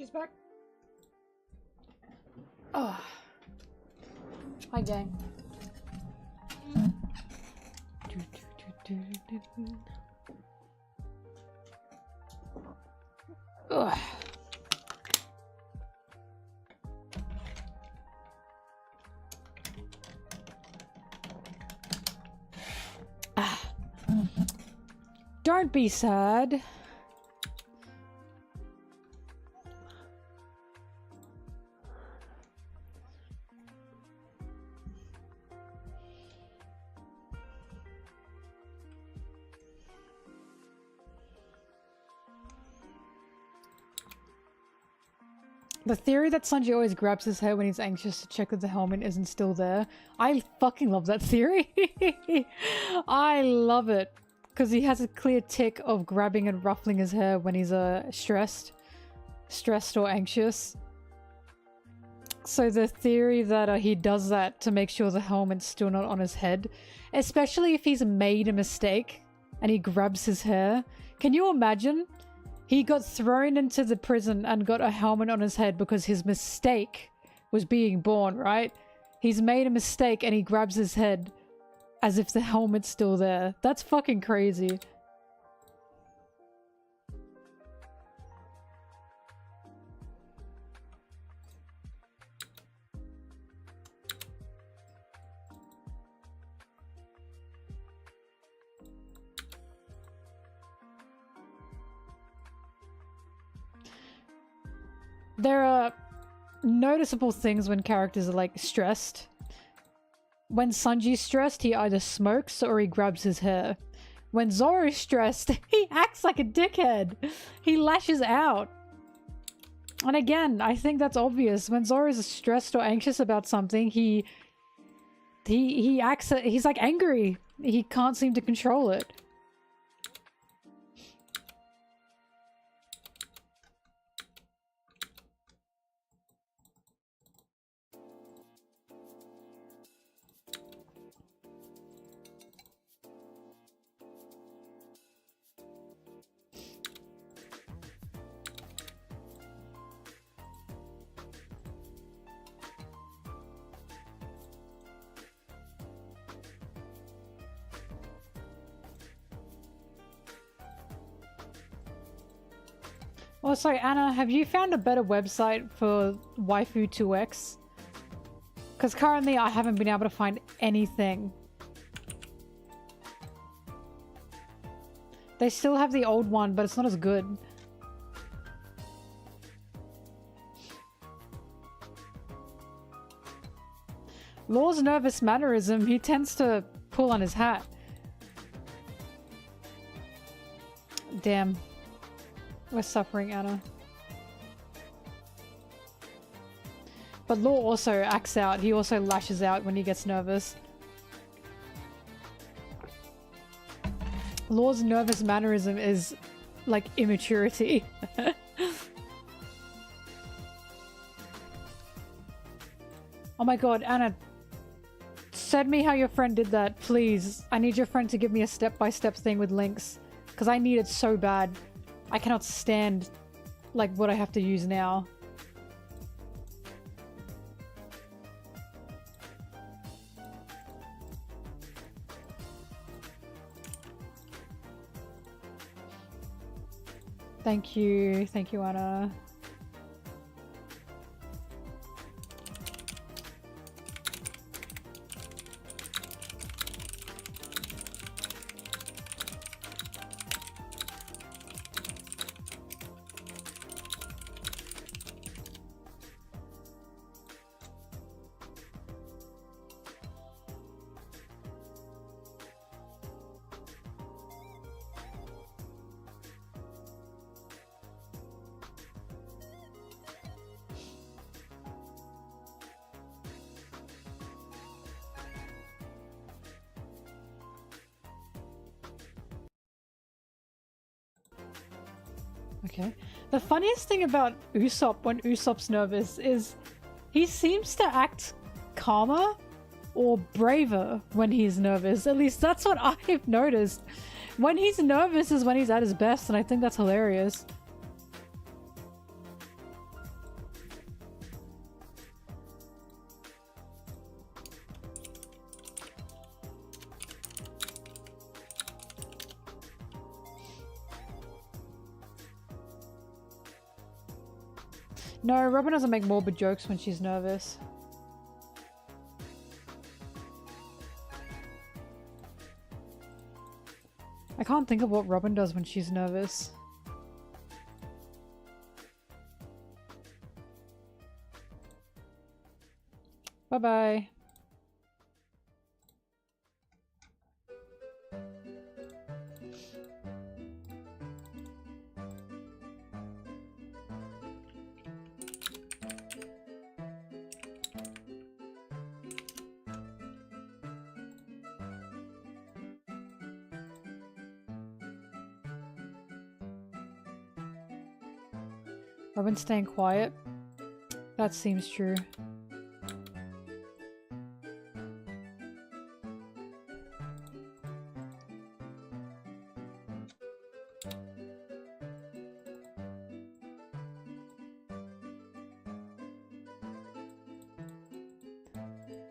She's back. Oh. Hi, gang. Ugh. Don't be sad. The theory that Sanji always grabs his hair when he's anxious to check that the helmet isn't still there. I fucking love that theory. I love it. Because he has a clear tick of grabbing and ruffling his hair when he's stressed or anxious. So the theory that he does that to make sure the helmet's still not on his head, especially if he's made a mistake and he grabs his hair. Can you imagine? He got thrown into the prison and got a helmet on his head because his mistake was being born, right? He's made a mistake and he grabs his head as if the helmet's still there. That's fucking crazy. There are noticeable things when characters are like stressed. When Sanji's stressed, he either smokes or he grabs his hair. When Zoro's stressed, he acts like a dickhead. He lashes out. And again, I think that's obvious. When Zoro's stressed or anxious about something, he acts, he's like angry. He can't seem to control it. Also, Anna, have you found a better website for Waifu 2X? Because currently I haven't been able to find anything. They still have the old one, but it's not as good. Law's nervous mannerism, he tends to pull on his hat. Damn. We're suffering, Anna. But Law also acts out. He also lashes out when he gets nervous. Law's nervous mannerism is like immaturity. Oh my god, Anna. Send me how your friend did that, please. I need your friend to give me a step-by-step thing with links. Because I need it so bad. I cannot stand, like, what I have to use now. Thank you. Thank you, Anna. Okay. The funniest thing about Usopp when Usopp's nervous is he seems to act calmer or braver when he's nervous. At least that's what I've noticed. When he's nervous is when he's at his best, and I think that's hilarious. No, Robin doesn't make morbid jokes when she's nervous. I can't think of what Robin does when she's nervous. Bye-bye. Robin's staying quiet. That seems true.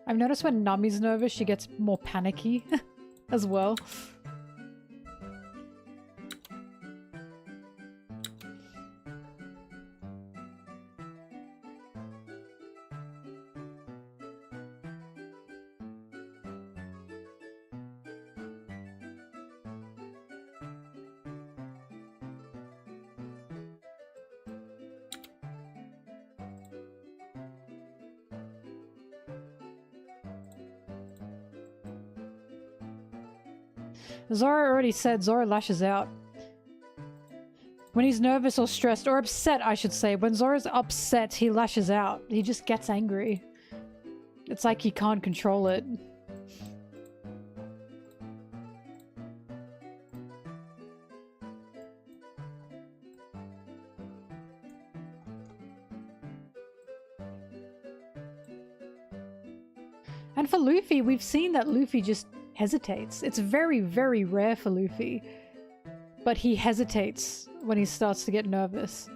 I've noticed when Nami's nervous, she gets more panicky as well. Zora already said Zora lashes out. When he's nervous or stressed, or upset I should say, when Zora's upset he lashes out. He just gets angry. It's like he can't control it. And for Luffy, we've seen that Luffy just hesitates. It's very, very rare for Luffy. But he hesitates when he starts to get nervous.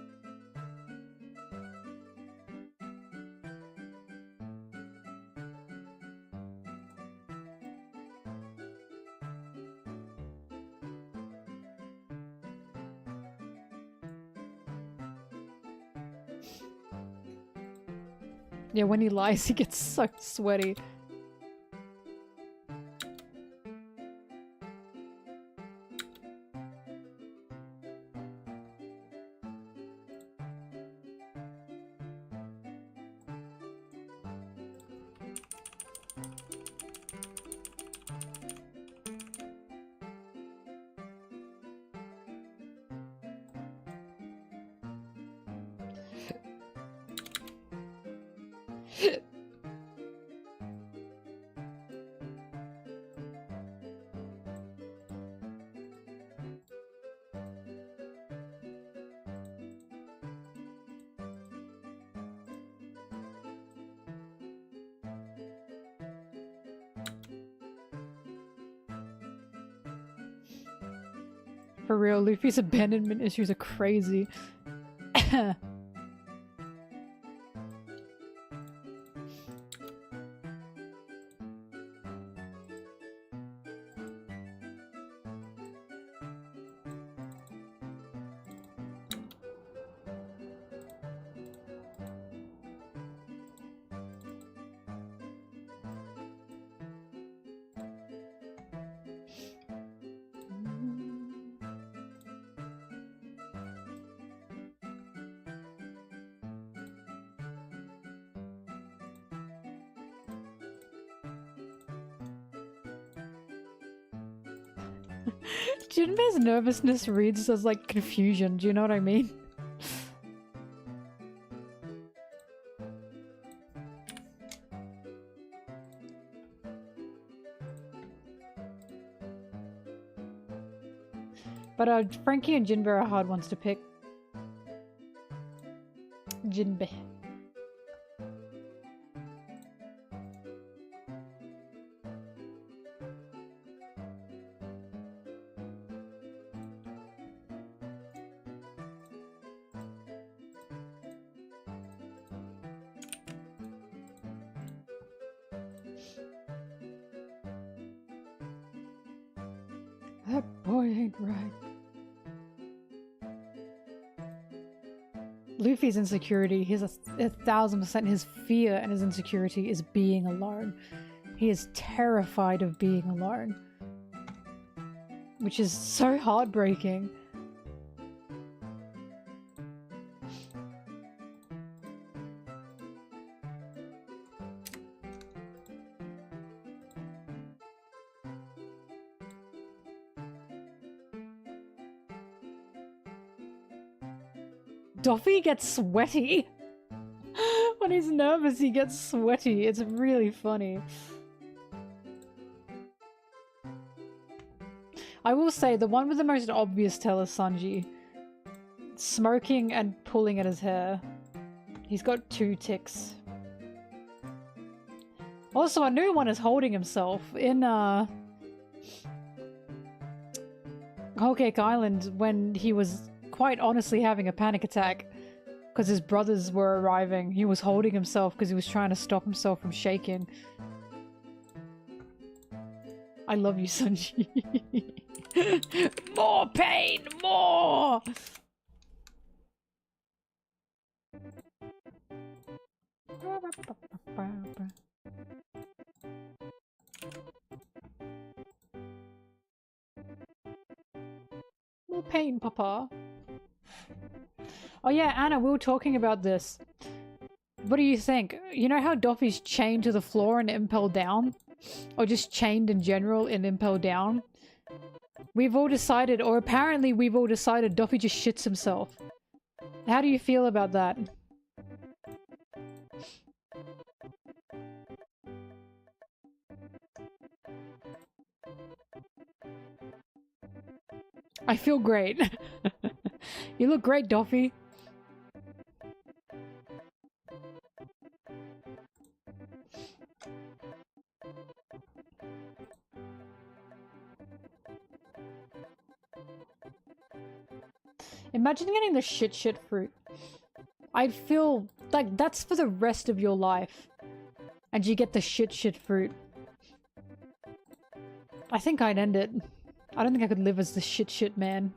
Yeah, when he lies, he gets so sweaty. For real, Luffy's abandonment issues are crazy. Jinbei's nervousness reads as like confusion, do you know what I mean? But Frankie and Jinbei are hard ones to pick. Jinbei. That boy ain't right. Luffy's insecurity, his 1000% his fear and his insecurity is being alone. He is terrified of being alone. Which is so heartbreaking. Luffy gets sweaty. When he's nervous, he gets sweaty. It's really funny. I will say, the one with the most obvious tell is Sanji. Smoking and pulling at his hair. He's got 2 ticks. Also, a new one is holding himself. In, Whole Cake Island, when he was quite honestly having a panic attack because his brothers were arriving, he was holding himself because he was trying to stop himself from shaking. I love you, Sanji. More pain! More! More pain, Papa. Oh yeah, Anna, we were talking about this. What do you think? You know how Doffy's chained to the floor and impelled down? Or just chained in general and impelled down? We've all decided, or apparently we've all decided, Doffy just shits himself. How do you feel about that? I feel great. You look great, Doffy. Imagine getting the shit fruit. I'd feel like that's for the rest of your life. And you get the shit fruit. I think I'd end it. I don't think I could live as the shit man.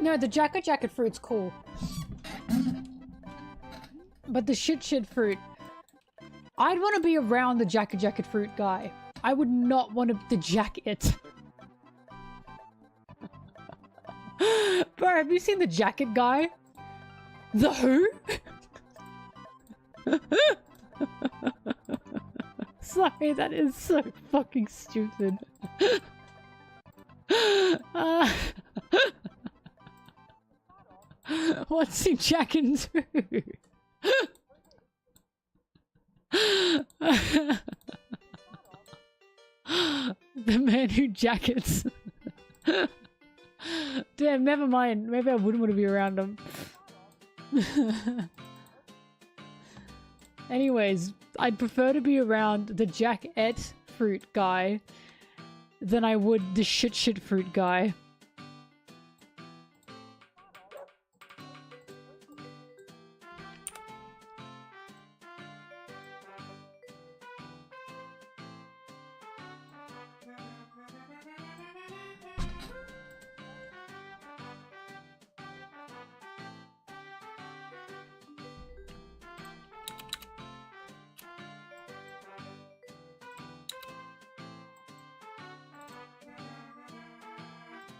No, the jacket fruit's cool. But the shit fruit... I'd want to be around the jacket fruit guy. I would not want to jack it. Bro, have you seen the jacket guy? The who? Sorry, that is so fucking stupid. What's he jacking to? The man who jackets. Damn, never mind. Maybe I wouldn't want to be around him. Anyways, I'd prefer to be around the jacket fruit guy than I would the shit fruit guy.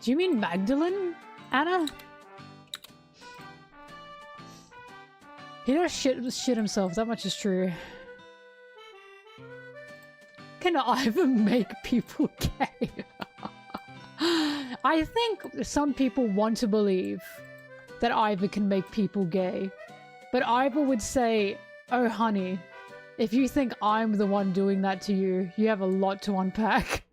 Do you mean Magdalene, Anna? He does shit himself, that much is true. Can Ivor make people gay? I think some people want to believe that Ivor can make people gay. But Ivor would say, oh honey, if you think I'm the one doing that to you, you have a lot to unpack.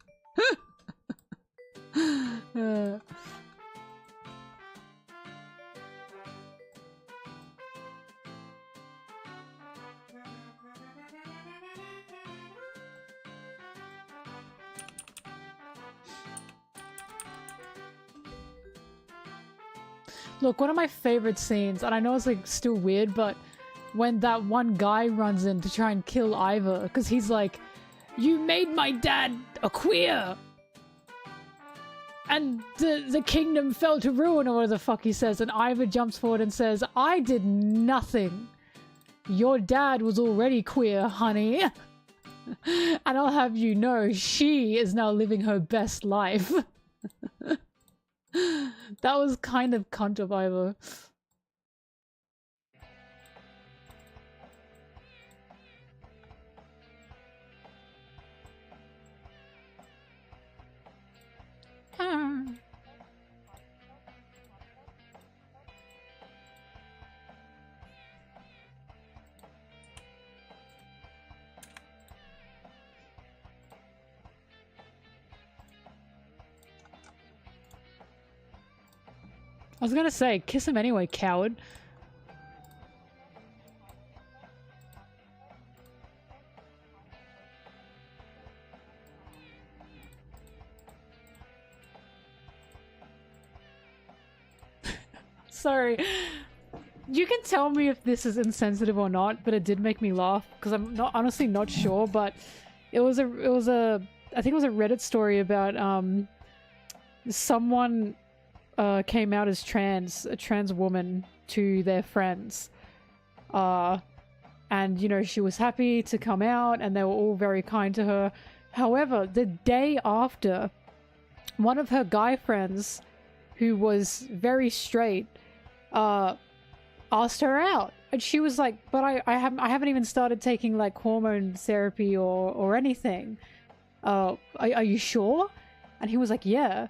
Look, one of my favorite scenes, and I know it's like still weird, but when that one guy runs in to try and kill Ivor, because he's like, "You made my dad a queer! And the kingdom fell to ruin," or whatever the fuck he says, and Ivor jumps forward and says, "I did nothing. Your dad was already queer, honey. And I'll have you know, she is now living her best life." That was kind of cunt of Ivor. I was gonna say, kiss him anyway, coward. Sorry. You can tell me if this is insensitive or not, but it did make me laugh because I'm not honestly not sure, but I think it was a Reddit story about someone came out as a trans woman to their friends. And you know, she was happy to come out and they were all very kind to her. However, the day after, one of her guy friends who was very straight asked her out, and she was like, "But I haven't even started taking like hormone therapy or anything. Are you sure?" And he was like, "Yeah."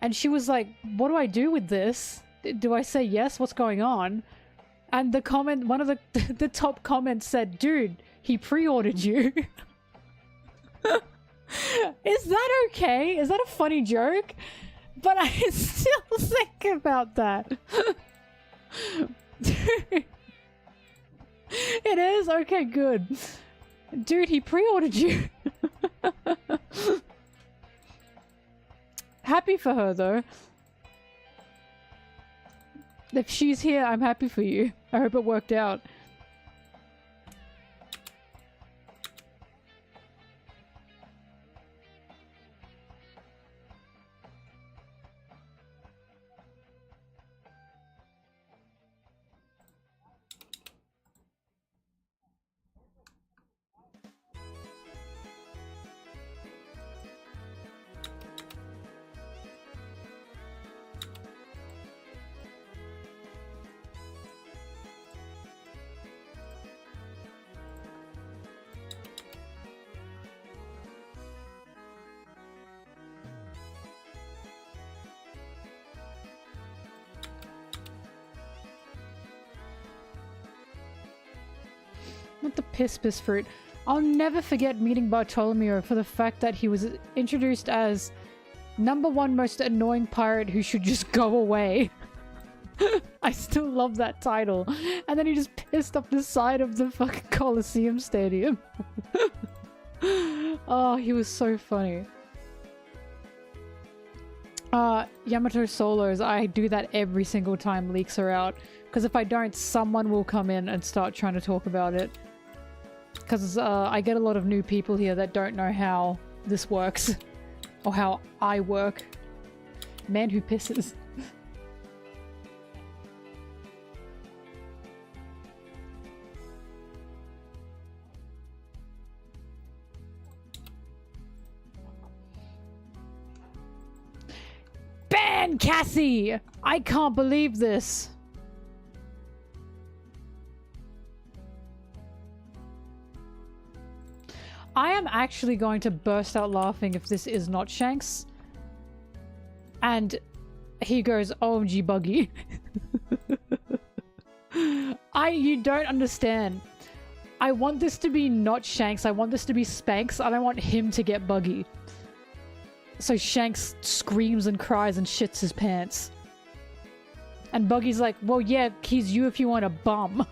And she was like, "What do I do with this? Do I say yes? What's going on?" And the comment, one of the top comments said, "Dude, he pre-ordered you." Is that okay? Is that a funny joke? But I still think about that. Dude. It is? Okay, good. Dude, he pre-ordered you. Happy for her, though. If she's here, I'm happy for you. I hope it worked out. Not the piss fruit. I'll never forget meeting Bartolomeo for the fact that he was introduced as #1 most annoying pirate who should just go away. I still love that title. And then he just pissed up the side of the fucking Coliseum Stadium. Oh, he was so funny. Yamato solos, I do that every single time leaks are out. Because if I don't, someone will come in and start trying to talk about it. Because I get a lot of new people here that don't know how this works. Or how I work. Man who pisses. Ban Cassie! I can't believe this! I am actually going to burst out laughing if this is not Shanks. And he goes, "OMG Buggy." You don't understand. I want this to be not Shanks, I want this to be Spanx, and I want him to get Buggy. So Shanks screams and cries and shits his pants. And Buggy's like, "Well, yeah, he's you if you want a bum."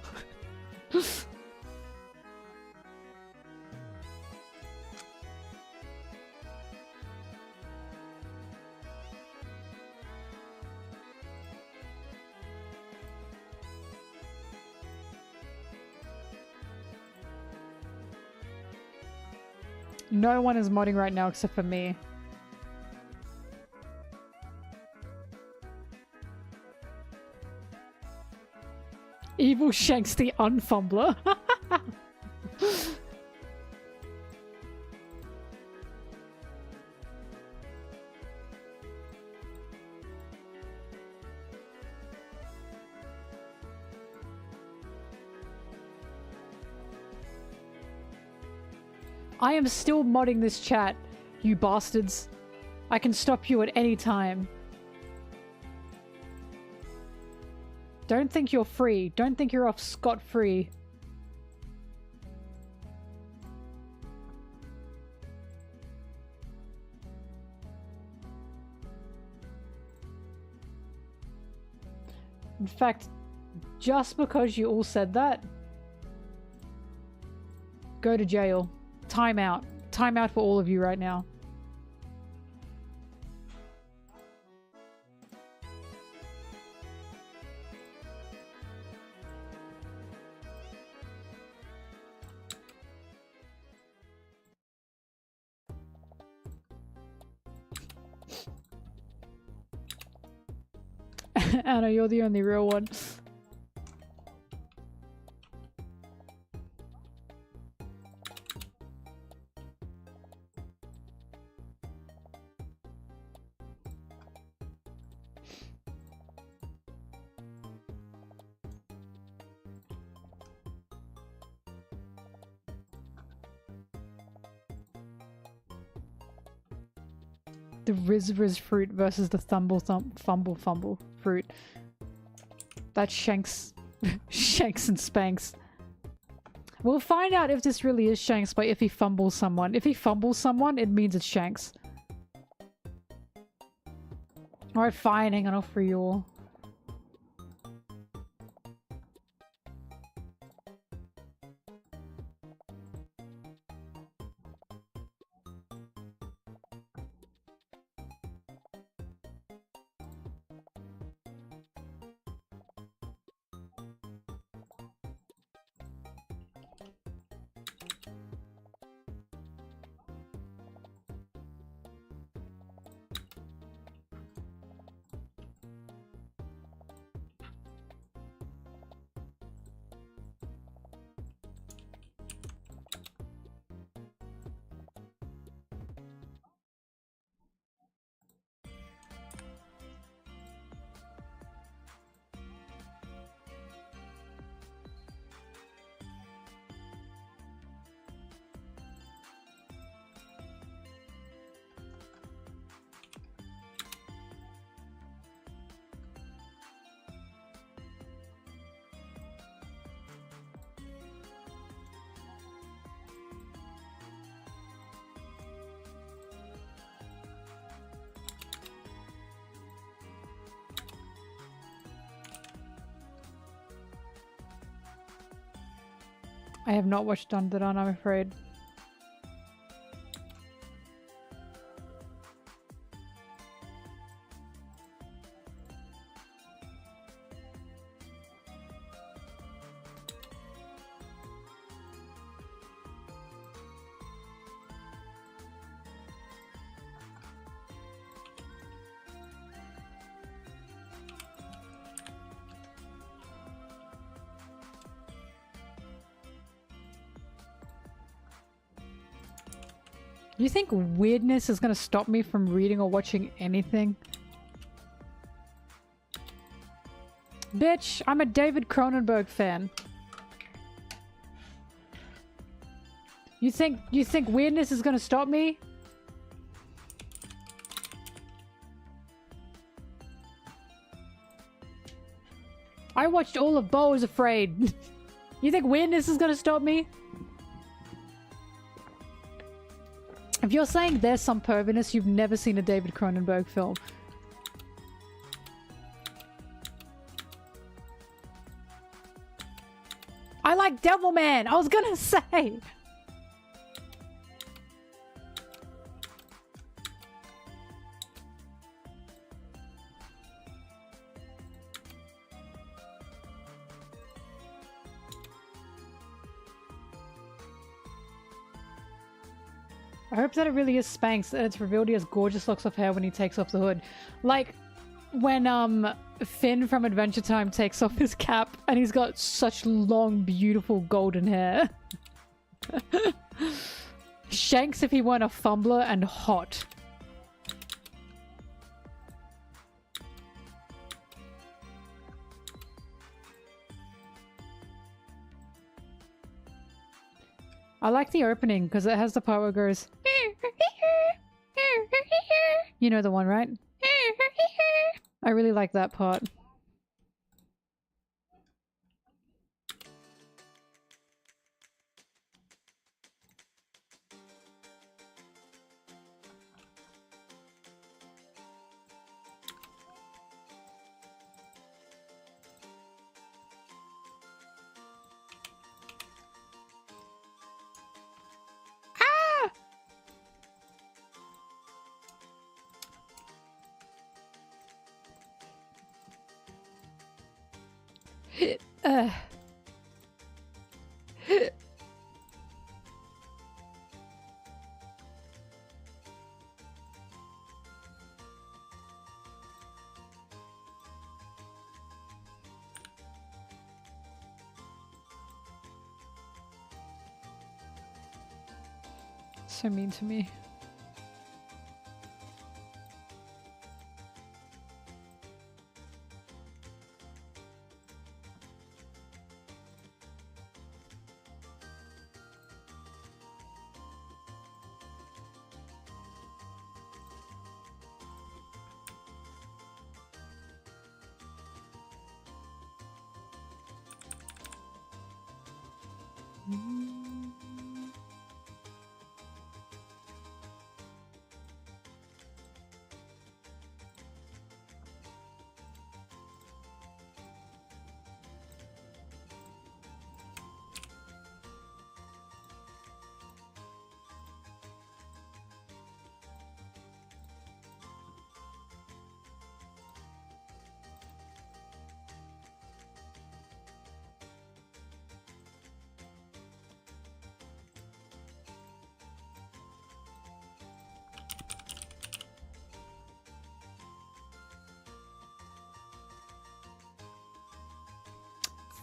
No one is modding right now except for me. Evil Shanks the Unfumbler. I am still modding this chat, you bastards. I can stop you at any time. Don't think you're free. Don't think you're off scot-free. In fact, just because you all said that, go to jail. Time out. Time out for all of you right now. Anna, you're the only real one. The Riz fruit versus the Fumble fruit. That's Shanks. Shanks and Spanks. We'll find out if this really is Shanks by if he fumbles someone. If he fumbles someone, it means it's Shanks. Alright, fine, hang on, I'll free you all. I have not watched Dun Dun Dun, I'm afraid. You think weirdness is gonna stop me from reading or watching anything? Bitch, I'm a David Cronenberg fan. You think weirdness is gonna stop me? I watched all of Beau is Afraid. You think weirdness is gonna stop me? If you're saying there's some perviness, you've never seen a David Cronenberg film. I like Devilman! I was gonna say! I hope that it really is Spanx and it's revealed he has gorgeous locks of hair when he takes off the hood. Like when Finn from Adventure Time takes off his cap and he's got such long, beautiful golden hair. Shanks if he weren't a fumbler and hot. I like the opening because it has the part where it goes. You know the one, right? I really like that part. So mean to me.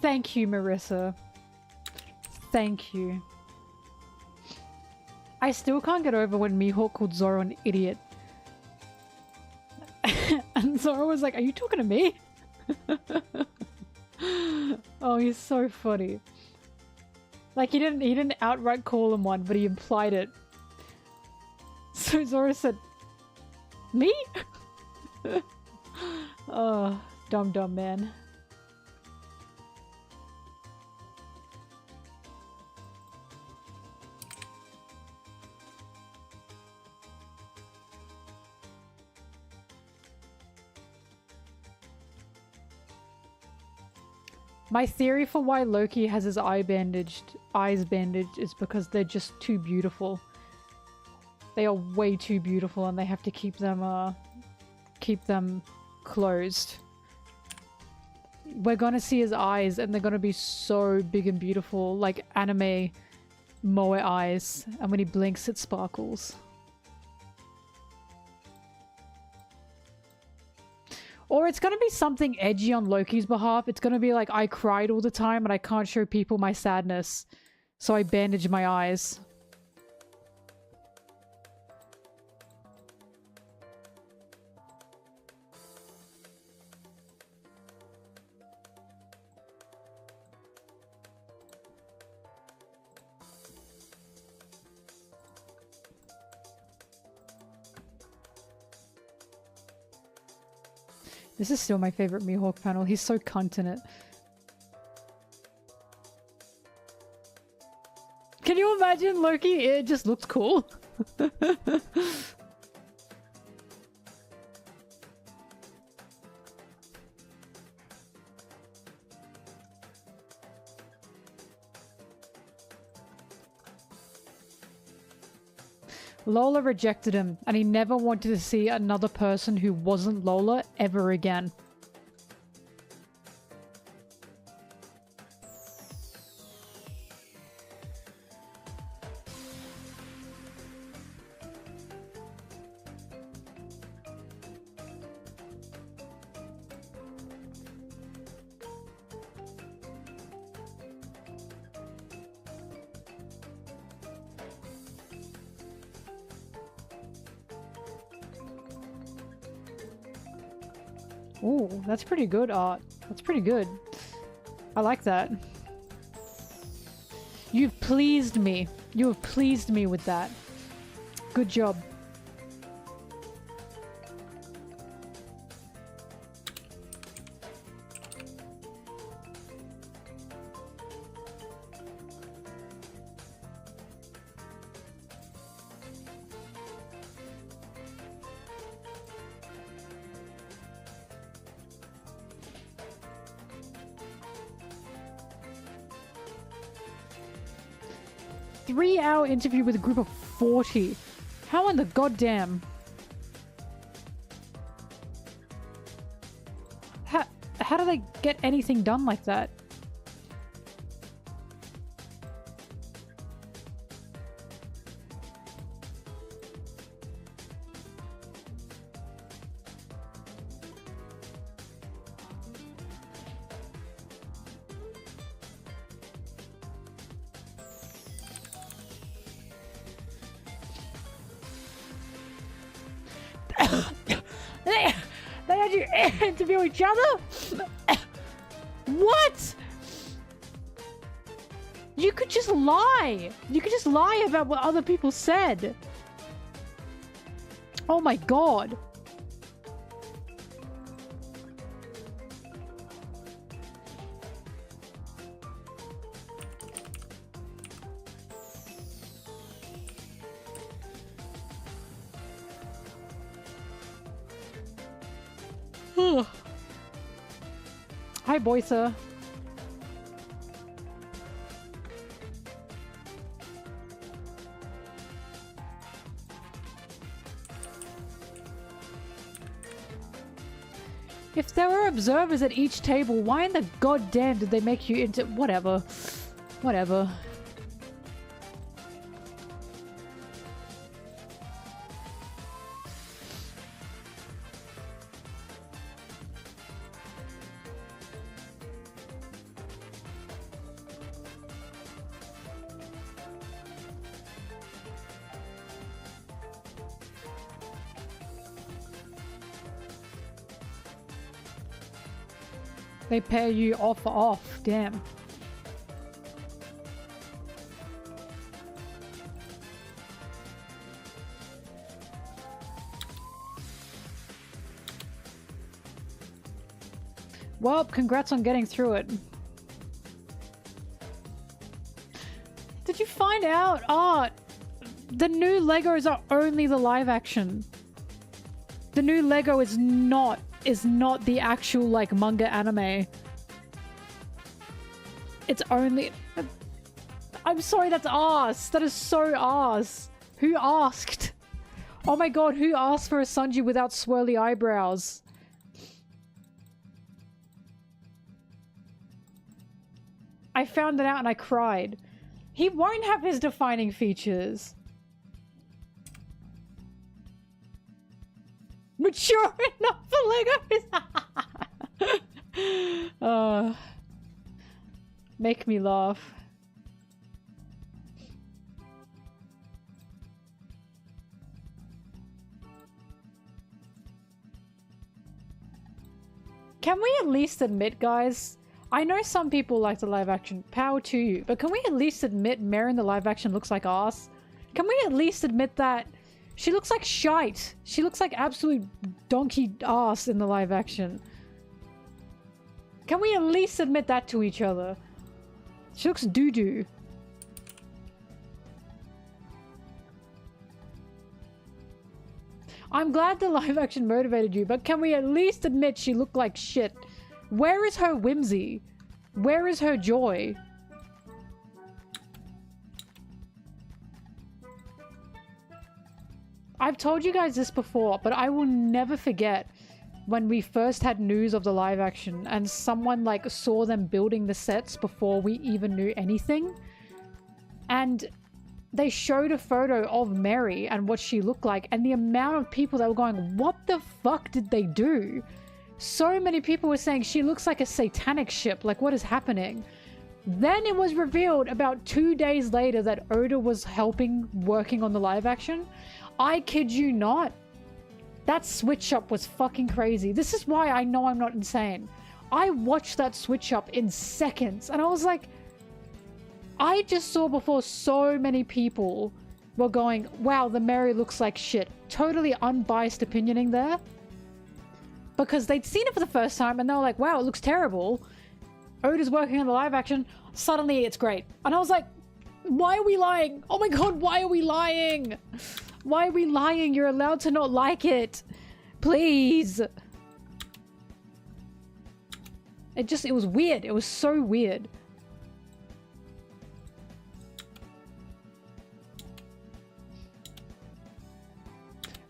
Thank you, Marissa. Thank you. I still can't get over when Mihawk called Zoro an idiot. And Zoro was like, are you talking to me? Oh, he's so funny. Like he didn't outright call him one, but he implied it. So Zoro said, me? Oh, dumb man. My theory for why Loki has his eyes bandaged is because they're just too beautiful. They are way too beautiful and they have to keep them closed. We're gonna see his eyes and they're gonna be so big and beautiful, like anime moe eyes, and when he blinks it sparkles. Or it's gonna be something edgy on Loki's behalf. It's gonna be like, I cried all the time and I can't show people my sadness, so I bandage my eyes. This is still my favorite Mihawk panel. He's so cunt in it. Can you imagine Loki? It just looks cool. Lola rejected him, and he never wanted to see another person who wasn't Lola ever again. Ooh, that's pretty good art. That's pretty good. I like that. You've pleased me. You have pleased me with that. Good job. Three-hour interview with a group of 40. How in the goddamn? How do they get anything done like that? They had you interview each other? What? You could just lie. You could just lie about what other people said. Oh my god. Hi, Boysa. If there were observers at each table, why in the goddamn did they make you into... Whatever. Whatever. They pair you off for off. Damn. Well, congrats on getting through it. Did you find out? Oh, the new Legos are only the live action. The new Lego is not the actual like manga anime. It's only... I'm sorry, that's arse. That is so arse. Who asked? Oh my god, who asked for a Sanji without swirly eyebrows? I found it out and I cried. He won't have his defining features. Mature enough for Legos. Make me laugh. Can we at least admit, guys? I know some people like the live action. Power to you. But can we at least admit Mare in the live action looks like ass? Can we at least admit that? She looks like shite. She looks like absolute donkey ass in the live action. Can we at least admit that to each other? She looks doo-doo. I'm glad the live action motivated you, but can we at least admit she looked like shit? Where is her whimsy? Where is her joy? I've told you guys this before, but I will never forget when we first had news of the live action and someone like saw them building the sets before we even knew anything. And they showed a photo of Mary and what she looked like, and the amount of people that were going, what the fuck did they do? So many people were saying she looks like a satanic ship, like what is happening? Then it was revealed about 2 days later that Oda was working on the live action. I kid you not. That switch up was fucking crazy. This is why I know I'm not insane. I watched that switch up in seconds and I was like, I just saw before so many people were going, wow, the Mary looks like shit. Totally unbiased opinioning there. Because they'd seen it for the first time and they were like, wow, it looks terrible. Oda's working on the live action. Suddenly it's great. And I was like, why are we lying? Oh my god, why are we lying? Why are we lying? You're allowed to not like it. Please. It was weird. It was so weird.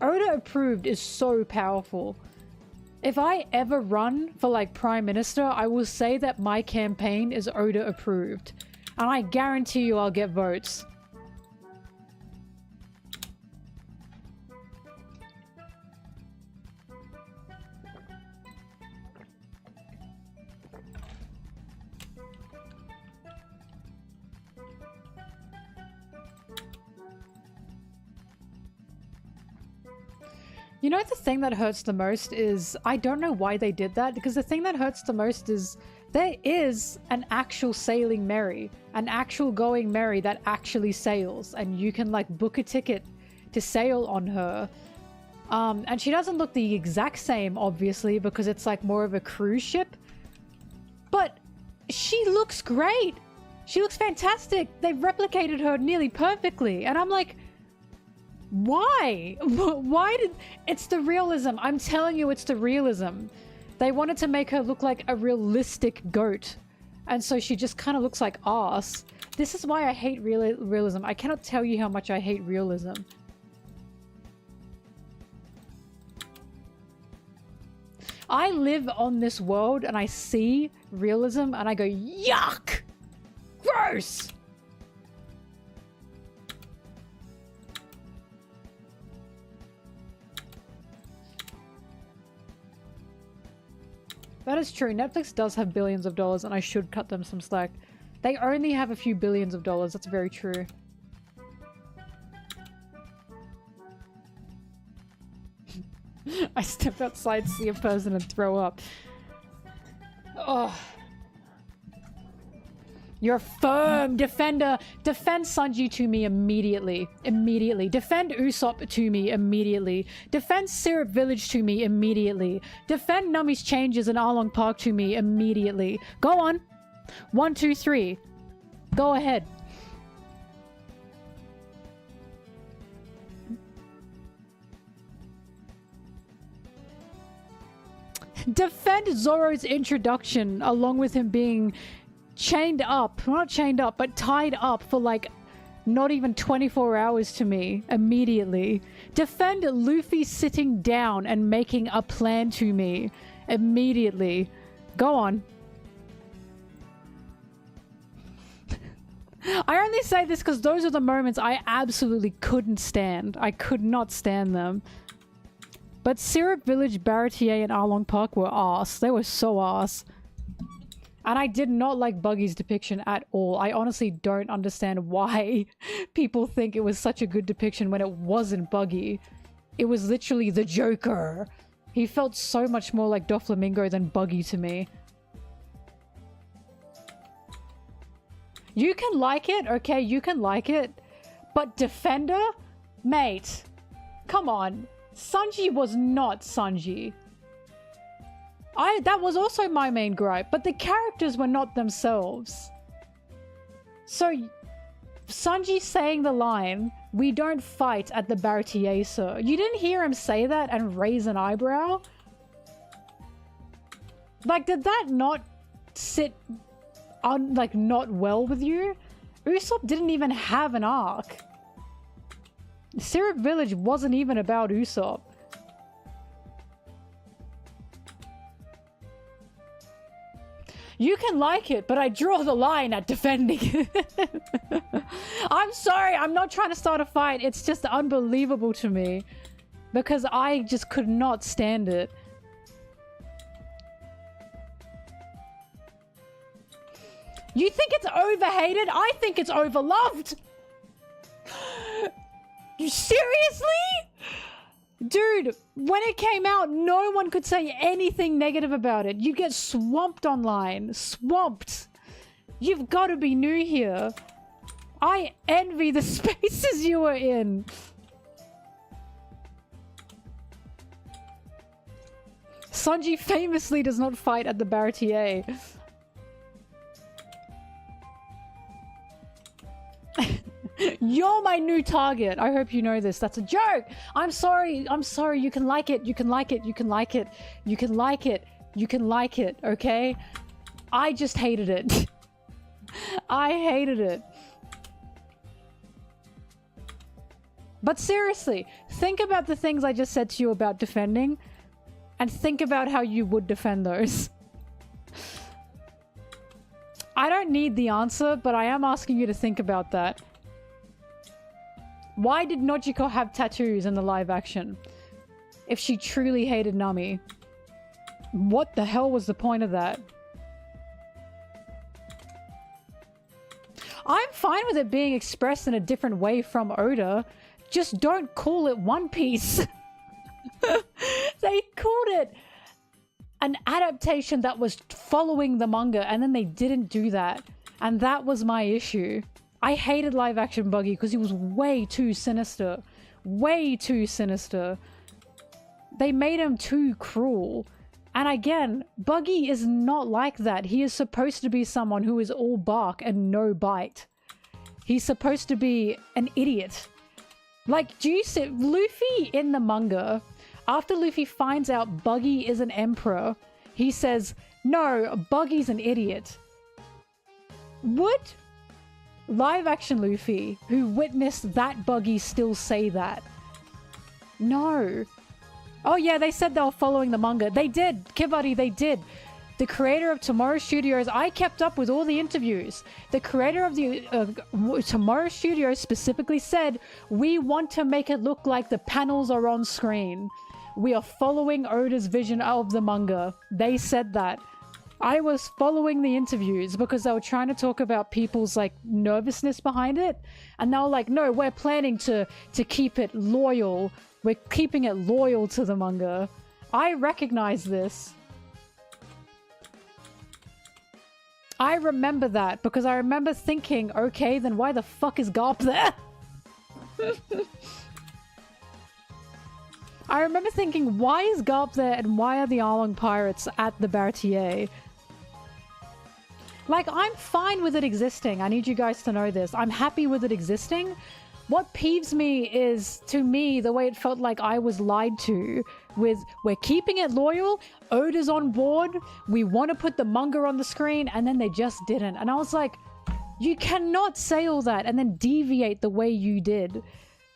Oda approved is so powerful. If I ever run for like Prime Minister, I will say that my campaign is Oda approved. And I guarantee you I'll get votes. You know, the thing that hurts the most is, I don't know why they did that, because the thing that hurts the most is there is an actual sailing Mary, an actual going Mary that actually sails, and you can like book a ticket to sail on her. And she doesn't look the exact same, obviously, because it's like more of a cruise ship, but she looks great. She looks fantastic. They've replicated her nearly perfectly, and I'm like, why? Why did... It's the realism. I'm telling you, it's the realism. They wanted to make her look like a realistic goat. And so she just kind of looks like arse. This is why I hate realism. I cannot tell you how much I hate realism. I live on this world and I see realism and I go, yuck! Gross! That is true. Netflix does have billions of dollars and I should cut them some slack. They only have a few billions of dollars. That's very true. I step outside, see a person and throw up. Oh. You're a firm defender. Defend Sanji to me immediately. Immediately. Defend Usopp to me immediately. Defend Syrup Village to me immediately. Defend Nummy's changes in Arlong Park to me immediately. Go on. 1, 2, 3. Go ahead. Defend Zoro's introduction along with him being chained up, not chained up, but tied up for like not even 24 hours to me immediately. Defend Luffy sitting down and making a plan to me immediately. Go on. I only say this because those are the moments I absolutely couldn't stand. I could not stand them. But Syrup Village, Baratier, and Arlong Park were arse. They were so arse. And I did not like Buggy's depiction at all. I honestly don't understand why people think it was such a good depiction when it wasn't Buggy. It was literally the Joker. He felt so much more like Doflamingo than Buggy to me. You can like it, okay? You can like it. But Defender? Mate. Come on. Sanji was not Sanji. That was also my main gripe, but the characters were not themselves. So, Sanji saying the line, "We don't fight at the Baratier, sir." You didn't hear him say that and raise an eyebrow? Like, did that not sit like not well with you? Usopp didn't even have an arc. Syrup Village wasn't even about Usopp. You can like it, but I draw the line at defending it. I'm sorry, I'm not trying to start a fight. It's just unbelievable to me. Because I just could not stand it. You think it's overhated? I think it's overloved. Seriously? Dude, when it came out, no one could say anything negative about it. You get swamped online. Swamped. You've got to be new here. I envy the spaces you were in. Sanji famously does not fight at the Baratier. You're my new target. I hope you know this. That's a joke. I'm sorry. I'm sorry. You can like it. You can like it. You can like it. You can like it. You can like it. Okay? I just hated it. I hated it. But seriously, think about the things I just said to you about defending, and think about how you would defend those. I don't need the answer, but I am asking you to think about that. Why did Nojiko have tattoos in the live action? If she truly hated Nami. What the hell was the point of that? I'm fine with it being expressed in a different way from Oda. Just don't call it One Piece. They called it an adaptation that was following the manga, and then they didn't do that. And that was my issue. I hated live action Buggy because he was way too sinister. Way too sinister. They made him too cruel. And again, Buggy is not like that. He is supposed to be someone who is all bark and no bite. He's supposed to be an idiot. Like, do you see Luffy in the manga? After Luffy finds out Buggy is an emperor, he says, no, Buggy's an idiot. Would live action Luffy, who witnessed that Buggy, still say that? No. Oh yeah, they said they were following the manga. They did. Kibari, they did. The creator of Tomorrow Studios, I kept up with all the interviews. The creator of the Tomorrow Studios specifically said, we want to make it look like the panels are on screen. We are following Oda's vision of the manga. They said that. I was following the interviews because they were trying to talk about people's like nervousness behind it. And they were like, no, we're planning to keep it loyal. We're keeping it loyal to the manga. I recognize this. I remember that because I remember thinking, okay, then why the fuck is Garp there? I remember thinking, why is Garp there and why are the Arlong pirates at the Baratier? Like, I'm fine with it existing. I need you guys to know this. I'm happy with it existing. What peeves me is, to me, the way it felt like I was lied to with, we're keeping it loyal, Oda's on board, we want to put the manga on the screen, and then they just didn't. And I was like, you cannot say all that and then deviate the way you did.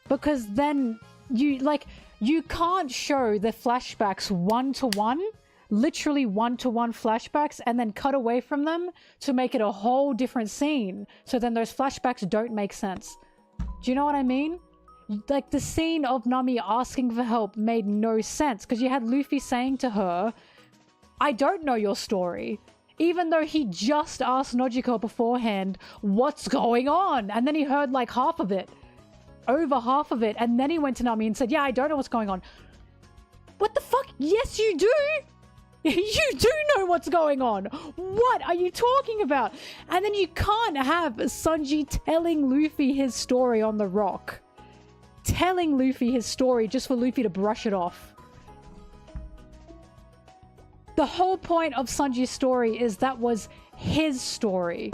Because then you, like, you can't show the flashbacks one-to-one, literally one-to-one flashbacks, and then cut away from them to make it a whole different scene. So then those flashbacks don't make sense. Do you know what I mean? Like, the scene of Nami asking for help made no sense because you had Luffy saying to her, I don't know your story. Even though he just asked Nojiko beforehand, what's going on? And then he heard like half of it. Over half of it. And then he went to Nami and said, yeah, I don't know what's going on. What the fuck? Yes, you do! You do know what's going on. What are you talking about? And then you can't have Sanji telling Luffy his story on the rock. Telling Luffy his story just for Luffy to brush it off. The whole point of Sanji's story is that was his story.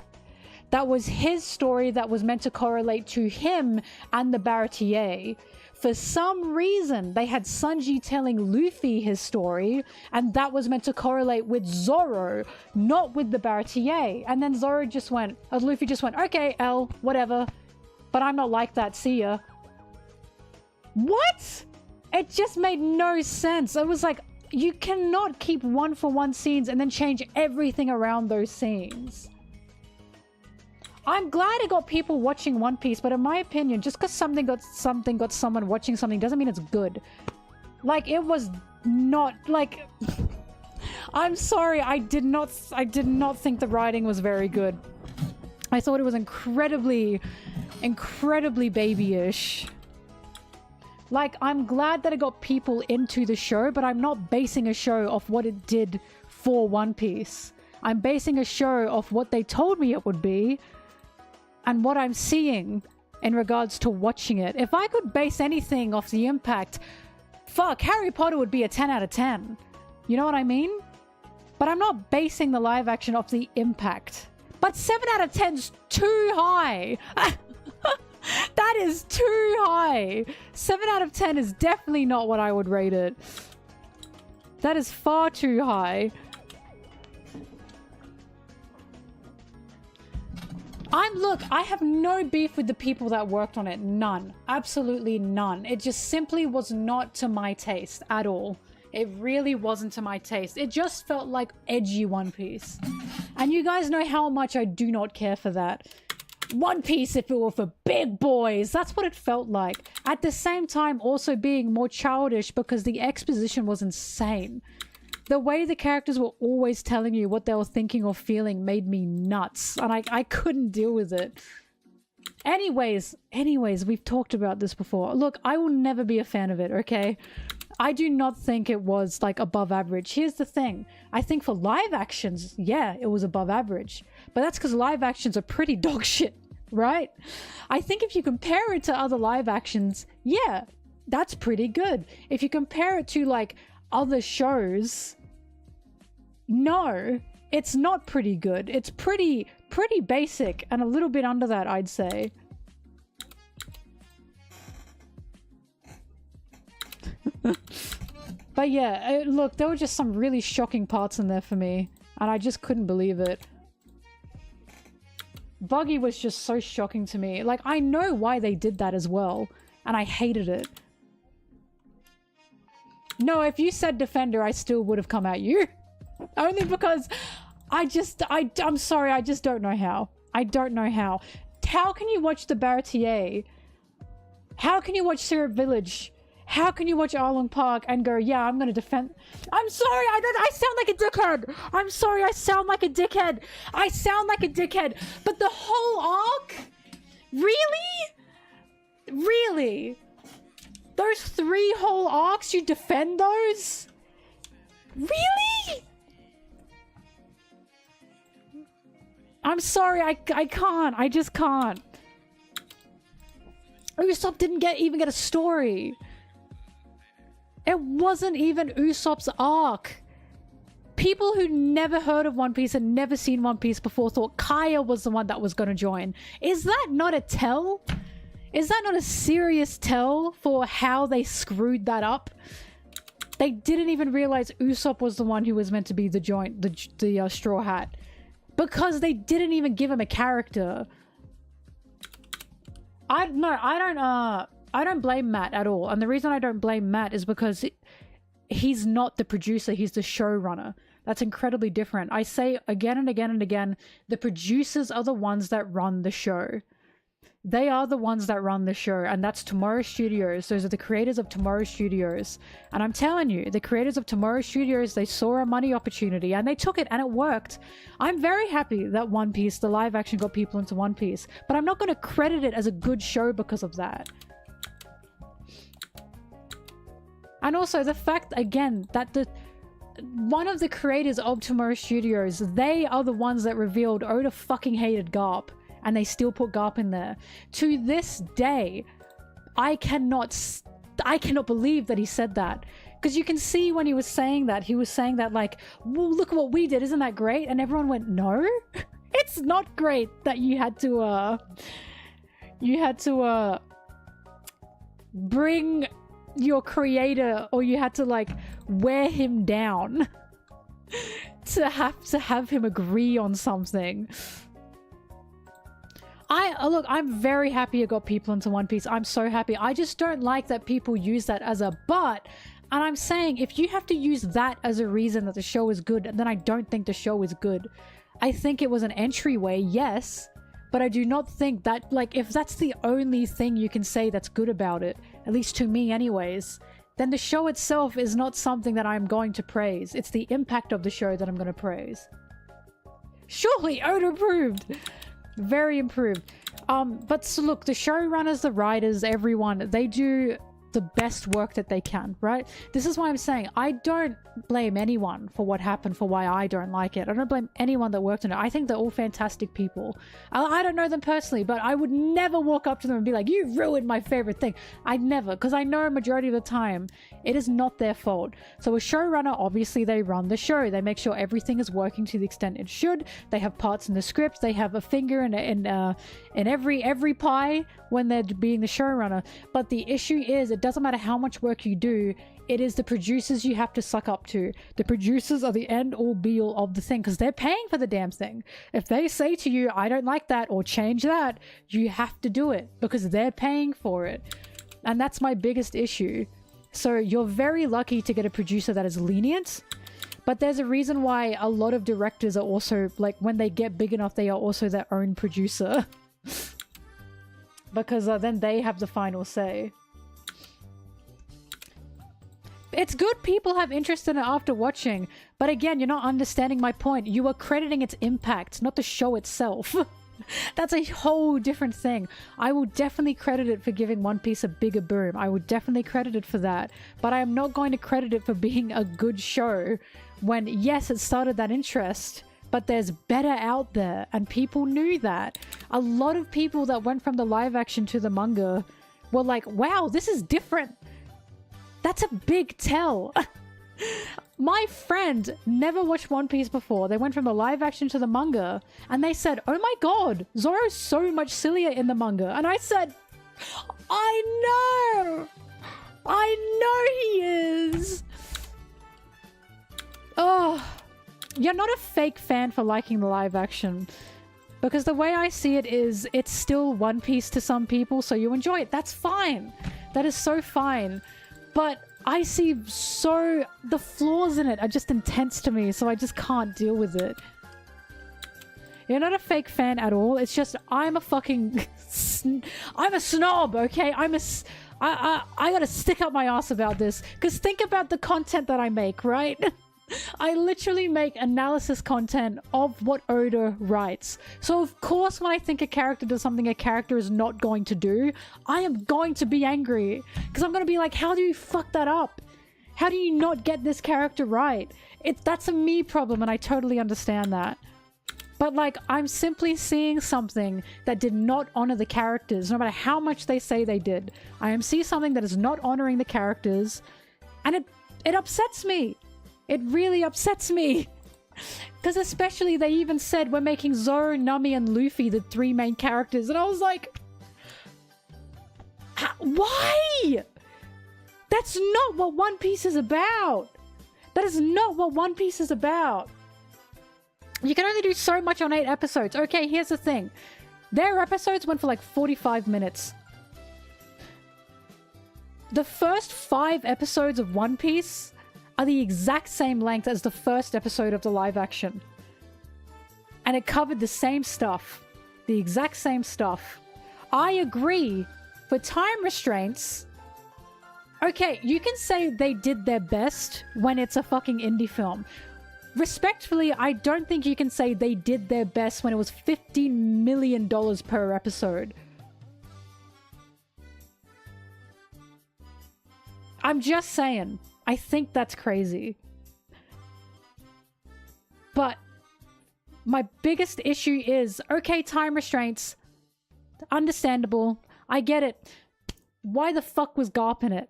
That was his story that was meant to correlate to him and the Baratier. For some reason, they had Sanji telling Luffy his story, and that was meant to correlate with Zoro, not with the Baratier. And then Zoro just went, Luffy just went, okay, L, whatever. But I'm not like that, see ya. What? It just made no sense. It was like, you cannot keep one-for-one scenes and then change everything around those scenes. I'm glad it got people watching One Piece, but in my opinion, just because something got someone watching something doesn't mean it's good. Like, it was not, like... I'm sorry, I did not think the writing was very good. I thought it was incredibly babyish. Like, I'm glad that it got people into the show, but I'm not basing a show off what it did for One Piece. I'm basing a show off what they told me it would be and what I'm seeing in regards to watching it. If I could base anything off the impact, fuck, Harry Potter would be a 10 out of 10. You know what I mean? But I'm not basing the live action off the impact. But 7 out of 10's too high. That is too high. 7 out of 10 is definitely not what I would rate it. That is far too high. Look, I have no beef with the people that worked on it. None. Absolutely none. It just simply was not to my taste at all. It really wasn't to my taste. It just felt like edgy One Piece. And you guys know how much I do not care for that. One Piece if it were for big boys. That's what it felt like. At the same time also being more childish because the exposition was insane. The way the characters were always telling you what they were thinking or feeling made me nuts. And I couldn't deal with it. Anyways, we've talked about this before. Look, I will never be a fan of it, okay? I do not think it was, like, above average. Here's the thing. I think for live actions, yeah, it was above average. But that's because live actions are pretty dog shit, right? I think if you compare it to other live actions, yeah, that's pretty good. If you compare it to, like, other shows, no, it's not pretty good. It's pretty basic and a little bit under that, I'd say. But yeah, look, there were just some really shocking parts in there for me, and I just couldn't believe it. Buggy was just so shocking to me. Like, I know why they did that as well, and I hated it. No, if you said Defender, I still would have come at you. Only because I'm sorry, I just don't know how. I don't know how. How can you watch the Baratier? How can you watch Syrup Village? How can you watch Arlong Park and go, yeah, I'm gonna defend... I'm sorry, I sound like a dickhead! I'm sorry, I sound like a dickhead! I sound like a dickhead! But the whole arc? Really? Really? Those 3 whole arcs, you defend those? Really? I'm sorry, I can't. I just can't. Usopp didn't even get a story. It wasn't even Usopp's arc. People who never heard of One Piece and never seen One Piece before thought Kaya was the one that was going to join. Is that not a tell? Is that not a serious tell for how they screwed that up? They didn't even realize Usopp was the one who was meant to be the Straw Hat. Because they didn't even give him a character. I don't blame Matt at all. And the reason I don't blame Matt is because he's not the producer, he's the showrunner. That's incredibly different. I say again and again and again, the producers are the ones that run the show. They are the ones that run the show, and that's Tomorrow Studios. Those are the creators of Tomorrow Studios. And I'm telling you, the creators of Tomorrow Studios, they saw a money opportunity and they took it and it worked. I'm very happy that One Piece, the live action, got people into One Piece, but I'm not going to credit it as a good show because of that. And also the fact, again, that one of the creators of Tomorrow Studios, they are the ones that revealed Oda fucking hated Garp. And they still put Garp in there. To this day, I cannot believe that he said that. Because you can see when he was saying that like, well, look at what we did, isn't that great? And everyone went, no, it's not great that you had to bring your creator, or you had to like wear him down to have him agree on something. Look, I'm very happy it got people into One Piece. I'm so happy. I just don't like that people use that as a but. And I'm saying, if you have to use that as a reason that the show is good, then I don't think the show is good. I think it was an entryway, yes. But I do not think that, like, if that's the only thing you can say that's good about it, at least to me anyways, then the show itself is not something that I'm going to praise. It's the impact of the show that I'm going to praise. Surely Oda approved! Very improved. But so look, the showrunners, the writers, everyone, they do the best work that they can, right? This is why I'm saying I don't blame anyone for what happened, for why I don't like it. I don't blame anyone that worked on it. I think they're all fantastic people. I don't know them personally, but I would never walk up to them and be like, you ruined my favorite thing. I'd never, because I know a majority of the time it is not their fault. So a showrunner, obviously they run the show. They make sure everything is working to the extent it should. They have parts in the script. They have a finger in every pie when they're being the showrunner. But the issue is, it doesn't matter how much work you do, it is the producers you have to suck up to. The producers are the end all be all of the thing, because they're paying for the damn thing. If they say to you, I don't like that, or change that, you have to do it because they're paying for it. And that's my biggest issue. So you're very lucky to get a producer that is lenient. But there's a reason why a lot of directors are also, like, when they get big enough, they are also their own producer. Because then they have the final say. It's good people have interest in it after watching. But again, you're not understanding my point. You are crediting its impact, not the show itself. That's a whole different thing. I will definitely credit it for giving One Piece a bigger boom. I would definitely credit it for that. But I am not going to credit it for being a good show when, yes, it started that interest, but there's better out there, and people knew that. A lot of people that went from the live action to the manga were like, wow, this is different. That's a big tell. My friend never watched One Piece before. They went from the live action to the manga, and they said, oh my god, Zoro's so much sillier in the manga. And I said, I know he is. Oh, you're not a fake fan for liking the live action. Because the way I see it is, it's still One Piece to some people, so you enjoy it. That's fine. That is so fine. But I see the flaws in it are just intense to me, so I just can't deal with it. You're not a fake fan at all. It's just, I'm a fucking... I'm a snob, okay? I gotta stick up my ass about this. Because think about the content that I make, right? I literally make analysis content of what Oda writes. So of course when I think a character does something a character is not going to do, I am going to be angry. Because I'm going to be like, how do you fuck that up? How do you not get this character right? That's a me problem, and I totally understand that. But like, I'm simply seeing something that did not honor the characters, no matter how much they say they did. I am seeing something that is not honoring the characters, and it upsets me. It really upsets me. Because especially they even said we're making Zoro, Nami, and Luffy the 3 main characters. And I was like, why? That's not what One Piece is about. That is not what One Piece is about. You can only do so much on 8 episodes. Okay, here's the thing. Their episodes went for like 45 minutes. The first 5 episodes of One Piece are the exact same length as the first episode of the live action. And it covered the same stuff. The exact same stuff. I agree. For time restraints... Okay, you can say they did their best when it's a fucking indie film. Respectfully, I don't think you can say they did their best when it was $15 million per episode. I'm just saying. I think that's crazy. But my biggest issue is, okay, time restraints. Understandable. I get it. Why the fuck was Garp in it?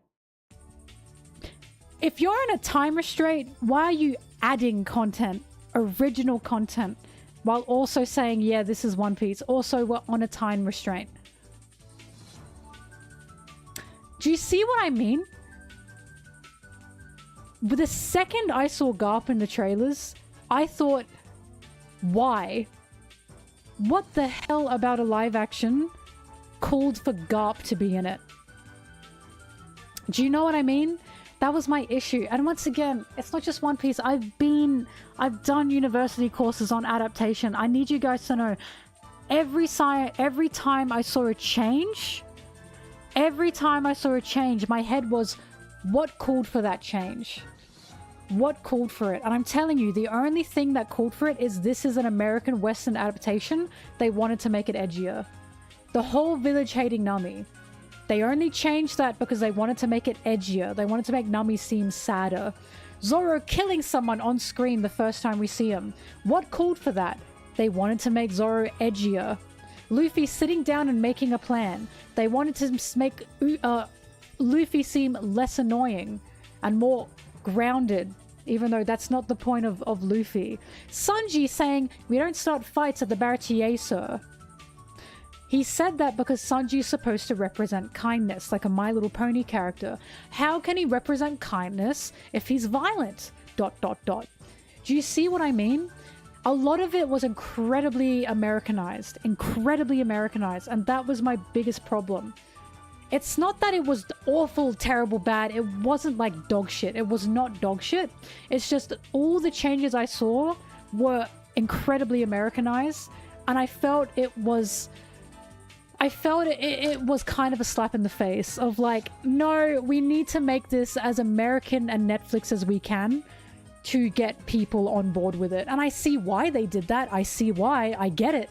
If you're in a time restraint, why are you adding content? Original content. While also saying, yeah, this is One Piece. Also, we're on a time restraint. Do you see what I mean? But the second I saw Garp in the trailers, I thought, why? What the hell about a live action called for Garp to be in it? Do you know what I mean? That was my issue. And once again, it's not just One Piece. I've done university courses on adaptation. I need you guys to know, every time I saw a change, my head was, what called for that change? What called for it? And I'm telling you, the only thing that called for it is this is an American Western adaptation. They wanted to make it edgier. The whole village hating Nami. They only changed that because they wanted to make it edgier. They wanted to make Nami seem sadder. Zoro killing someone on screen the first time we see him. What called for that? They wanted to make Zoro edgier. Luffy sitting down and making a plan. They wanted to make Luffy seem less annoying and more grounded, even though that's not the point of Luffy. Sanji saying, we don't start fights at the Baratier, sir. He said that because Sanji is supposed to represent kindness, like a My Little Pony character. How can he represent kindness if he's violent? ... Do you see what I mean? A lot of it was incredibly Americanized, and that was my biggest problem. It's not that it was awful, terrible, bad. It wasn't like dog shit. It was not dog shit. It's just all the changes I saw were incredibly Americanized, and I felt it was kind of a slap in the face of like, no, we need to make this as American and Netflix as we can to get people on board with it. And I see why they did that. I see why. I get it.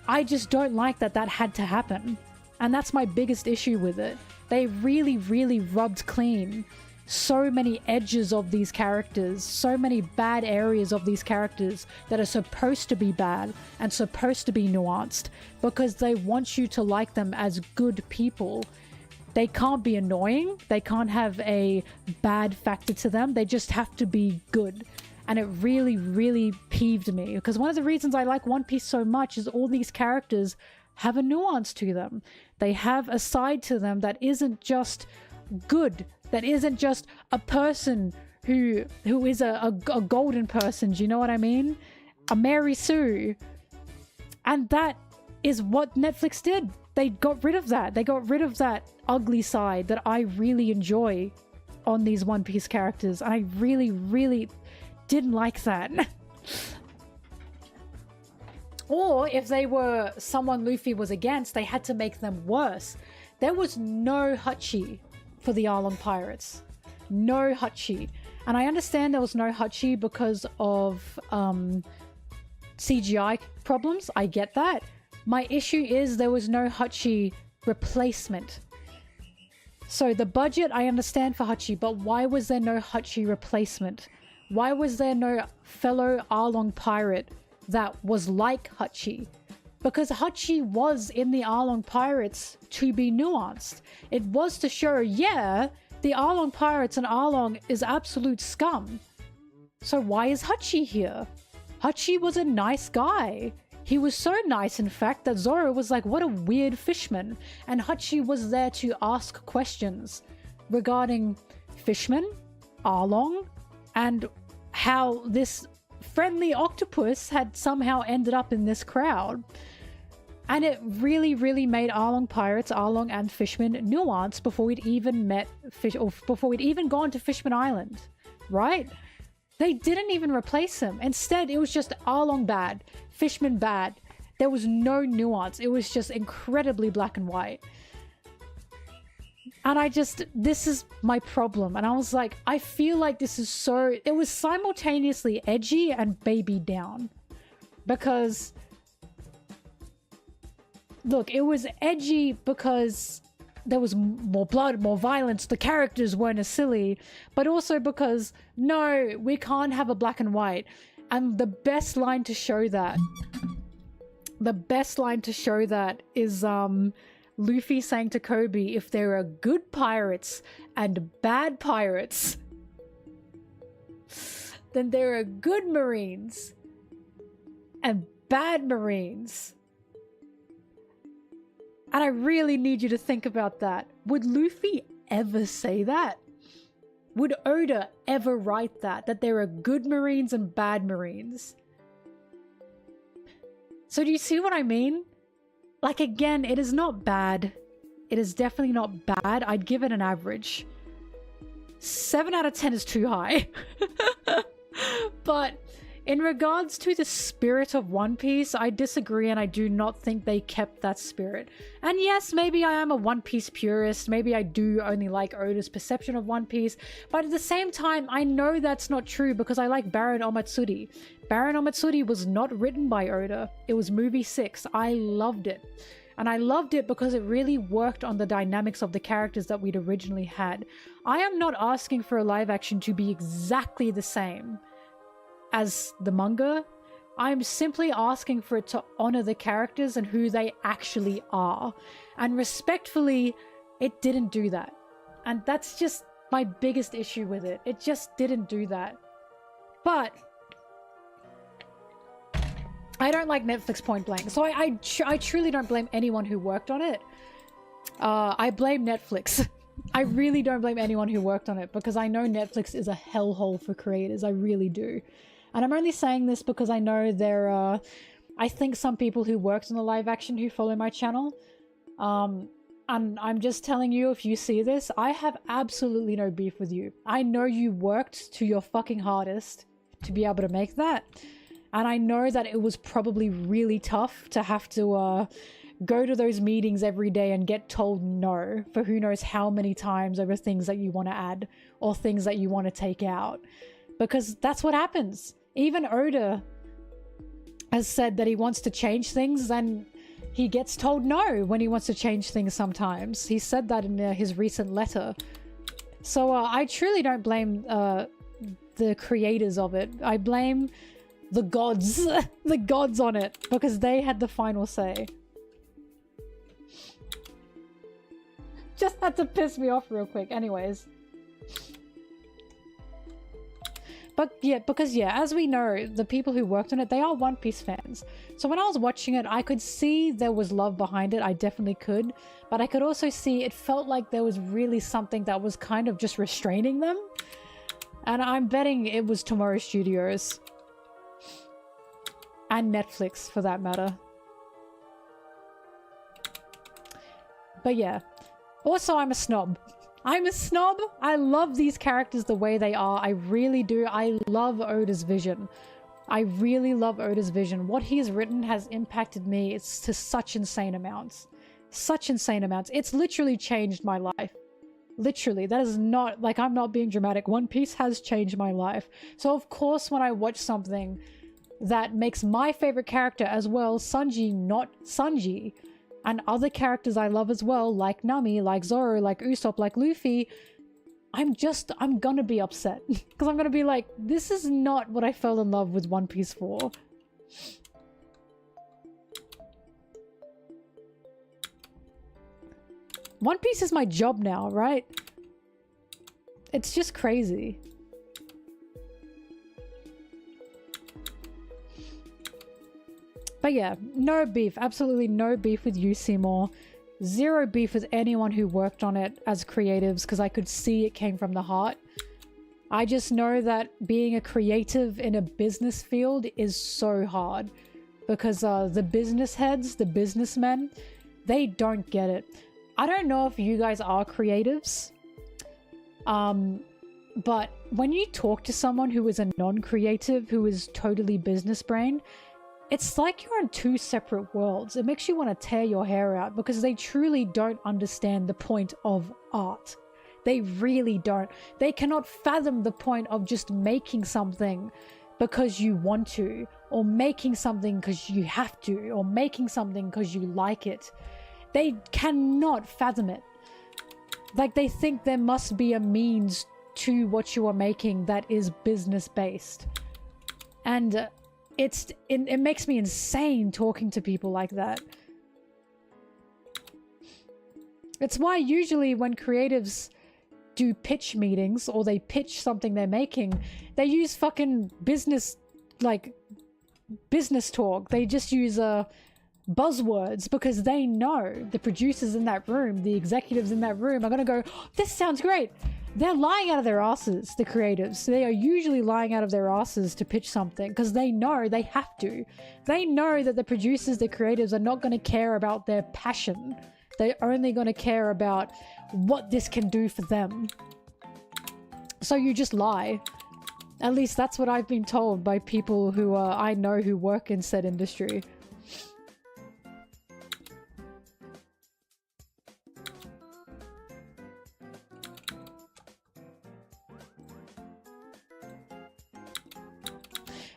I just don't like that had to happen. And that's my biggest issue with it. They really, really rubbed clean so many edges of these characters, so many bad areas of these characters that are supposed to be bad and supposed to be nuanced because they want you to like them as good people. They can't be annoying. They can't have a bad factor to them. They just have to be good. And it really, really peeved me because one of the reasons I like One Piece so much is all these characters have a nuance to them. They have a side to them that isn't just good, that isn't just a person who is a golden person. Do you know what I mean? A Mary Sue. And that is what Netflix did. They got rid of that. They got rid of that ugly side that I really enjoy on these One Piece characters. And I really, really didn't like that. Or if they were someone Luffy was against, they had to make them worse. There was no Hachi for the Arlong Pirates. No Hachi. And I understand there was no Hachi because of CGI problems. I get that. My issue is there was no Hachi replacement. So the budget, I understand for Hachi, but why was there no Hachi replacement? Why was there no fellow Arlong pirate that was like Hachi? Because Hachi was in the Arlong Pirates to be nuanced. It was to show, yeah, the Arlong Pirates and Arlong is absolute scum. So why is Hachi here? Hachi was a nice guy. He was so nice, in fact, that Zoro was like, what a weird fishman. And Hachi was there to ask questions regarding fishmen, Arlong, and how this friendly octopus had somehow ended up in this crowd. And it really, really made Arlong Pirates, Arlong and Fishman nuanced before we'd even met before we'd even gone to Fishman Island, right? They didn't even replace him. Instead, it was just Arlong bad, Fishman bad. There was no nuance. It was just incredibly black and white. And this is my problem. And I was like, I feel like this is so, it was simultaneously edgy and baby down. Because, look, it was edgy because there was more blood, more violence, the characters weren't as silly, but also because, no, we can't have a black and white. And the best line to show that is, Luffy saying to Kobe, if there are good pirates and bad pirates, then there are good Marines and bad Marines. And I really need you to think about that. Would Luffy ever say that? Would Oda ever write that there are good Marines and bad Marines? So do you see what I mean? Like, again, it is not bad. It is definitely not bad. I'd give it an average. 7 out of 10 is too high. But in regards to the spirit of One Piece, I disagree, and I do not think they kept that spirit. And yes, maybe I am a One Piece purist. Maybe I do only like Oda's perception of One Piece. But at the same time, I know that's not true because I like Baron Omatsuri. Baron Omatsuri was not written by Oda. It was movie 6. I loved it. And I loved it because it really worked on the dynamics of the characters that we'd originally had. I am not asking for a live action to be exactly the same as the manga. I'm simply asking for it to honor the characters and who they actually are. And respectfully, it didn't do that. And that's just my biggest issue with it. It just didn't do that. But I don't like Netflix point blank. So I truly don't blame anyone who worked on it. I blame Netflix. I really don't blame anyone who worked on it because I know Netflix is a hellhole for creators. I really do. And I'm only saying this because I know there are, I think, some people who worked on the live action who follow my channel. And I'm just telling you, if you see this, I have absolutely no beef with you. I know you worked to your fucking hardest to be able to make that. And I know that it was probably really tough to have to go to those meetings every day and get told no for who knows how many times over things that you want to add or things that you want to take out. Because that's what happens. Even Oda has said that he wants to change things and he gets told no when he wants to change things sometimes. He said that in his recent letter. So I truly don't blame the creators of it. I blame the gods, the gods on it, because they had the final say. Just had to piss me off real quick. Anyways. But yeah, because yeah, as we know, the people who worked on it, they are One Piece fans. So when I was watching it, I could see there was love behind it. I definitely could. But I could also see it felt like there was really something that was kind of just restraining them. And I'm betting it was Tomorrow Studios. And Netflix, for that matter. But yeah. Also, I'm a snob. I'm a snob. I love these characters the way they are. I really do. I love Oda's vision. I really love Oda's vision. What he's written has impacted me. It's to such insane amounts. Such insane amounts. It's literally changed my life. Literally. That is not, like, I'm not being dramatic. One Piece has changed my life. So of course, when I watch something that makes my favorite character as well, Sanji, not Sanji, and other characters I love as well, like Nami, like Zoro, like Usopp, like Luffy, I'm gonna be upset. Because I'm gonna be like, this is not what I fell in love with One Piece for. One Piece is my job now, right? It's just crazy. But yeah, no beef. Absolutely no beef with you, Seymour. Zero beef with anyone who worked on it as creatives because I could see it came from the heart. I just know that being a creative in a business field is so hard because the business heads, the businessmen, they don't get it. I don't know if you guys are creatives, but when you talk to someone who is a non-creative, who is totally business brain, it's like you're in two separate worlds. It makes you want to tear your hair out because they truly don't understand the point of art. They really don't. They cannot fathom the point of just making something because you want to, or making something because you have to, or making something because you like it. They cannot fathom it. Like, they think there must be a means to what you are making that is business based. And it makes me insane talking to people like that. It's why usually when creatives do pitch meetings or they pitch something they're making, they use fucking business, like, business talk. They just use buzzwords because they know the producers in that room, the executives in that room are gonna go, this sounds great. They're lying out of their asses, the creatives. They are usually lying out of their asses to pitch something because they know they have to. They know that the producers, the creatives are not going to care about their passion. They're only going to care about what this can do for them. So you just lie. At least that's what I've been told by people who I know who work in said industry.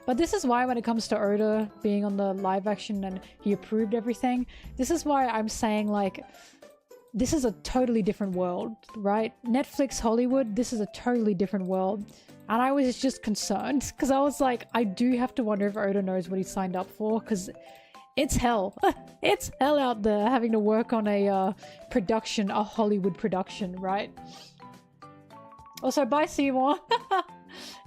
But this is why when it comes to Oda being on the live action and he approved everything, this is why I'm saying like, this is a totally different world, right? Netflix, Hollywood, this is a totally different world. And I was just concerned because I was like, I do have to wonder if Oda knows what he signed up for because it's hell. It's hell out there having to work on a production, a Hollywood production, right? Also, bye Seymour.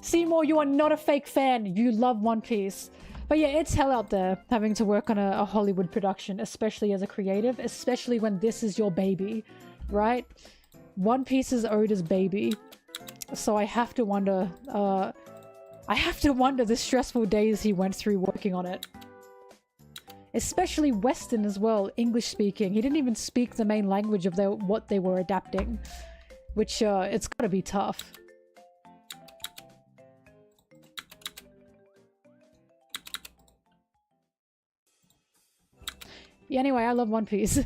Seymour, you are not a fake fan. You love One Piece. But yeah, it's hell out there having to work on a Hollywood production, especially as a creative, especially when this is your baby, right? One Piece is Oda's baby. So I have to wonder, the stressful days he went through working on it. Especially Western as well, English speaking. He didn't even speak the main language of what they were adapting, which it's gotta be tough. Yeah, anyway, I love One Piece.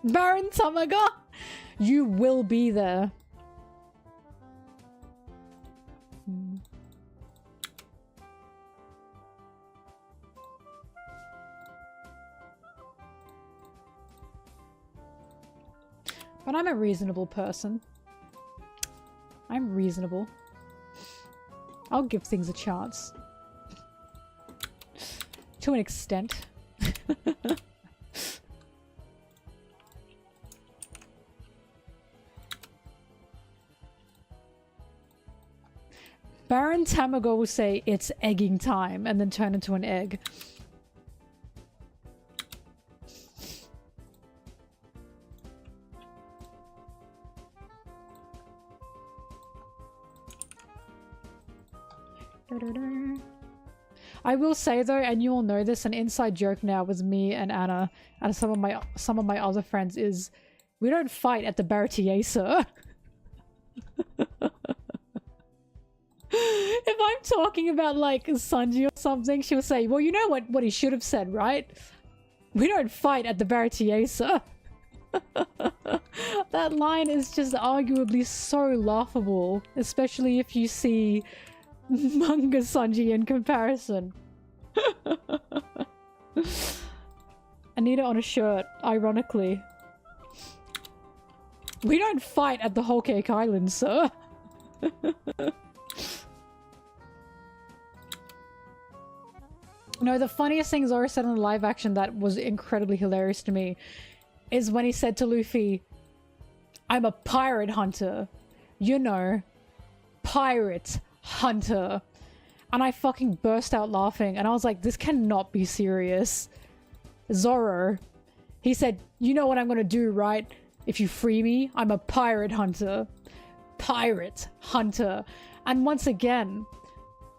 Baron Tamaga! You will be there. But I'm a reasonable person. I'm reasonable. I'll give things a chance. To an extent. Baron Tamago will say it's egging time and then turn into an egg. I will say though, and you all know this, an inside joke now with me and Anna and some of my other friends is we don't fight at the Baratier, sir. If I'm talking about like Sanji or something, she'll say, well, you know what he should have said, right? We don't fight at the Baratier, sir. That line is just arguably so laughable, especially if you see manga Sanji in comparison. I need it on a shirt, ironically. We don't fight at the Whole Cake Island, sir. No, the funniest thing Zoro said in the live action that was incredibly hilarious to me is when he said to Luffy, I'm a pirate hunter. You know, pirate hunter. And I fucking burst out laughing and I was like, this cannot be serious. Zoro. He said, you know what I'm gonna do, right? If you free me, I'm a pirate hunter. Pirate hunter. And once again,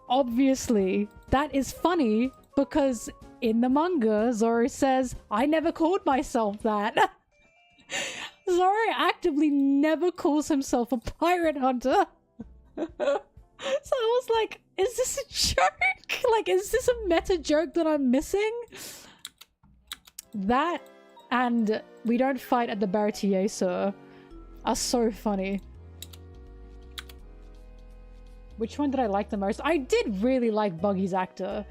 obviously, that is funny because in the manga, Zoro says, I never called myself that. Zoro actively never calls himself a pirate hunter. So I was like, is this a joke? Like, is this a meta joke that I'm missing? That and we don't fight at the Baratier, sir, are so funny. Which one did I like the most? I did really like Buggy's actor.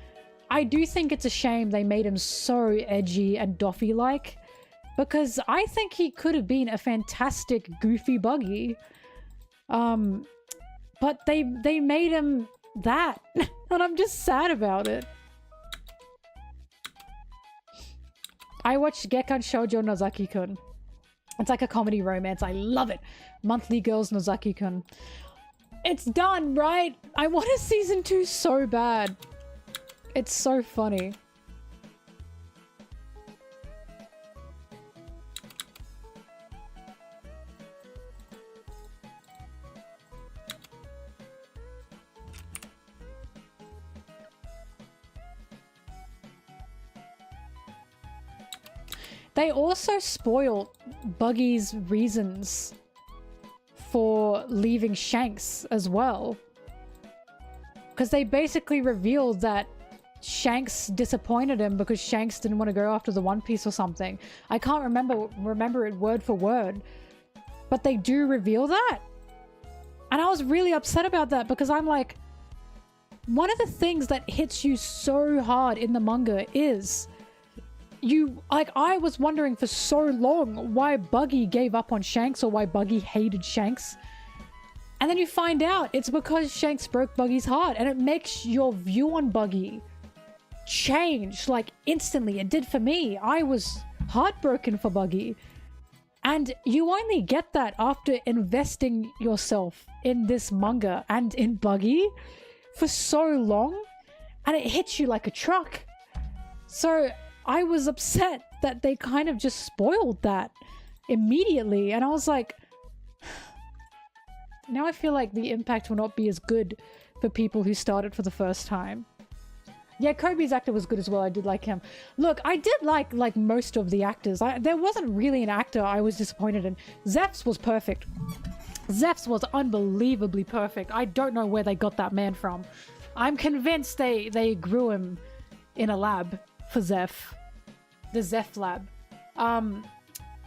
I do think it's a shame they made him so edgy and doffy-like, because I think he could have been a fantastic goofy Buggy. But they made him that, and I'm just sad about it. I watched Gekkan Shoujo Nozaki-kun. It's like a comedy romance. I love it. Monthly Girls Nozaki-kun. It's done, right? I want a season 2 so bad. It's so funny. They also spoiled Buggy's reasons for leaving Shanks as well. Because they basically revealed that Shanks disappointed him because Shanks didn't want to go after the One Piece or something. I can't remember it word for word. but they do reveal that. And I was really upset about that because I'm like, one of the things that hits you so hard in the manga is I was wondering for so long why Buggy gave up on Shanks or why Buggy hated Shanks. And then you find out it's because Shanks broke Buggy's heart, and it makes your view on Buggy change like instantly. It did for me. I was heartbroken for Buggy. And you only get that after investing yourself in this manga and in Buggy for so long, and it hits you like a truck. So I was upset that they kind of just spoiled that immediately, and I was like, now I feel like the impact will not be as good for people who started for the first time. Yeah, Kobe's actor was good as well. I did like him. Look, I did like most of the actors. There wasn't really an actor I was disappointed in. Zeph's was perfect. Zeph's was unbelievably perfect. I don't know where they got that man from. I'm convinced they grew him in a lab for Zeph. The Zeph lab.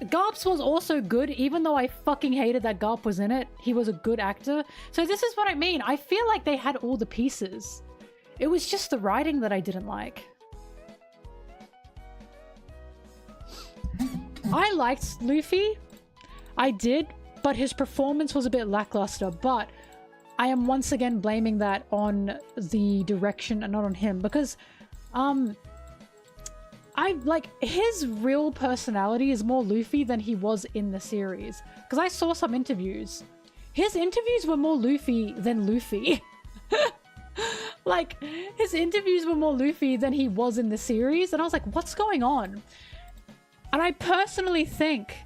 Garp's was also good, even though I fucking hated that Garp was in it. He was a good actor. So this is what I mean. I feel like they had all the pieces. It was just the writing that I didn't like. I liked Luffy. I did, but his performance was a bit lackluster. But I am once again blaming that on the direction and not on him, because I like his real personality is more Luffy than he was in the series. Because I saw some interviews. His interviews were more Luffy than Luffy. Like, his interviews were more Luffy than he was in the series, and I was like, what's going on? And I personally think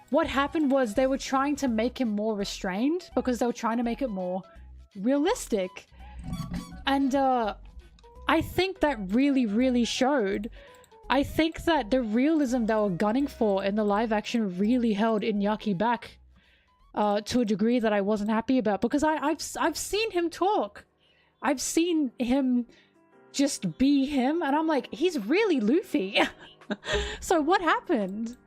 what happened was they were trying to make him more restrained because they were trying to make it more realistic. And I think that really showed. I think that the realism they were gunning for in the live action really held Iñaki back to a degree that I wasn't happy about, because I've seen him talk. I've seen him just be him, and I'm like, he's really Luffy. So what happened?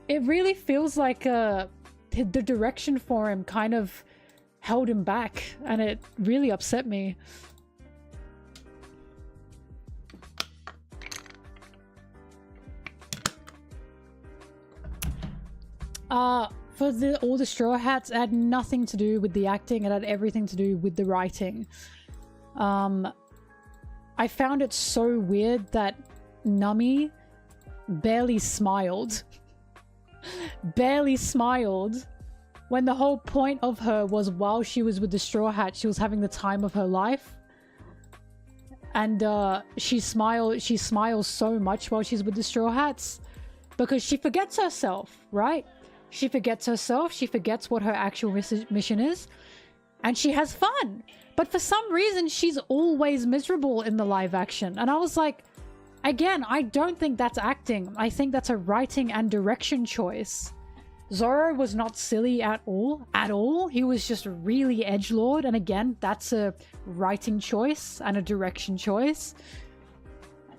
It really feels like the direction for him kind of held him back, and it really upset me. For all the Straw Hats, it had nothing to do with the acting. It had everything to do with the writing. I found it so weird that Nami barely smiled. Barely smiled. When the whole point of her was while she was with the Straw Hats, she was having the time of her life. And she smiles so much while she's with the Straw Hats. Because she forgets herself, right? She forgets herself, she forgets what her actual mission is, and she has fun. But for some reason, she's always miserable in the live action. And I was like, again, I don't think that's acting. I think that's a writing and direction choice. Zoro was not silly at all. At all. He was just really edgelord. And again, that's a writing choice and a direction choice.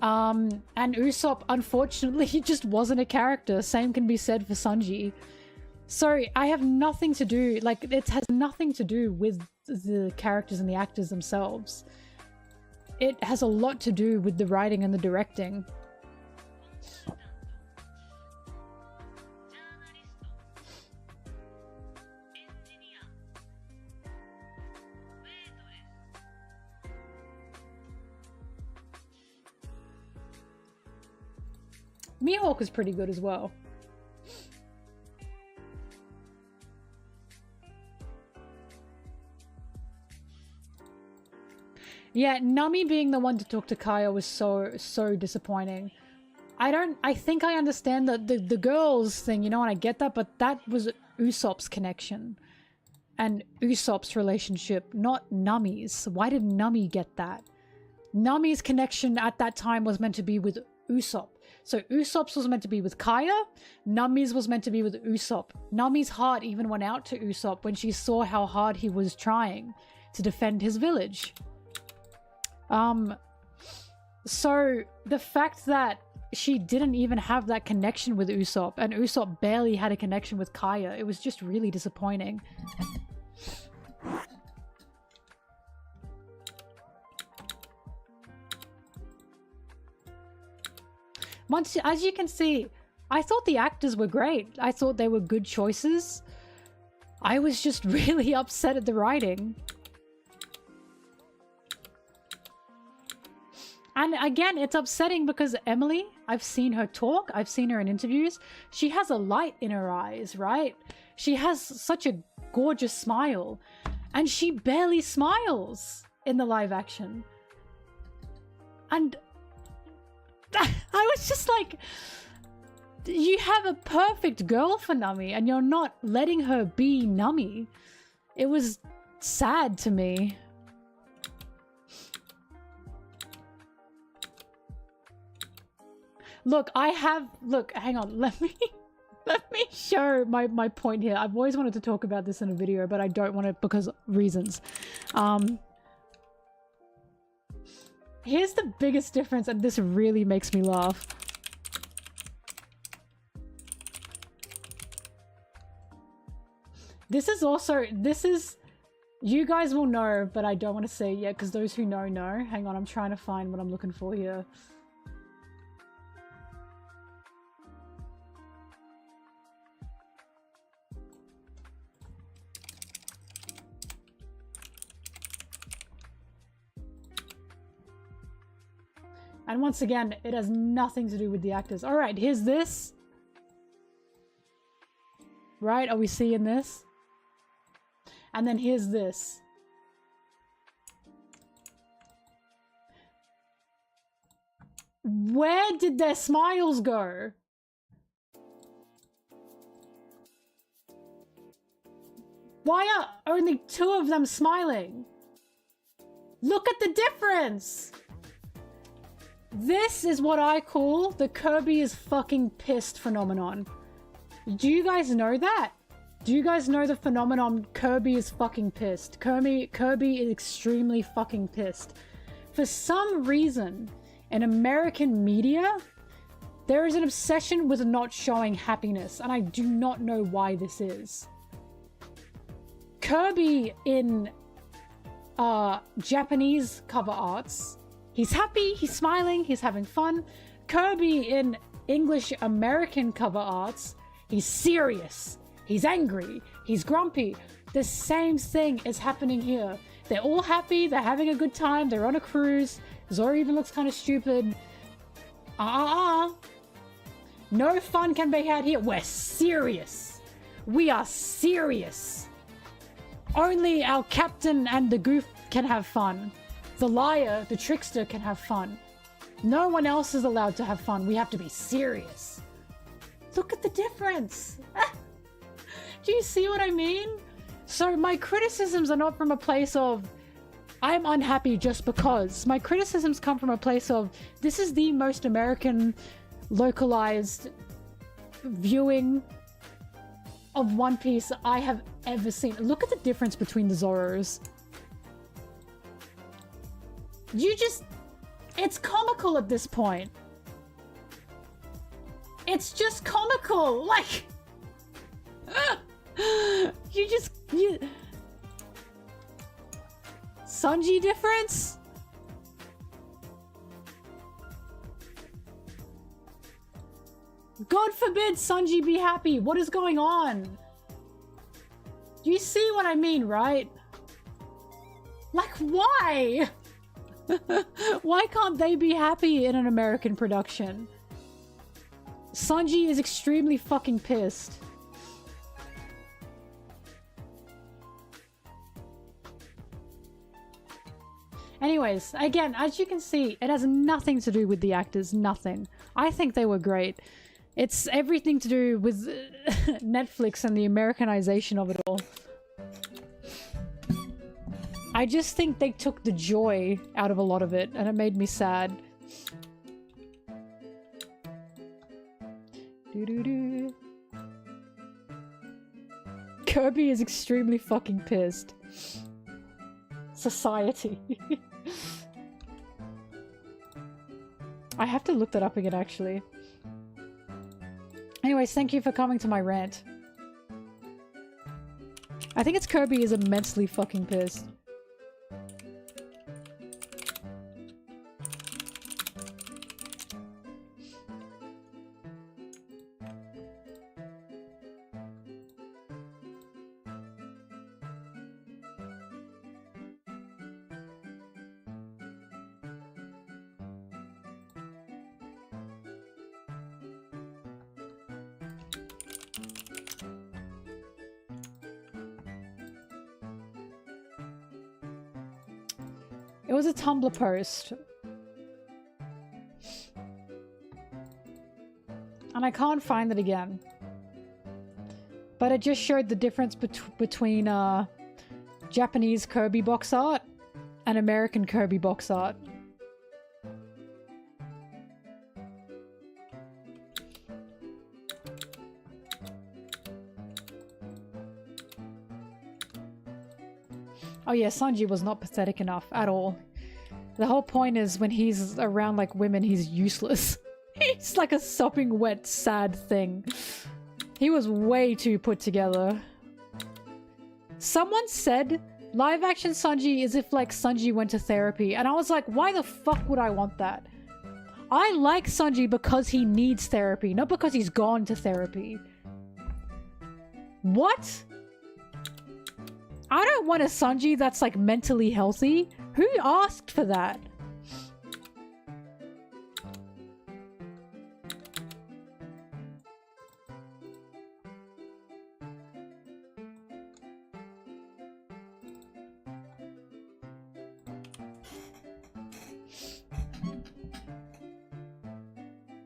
And Usopp, unfortunately, he just wasn't a character. Same can be said for Sanji. So I have nothing to do, like, it has nothing to do with the characters and the actors themselves. It has a lot to do with the writing and the directing. Mihawk is pretty good as well. Yeah, Nami being the one to talk to Kaya was so disappointing. I think I understand the girls thing, you know, and I get that, but that was Usopp's connection. And Usopp's relationship, not Nami's. Why did Nami get that? Nami's connection at that time was meant to be with Usopp. So Usopp's was meant to be with Kaya, Nami's was meant to be with Usopp. Nami's heart even went out to Usopp when she saw how hard he was trying to defend his village. So the fact that she didn't even have that connection with Usopp, and Usopp barely had a connection with Kaya. It was just really disappointing. Once, as you can see, I thought the actors were great. I thought they were good choices. I was just really upset at the writing. And again, it's upsetting because Emily, I've seen her talk, I've seen her in interviews. She has a light in her eyes, right? She has such a gorgeous smile. And she barely smiles in the live action. And I was just like, you have a perfect girl for Nami and you're not letting her be Nami. It was sad to me. Look, hang on, let me show my point here. I've always wanted to talk about this in a video, but I don't want to because reasons. Here's the biggest difference, and this really makes me laugh. This is, you guys will know, but I don't want to say it yet because those who know. Hang on, I'm trying to find what I'm looking for here. And once again, it has nothing to do with the actors. All right, here's this. Right, are we seeing this? And then here's this. Where did their smiles go? Why are only two of them smiling? Look at the difference! This is what I call the Kirby is fucking pissed phenomenon. Do you guys know that? Do you guys know the phenomenon Kirby is fucking pissed? Kirby is extremely fucking pissed. For some reason, in American media, there is an obsession with not showing happiness, and I do not know why this is. Kirby in Japanese cover arts, he's happy, he's smiling, he's having fun. Kirby in English American cover arts, he's serious, he's angry, he's grumpy. The same thing is happening here. They're all happy, they're having a good time, they're on a cruise. Zoro even looks kind of stupid. No fun can be had here. We're serious. We are serious. Only our captain and the goof can have fun. The liar, the trickster can have fun. No one else is allowed to have fun. We have to be serious. Look at the difference. Do you see what I mean? So my criticisms are not from a place of I'm unhappy just because. My criticisms come from a place of this is the most American localized viewing of One Piece I have ever seen. Look at the difference between the Zoros. It's comical at this point. It's just comical. Like, Sanji difference? God forbid Sanji be happy. What is going on? Do you see what I mean, right? Like, why? Why can't they be happy in an American production? Sanji is extremely fucking pissed. Anyways, again, as you can see, it has nothing to do with the actors, nothing. I think they were great. It's everything to do with Netflix and the Americanization of it all. I just think they took the joy out of a lot of it, and it made me sad. Doo-doo-doo. Kirby is extremely fucking pissed. Society. I have to look that up again, actually. Anyways, thank you for coming to my rant. I think it's Kirby is immensely fucking pissed. It was a Tumblr post. And I can't find it again. But it just showed the difference between Japanese Kirby box art and American Kirby box art. Oh yeah, Sanji was not pathetic enough at all. The whole point is when he's around like women, he's useless. He's like a sopping wet, sad thing. He was way too put together. Someone said live action Sanji is if like Sanji went to therapy, and I was like, why the fuck would I want that? I like Sanji because he needs therapy, not because he's gone to therapy. What? I don't want a Sanji that's like mentally healthy. Who asked for that?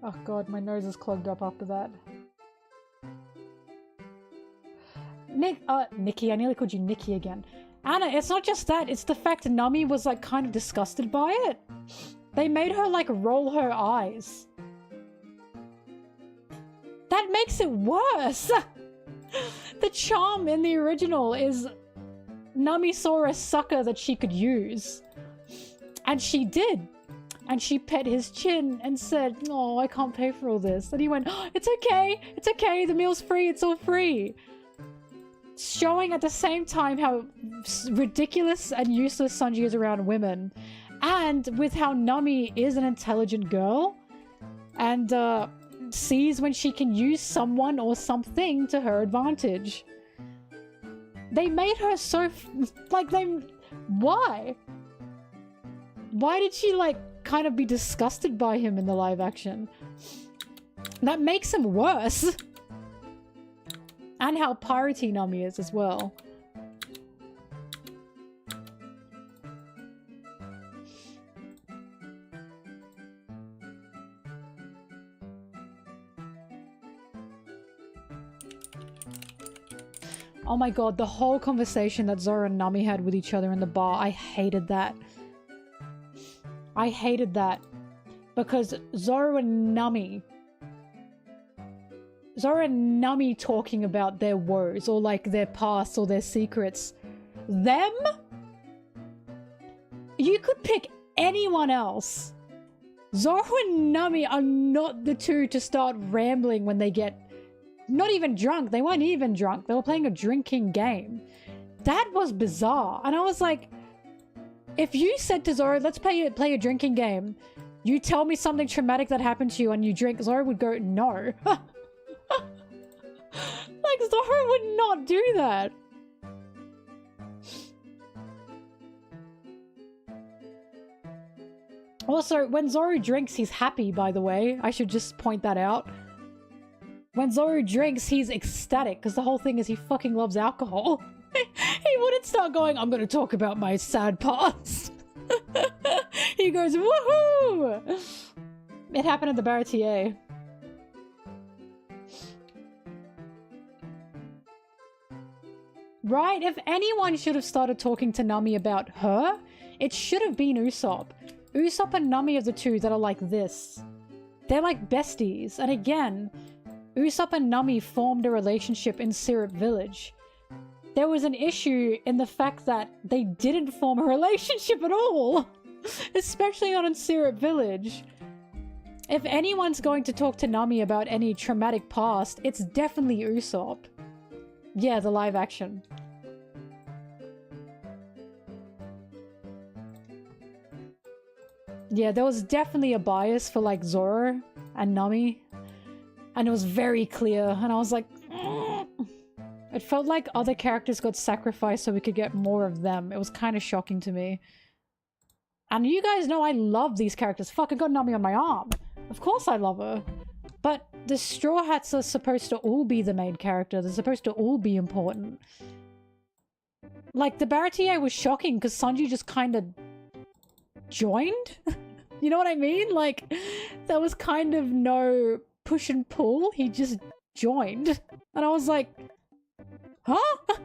Oh god, my nose is clogged up after that. Nikki, I nearly called you Nikki again. Anna, it's not just that, it's the fact Nami was like kind of disgusted by it. They made her like roll her eyes. That makes it worse! The charm in the original is Nami saw a sucker that she could use. And she did. And she pet his chin and said, "Oh, I can't pay for all this." And he went, "Oh, it's okay, the meal's free, it's all free." Showing at the same time how ridiculous and useless Sanji is around women, and with how Nami is an intelligent girl and sees when she can use someone or something to her advantage. They made her so why? Why did she like kind of be disgusted by him in the live action? That makes him worse. And how piratey Nami is as well. Oh my god, the whole conversation that Zoro and Nami had with each other in the bar, I hated that. I hated that. Because Zoro and Nami talking about their woes or like their past or their secrets. Them? You could pick anyone else. Zoro and Nami are not the two to start rambling when they get not even drunk. They weren't even drunk. They were playing a drinking game. That was bizarre. And I was like, if you said to Zoro, let's play a drinking game, you tell me something traumatic that happened to you and you drink, Zoro would go, no. Like, Zoro would not do that. Also, when Zoro drinks, he's happy, by the way. I should just point that out. When Zoro drinks, he's ecstatic, because the whole thing is he fucking loves alcohol. He wouldn't start going, I'm gonna talk about my sad past. He goes, woohoo! It happened at the Baratier. Right? If anyone should have started talking to Nami about her, it should have been Usopp. Usopp and Nami are the two that are like this. They're like besties. And again, Usopp and Nami formed a relationship in Syrup Village. There was an issue in the fact that they didn't form a relationship at all. Especially not in Syrup Village. If anyone's going to talk to Nami about any traumatic past, it's definitely Usopp. Yeah, the live action. Yeah, there was definitely a bias for like Zoro and Nami. And it was very clear. And I was like, mm. It felt like other characters got sacrificed so we could get more of them. It was kind of shocking to me. And you guys know I love these characters. Fuck, I got Nami on my arm. Of course I love her. But the Straw Hats are supposed to all be the main character. They're supposed to all be important. Like, the Baratier was shocking because Sanji just kind of joined? You know what I mean? Like, there was kind of no push and pull. He just joined. And I was like, huh?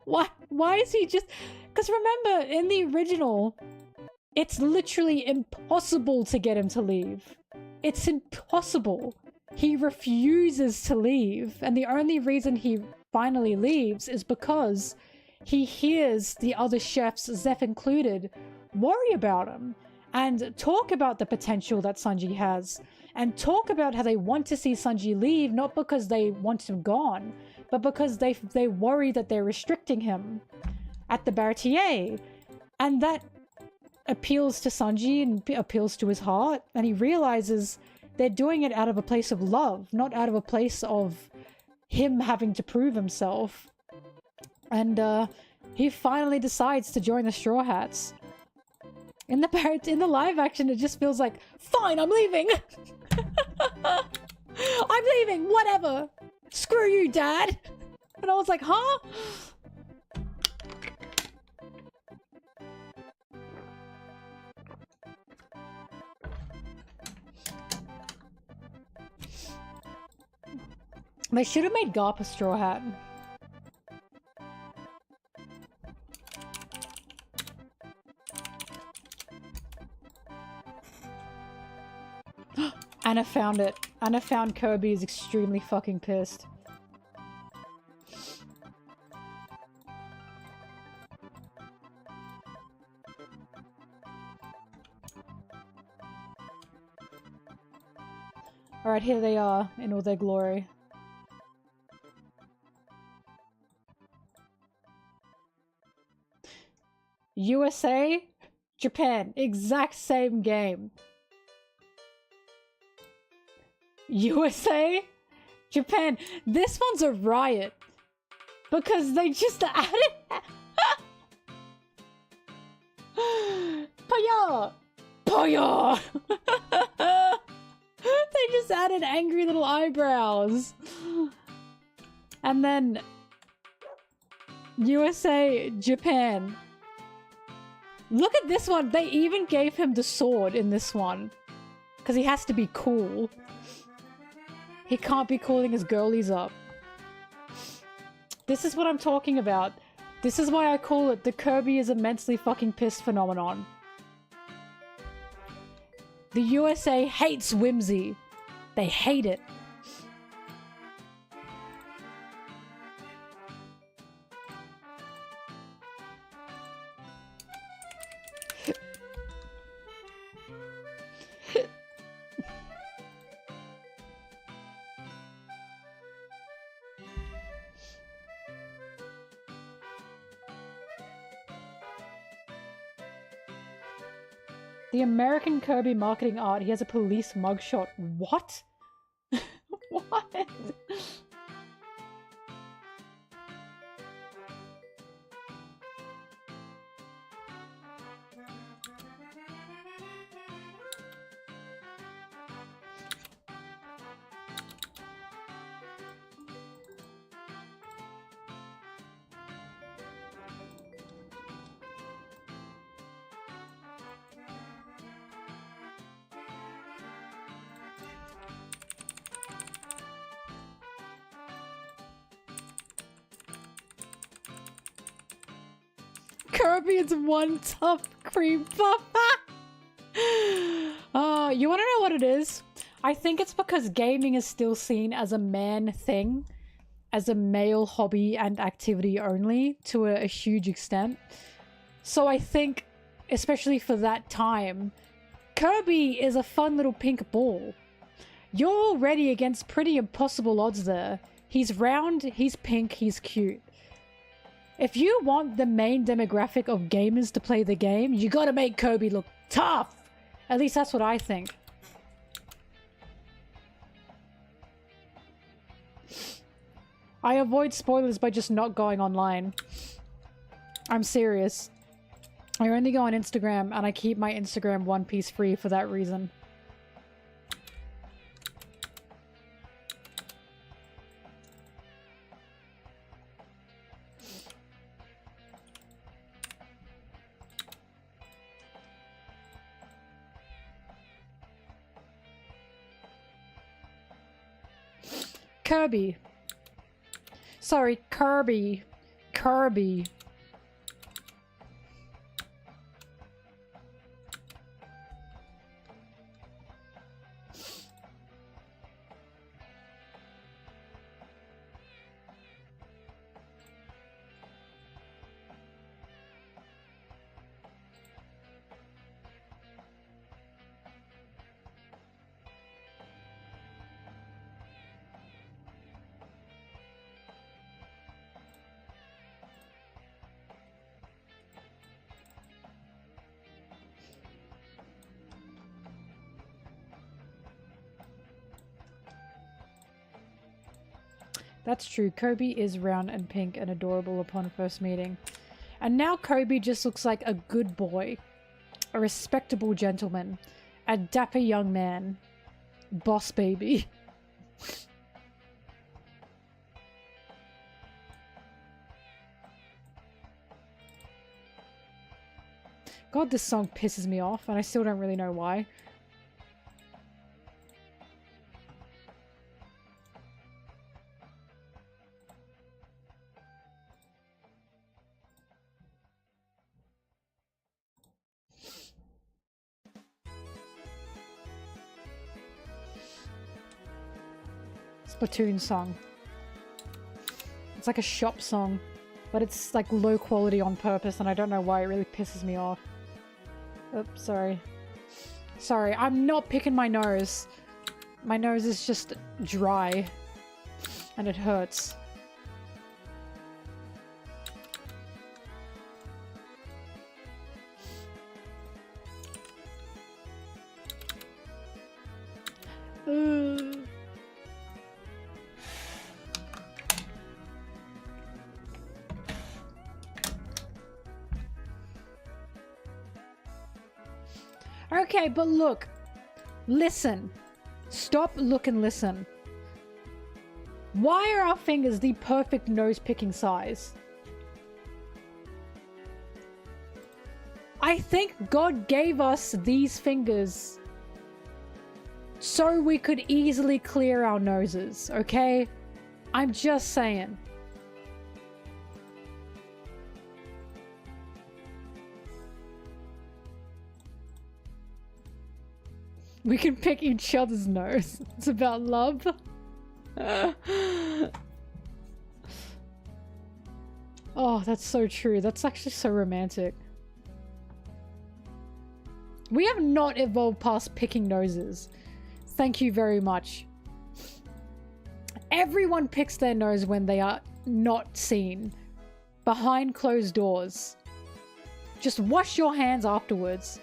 Why is he just... Because remember, in the original, it's literally impossible to get him to leave. It's impossible. He refuses to leave. And the only reason he finally leaves is because he hears the other chefs, Zeph included, worry about him and talk about the potential that Sanji has and talk about how they want to see Sanji leave, not because they want him gone, but because they worry that they're restricting him at the Baratier. And that appeals to Sanji and appeals to his heart, and he realizes they're doing it out of a place of love, not out of a place of him having to prove himself. And he finally decides to join the Straw Hats. In the live action, it just feels like, fine, I'm leaving. I'm leaving, whatever. Screw you, Dad. And I was like, huh? They should have made Garp a Straw Hat. Anna found it. Anna found Kirby is extremely fucking pissed. Alright, here they are in all their glory. USA, Japan, exact same game. USA, Japan. This one's a riot because they just added Paya! Paya! They just added angry little eyebrows. And then USA, Japan. Look at this one. They even gave him the sword in this one. Because he has to be cool. He can't be calling his girlies up. This is what I'm talking about. This is why I call it the Kirby is immensely fucking pissed phenomenon. The USA hates whimsy. They hate it. The American Kirby marketing art, he has a police mugshot. What? What? Kirby is one tough cream puff. You want to know what it is? I think it's because gaming is still seen as a man thing, as a male hobby and activity only to a huge extent. So I think, especially for that time, Kirby is a fun little pink ball. You're already against pretty impossible odds there. He's round, he's pink, he's cute. If you want the main demographic of gamers to play the game, you gotta make Kirby look tough! At least that's what I think. I avoid spoilers by just not going online. I'm serious. I only go on Instagram, and I keep my Instagram One Piece free for that reason. Kirby. Sorry, Kirby. Kirby. That's true. Kobe is round and pink and adorable upon first meeting. And now Kobe just looks like a good boy. A respectable gentleman. A dapper young man. Boss baby. God, this song pisses me off and I still don't really know why. Splatoon song. It's like a shop song, but it's like low quality on purpose and I don't know why. It really pisses me off. Oops, sorry. Sorry, I'm not picking my nose. My nose is just dry and it hurts. Okay, but look. Listen. Stop, look, and listen. Why are our fingers the perfect nose-picking size? I think God gave us these fingers so we could easily clear our noses, okay? I'm just saying. We can pick each other's nose. It's about love. Oh, that's so true. That's actually so romantic. We have not evolved past picking noses. Thank you very much. Everyone picks their nose when they are not seen. Behind closed doors. Just wash your hands afterwards.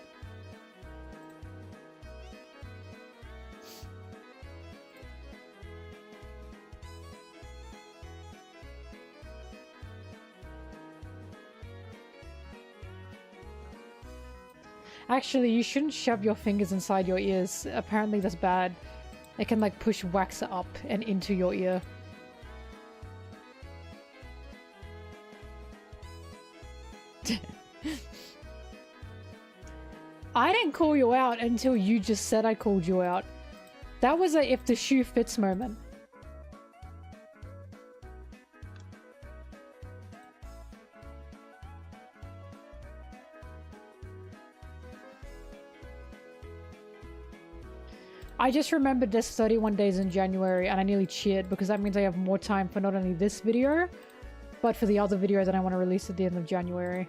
Actually, you shouldn't shove your fingers inside your ears. Apparently that's bad. It can like push wax up and into your ear. I didn't call you out until you just said I called you out. That was a if the shoe fits moment. I just remembered there's 31 days in January and I nearly cheered because that means I have more time for not only this video, but for the other video that I want to release at the end of January.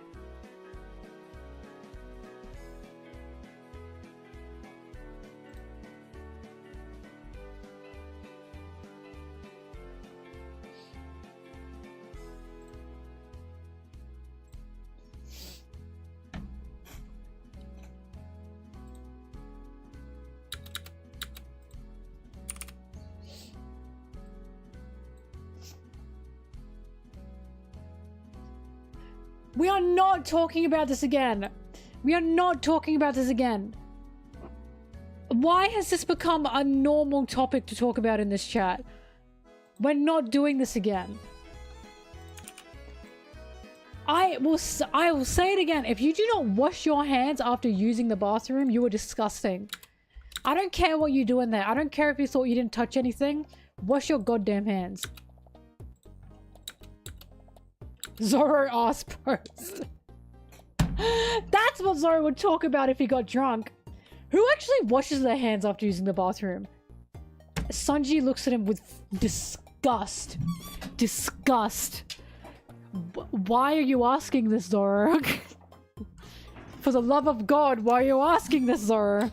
We are not talking about this again. We are not talking about this again. Why has this become a normal topic to talk about in this chat? We're not doing this again. I will say it again. If you do not wash your hands after using the bathroom, you are disgusting. I don't care what you do in there. I don't care if you thought you didn't touch anything. Wash your goddamn hands. Zoro asked first. That's what Zoro would talk about if he got drunk. Who actually washes their hands after using the bathroom? Sanji looks at him with disgust. Disgust. Why are you asking this, Zoro? For the love of God, why are you asking this, Zoro?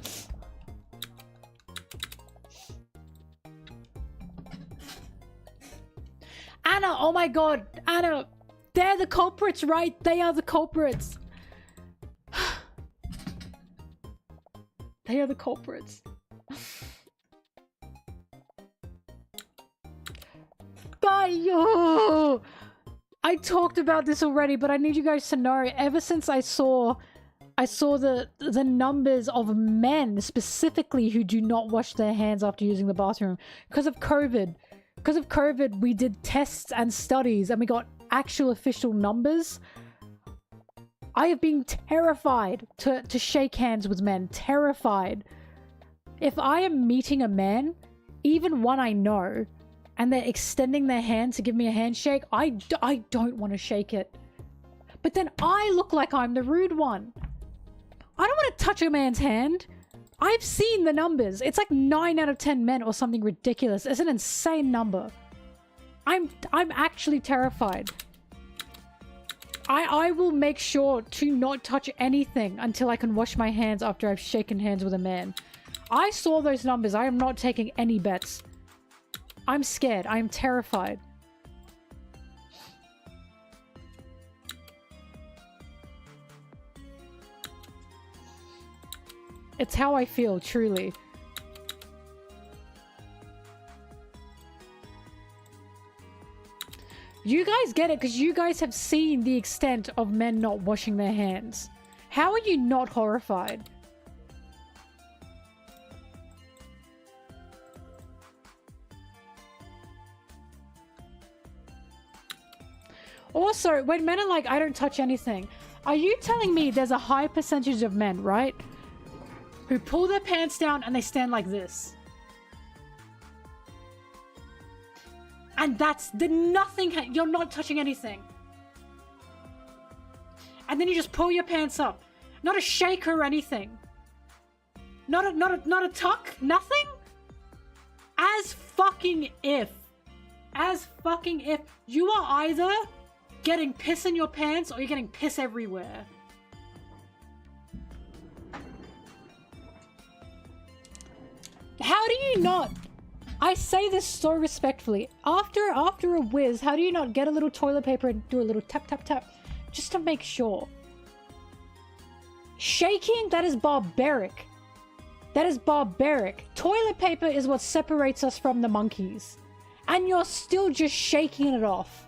Anna, oh my God, Anna, they're the culprits, right? They are the culprits. They are the culprits. Bye. I talked about this already, but I need you guys to know, ever since I saw the numbers of men specifically who do not wash their hands after using the bathroom because of COVID. Because of COVID, we did tests and studies and we got actual official numbers. I have been terrified to shake hands with men. Terrified. If I am meeting a man, even one I know, and they're extending their hand to give me a handshake, I don't want to shake it. But then I look like I'm the rude one. I don't want to touch a man's hand. I've seen the numbers. It's like 9 out of 10 men or something ridiculous. It's an insane number. I'm actually terrified. I will make sure to not touch anything until I can wash my hands after I've shaken hands with a man. I saw those numbers. I am not taking any bets. I'm scared. I am terrified. It's how I feel, truly. You guys get it because you guys have seen the extent of men not washing their hands. How are you not horrified? Also, when men are like, I don't touch anything, are you telling me there's a high percentage of men, right, who pull their pants down and they stand like this? And that's the nothing, you're not touching anything. And then you just pull your pants up. Not a shake or anything. Not a tuck, nothing? As fucking if you are either getting piss in your pants or you're getting piss everywhere. How do you not? I say this so respectfully. After a whiz, how do you not get a little toilet paper and do a little tap tap tap just to make sure? Shaking, that is barbaric. That is barbaric. Toilet paper is what separates us from the monkeys. And you're still just shaking it off.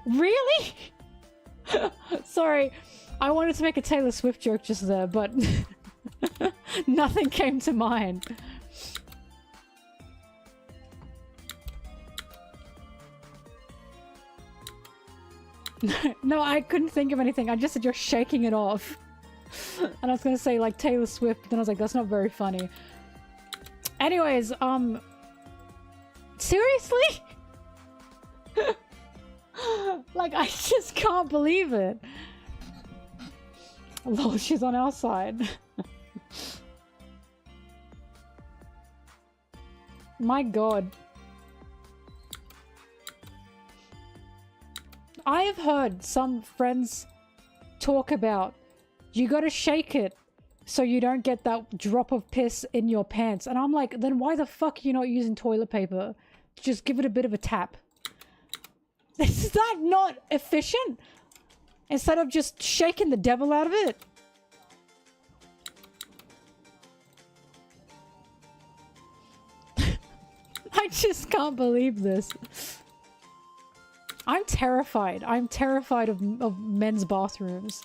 Really? Sorry, I wanted to make a Taylor Swift joke just there, but nothing came to mind. No, I couldn't think of anything. I just said you're shaking it off. And I was gonna say like Taylor Swift, but then I was like, that's not very funny. Anyways, seriously? Like, I just can't believe it. Lol, she's on our side. My god. I have heard some friends talk about you gotta shake it so you don't get that drop of piss in your pants. And I'm like, then why the fuck are you not using toilet paper? Just give it a bit of a tap. Is that not efficient? Instead of just shaking the devil out of it? I just can't believe this. I'm terrified. I'm terrified of men's bathrooms.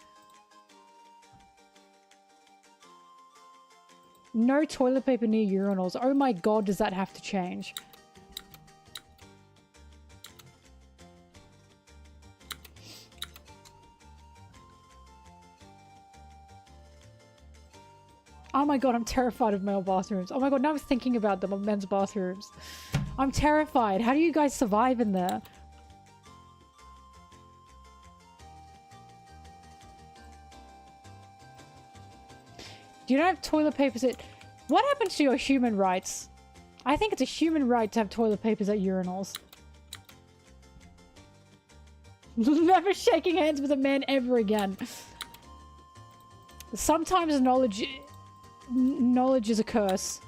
No toilet paper near urinals. Oh my god, does that have to change? Oh my god, I'm terrified of male bathrooms. Oh my god, now I'm thinking about them, of men's bathrooms. I'm terrified. How do you guys survive in there? You don't have toilet papers at... What happens to your human rights? I think it's a human right to have toilet papers at urinals. Never shaking hands with a man ever again. Sometimes knowledge is a curse.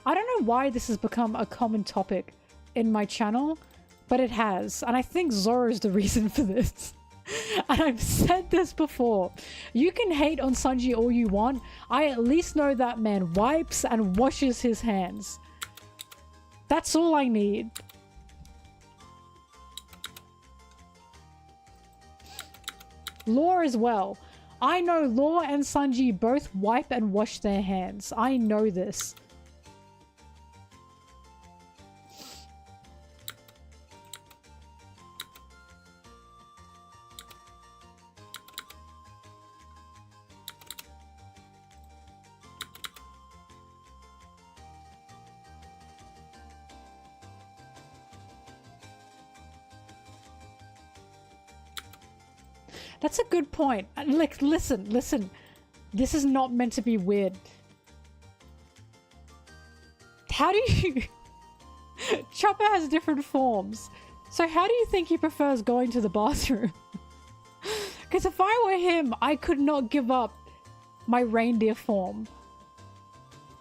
I don't know why this has become a common topic in my channel, but it has. And I think Zoro is the reason for this. And I've said this before. You can hate on Sanji all you want. I at least know that man wipes and washes his hands. That's all I need. Law as well. I know Law and Sanji both wipe and wash their hands. I know this. That's a good point. Like, listen. This is not meant to be weird. How do you... Chopper has different forms. So how do you think he prefers going to the bathroom? Because if I were him, I could not give up my reindeer form.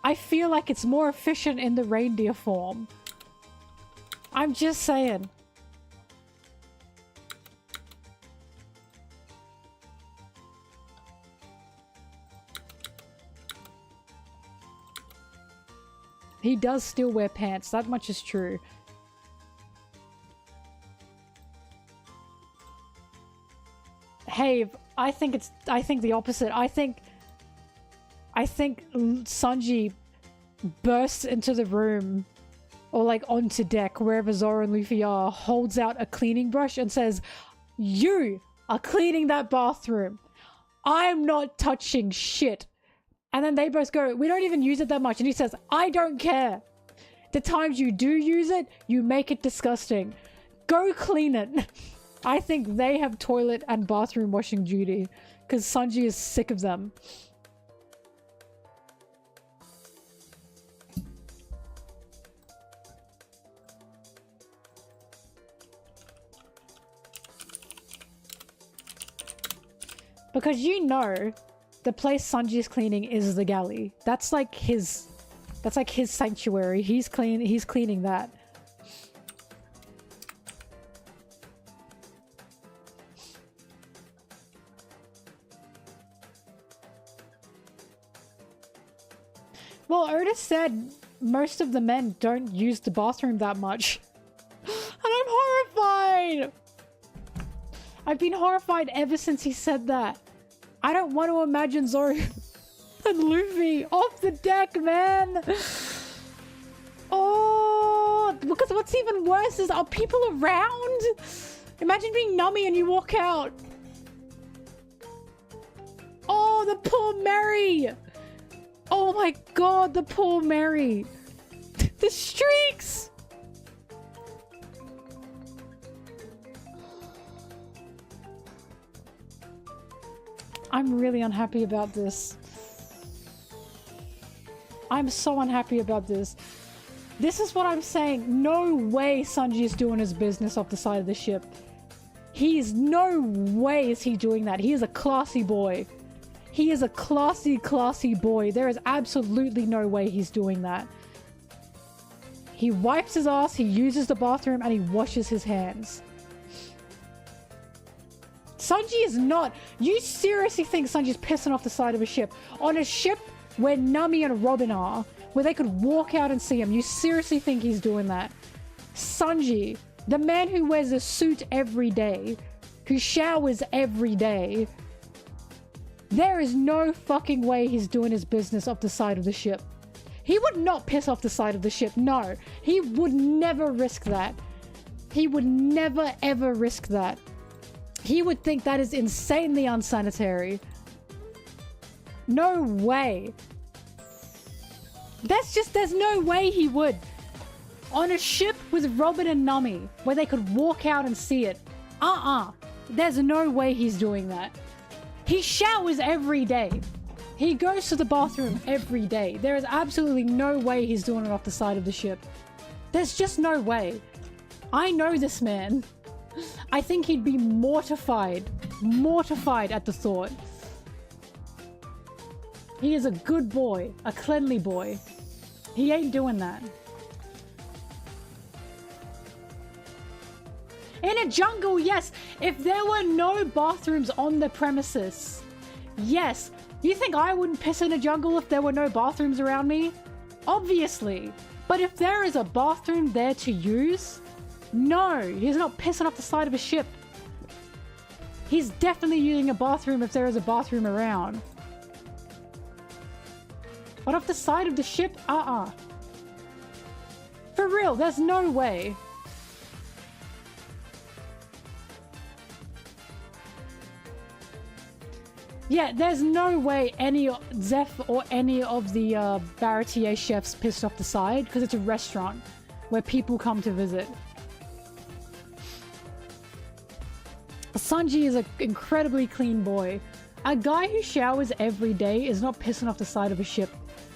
I feel like it's more efficient in the reindeer form. I'm just saying. He does still wear pants, that much is true. Hey, I think the opposite. I think Sanji bursts into the room or like onto deck, wherever Zoro and Luffy are, holds out a cleaning brush and says, "You are cleaning that bathroom. I'm not touching shit." And then they both go, "We don't even use it that much." And he says, "I don't care. The times you do use it, you make it disgusting. Go clean it." I think they have toilet and bathroom washing duty because Sanji is sick of them. Because you know, the place Sanji's cleaning is the galley. That's like his sanctuary. He's cleaning that. Well, Otis said most of the men don't use the bathroom that much. And I'm horrified! I've been horrified ever since he said that. I don't want to imagine Zoro and Luffy off the deck, man! Oh, because what's even worse is, are people around? Imagine being nummy and you walk out. Oh, the poor Mary! Oh my god, the poor Mary. The streaks! I'm really unhappy about this. I'm so unhappy about this. This is what I'm saying. No way Sanji is doing his business off the side of the ship. No way is he doing that. He is a classy boy. He is a classy boy. There is absolutely no way he's doing that. He wipes his ass, he uses the bathroom, and he washes his hands. Sanji is not. You seriously think Sanji's pissing off the side of a ship? On a ship where Nami and Robin are, where they could walk out and see him. You seriously think he's doing that? Sanji, the man who wears a suit every day, who showers every day, there is no fucking way he's doing his business off the side of the ship. He would not piss off the side of the ship. No, he would never risk that. He would never ever risk that. He would think that is insanely unsanitary. No way. There's no way he would. On a ship with Robin and Nami, where they could walk out and see it. There's no way he's doing that. He showers every day. He goes to the bathroom every day. There is absolutely no way he's doing it off the side of the ship. There's just no way. I know this man. I think he'd be mortified at the thought. He is a good boy, a cleanly boy. He ain't doing that. In a jungle, yes. If there were no bathrooms on the premises, yes. You think I wouldn't piss in a jungle if there were no bathrooms around me? Obviously. But if there is a bathroom there to use, no, he's not pissing off the side of a ship. He's definitely using a bathroom if there is a bathroom around. But off the side of the ship, For real, there's no way. Yeah, there's no way any Zeph or any of the Baratier chefs pissed off the side, because it's a restaurant where people come to visit. Sanji is an incredibly clean boy. A guy who showers every day is not pissing off the side of a ship,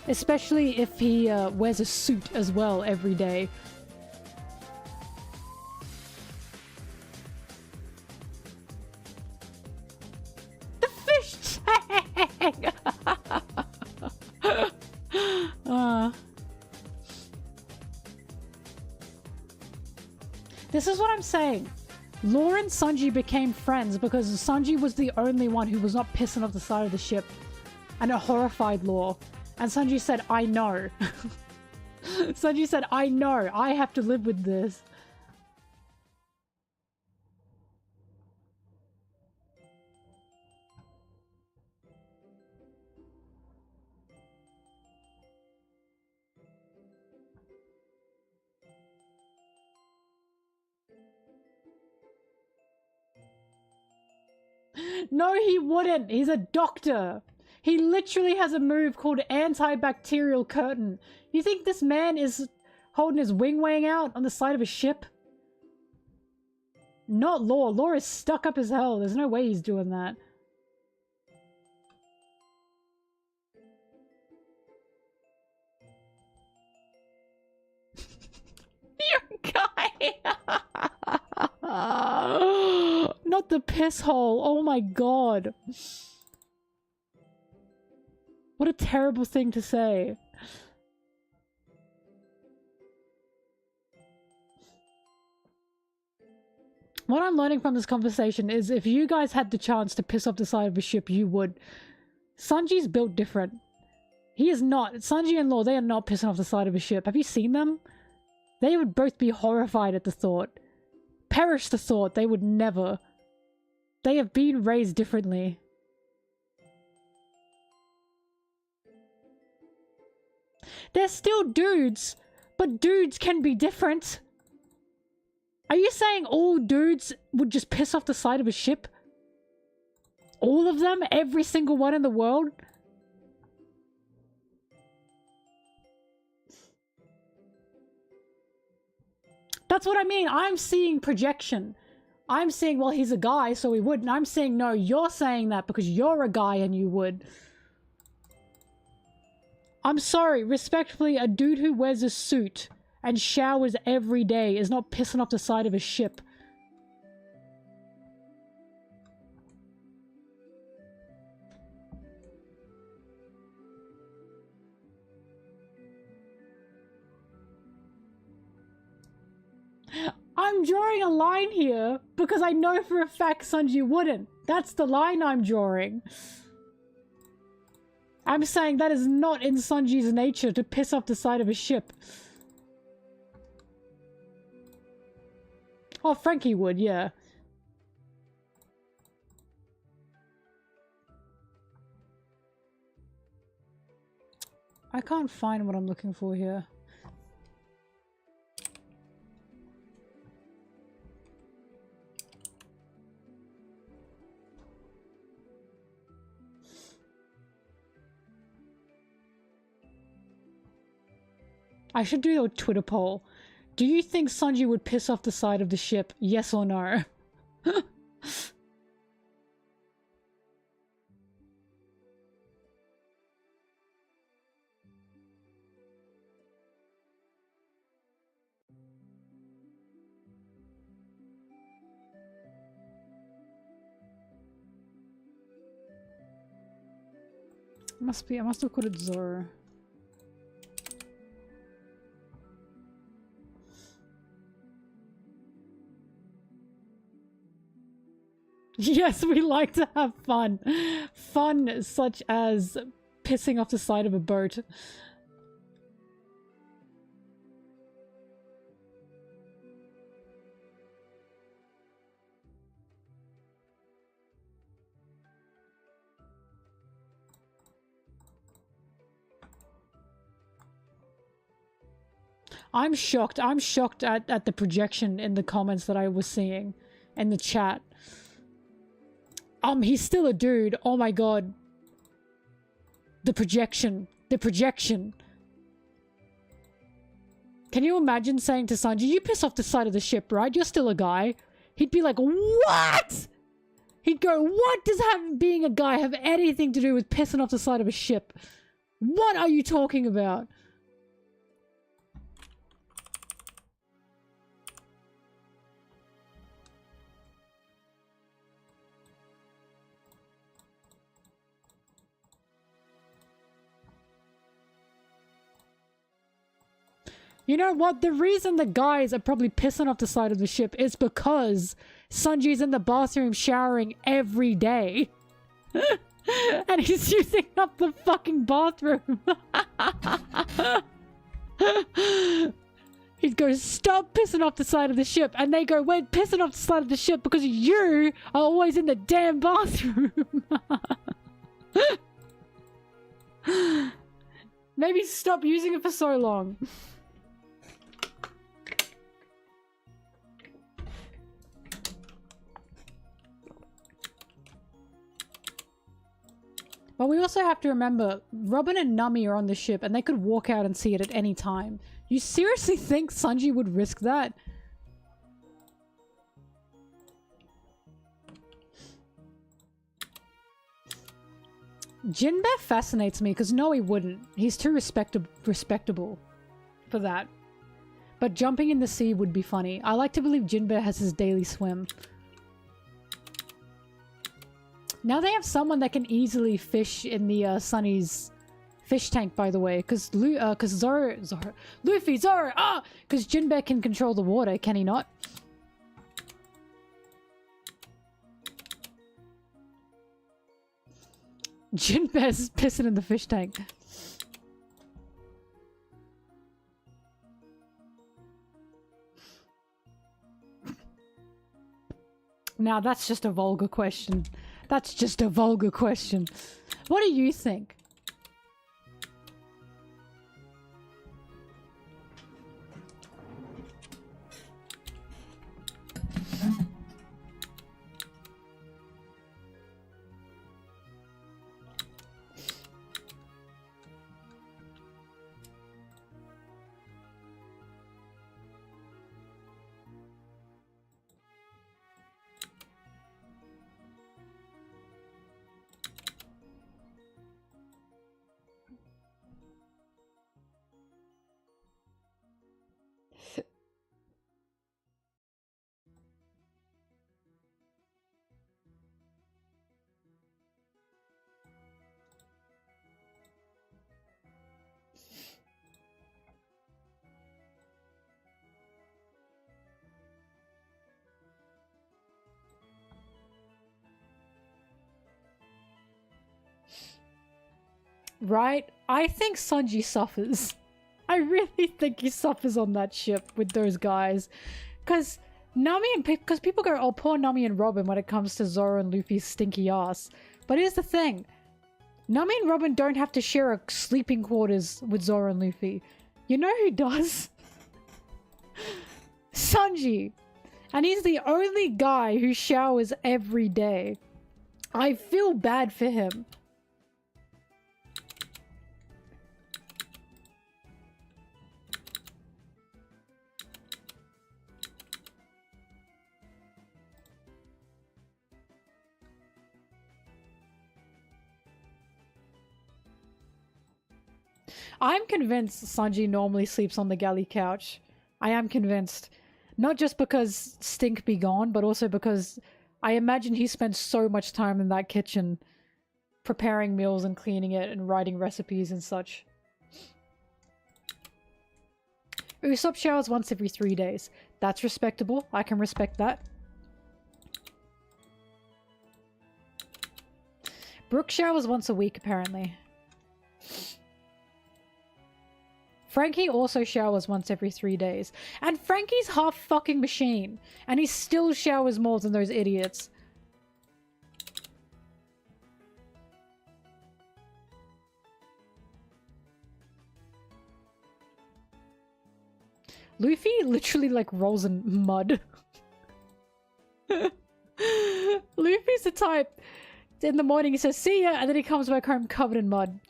especially if he wears a suit as well every day. This is what I'm saying. Law and Sanji became friends because Sanji was the only one who was not pissing off the side of the ship. And it horrified Law. And Sanji said, I know. Sanji said, I know. I have to live with this. No, he wouldn't. He's a doctor. He literally has a move called antibacterial curtain. You think this man is holding his wing out on the side of a ship? Not Law. Law is stuck up as hell. There's no way he's doing that. Your guy! Not the piss hole. Oh my god. What a terrible thing to say. What I'm learning from this conversation is if you guys had the chance to piss off the side of a ship, you would. Sanji's built different. He is not. Sanji and Law, they are not pissing off the side of a ship. Have you seen them? They would both be horrified at the thought. Perish the thought. They would never. They have been raised differently. They're still dudes, but dudes can be different. Are you saying all dudes would just piss off the side of a ship? All of them? Every single one in the world? That's what I mean. I'm seeing projection. I'm saying, well, he's a guy, so he would. And I'm saying, no, you're saying that because you're a guy and you would. I'm sorry, respectfully, a dude who wears a suit and showers every day is not pissing off the side of a ship. I'm drawing a line here. Because I know for a fact Sanji wouldn't. That's the line I'm drawing. I'm saying that is not in Sanji's nature to piss off the side of a ship. Oh, Frankie would, yeah. I can't find what I'm looking for here. I should do a Twitter poll. Do you think Sanji would piss off the side of the ship? Yes or no? I must have called it Zoro. Yes, we like to have fun. Fun such as pissing off the side of a boat. I'm shocked. I'm shocked at the projection in the comments that I was seeing in the chat. He's still a dude. Oh my god. The projection. The projection. Can you imagine saying to Sanji, you piss off the side of the ship, right? You're still a guy. He'd be like, what? He'd go, what does being a guy have anything to do with pissing off the side of a ship? What are you talking about? You know what? The reason the guys are probably pissing off the side of the ship is because Sanji's in the bathroom showering every day. And he's using up the fucking bathroom. He'd go, stop pissing off the side of the ship. And they go, we're pissing off the side of the ship because you are always in the damn bathroom. Maybe stop using it for so long. But we also have to remember, Robin and Nami are on the ship and they could walk out and see it at any time. You seriously think Sanji would risk that? Jinbe fascinates me because no, he wouldn't. He's too respectable for that. But jumping in the sea would be funny. I like to believe Jinbe has his daily swim. Now they have someone that can easily fish in the Sunny's fish tank, by the way, because Luffy, Zoro, because Jinbe can control the water, can he not? Jinbe's pissing in the fish tank. Now that's just a vulgar question. That's just a vulgar question. What do you think? Right? I think Sanji suffers. I really think he suffers on that ship with those guys. Because because people go, oh, poor Nami and Robin when it comes to Zoro and Luffy's stinky ass. But here's the thing. Nami and Robin don't have to share a sleeping quarters with Zoro and Luffy. You know who does? Sanji. And he's the only guy who showers every day. I feel bad for him. I'm convinced Sanji normally sleeps on the galley couch. I am convinced. Not just because stink be gone, but also because I imagine he spends so much time in that kitchen preparing meals and cleaning it and writing recipes and such. Usopp showers once every 3 days. That's respectable. I can respect that. Brooke showers once a week, apparently. Frankie also showers once every 3 days. And Frankie's half fucking machine. And he still showers more than those idiots. Luffy literally like rolls in mud. Luffy's the type in the morning he says see ya and then he comes back home covered in mud.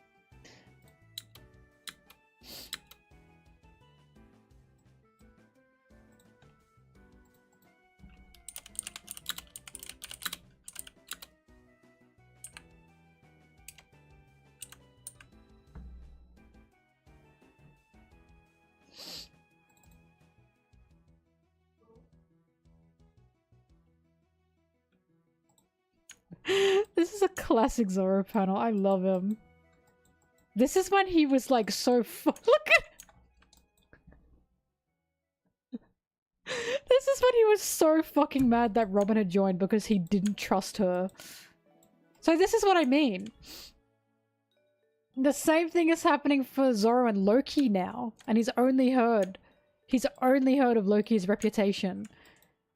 This is a classic Zoro panel. I love him. This is when he was like so look at this is when he was so fucking mad that Robin had joined because he didn't trust her. So this is what I mean. The same thing is happening for Zoro and Loki now. And he's only heard of Loki's reputation.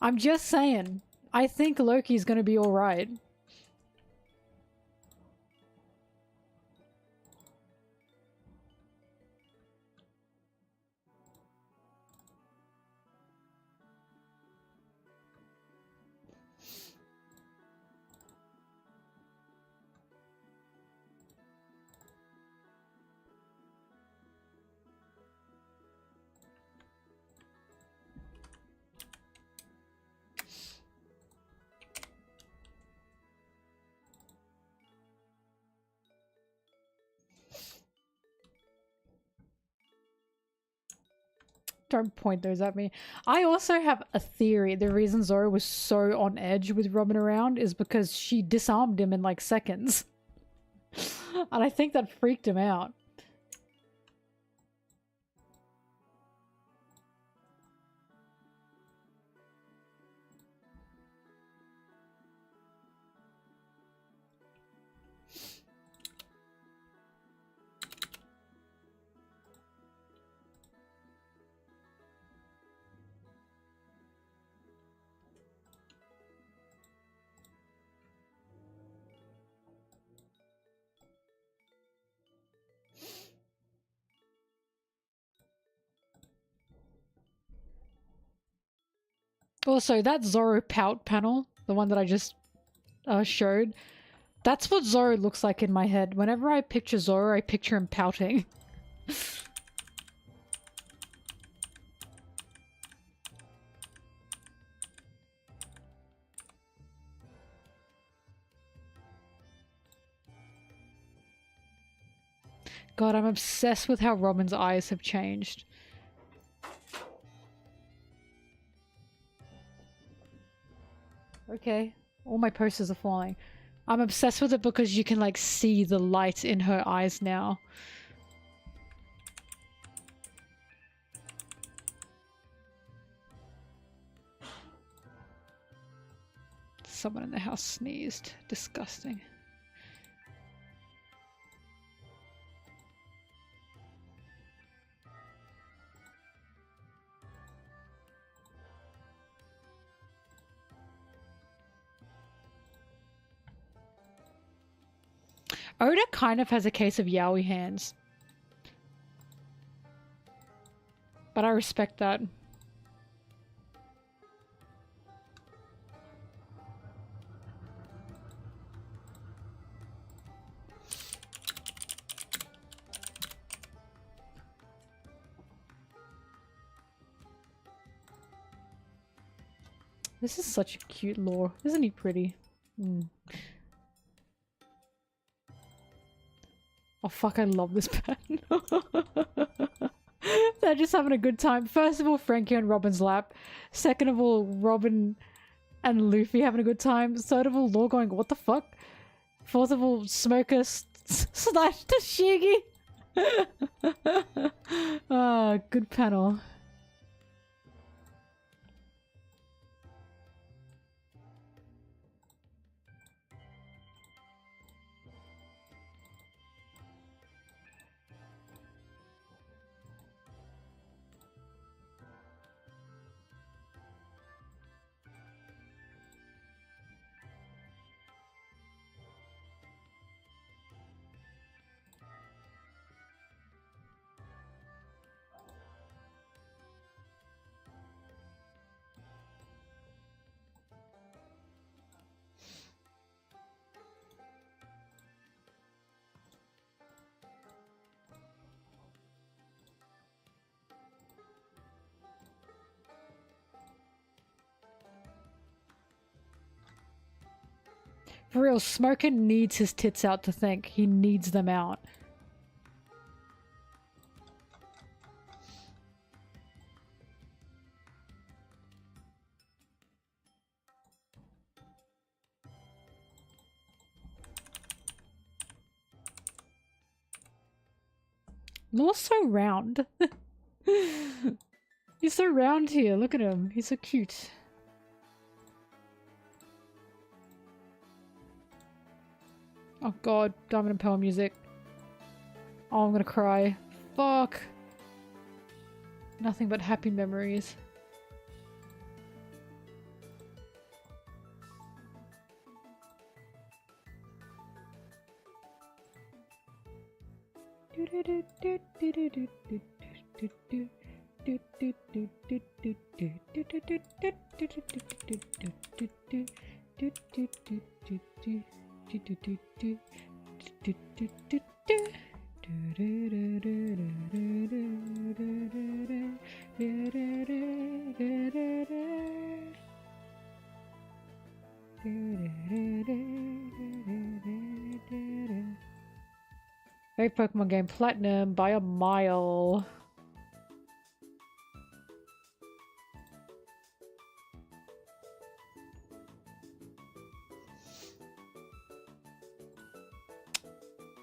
I'm just saying. I think Loki's gonna be alright. Don't point those at me. I also have a theory. The reason Zoro was so on edge with Robin around is because she disarmed him in like seconds. And I think that freaked him out. Also, that Zoro pout panel, the one that I just showed, that's what Zoro looks like in my head. Whenever I picture Zoro, I picture him pouting. God, I'm obsessed with how Robin's eyes have changed. Okay, all my posters are falling. I'm obsessed with it because you can like see the light in her eyes now. Someone in the house sneezed. Disgusting. Oda kind of has a case of yaoi hands. But I respect that. This is such a cute lore. Isn't he pretty? Mm. Oh fuck, I love this pen. They're just having a good time. First of all, Frankie on Robin's lap. Second of all, Robin and Luffy having a good time. Third of all, Law going, what the fuck? Fourth of all, Smoker slash Tashigi. Ah, good panel. For real, Smoker needs his tits out to think. He needs them out. Law's so round. He's so round here. Look at him. He's so cute. Oh god, Diamond and Pearl music. Oh, I'm gonna cry. Fuck. Nothing but happy memories. Great Pokemon game, platinum by a mile.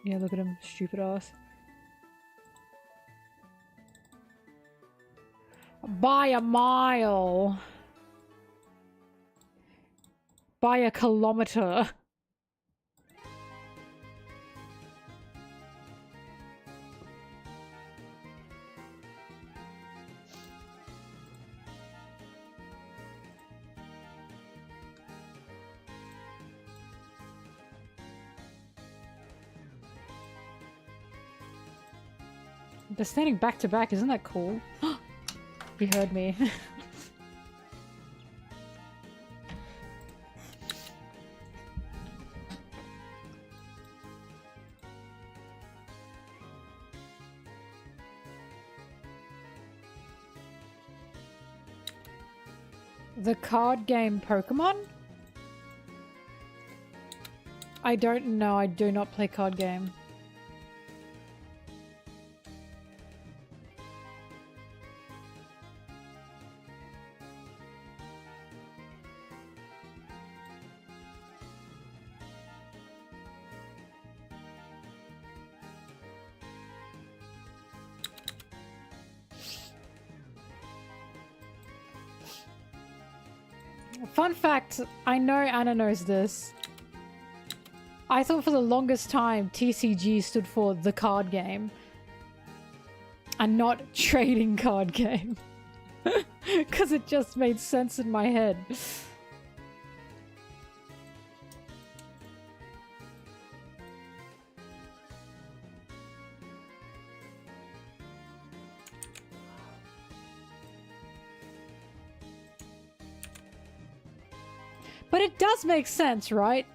Yeah, look at him, stupid ass. By a mile. By a kilometer. They're standing back to back, isn't that cool? He heard me. The card game Pokemon? I don't know, I do not play card game. Fun fact, I know Anna knows this. I thought for the longest time TCG stood for the card game and not trading card game. Because it just made sense in my head. But it does make sense, right?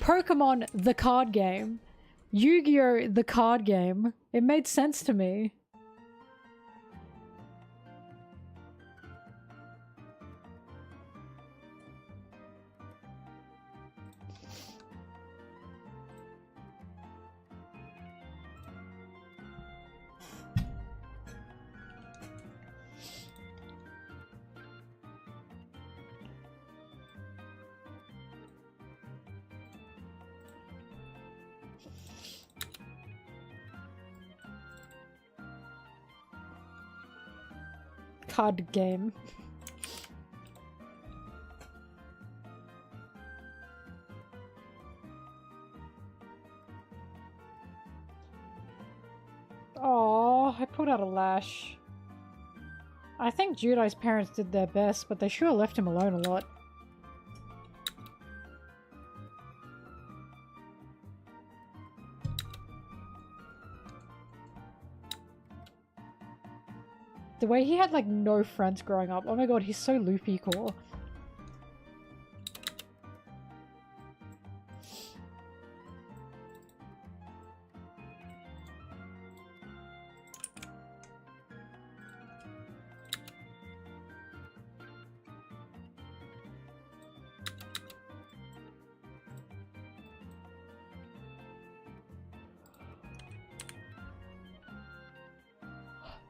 Pokemon, the card game. Yu-Gi-Oh, the card game. It made sense to me. Card game. Oh, I pulled out a lash. I think Judai's parents did their best, but they sure left him alone a lot. The way he had, like, no friends growing up. Oh my god, he's so loopy cool.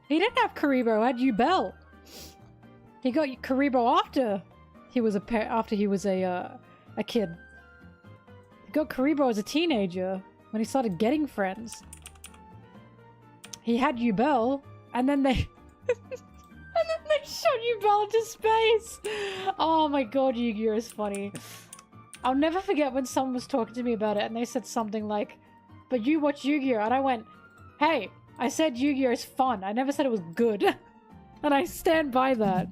He didn't have Karibo, had Yubel. He got Karibo after he was a kid. He got Karibo as a teenager when he started getting friends. He had Yubel, and then they shot Yubel into space. Oh my god, Yu-Gi-Oh is funny. I'll never forget when someone was talking to me about it, and they said something like, "But you watch Yu-Gi-Oh," and I went, "Hey, I said Yu-Gi-Oh is fun. I never said it was good." And I stand by that.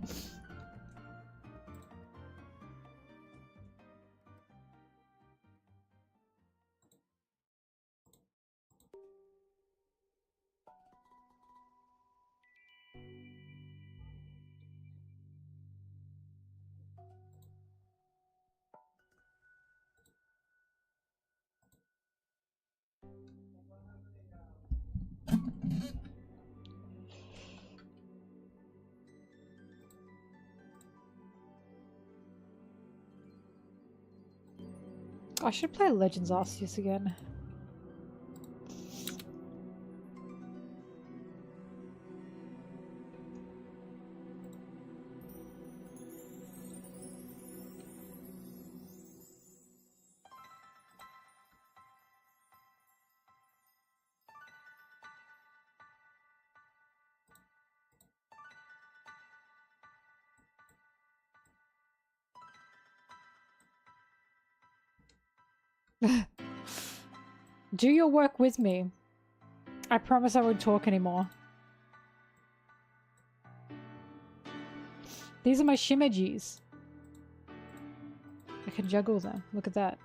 I should play Legends Arceus again. Do your work with me. I promise I won't talk anymore. These are my Shimejis. I can juggle them. Look at that.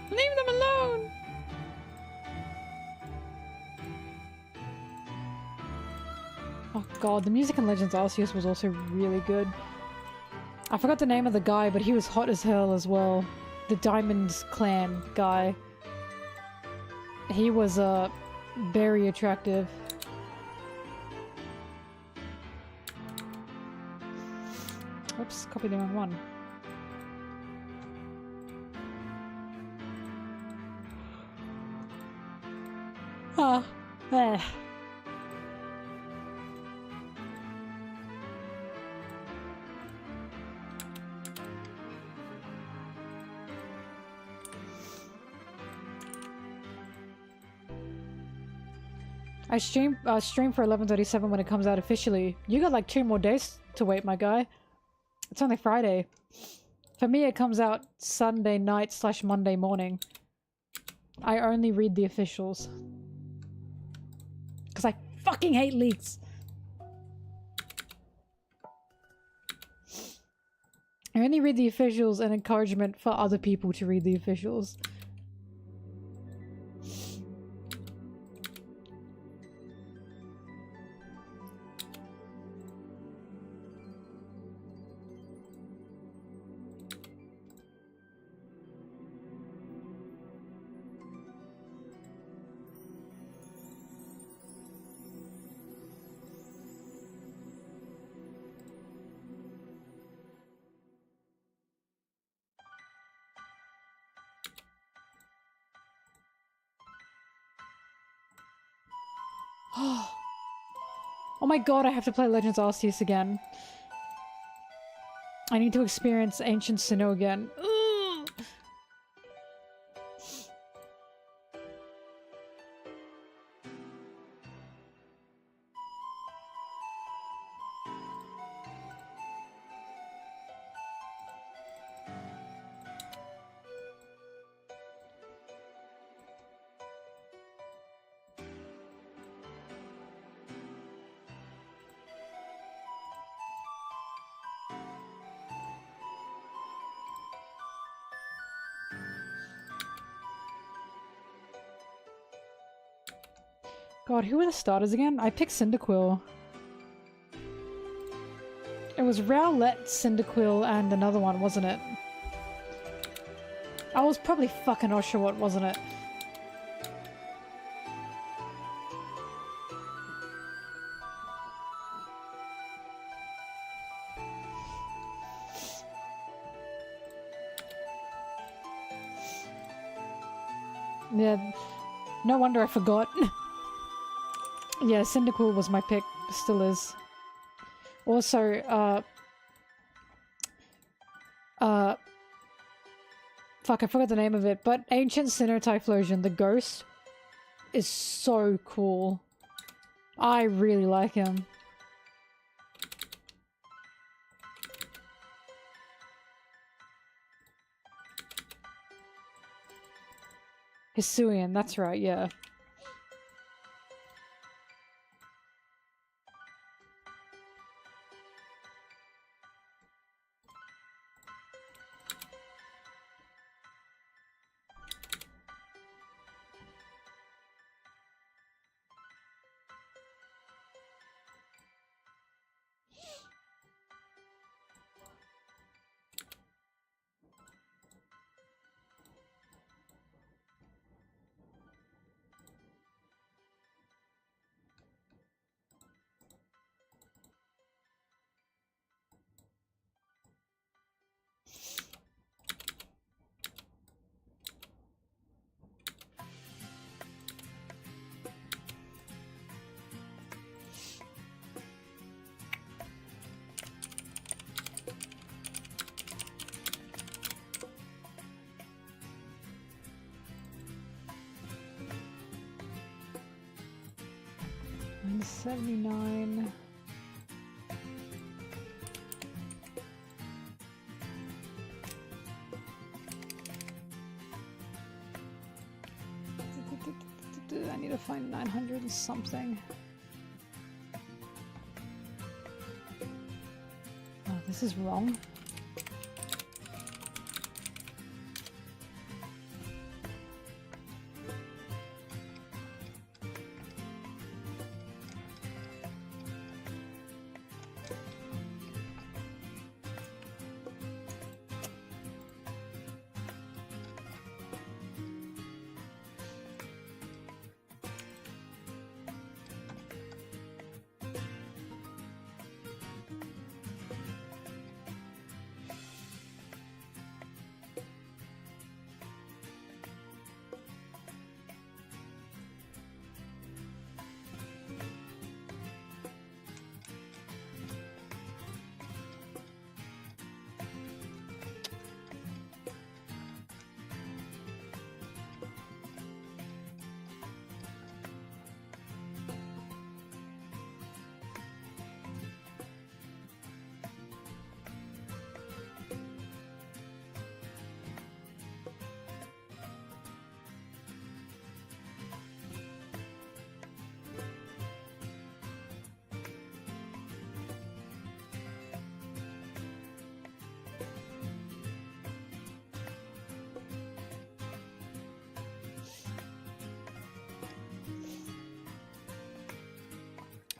Leave them alone! Oh god, the music in Legends Arceus was also really good. I forgot the name of the guy, but he was hot as hell as well. The Diamond Clan guy. He was, very attractive. Oops, copied the wrong one. Ah, eh. I stream for 11:37 when it comes out officially. You got like 2 more days to wait, my guy. It's only Friday. For me, it comes out Sunday night / Monday morning. I only read the officials. Because I fucking hate leaks. I only read the officials and encouragement for other people to read the officials. Oh my god, I have to play Legends Arceus again. I need to experience Ancient Sinnoh again. Ugh. God, who were the starters again? I picked Cyndaquil. It was Rowlet, Cyndaquil, and another one, wasn't it? I was probably fucking Oshawott, wasn't it? Yeah, no wonder I forgot. Yeah, Cyndaquil was my pick. Still is. Also, fuck, I forgot the name of it, but Ancient Sinnoh Typhlosion, the ghost, is so cool. I really like him. Hisuian, that's right, yeah. $79. I need to find 900 and something. Oh, this is wrong.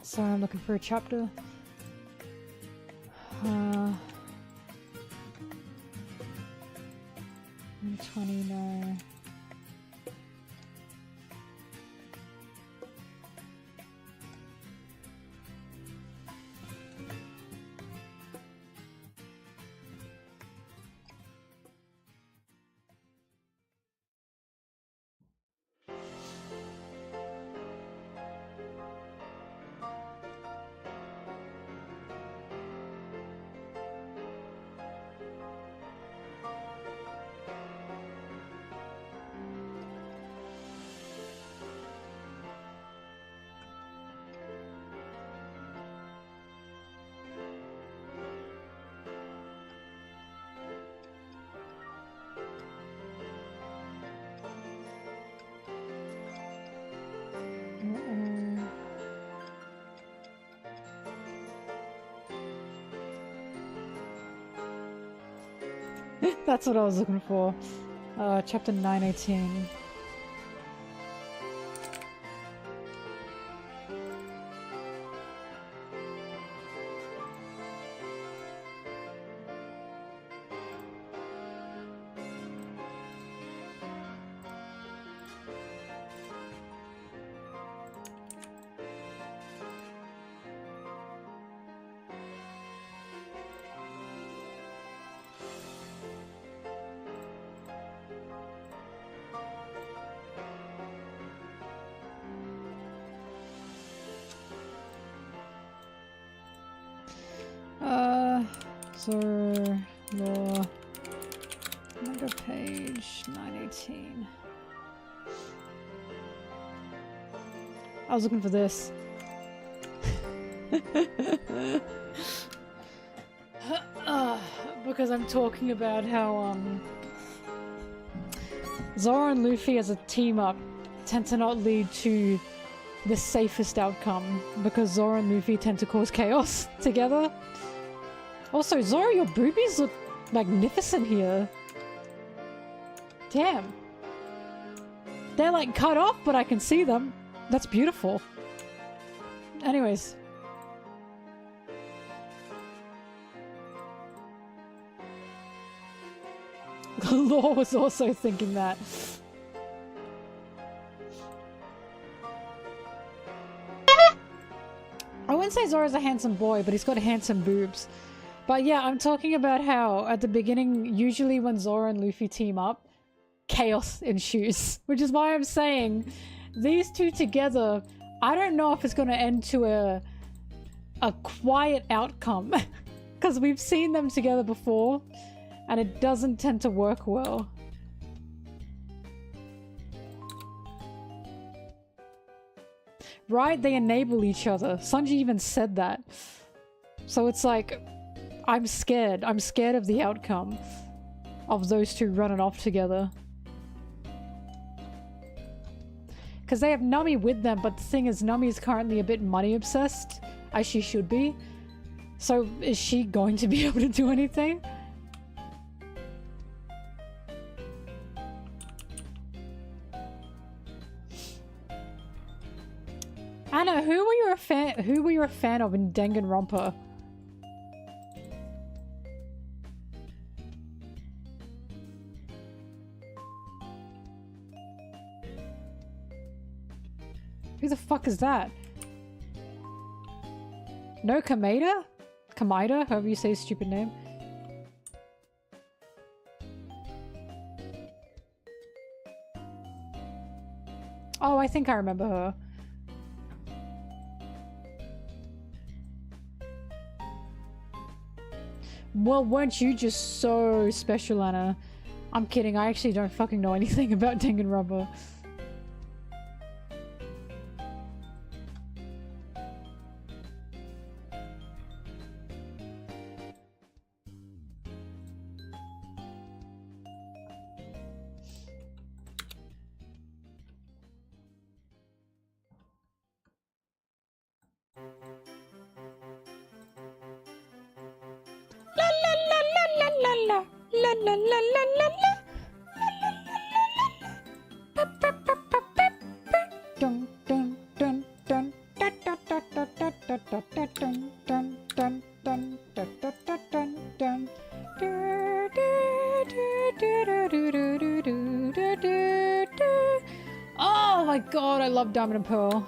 Sorry, I'm looking for a chapter. 29. That's what I was looking for. Chapter 918. Law. Manga page 918. I was looking for this. Because I'm talking about how Zoro and Luffy as a team up tend to not lead to the safest outcome because Zoro and Luffy tend to cause chaos together. Also, Zoro, your boobies look magnificent here. Damn. They're like cut off, but I can see them. That's beautiful. Anyways. Law was also thinking that. I wouldn't say Zoro's a handsome boy, but he's got handsome boobs. But yeah, I'm talking about how at the beginning, usually when Zoro and Luffy team up, chaos ensues. Which is why I'm saying these two together, I don't know if it's going to end to a quiet outcome. Because we've seen them together before, and it doesn't tend to work well. Right? They enable each other. Sanji even said that. So it's like, I'm scared. I'm scared of the outcome of those two running off together. Because they have Nami with them, but the thing is, Nami is currently a bit money obsessed, as she should be. So is she going to be able to do anything? Anna, who were you a fan of in Danganronpa? Who the fuck is that? No Kameda? Kamida? However you say his stupid name. Oh, I think I remember her. Well, weren't you just so special, Anna? I'm kidding, I actually don't fucking know anything about Danganronpa. god, I love Diamond and Pearl.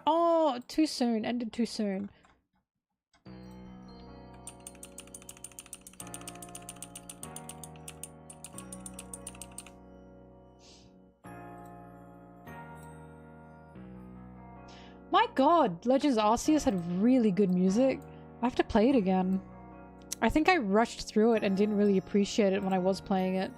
Oh, too soon. Ended too soon. My god, Legends Arceus had really good music. I have to play it again. I think I rushed through it and didn't really appreciate it when I was playing it.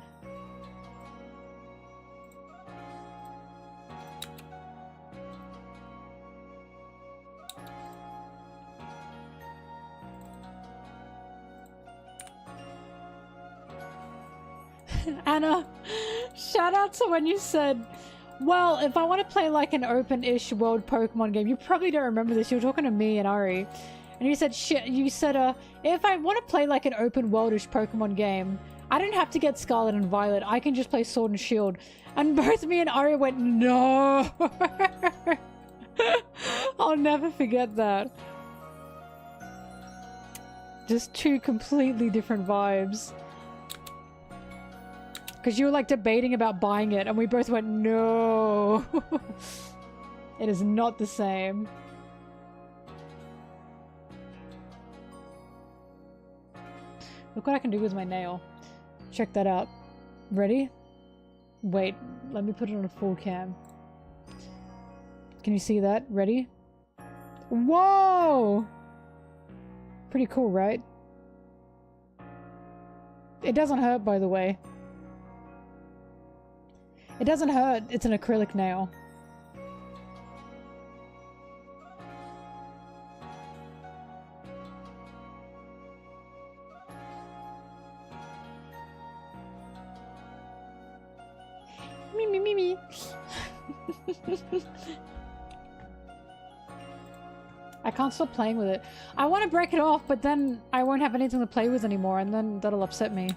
Anna, shout out to when you said, well, if I want to play like an open-ish world Pokemon game, you probably don't remember this, you were talking to me and Ari, and you said, shit, you said, if I want to play like an open world-ish Pokemon game, I don't have to get Scarlet and Violet, I can just play Sword and Shield. And both me and Ari went, no! I'll never forget that. Just two completely different vibes. Because you were like debating about buying it and we both went, no. It is not the same. Look what I can do with my nail. Check that out. Ready? Wait, let me put it on a full cam. Can you see that? Ready? Whoa! Pretty cool, right? It doesn't hurt, by the way. It doesn't hurt, it's an acrylic nail. Me, me, me, me. I can't stop playing with it. I want to break it off, but then I won't have anything to play with anymore, and then that'll upset me.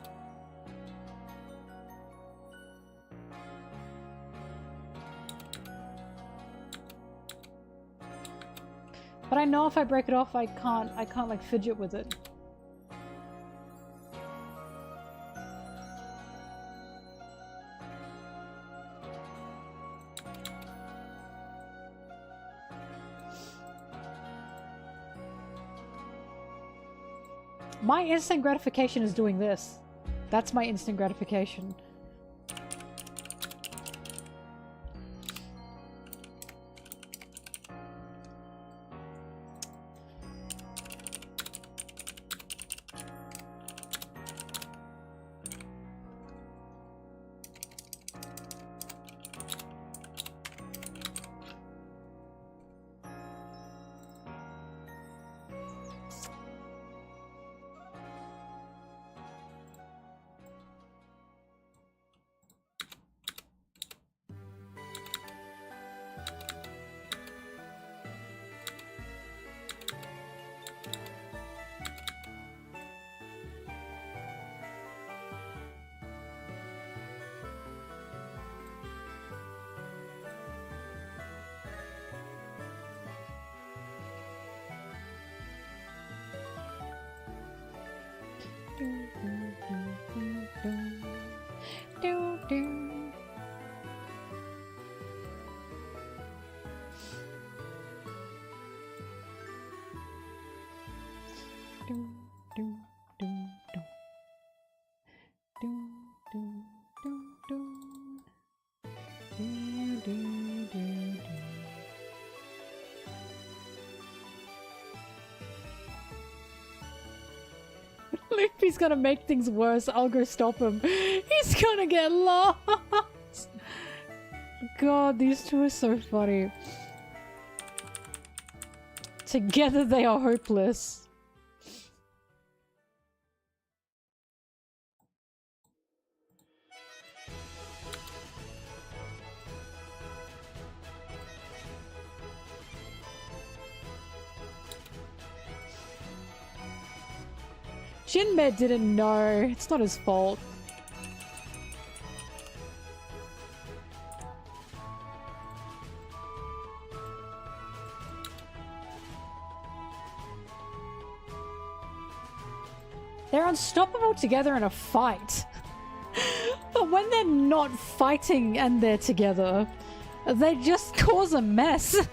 But I know if I break it off, I can't like fidget with it. My instant gratification is doing this. That's my instant gratification. Luffy's gonna make things worse. I'll go stop him. He's gonna get lost. God, these two are so funny. Together they are hopeless. Jinmei didn't know. It's not his fault. They're unstoppable together in a fight. But when they're not fighting and they're together, they just cause a mess.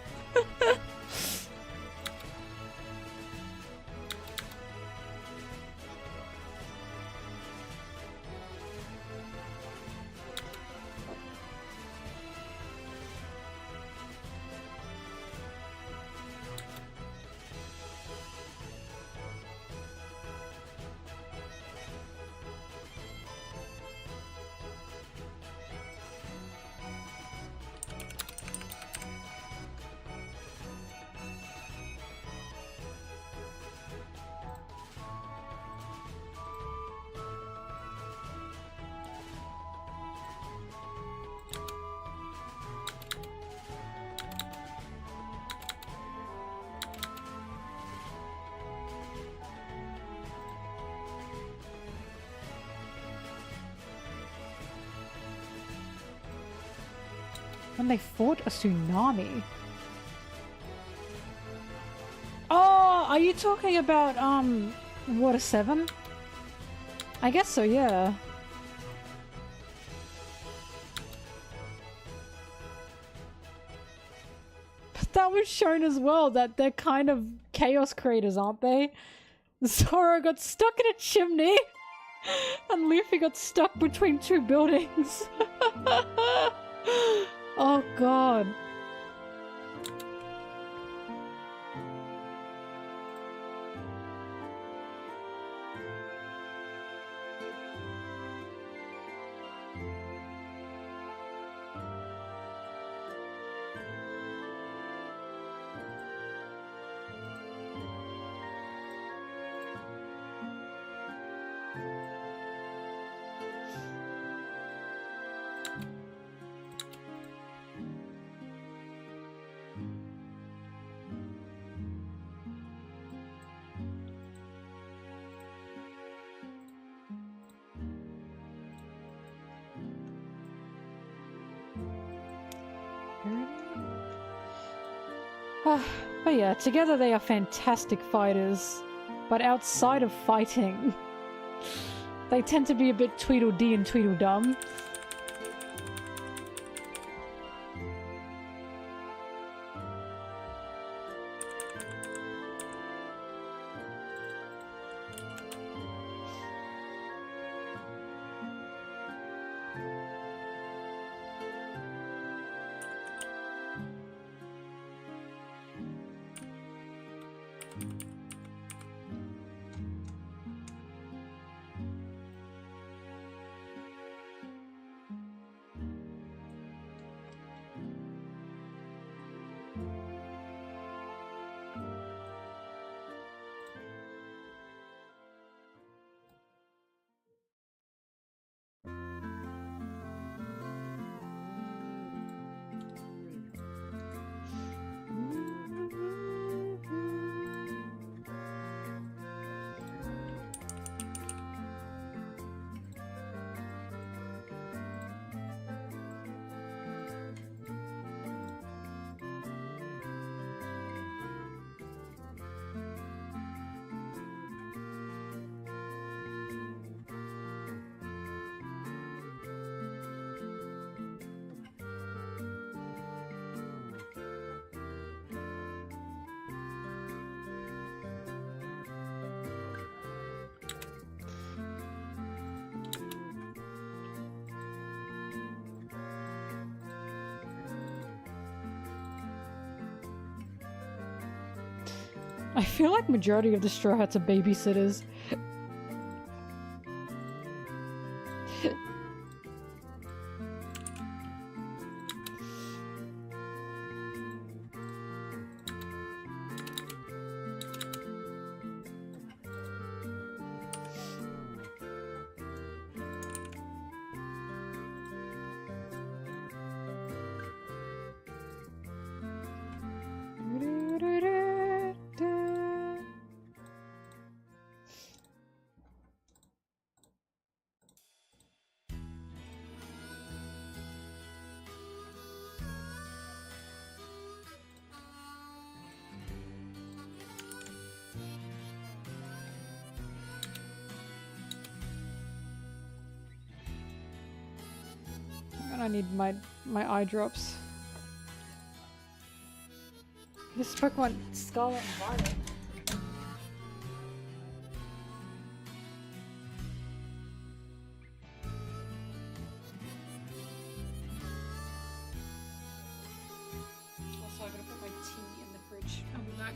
When they fought a tsunami. Oh, are you talking about, Water 7? I guess so, yeah. But that was shown as well, that they're kind of chaos creators, aren't they? Zoro got stuck in a chimney, and Luffy got stuck between two buildings. Oh god. But yeah, together they are fantastic fighters. But outside of fighting, they tend to be a bit Tweedledee and Tweedledum. I feel like majority of the Straw Hats are babysitters. need my eye drops. This is Pokemon Scarlet and Violet. Also, I gotta put my tea in the fridge. I'll be back.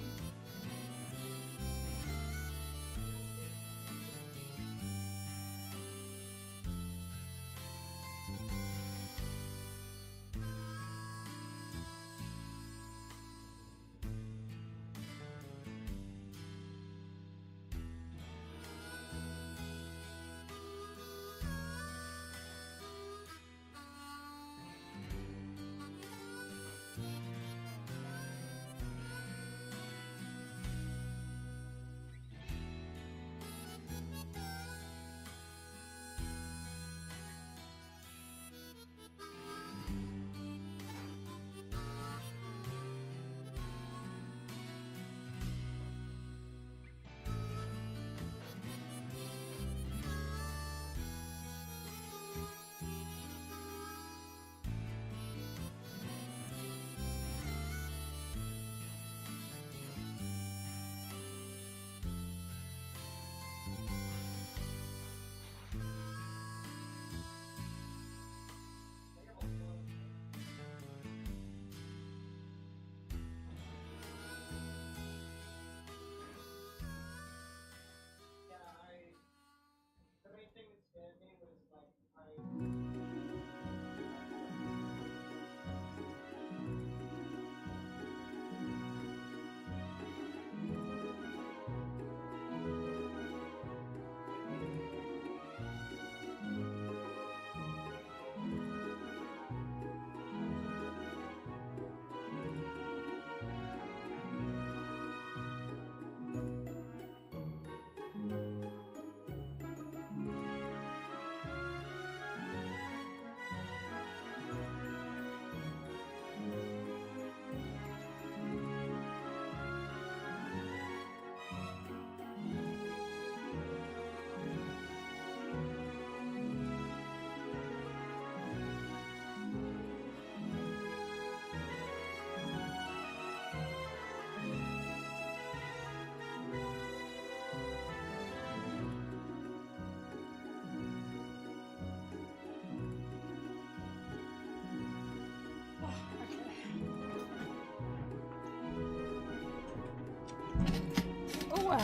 Oh,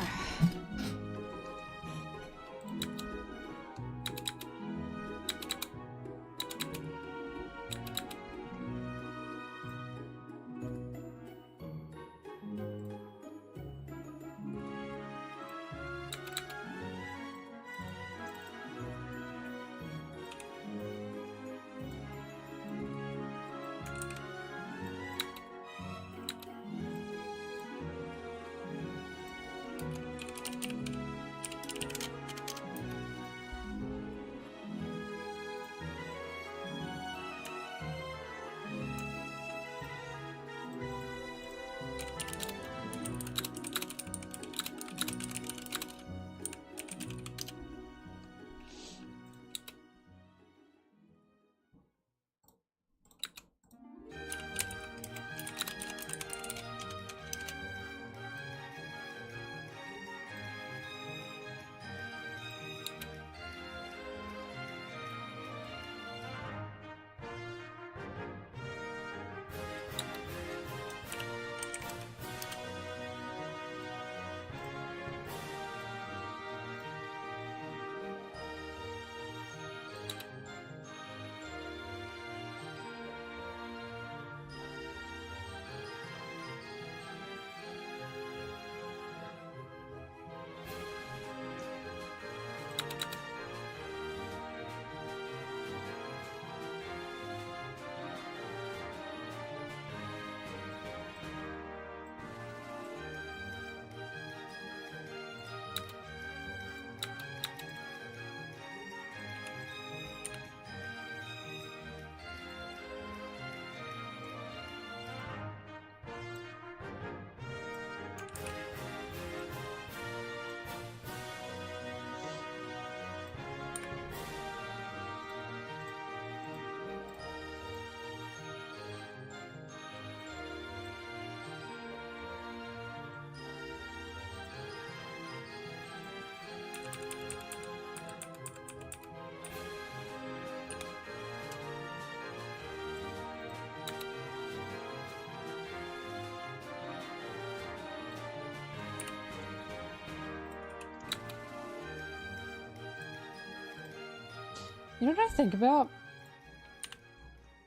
You know what I think about?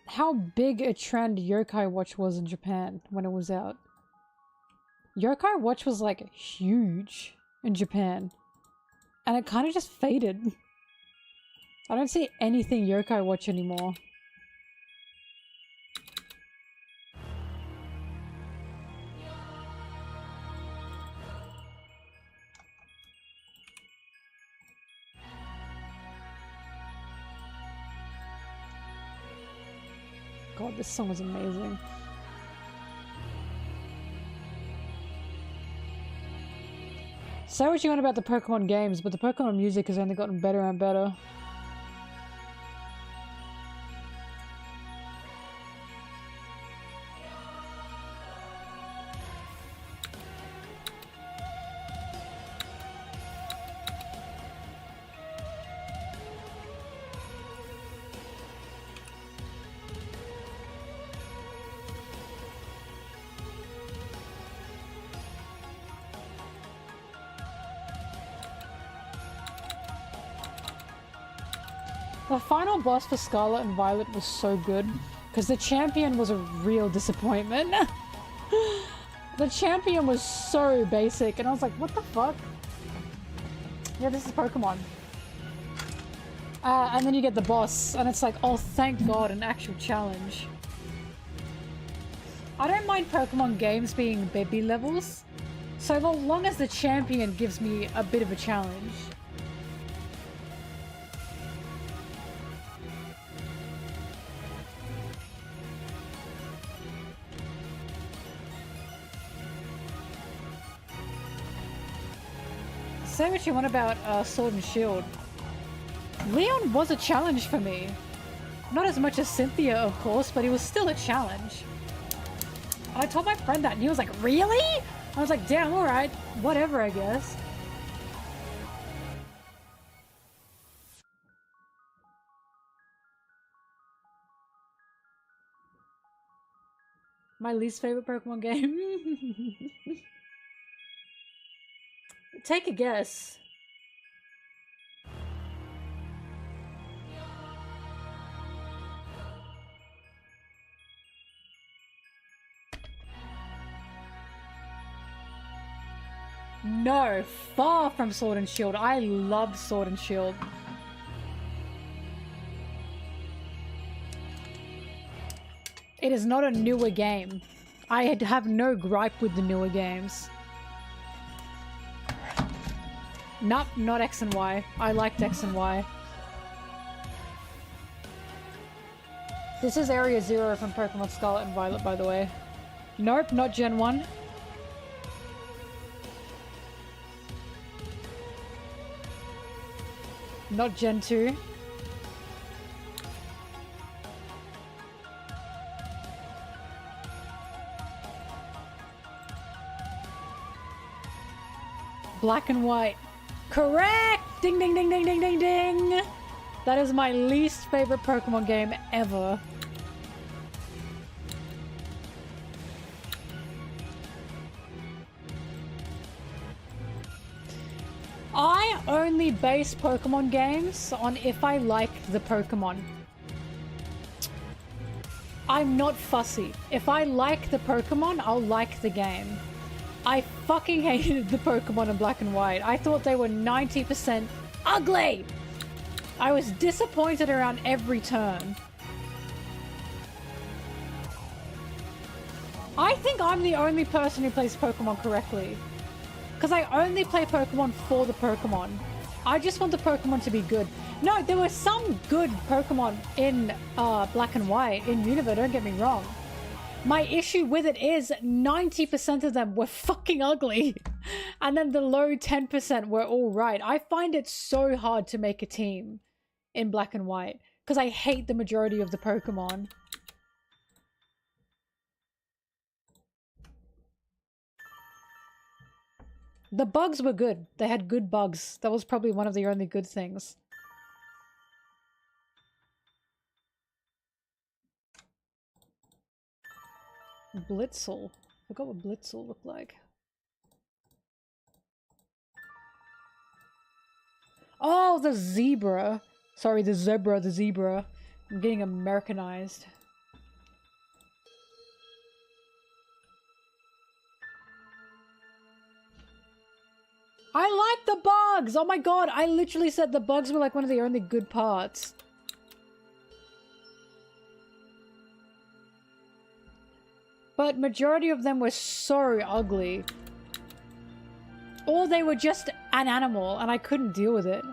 How big a trend Yokai Watch was in Japan when it was out. Yokai Watch was like huge in Japan. And it kind of just faded. I don't see anything Yokai Watch anymore. God, this song is amazing. Say what you want about the Pokemon games, but the Pokemon music has only gotten better and better. The final boss for Scarlet and Violet was so good, because the champion was a real disappointment. The champion was so basic, and I was like, what the fuck? Yeah, this is Pokemon. And then you get the boss, and it's like, oh, thank God, an actual challenge. I don't mind Pokemon games being baby levels, so long as the champion gives me a bit of a challenge. Say what you want about Sword and Shield. Leon was a challenge for me. Not as much as Cynthia, of course, but he was still a challenge. And I told my friend that, and he was like, really? I was like, damn, alright. Whatever, I guess. My least favorite Pokemon game? Take a guess. No, far from Sword and Shield. I loved Sword and Shield. It is not a newer game. I have no gripe with the newer games. Nope, not X and Y. I liked X and Y. This is Area 0 from Pokemon Scarlet and Violet, by the way. Nope, not Gen 1. Not Gen 2. Black and White. Correct! Ding ding ding ding ding ding ding! That is my least favorite Pokemon game ever. I only base Pokemon games on if I like the Pokemon. I'm not fussy. If I like the Pokemon, I'll like the game. I fucking hated the Pokemon in Black and White. I thought they were 90% ugly! I was disappointed around every turn. I think I'm the only person who plays Pokemon correctly. Because I only play Pokemon for the Pokemon. I just want the Pokemon to be good. No, there were some good Pokemon in Black and White, in Unova, don't get me wrong. My issue with it is 90% of them were fucking ugly. And then the low 10% were alright. I find it so hard to make a team in Black and White. Because I hate the majority of the Pokemon. The bugs were good. They had good bugs. That was probably one of the only good things. Blitzel. I forgot what Blitzel looked like. Oh, the zebra. Sorry, the zebra. I'm getting Americanized. I like the bugs! Oh my god, I literally said the bugs were like one of the only good parts. But majority of them were so ugly. Or they were just an animal and I couldn't deal with it.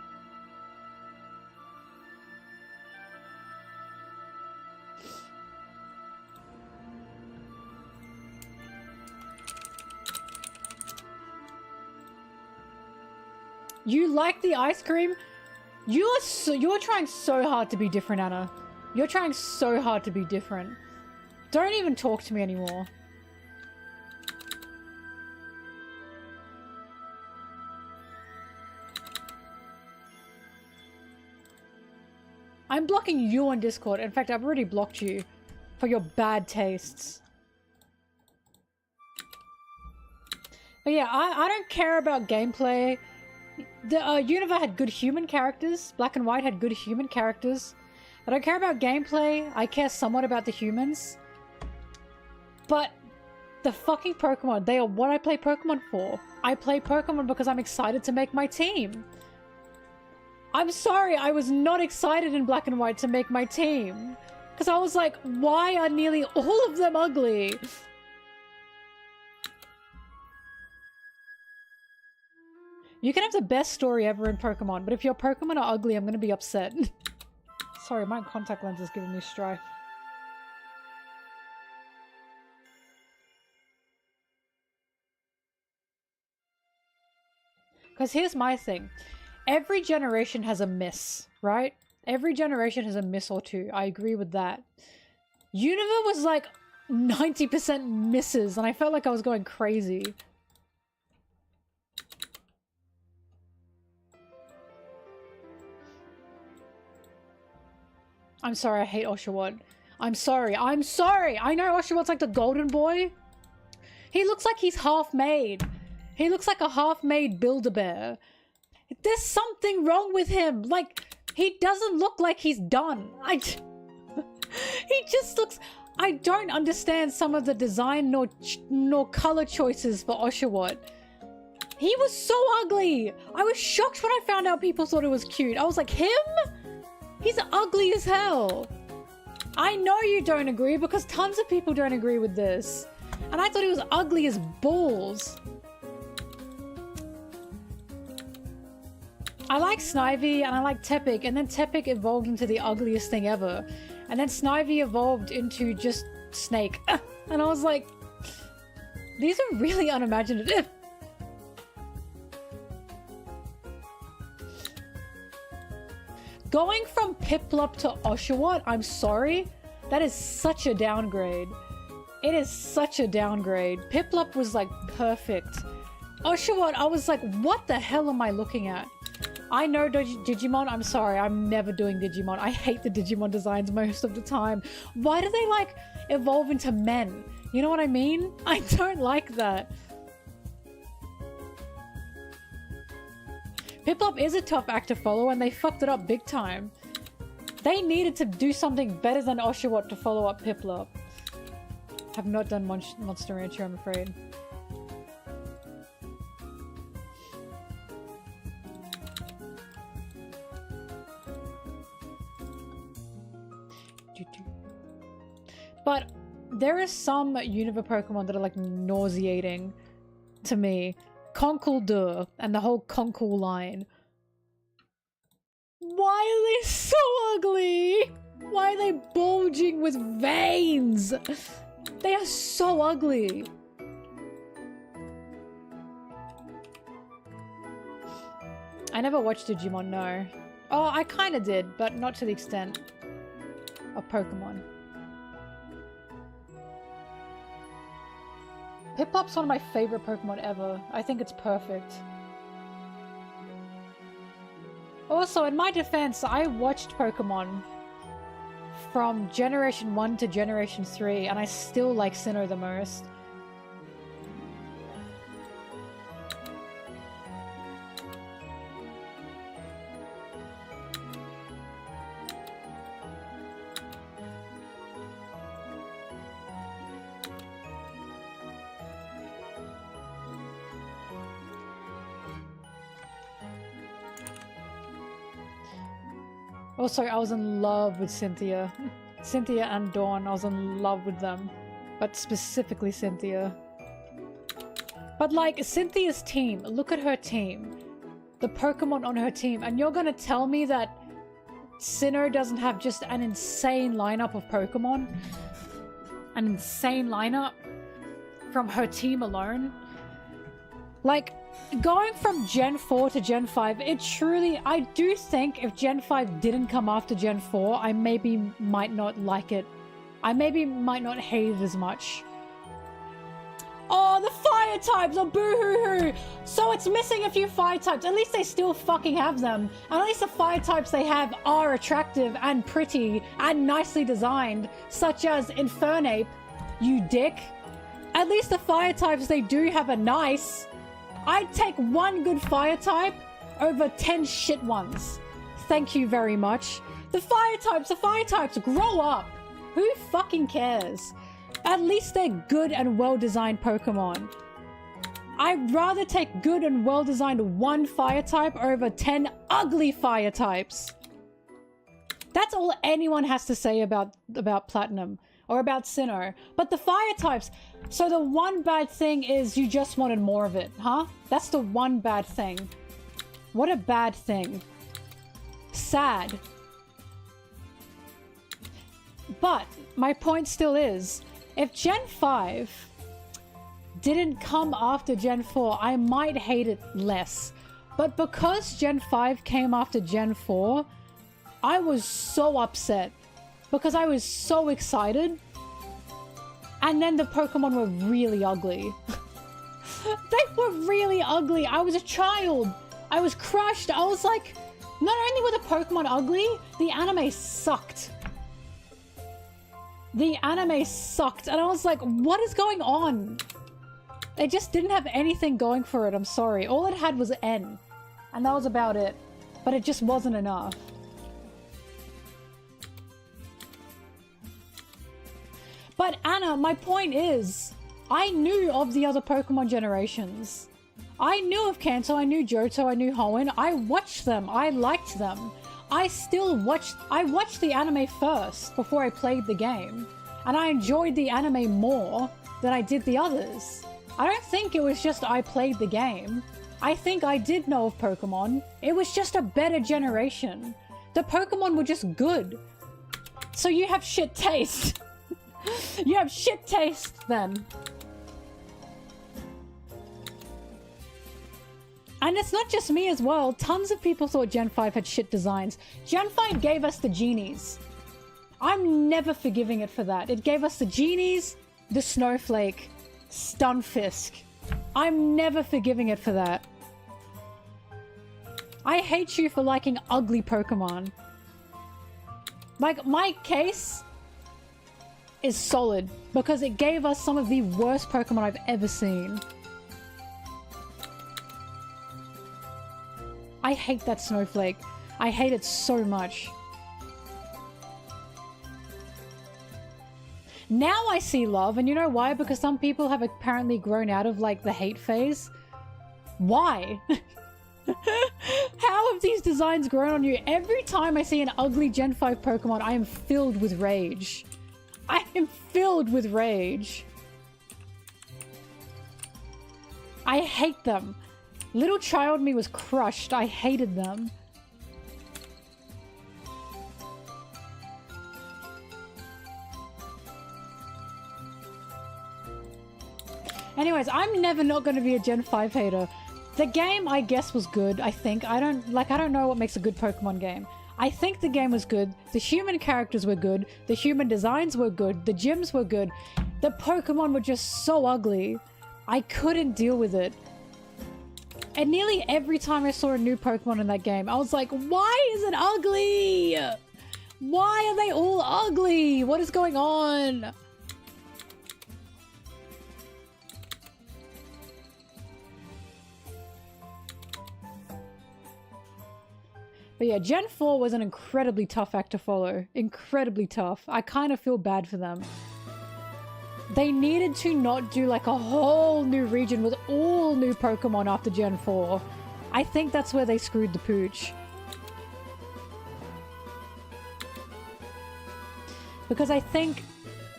You like the ice cream? You're trying so hard to be different, Anna. You're trying so hard to be different. Don't even talk to me anymore. I'm blocking you on Discord. In fact, I've already blocked you for your bad tastes. But yeah, I don't care about gameplay. The Unova had good human characters. Black and White had good human characters. I don't care about gameplay. I care somewhat about the humans. But the fucking Pokemon, they are what I play Pokemon for. I play Pokemon because I'm excited to make my team. I'm sorry, I was not excited in Black and White to make my team. Because I was like, why are nearly all of them ugly? You can have the best story ever in Pokemon, but if your Pokemon are ugly, I'm going to be upset. Sorry, my contact lens is giving me strife. Because here's my thing. Every generation has a miss, right? Every generation has a miss or two. I agree with that. Unova was like 90% misses, and I felt like I was going crazy. I'm sorry, I hate Oshawott. I'm sorry. I know Oshawott's like the golden boy. He looks like he's half-made. He looks like a half-made Build-A-Bear. There's something wrong with him. Like, he doesn't look like he's done. He just looks... I don't understand some of the design nor color choices for Oshawott. He was so ugly. I was shocked when I found out people thought it was cute. I was like, him? He's ugly as hell. I know you don't agree because tons of people don't agree with this. And I thought he was ugly as balls. I like Snivy and I like Tepig, and then Tepig evolved into the ugliest thing ever. And then Snivy evolved into just Snake. And I was like, these are really unimaginative. Going from Piplup to Oshawott, I'm sorry, that is such a downgrade. It is such a downgrade. Piplup was like perfect. Oshawott, I was like, what the hell am I looking at? I know Digimon, I'm sorry, I'm never doing Digimon. I hate the Digimon designs most of the time. Why do they like evolve into men? You know what I mean? I don't like that. Piplup is a tough act to follow and they fucked it up big time. They needed to do something better than Oshawott to follow up Piplup. Have not done Monster Rancher, I'm afraid. But there are some Unova Pokemon that are like nauseating to me. Conkeldurr and the whole Conkeldurr line. Why are they so ugly? Why are they bulging with veins? They are so ugly. I never watched Digimon, no. Oh, I kind of did, but not to the extent of Pokemon. Piplup's one of my favorite Pokemon ever. I think it's perfect. Also, in my defense, I watched Pokemon from Generation 1 to Generation 3, and I still like Sinnoh the most. Also, I was in love with Cynthia. Cynthia and Dawn, I was in love with them. But specifically Cynthia. But like, Cynthia's team, look at her team. The Pokemon on her team, and you're gonna tell me that Sinnoh doesn't have just an insane lineup of Pokemon? An insane lineup from her team alone? Like, going from Gen 4 to Gen 5, it truly... I do think if Gen 5 didn't come after Gen 4, I maybe might not like it. I maybe might not hate it as much. Oh, the fire types! Oh, boo-hoo-hoo! So it's missing a few fire types. At least they still fucking have them. And at least the fire types they have are attractive and pretty and nicely designed. Such as Infernape, you dick. At least the fire types they do have are nice. I'd take one good fire type over 10 shit ones. Thank you very much. The fire types, grow up. Who fucking cares? At least they're good and well-designed Pokemon. I'd rather take good and well-designed one fire type over 10 ugly fire types. That's all anyone has to say about Platinum or about Sinnoh. But the fire types, so the one bad thing is you just wanted more of it, huh? That's the one bad thing. What a bad thing. Sad. But my point still is, if Gen 5 didn't come after Gen 4, I might hate it less. But because Gen 5 came after Gen 4, I was so upset. Because I was so excited. And then the Pokemon were really ugly. They were really ugly. I was a child. I was crushed. I was like, not only were the Pokemon ugly, the anime sucked. The anime sucked, and I was like, what is going on? It just didn't have anything going for it, I'm sorry. All it had was N, and that was about it. But it just wasn't enough. But Anna, my point is, I knew of the other Pokemon generations. I knew of Kanto, I knew Johto, I knew Hoenn. I watched them, I liked them. I watched the anime first before I played the game, and I enjoyed the anime more than I did the others. I don't think it was just I played the game. I think I did know of Pokemon. It was just a better generation. The Pokemon were just good. So you have shit taste. You have shit taste then. And it's not just me as well. Tons of people thought Gen 5 had shit designs. Gen 5 gave us the genies. I'm never forgiving it for that. It gave us the genies, the Snowflake, Stunfisk. I'm never forgiving it for that. I hate you for liking ugly Pokemon. Like, my case is solid because it gave us some of the worst Pokemon I've ever seen. I hate that Snowflake. I hate it so much. Now I see love, and you know why? Because some people have apparently grown out of, like, the hate phase. Why? How have these designs grown on you? Every time I see an ugly Gen 5 Pokemon, I am filled with rage. I am filled with rage. I hate them. Little child me was crushed. I hated them. Anyways, I'm never not going to be a Gen 5 hater. The game, I guess, was good, I think. I don't know what makes a good Pokemon game. I think the game was good. The human characters were good. The human designs were good. The gyms were good. The Pokemon were just so ugly. I couldn't deal with it. And nearly every time I saw a new Pokemon in that game, I was like, why is it ugly? Why are they all ugly? What is going on? But yeah, Gen 4 was an incredibly tough act to follow. Incredibly tough. I kind of feel bad for them. They needed to not do like a whole new region with all new Pokemon after Gen 4. I think that's where they screwed the pooch. because I think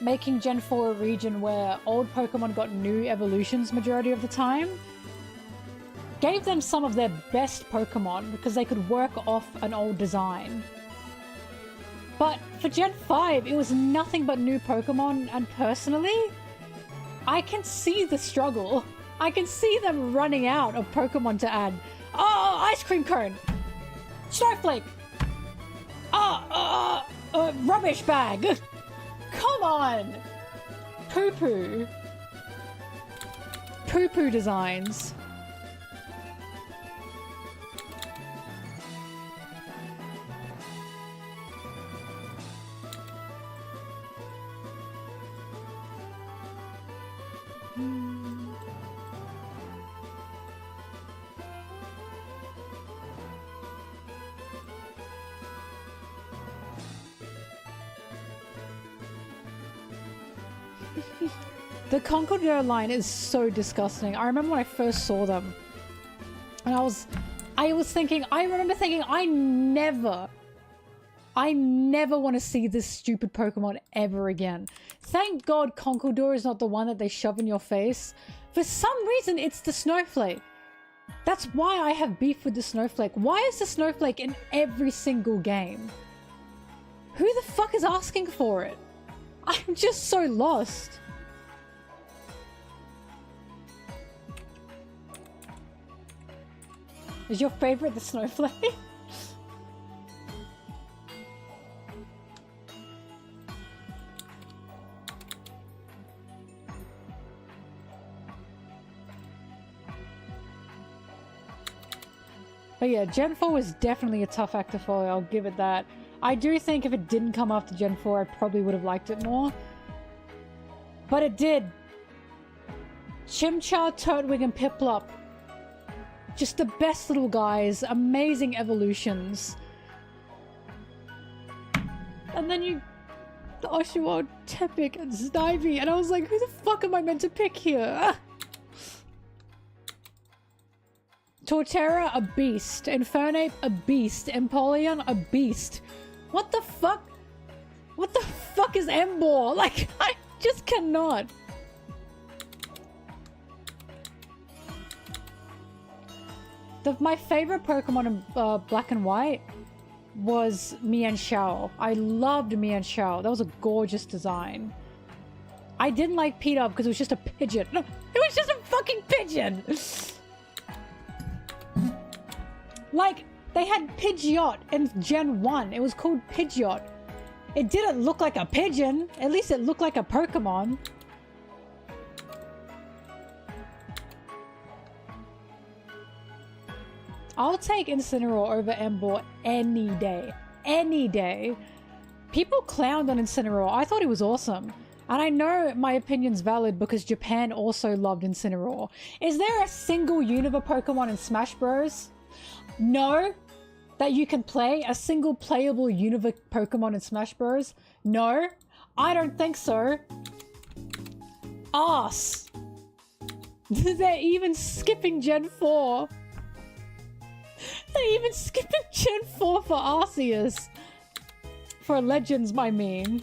making Gen 4 a region where old Pokemon got new evolutions majority of the time gave them some of their best Pokemon because they could work off an old design. But for Gen 5, it was nothing but new Pokemon, and personally, I can see the struggle. I can see them running out of Pokemon to add. Oh, ice cream cone! Snowflake! Rubbish bag! Come on! Poo-poo. Poo-poo designs. The Concordia line is so disgusting. I remember when I first saw them, and I remember thinking, I never want to see this stupid Pokemon ever again. Thank God Conkeldurr is not the one that they shove in your face. For some reason, it's the Snowflake. That's why I have beef with the Snowflake. Why is the Snowflake in every single game? Who the fuck is asking for it? I'm just so lost. Is your favorite the Snowflake? But yeah, Gen 4 was definitely a tough act to follow, I'll give it that. I do think if it didn't come after Gen 4, I probably would have liked it more. But it did. Chimchar, Turtwig, and Piplup. Just the best little guys. Amazing evolutions. And then you... the Oshawott, Tepig, and Snivy. And I was like, who the fuck am I meant to pick here? Torterra, a beast. Infernape, a beast. Empoleon, a beast. What the fuck? What the fuck is Emboar? Like, I just cannot. My favorite Pokemon in Black and White was Mienshao. I loved Mienshao. That was a gorgeous design. I didn't like P-Dub because it was just a pigeon. No, it was just a fucking pigeon! Like, they had Pidgeot in Gen 1. It was called Pidgeot. It didn't look like a pigeon. At least it looked like a Pokemon. I'll take Incineroar over Emboar any day. Any day. People clowned on Incineroar. I thought it was awesome. And I know my opinion's valid because Japan also loved Incineroar. Is there a single Unova Pokemon in Smash Bros? No. That you can play? A single playable Unova Pokemon in Smash Bros? No. I don't think so. Arse. They're even skipping Gen 4. They're even skipping Gen 4 for Arceus. For Legends, I mean.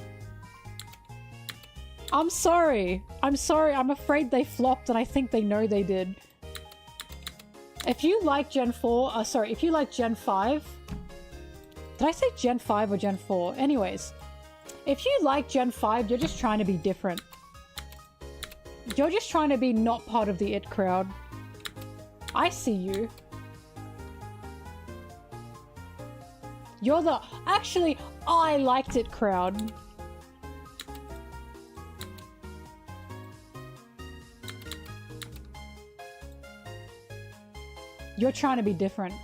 I'm sorry. I'm sorry. I'm afraid they flopped and I think they know they did. If you like Gen 4... if you like Gen 5... Did I say Gen 5 or Gen 4? Anyways. If you like Gen 5, you're just trying to be different. You're just trying to be not part of the IT crowd. I see you. You're the... Actually, I liked it crowd. You're trying to be different.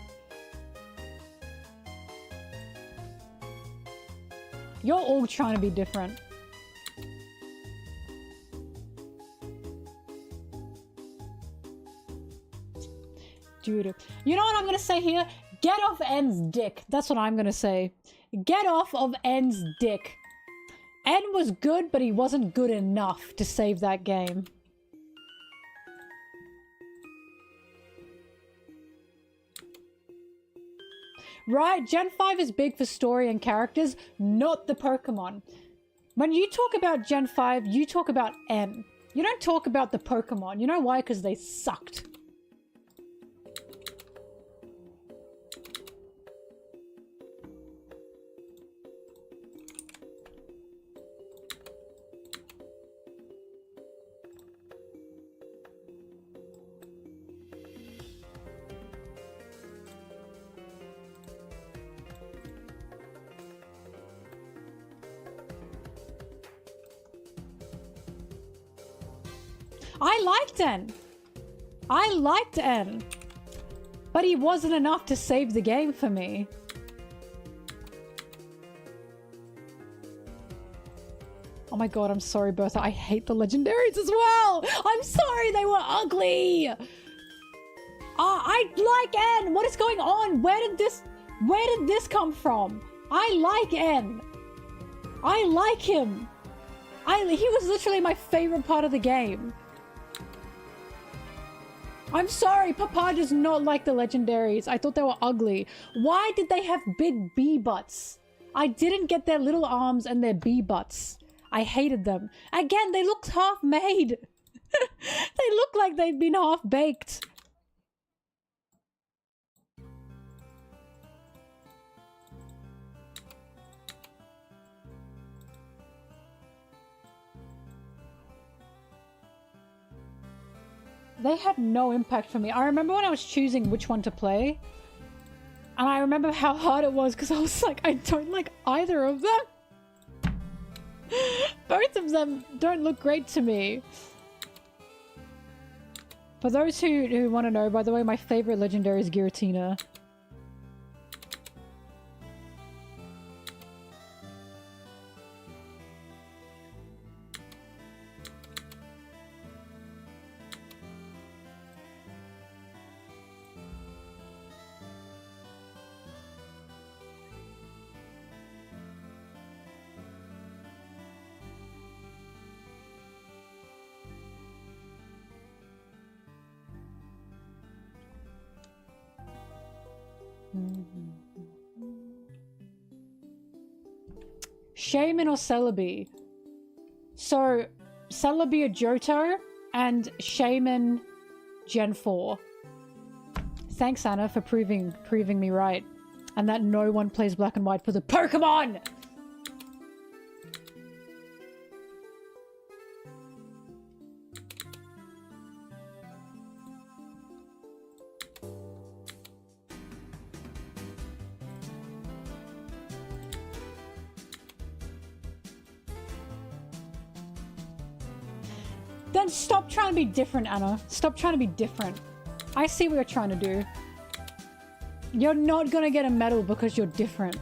You're all trying to be different. Dude. You know what I'm gonna say here? Get off N's dick. That's what I'm gonna say. Get off of N's dick. N was good, but he wasn't good enough to save that game. Right, Gen 5 is big for story and characters, not the Pokemon. When you talk about Gen 5, you talk about N. You don't talk about the Pokemon. You know why? Because they sucked. I liked N. I liked N. But he wasn't enough to save the game for me. Oh my god, I'm sorry, Bertha. I hate the legendaries as well. I'm sorry, they were ugly. I like N. What is going on? Where did this come from? I like N. I like him. He was literally my favorite part of the game. I'm sorry, Papa does not like the legendaries. I thought they were ugly. Why did they have big bee butts? I didn't get their little arms and their bee butts. I hated them. Again, they looked half-made. They look like they'd been half-baked. They had no impact for me. I remember when I was choosing which one to play. And I remember how hard it was because I was like, I don't like either of them. Both of them don't look great to me. For those who want to know, by the way, my favorite legendary is Giratina. Shaman or Celebi? So, Celebi or Johto and Shaman Gen 4. Thanks, Anna, for proving me right. And that no one plays Black and White for the Pokemon! Then stop trying to be different, Anna. Stop trying to be different. I see what you're trying to do. You're not gonna get a medal because you're different.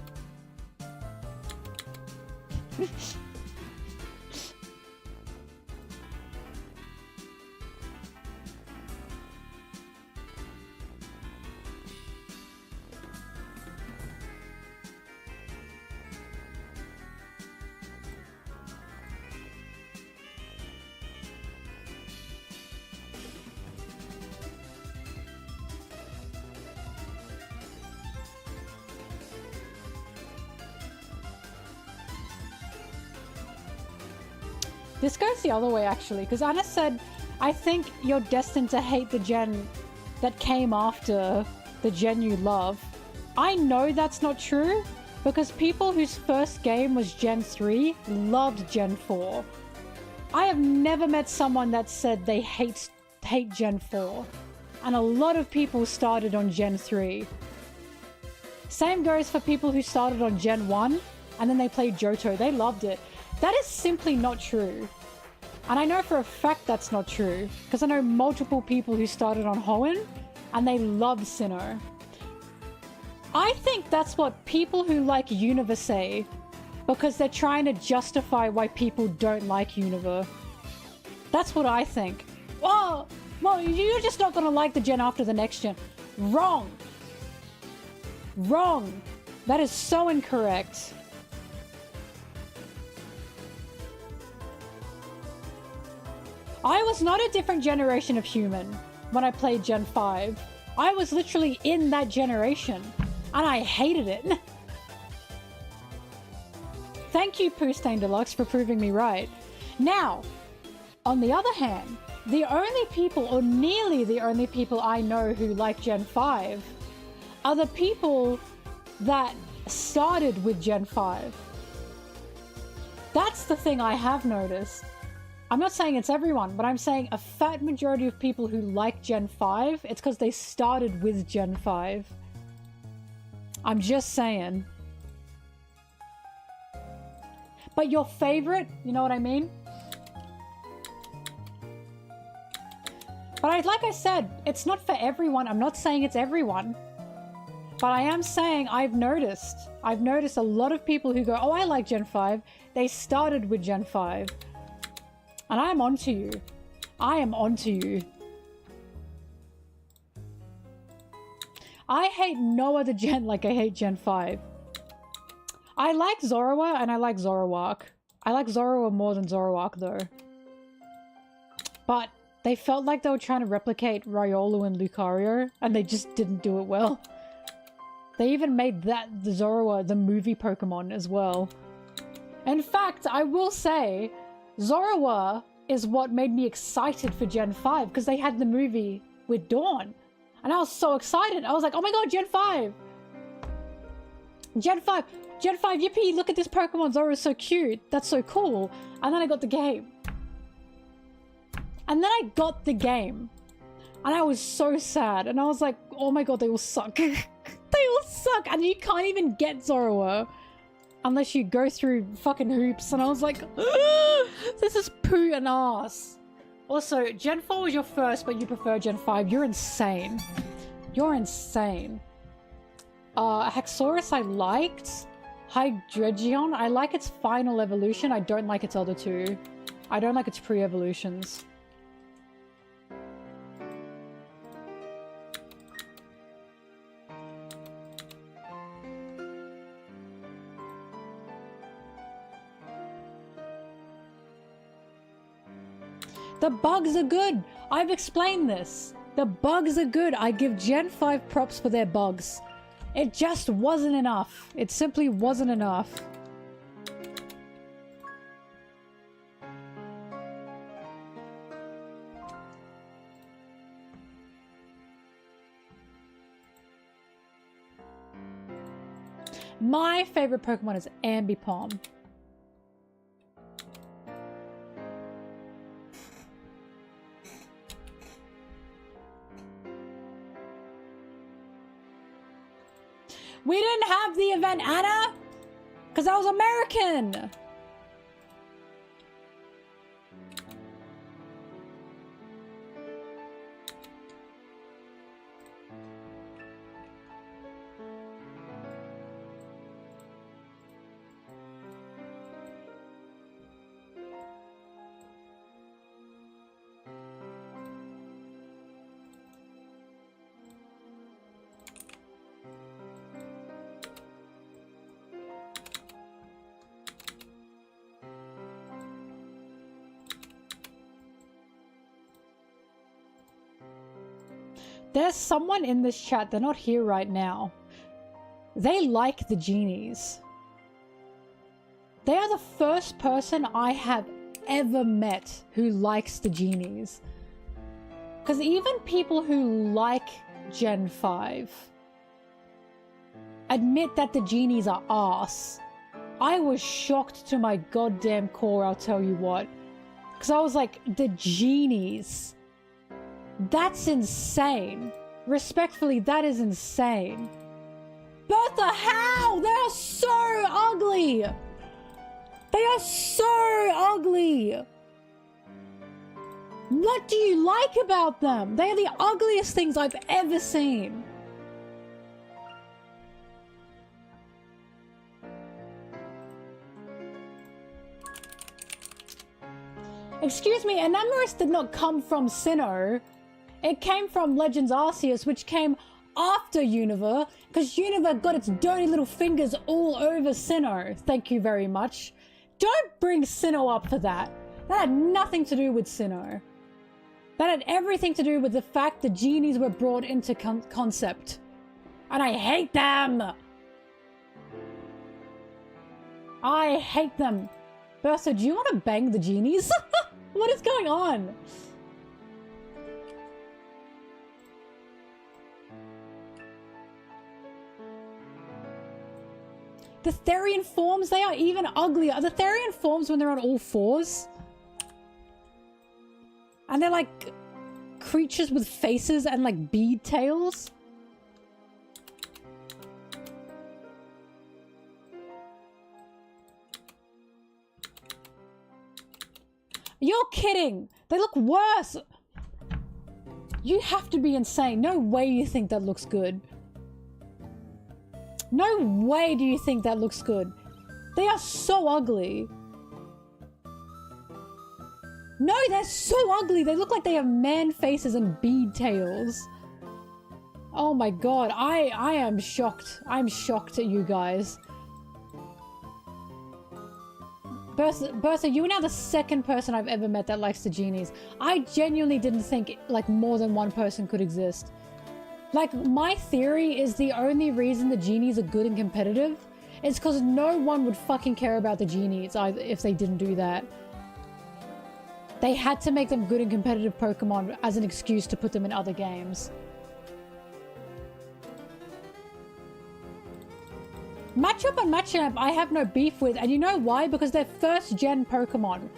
This goes the other way, actually, because Anna said, I think you're destined to hate the gen that came after the gen you love. I know that's not true, because people whose first game was Gen 3 loved Gen 4. I have never met someone that said they hate Gen 4. And a lot of people started on Gen 3. Same goes for people who started on Gen 1, and then they played Johto. They loved it. That is simply not true. And I know for a fact that's not true, because I know multiple people who started on Hoenn, and they loved Sinnoh. I think that's what people who like Unova say, because they're trying to justify why people don't like Unova. That's what I think. Well, you're just not going to like the gen after the next gen. Wrong. Wrong. That is so incorrect. I was not a different generation of human when I played Gen 5. I was literally in that generation, and I hated it. Thank you, Poo Stain Deluxe, for proving me right. Now, on the other hand, the only people, or nearly the only people I know who like Gen 5 are the people that started with Gen 5. That's the thing I have noticed. I'm not saying it's everyone, but I'm saying a fat majority of people who like Gen 5, it's because they started with Gen 5. I'm just saying. But your favorite, you know what I mean? But like I said, it's not for everyone. I'm not saying it's everyone. But I am saying I've noticed a lot of people who go, oh, I like Gen 5. They started with Gen 5. And I am onto you. I am onto you. I hate no other gen like I hate Gen 5. I like Zoroark and I like Zoroark. I like Zoroark more than Zoroark though. But they felt like they were trying to replicate Riolu and Lucario and they just didn't do it well. They even made the Zoroark the movie Pokemon as well. In fact, I will say, Zoroark is what made me excited for Gen 5 because they had the movie with Dawn. And I was so excited. I was like, oh my god, Gen 5! Gen 5! Gen 5, yippee! Look at this Pokemon, Zoro is so cute. That's so cool. And then I got the game. And then I got the game. And I was so sad. And I was like, oh my god, they all suck. They all suck! And you can't even get Zoroark unless you go through fucking hoops. And I was like, this is poo and ass. Also, Gen 4 was your first, but you prefer Gen 5. You're insane. You're insane. Haxorus I liked. Hydreigon, I like its final evolution. I don't like its other two. I don't like its pre-evolutions. The bugs are good. I've explained this. The bugs are good. I give Gen 5 props for their bugs. It just wasn't enough. It simply wasn't enough. My favorite Pokemon is Ambipom. We didn't have the event, Anna! Because I was American! There's someone in this chat, they're not here right now. They like the genies. They are the first person I have ever met who likes the genies. Because even people who like Gen 5 admit that the genies are arse. I was shocked to my goddamn core, I'll tell you what. Because I was like, the genies... That's insane. Respectfully, that is insane. Bertha, how? They are so ugly. They are so ugly. What do you like about them? They are the ugliest things I've ever seen. Excuse me, Enamorus did not come from Sinnoh. It came from Legends Arceus, which came after Unova, because Unova got its dirty little fingers all over Sinnoh. Thank you very much. Don't bring Sinnoh up for that. That had nothing to do with Sinnoh. That had everything to do with the fact the genies were brought into concept. And I hate them! I hate them. Bertha, do you want to bang the genies? What is going on? The Therian forms, they are even uglier. Are the Therian forms when they're on all fours? And they're like creatures with faces and like bead tails? You're kidding! They look worse! You have to be insane. No way you think that looks good. No way do you think that looks good. They are so ugly. No, they're so ugly. They look like they have man faces and bead tails. Oh my god. I am shocked. I'm shocked at you guys. Bertha, you are now the second person I've ever met that likes the genies. I genuinely didn't think like more than one person could exist. Like, my theory is the only reason the genies are good and competitive is because no one would fucking care about the genies if they didn't do that. They had to make them good and competitive Pokemon as an excuse to put them in other games. Matchup and Machamp I have no beef with, and you know why? Because they're first gen Pokemon.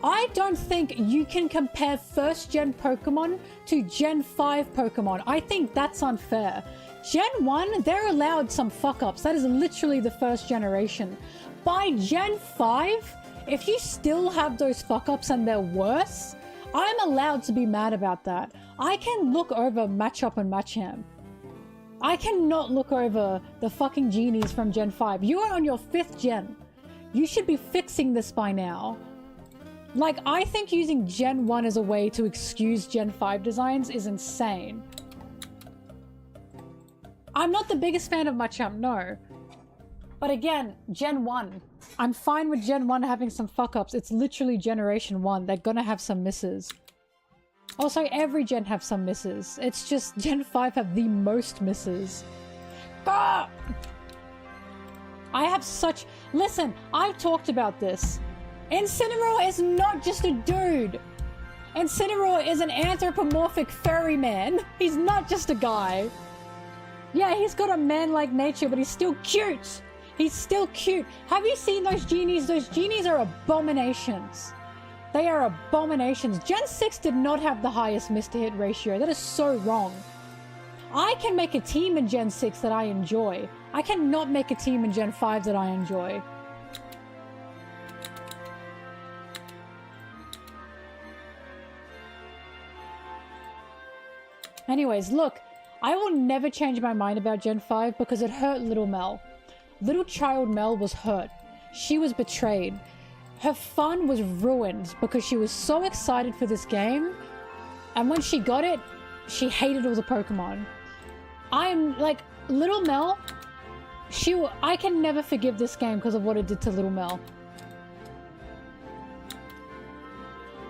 I don't think you can compare first gen Pokemon to Gen 5 Pokemon. I think that's unfair. Gen 1, they're allowed some fuck-ups. That is literally the first generation. By Gen 5, if you still have those fuck-ups and they're worse, I'm allowed to be mad about that. I can look over Matchup and Machamp. I cannot look over the fucking genies from Gen 5. You are on your 5th gen. You should be fixing this by now. Like, I think using Gen 1 as a way to excuse Gen 5 designs is insane. I'm not the biggest fan of Machamp, no. But again, Gen 1. I'm fine with Gen 1 having some fuck-ups. It's literally Generation 1. They're gonna have some misses. Also, every gen have some misses. It's just Gen 5 have the most misses. Ah! I have such... Listen, I've talked about this. Incineroar is not just a dude. Incineroar is an anthropomorphic furry man. He's not just a guy. Yeah, he's got a man-like nature, but he's still cute. He's still cute. Have you seen those genies? Those genies are abominations. They are abominations. Gen 6 did not have the highest miss-to-hit ratio. That is so wrong. I can make a team in Gen 6 that I enjoy. I cannot make a team in Gen 5 that I enjoy. Anyways, look. I will never change my mind about Gen 5 because it hurt Little Mel. Little child Mel was hurt. She was betrayed. Her fun was ruined because she was so excited for this game, and when she got it, she hated all the Pokemon. I'm like, Little Mel, I can never forgive this game because of what it did to Little Mel.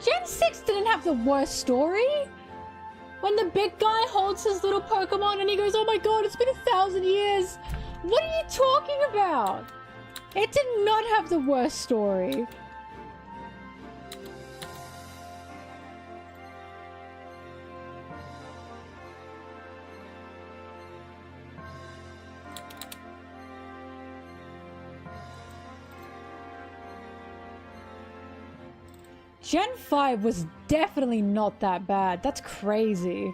Gen 6 didn't have the worst story. When the big guy holds his little Pokemon and he goes, oh my god, it's been 1,000 years. What are you talking about? It did not have the worst story. Gen 5 was definitely not that bad. That's crazy.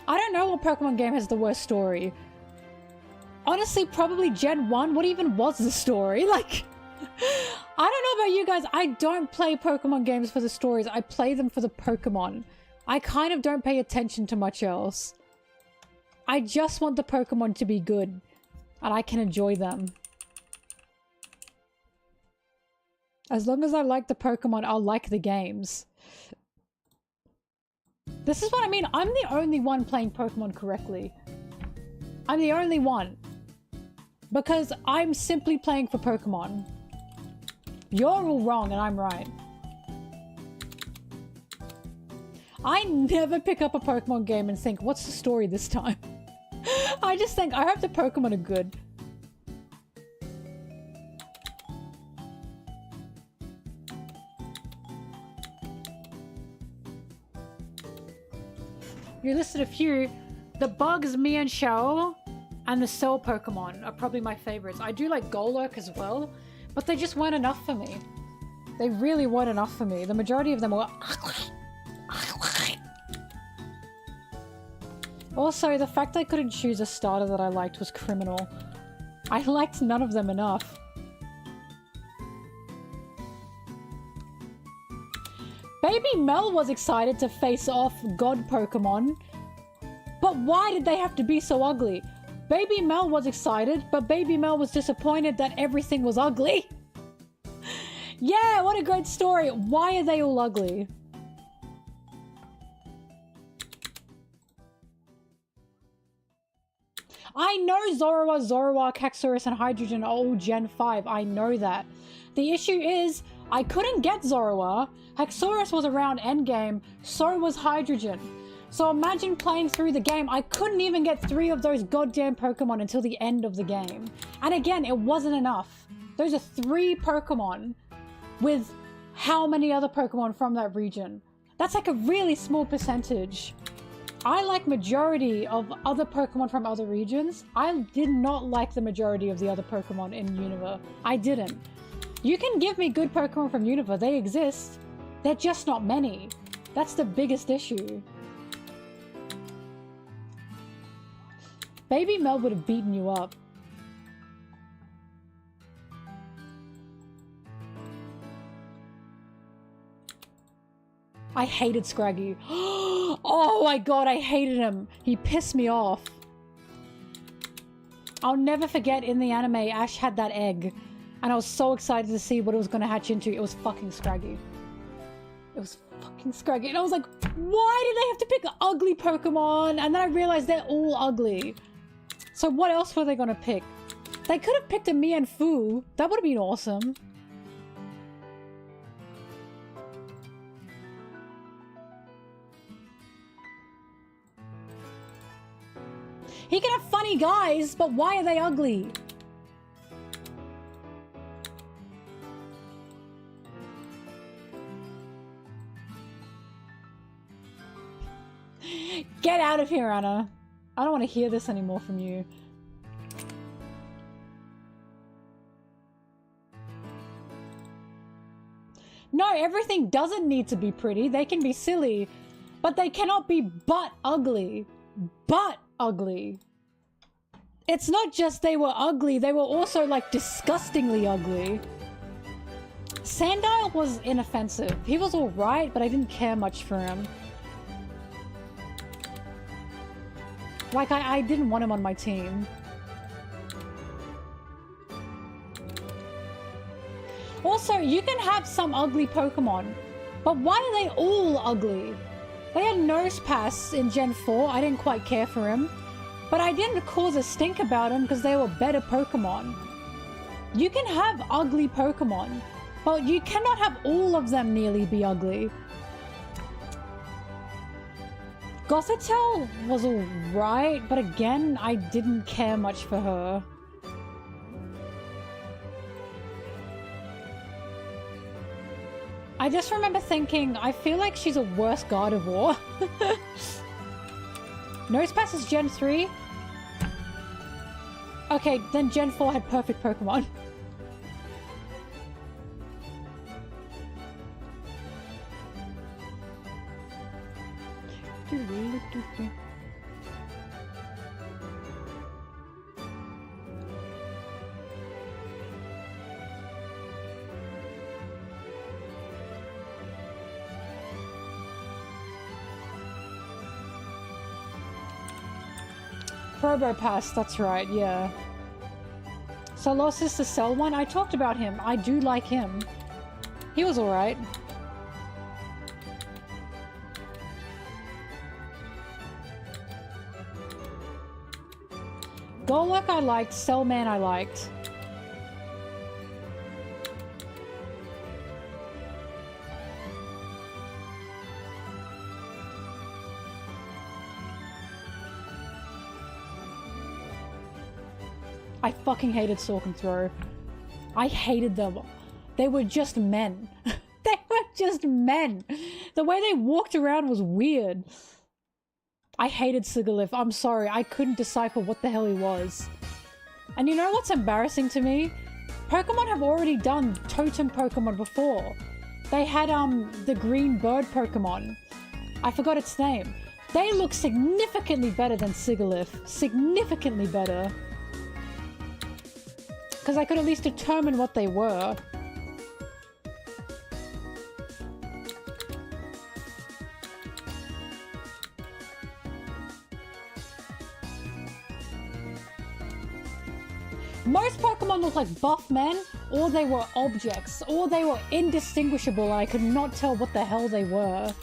I don't know what Pokemon game has the worst story. Honestly, probably Gen 1. What even was the story? Like, I don't know about you guys. I don't play Pokemon games for the stories. I play them for the Pokemon. I kind of don't pay attention to much else. I just want the Pokemon to be good. And I can enjoy them. As long as I like the Pokemon, I'll like the games. This is what I mean. I'm the only one playing Pokemon correctly. I'm the only one. Because I'm simply playing for Pokemon. You're all wrong and I'm right. I never pick up a Pokemon game and think, what's the story this time? I just think, I hope the Pokemon are good. You listed a few. The bugs, me and Shell, and the cell Pokemon are probably my favorites. I do like Golurk as well, but they just weren't enough for me. They really weren't enough for me. The majority of them were... Also, the fact I couldn't choose a starter that I liked was criminal. I liked none of them enough. Baby Mel was excited to face off God Pokemon, but why did they have to be so ugly? Baby Mel was excited, but Baby Mel was disappointed that everything was ugly. Yeah, what a great story. Why are they all ugly? I know Zorua, Zorua, Caxorus, and Hydrogen are all Gen 5. I know that. The issue is, I couldn't get Zorua. Haxorus was around endgame, so was Hydrogen. So imagine playing through the game, I couldn't even get 3 of those goddamn Pokemon until the end of the game. And again, it wasn't enough. Those are 3 Pokemon with how many other Pokemon from that region? That's like a really small percentage. I like majority of other Pokemon from other regions. I did not like the majority of the other Pokemon in Unova. I didn't. You can give me good Pokemon from Unova, they exist. They're just not many. That's the biggest issue. Baby Mel would have beaten you up. I hated Scraggy. Oh my god, I hated him. He pissed me off. I'll never forget in the anime, Ash had that egg. And I was so excited to see what it was going to hatch into. It was fucking Scraggy. It was fucking Scraggy. And I was like, why did they have to pick an ugly Pokemon? And then I realized they're all ugly. So what else were they going to pick? They could have picked a Mienfoo. That would have been awesome. He can have funny guys, but why are they ugly? Get out of here, Anna. I don't want to hear this anymore from you. No, everything doesn't need to be pretty. They can be silly, but they cannot be butt ugly. Butt ugly. It's not just they were ugly, they were also like disgustingly ugly. Sandile was inoffensive. He was alright, but I didn't care much for him. Like, I didn't want him on my team. Also, you can have some ugly Pokemon, but why are they all ugly? They had Nosepass in Gen 4, I didn't quite care for him. But I didn't cause a stink about them because they were better Pokemon. You can have ugly Pokemon, but you cannot have all of them nearly be ugly. Gothitelle was alright, but again, I didn't care much for her. I just remember thinking, I feel like she's a worse Gardevoir. Nosepass is Gen 3? Okay, then Gen 4 had perfect Pokemon. Probopass, that's right, yeah. Solos is the Cell one? I talked about him. I do like him. He was alright. Golurk I liked, Cellman I liked. I fucking hated Stalk and Throw. I hated them. They were just men. They were just men. The way they walked around was weird. I hated Sigalith. I'm sorry. I couldn't decipher what the hell he was. And you know what's embarrassing to me? Pokemon have already done totem Pokemon before. They had the green bird Pokemon. I forgot its name. They look significantly better than Sigalith. Significantly better. Because I could at least determine what they were. Most Pokemon look like buff men, or they were objects, or they were indistinguishable and I could not tell what the hell they were.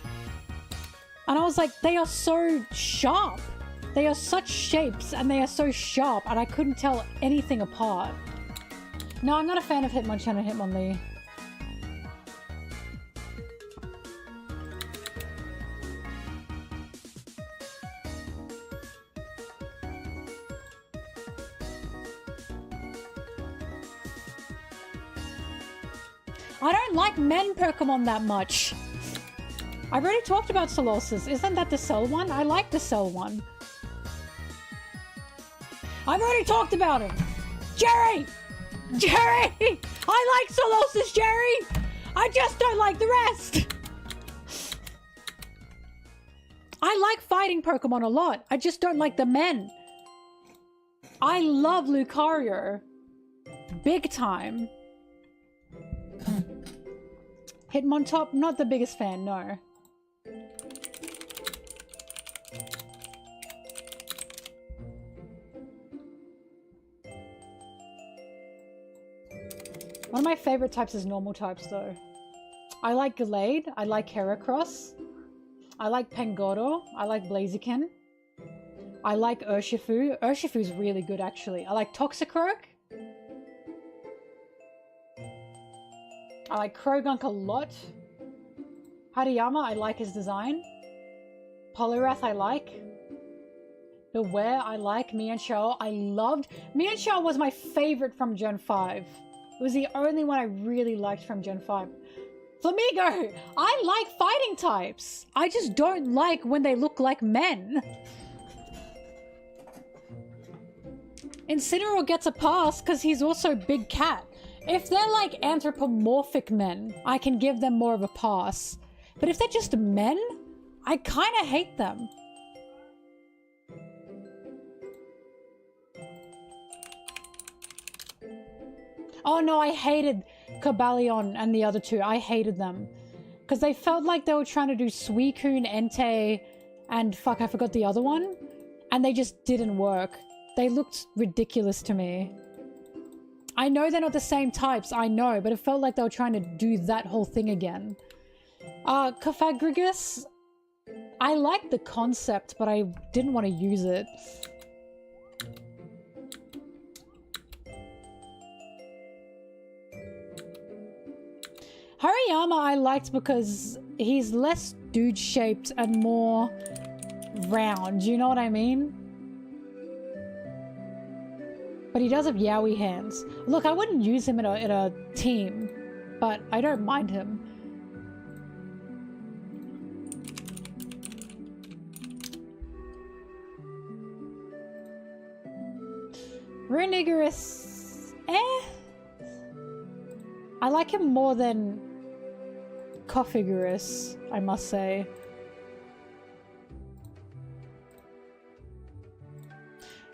And I was like, they are so sharp. They are such shapes and they are so sharp and I couldn't tell anything apart. No, I'm not a fan of Hitmonchan and Hitmonlee. I don't like men Pokemon that much. I've already talked about Solosis. Isn't that the Cell one? I like the Cell one. I've already talked about him. Jerry! Jerry! I like Solosis, Jerry! I just don't like the rest! I like fighting Pokemon a lot. I just don't like the men. I love Lucario. Big time. Hitmontop, not the biggest fan, no. One of my favorite types is normal types though. I like Gallade, I like Heracross, I like Pangoro, I like Blaziken, I like Urshifu. Urshifu's really good actually. I like Toxicroak. I like Krogunk a lot. Hariyama, I like his design. Poliwrath, I like. Beware, I like. Mienshao, I loved. Mienshao was my favorite from Gen 5. It was the only one I really liked from Gen 5. Flamigo, I like fighting types. I just don't like when they look like men. Incineroar gets a pass because he's also Big Cat. If they're like anthropomorphic men, I can give them more of a pass. But if they're just men, I kind of hate them. Oh no, I hated Cobalion and the other two. I hated them. Because they felt like they were trying to do Suicune, Entei, and fuck, I forgot the other one. And they just didn't work. They looked ridiculous to me. I know they're not the same types, I know, but it felt like they were trying to do that whole thing again. Cofagrigus, I liked the concept, but I didn't want to use it. Hariyama I liked because he's less dude-shaped and more round, you know what I mean? But he does have Yowie hands. Look, I wouldn't use him in a team, but I don't mind him. Runigerus, I like him more than Cofagrigus, I must say.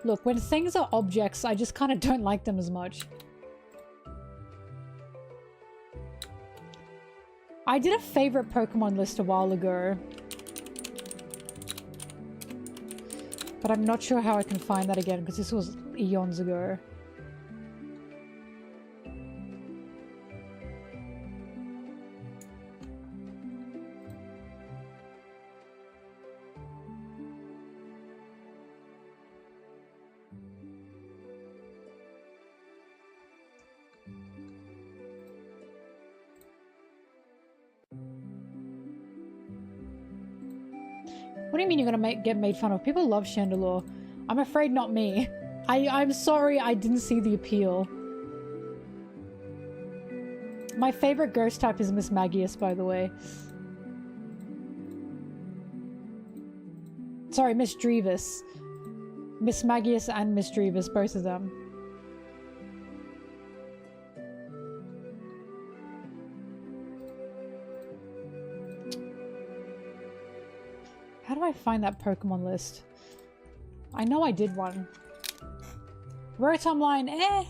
Look, when things are objects, I just kind of don't like them as much. I did a favorite Pokemon list a while ago. But I'm not sure how I can find that again, because this was eons ago. What do you mean you're gonna get made fun of? People love Chandelure. I'm afraid not me. I'm sorry I didn't see the appeal. My favorite ghost type is Miss Magius, by the way. Sorry, Miss Drevis. Miss Magius and Miss Drevis, both of them. How do I find that Pokemon list? I know I did one. Rotom line, eh?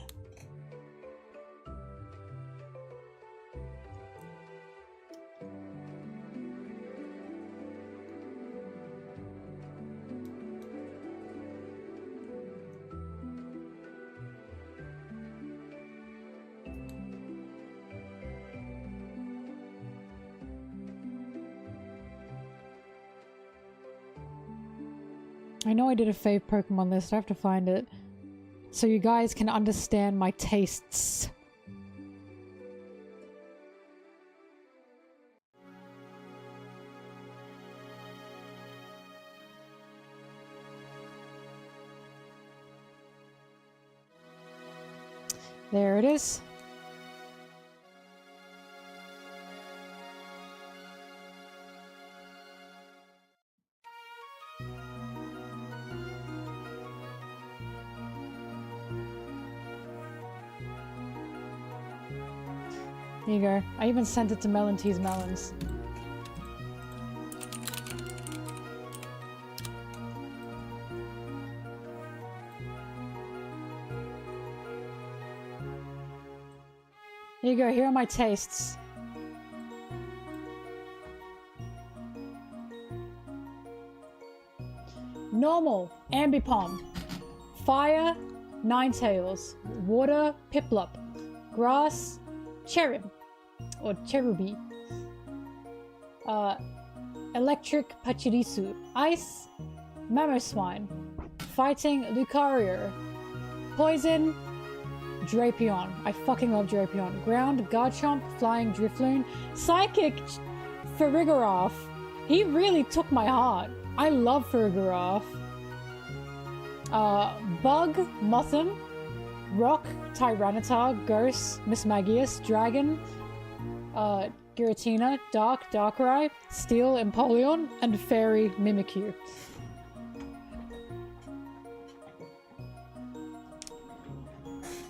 I know I did a fave Pokemon list, I have to find it. So you guys can understand my tastes. There it is. Here you go. I even sent it to MelonTee's Melons. Here you go. Here are my tastes. Normal, Ambipom. Fire, Ninetales. Water, Piplup. Grass, Cherub. Or Cherubi. Electric, Pachirisu. Ice, Mamoswine. Fighting, Lucario. Poison, Drapion. I fucking love Drapion. Ground, Garchomp. Flying, Drifloon. Psychic, Farigiraf. He really took my heart. I love Farigiraf. Bug, Mothim. Rock, Tyranitar. Ghost, Mismagius. Dragon, Giratina. Dark, Darkrai. Steel, Empoleon. And Fairy, Mimikyu.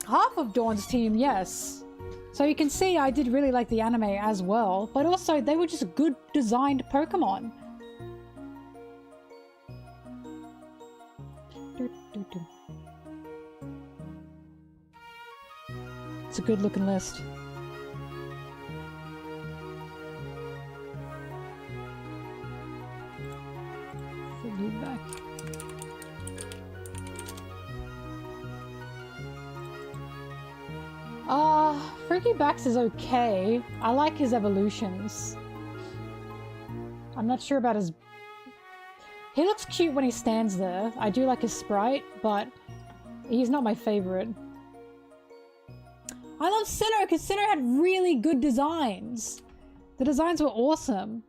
Half of Dawn's team, yes. So you can see I did really like the anime as well, but also they were just good designed Pokemon. It's a good looking list. Put you back. Freaky Bax is okay. I like his evolutions. I'm not sure about his... He looks cute when he stands there. I do like his sprite, but he's not my favorite. I love Sinnoh because Sinnoh had really good designs. The designs were awesome.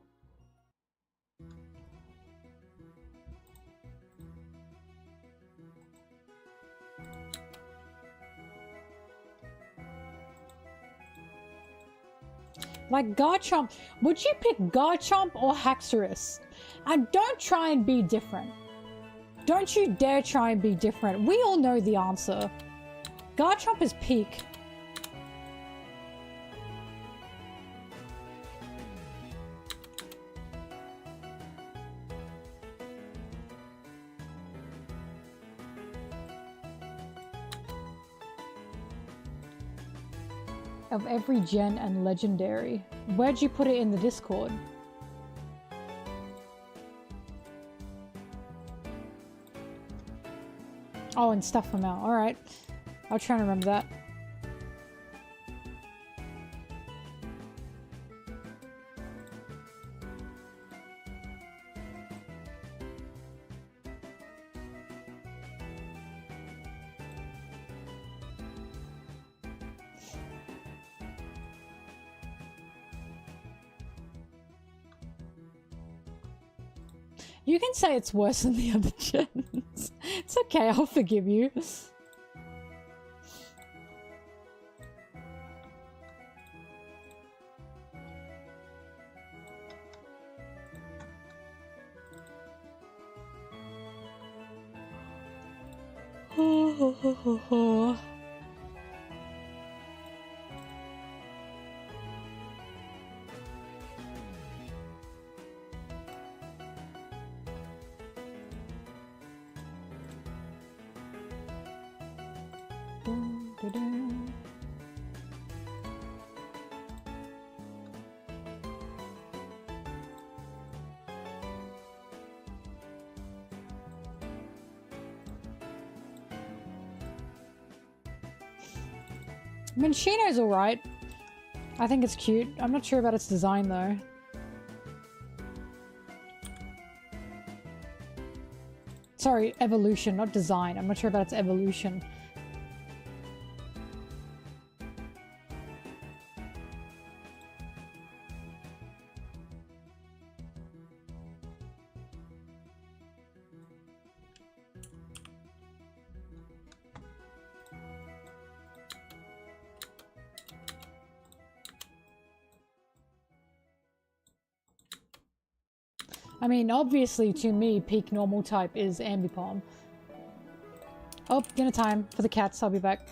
Like Garchomp, would you pick Garchomp or Haxorus? And don't try and be different. Don't you dare try and be different. We all know the answer. Garchomp is peak. Of every gen and legendary. Where'd you put it in the Discord? Oh, and stuff from out. Alright. I'll try and remember that. You can say it's worse than the other gens. It's okay, I'll forgive you. I mean, Shino's alright. I think it's cute. I'm not sure about its design though. Sorry, evolution, not design. I'm not sure about its evolution. I mean, obviously to me, peak normal type is Ambipom. Oh, dinner time for the cats. I'll be back.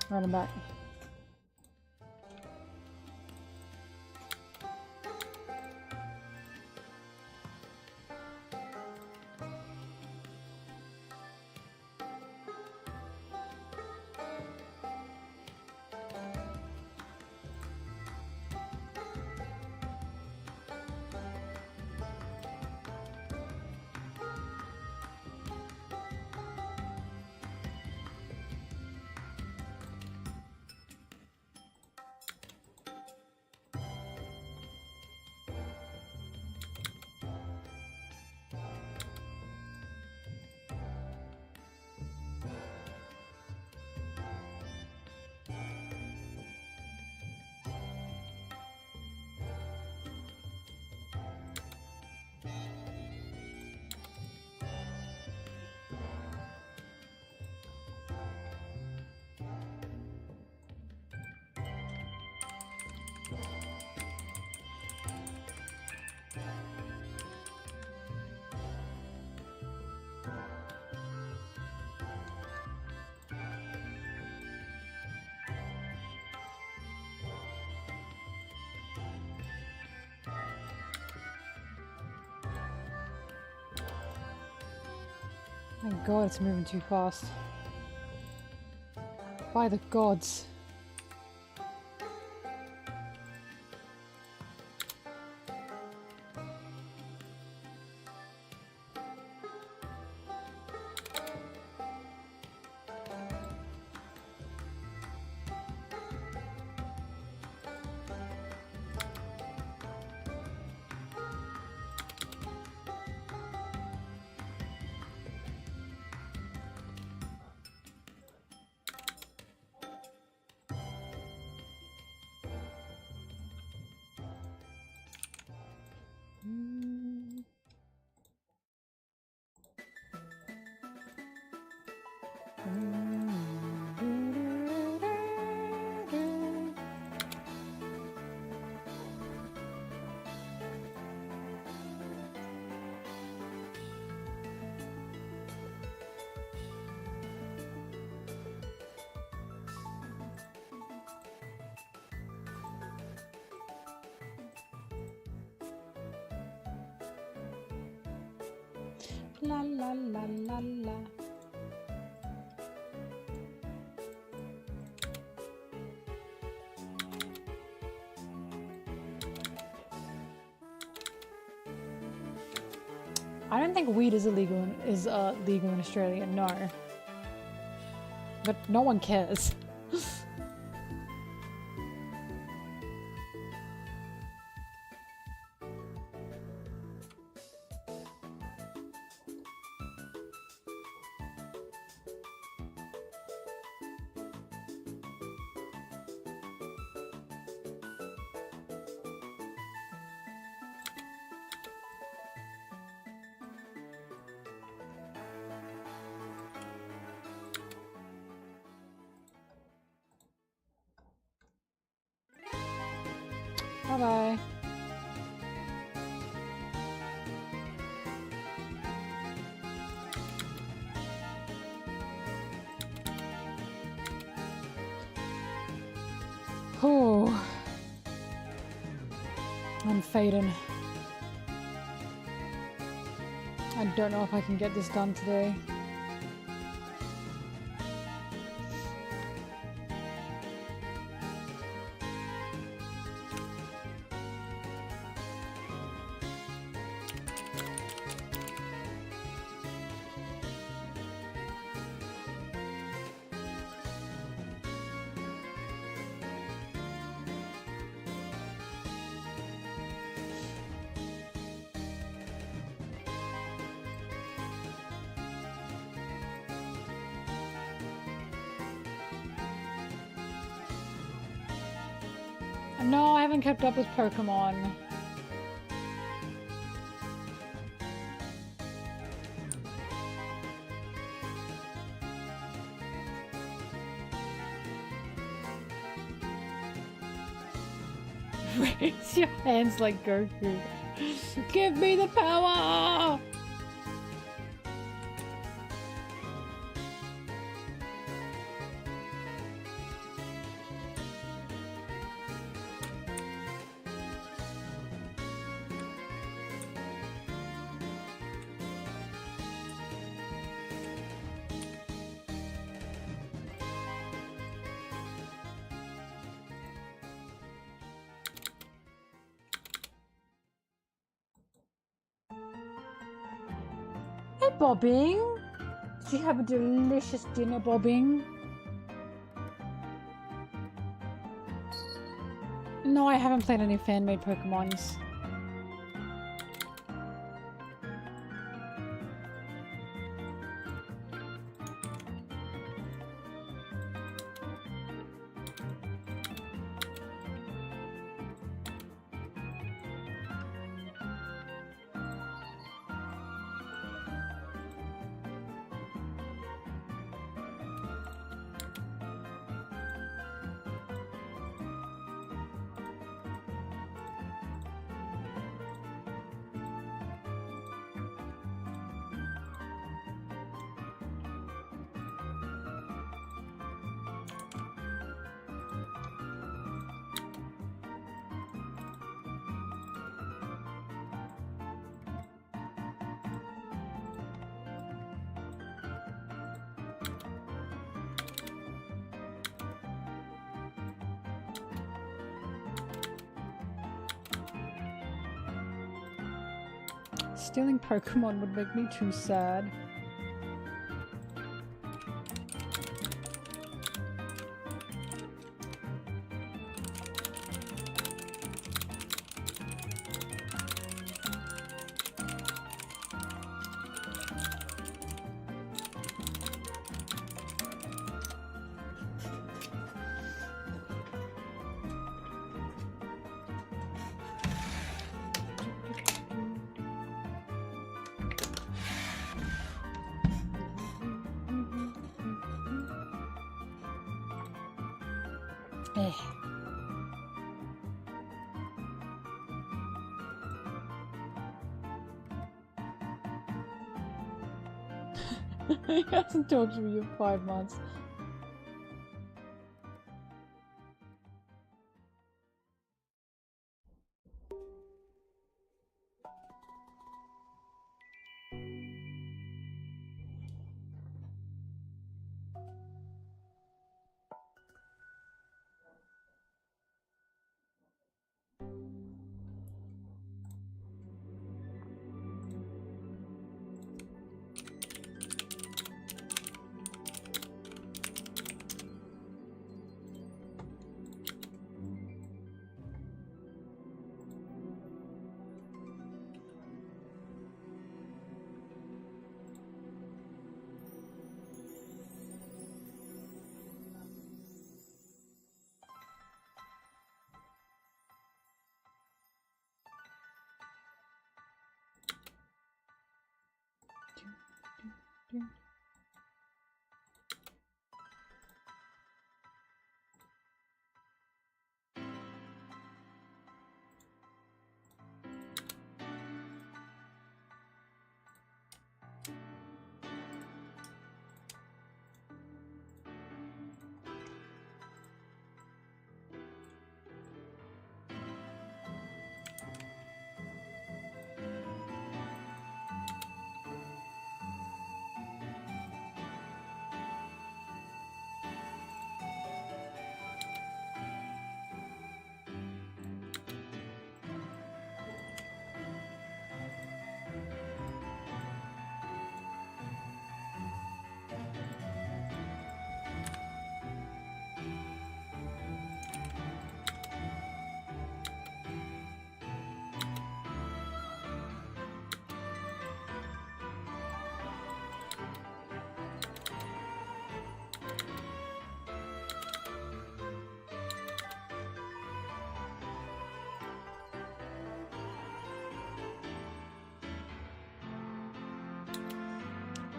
Right, I'm back. Thank God it's moving too fast. By the gods. La la la la la. I don't think weed is illegal legal in Australia, no. But no one cares. Bye-bye. Oh, I'm fading. I don't know if I can get this done today. No, I haven't kept up with Pokemon. Raise your hands like Goku. Give me the power! Hey, Bobbing! Did you have a delicious dinner, Bobbing? No, I haven't played any fan-made Pokemons. Stealing Pokemon would make me too sad. Eh. He hasn't talked to me in 5 months.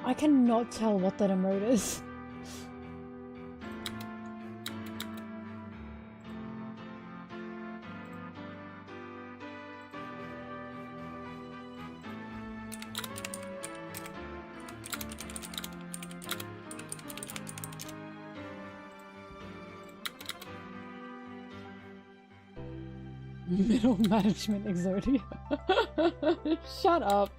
I cannot tell what that emote is. Middle management Exodia. Shut up.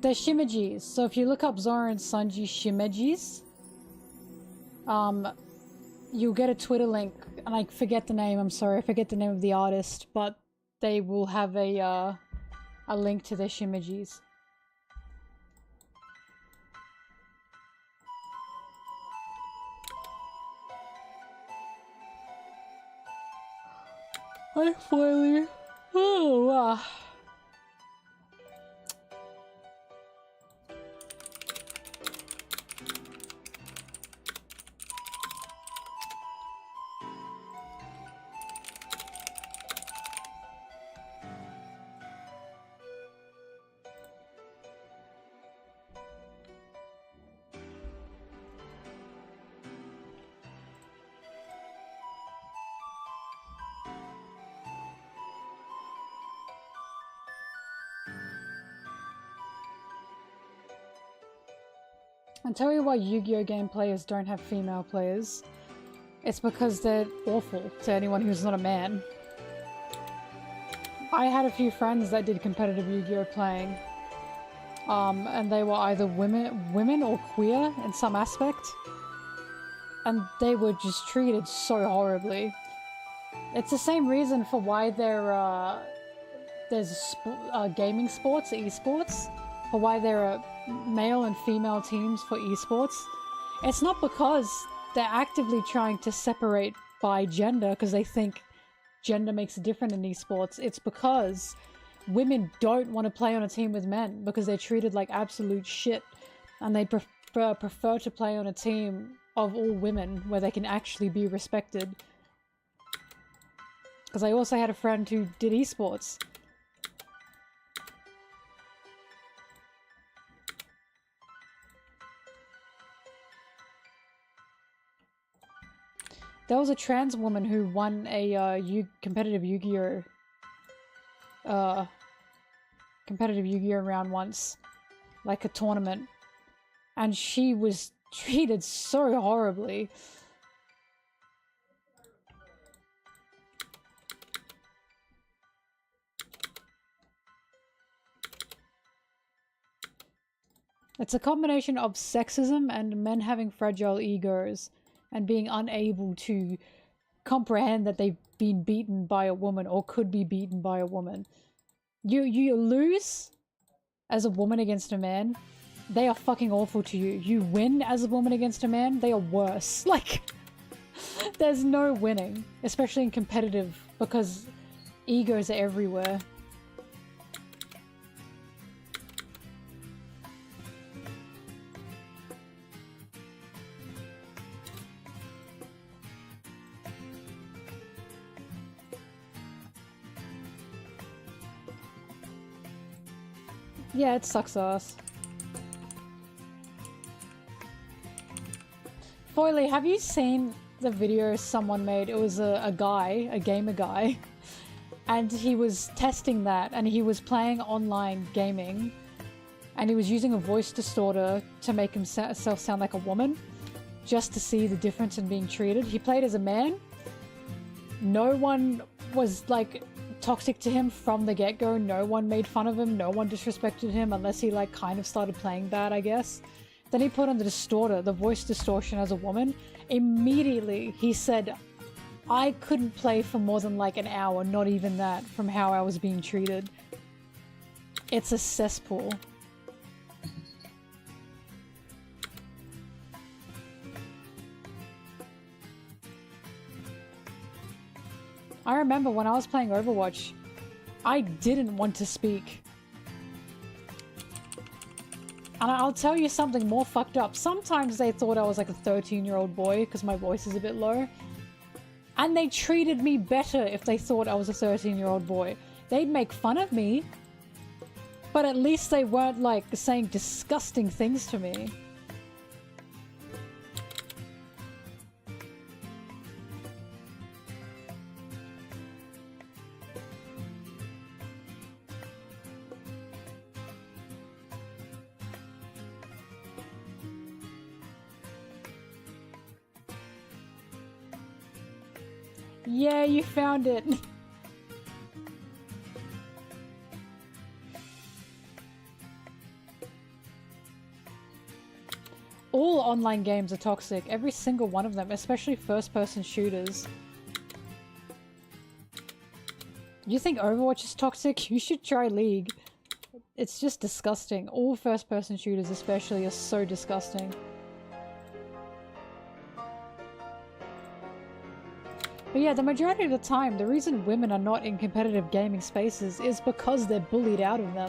They're shimajis. So if you look up Zora and Sanji shimajis, you'll get a Twitter link, and I forget the name. I'm sorry, I forget the name of the artist, but they will have a link to their shimajis. I finally. Oh wow. I'll tell you why Yu-Gi-Oh game players don't have female players. It's because they're awful to anyone who's not a man. I had a few friends that did competitive Yu-Gi-Oh playing. And they were either women or queer in some aspect. And they were just treated so horribly. It's the same reason for why there's gaming sports, esports, for why there are male and female teams for esports. It's not because they're actively trying to separate by gender because they think gender makes it different in esports. It's because women don't want to play on a team with men because they're treated like absolute shit, and they prefer to play on a team of all women where they can actually be respected. Because I also had a friend who did esports. There was a trans woman who won a competitive Yu-Gi-Oh! Round once, like a tournament, and she was treated so horribly. It's a combination of sexism and men having fragile egos and being unable to comprehend that they've been beaten by a woman or could be beaten by a woman. You lose as a woman against a man, they are fucking awful to you. You win as a woman against a man, they are worse. Like, there's no winning, especially in competitive, because egos are everywhere. Yeah, it sucks ass. Foily, have you seen the video someone made? It was a guy, a gamer guy, and he was testing that, and he was playing online gaming, and he was using a voice distorter to make himself sound like a woman, just to see the difference in being treated. He played as a man. No one was like toxic to him from the get-go. No one made fun of him. No one disrespected him unless he like kind of started playing bad, I guess. Then he put on the distorter, the voice distortion as a woman. Immediately he said, I couldn't play for more than like an hour, not even that, from how I was being treated. It's a cesspool. I remember when I was playing Overwatch, I didn't want to speak. And I'll tell you something more fucked up. Sometimes they thought I was like a 13-year-old boy because my voice is a bit low. And they treated me better if they thought I was a 13-year-old boy. They'd make fun of me, but at least they weren't like saying disgusting things to me. Yeah, you found it. All online games are toxic, every single one of them, especially first-person shooters. You think Overwatch is toxic? You should try League. It's just disgusting. All first-person shooters especially are so disgusting. But yeah, the majority of the time, the reason women are not in competitive gaming spaces is because they're bullied out of them.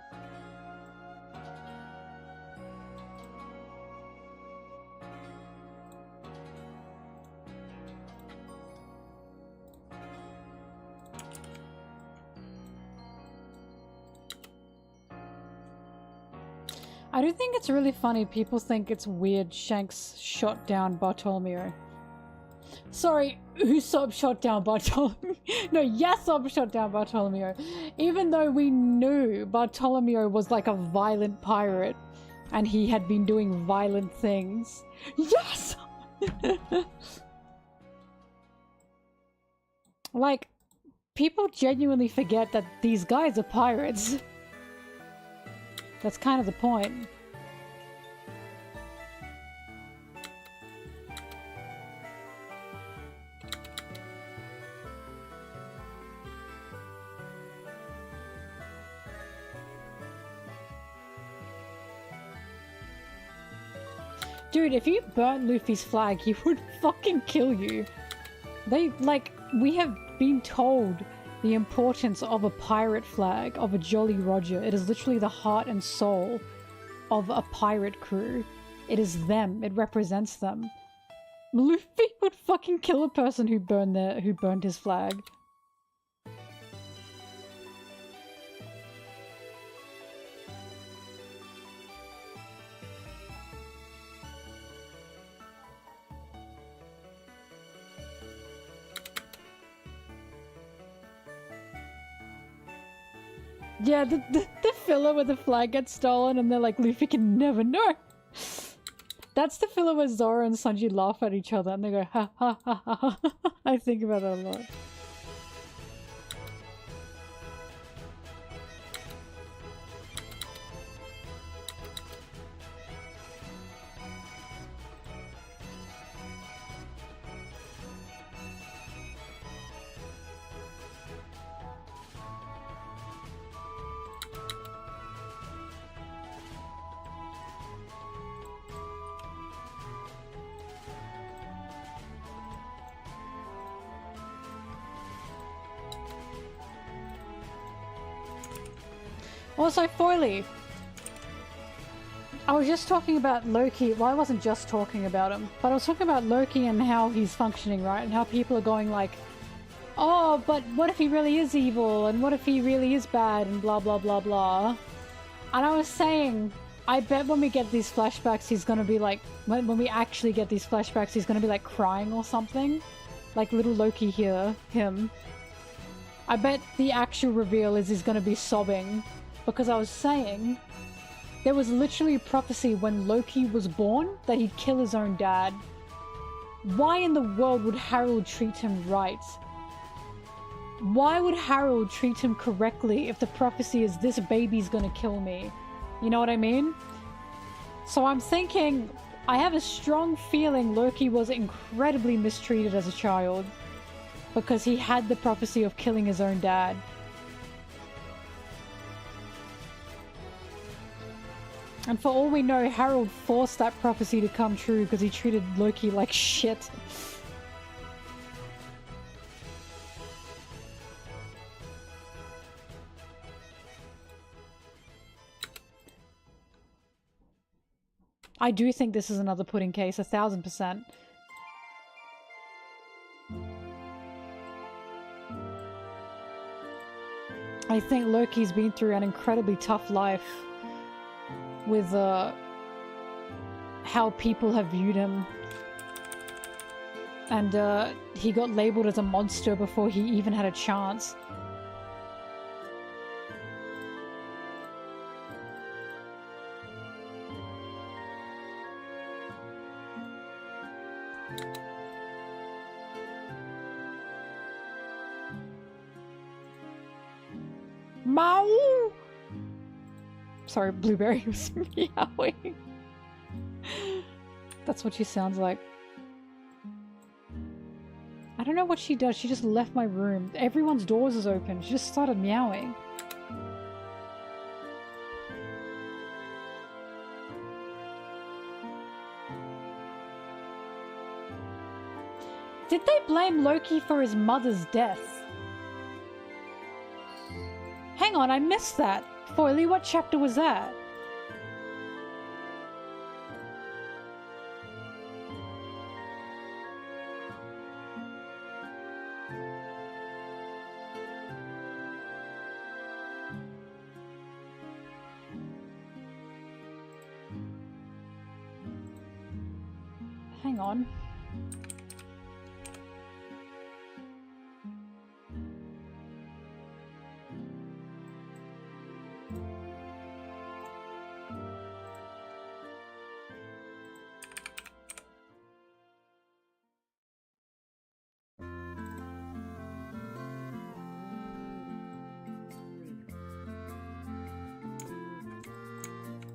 I do think it's really funny. People think it's weird Shanks shot down Bartholomew. Sorry, Usopp shot down Bartholomew. No, Yasopp shot down Bartholomew. Even though we knew Bartholomew was like a violent pirate and he had been doing violent things. Yes! Like, people genuinely forget that these guys are pirates. That's kind of the point. Dude, if you burnt Luffy's flag, he would fucking kill you. We have been told the importance of a pirate flag, of a Jolly Roger. It is literally the heart and soul of a pirate crew. It is them. It represents them. Luffy would fucking kill a person who burned his flag. Yeah, the filler where the flag gets stolen and they're like, Luffy can never know. That's the filler where Zoro and Sanji laugh at each other and they go, ha ha ha ha ha. I think about that a lot. Also, Foily, I was just talking about Loki. Well, I wasn't just talking about him, but I was talking about Loki and how he's functioning, right? And how people are going like, oh, but what if he really is evil? And what if he really is bad? And blah, blah, blah, blah. And I was saying, I bet when we get these flashbacks, he's gonna be like, when we actually get these flashbacks, he's gonna be like crying or something. Like little Loki here, him. I bet the actual reveal is he's gonna be sobbing. Because I was saying, there was literally a prophecy when Loki was born that he'd kill his own dad. Why in the world would Harold treat him right? Why would Harold treat him correctly if the prophecy is this baby's gonna kill me? You know what I mean? So I'm thinking, I have a strong feeling Loki was incredibly mistreated as a child. Because he had the prophecy of killing his own dad. And for all we know, Harold forced that prophecy to come true because he treated Loki like shit. I do think this is another pudding case, 1000%. I think Loki's been through an incredibly tough life. With how people have viewed him. And he got labeled as a monster before he even had a chance. Mau! Sorry, Blueberry was meowing. That's what she sounds like. I don't know what she does. She just left my room. Everyone's doors is open. She just started meowing. Did they blame Loki for his mother's death? Hang on, I missed that. Foily, what chapter was that? Hang on.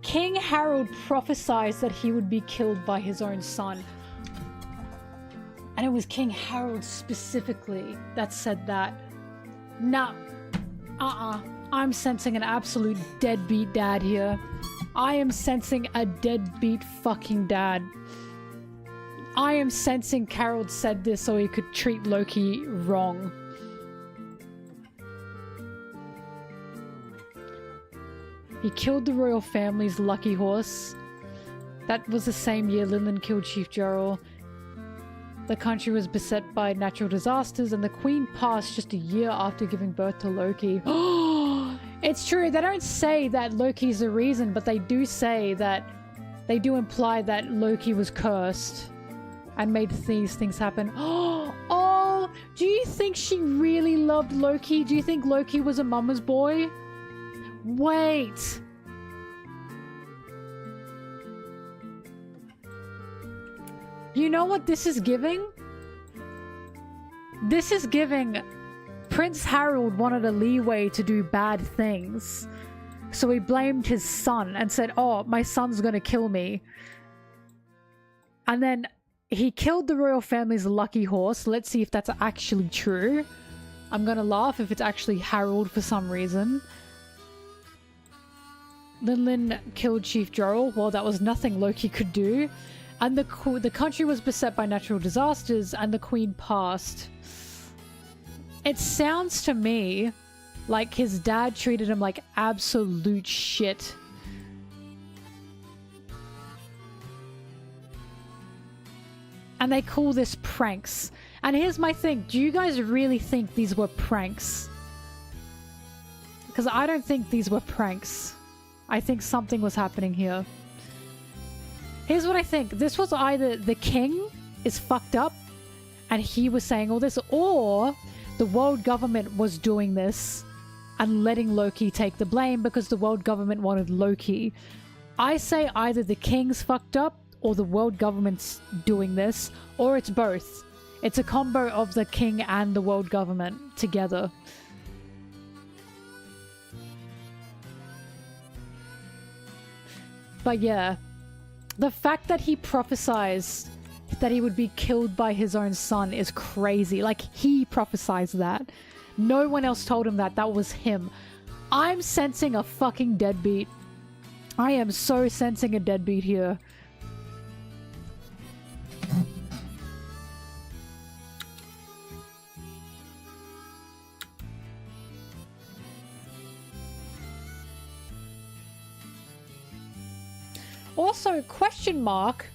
King Harold prophesied that he would be killed by his own son. And it was King Harold specifically that said that. Nah. I'm sensing an absolute deadbeat dad here. I am sensing a deadbeat fucking dad. I am sensing Harold said this so he could treat Loki wrong. He killed the royal family's lucky horse. That was the same year Linlin killed Chief Jarl. The country was beset by natural disasters and the queen passed just a year after giving birth to Loki. It's true, they don't say that Loki's the reason, but they do say that, they do imply that Loki was cursed and made these things happen. Oh, do you think she really loved Loki? Do you think Loki was a mama's boy? Wait. You know what this is giving? This is giving Prince Harold wanted a leeway to do bad things. So he blamed his son and said, oh, my son's gonna kill me. And then he killed the royal family's lucky horse. Let's see if that's actually true. I'm gonna laugh if it's actually Harold for some reason. Linlin killed Chief Jarl. Well, that was nothing Loki could do. And the country was beset by natural disasters and the queen passed. It sounds to me like his dad treated him like absolute shit. And they call this pranks. And here's my thing. Do you guys really think these were pranks? Because I don't think these were pranks. I think something was happening here. Here's what I think. This was either the king is fucked up and he was saying all this, or the world government was doing this and letting Loki take the blame because the world government wanted Loki. I say either the king's fucked up or the world government's doing this, or it's both. It's a combo of the king and the world government together. But yeah, the fact that he prophesied that he would be killed by his own son is crazy. Like, he prophesied that. No one else told him that. That was him. I'm sensing a fucking deadbeat. I am so sensing a deadbeat here. Also, question mark,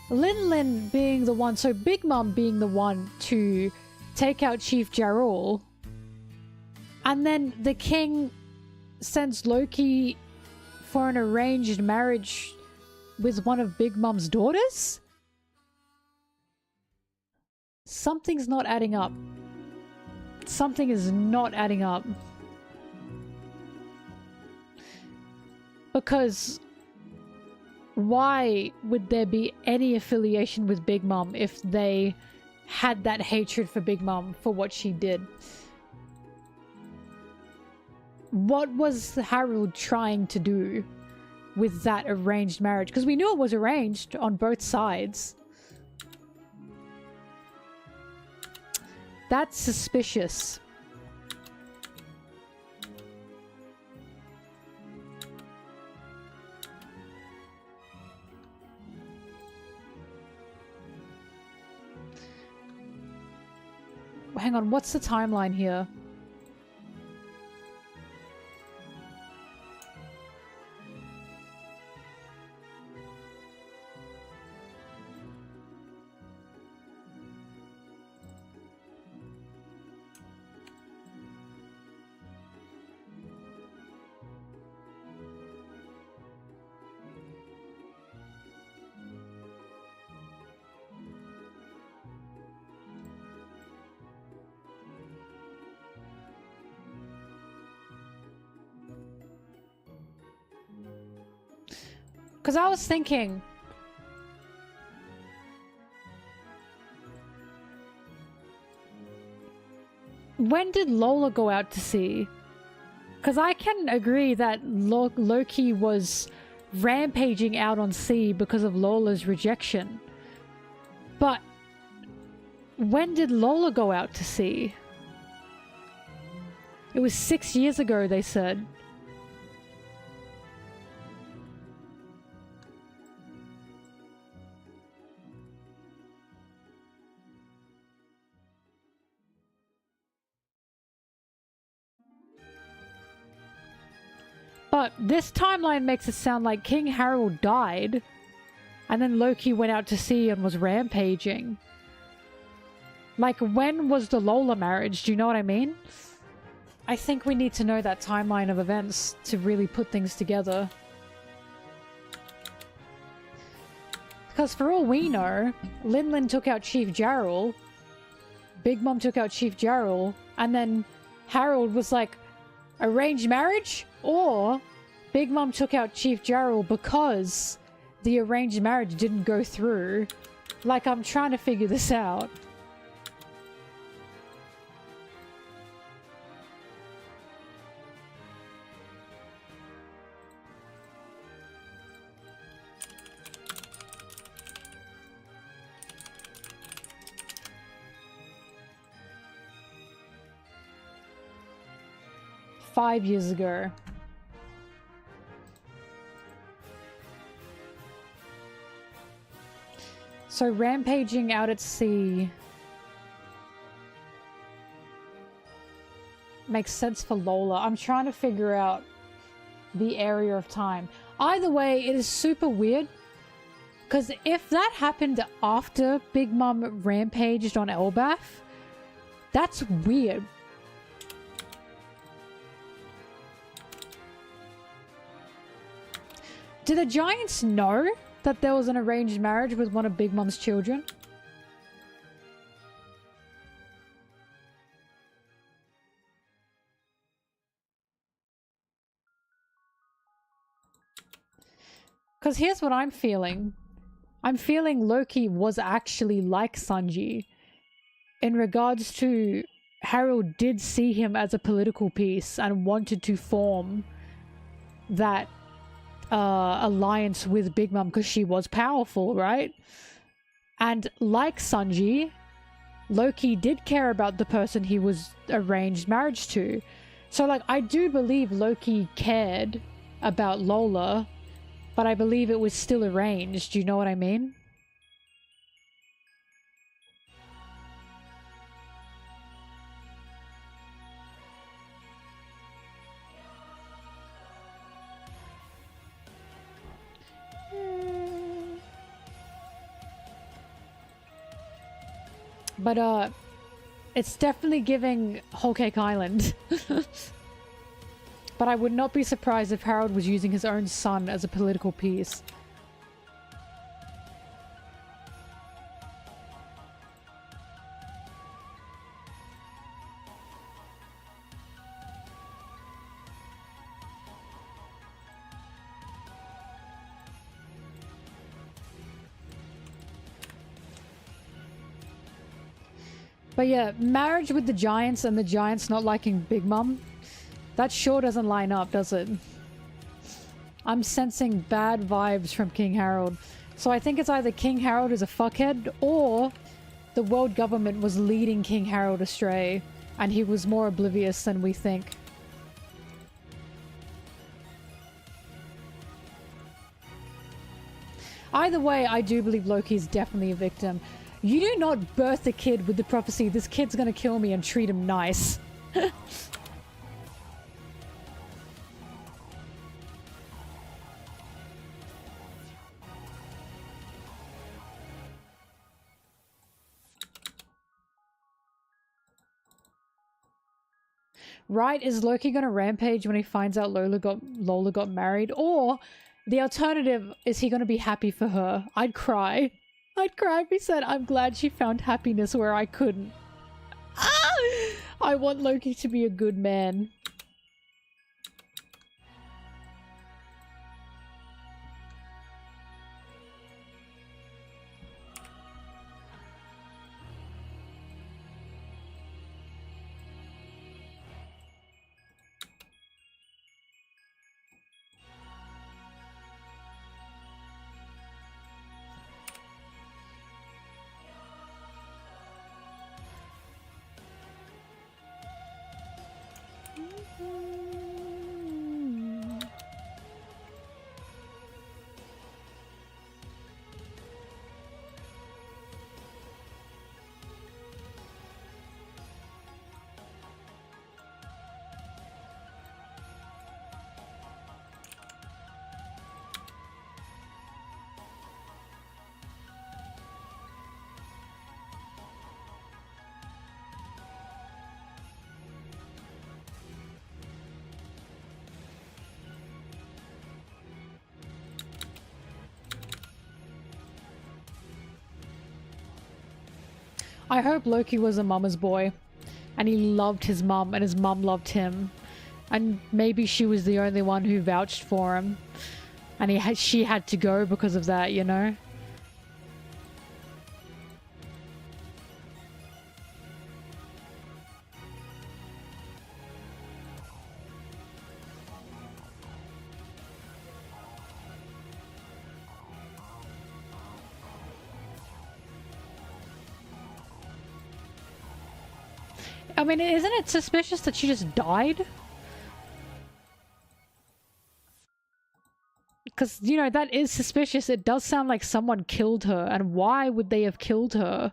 Linlin being the one, so Big Mom being the one to take out Chief Jarl, and then the king sends Loki for an arranged marriage with one of Big Mom's daughters? Something's not adding up. Something is not adding up. Because why would there be any affiliation with Big Mom if they had that hatred for Big Mom for what she did? What was Harold trying to do with that arranged marriage? Because we knew it was arranged on both sides. That's suspicious. Hang on, what's the timeline here? Because I was thinking... when did Lola go out to sea? Because I can agree that Loki was rampaging out on sea because of Lola's rejection. But when did Lola go out to sea? It was 6 years ago, they said. But this timeline makes it sound like King Harold died, and then Loki went out to sea and was rampaging. Like, when was the Lola marriage? Do you know what I mean? I think we need to know that timeline of events to really put things together. Because for all we know, Lin took out Chief Jarrell, Big Mom took out Chief Jarrell, and then Harold was like, arranged marriage? Or Big Mom took out Chief Jarrell because the arranged marriage didn't go through. Like, I'm trying to figure this out. "5 years ago. So rampaging out at sea makes sense for Lola. I'm trying to figure out the area of time. Either way, it is super weird. Because if that happened after Big Mom rampaged on Elbaf, that's weird. Do the Giants know that there was an arranged marriage with one of Big Mom's children? Because here's what I'm feeling. I'm feeling Loki was actually like Sanji in regards to Harold did see him as a political piece and wanted to form that alliance with Big Mom because she was powerful, right? And like Sanji, Loki did care about the person he was arranged marriage to. So like, I do believe Loki cared about Lola, but I believe it was still arranged. Do you know what I mean? But, it's definitely giving Whole Cake Island. But I would not be surprised if Harold was using his own son as a political piece. But yeah, marriage with the Giants and the Giants not liking Big Mom, that sure doesn't line up, does it? I'm sensing bad vibes from King Harold. So I think it's either King Harold is a fuckhead or the world government was leading King Harold astray and he was more oblivious than we think. Either way, I do believe Loki is definitely a victim. You do not birth a kid with the prophecy, this kid's gonna kill me, and treat him nice. Right, is Loki gonna rampage when he finds out Lola got married? Or the alternative, is he gonna be happy for her? I'd cry. I'd cry if he said, I'm glad she found happiness where I couldn't. Ah! I want Loki to be a good man. I hope Loki was a mama's boy and he loved his mum and his mum loved him. And maybe she was the only one who vouched for him. And she had to go because of that, you know? I mean, isn't it suspicious that she just died? Because, you know, that is suspicious. It does sound like someone killed her. And why would they have killed her?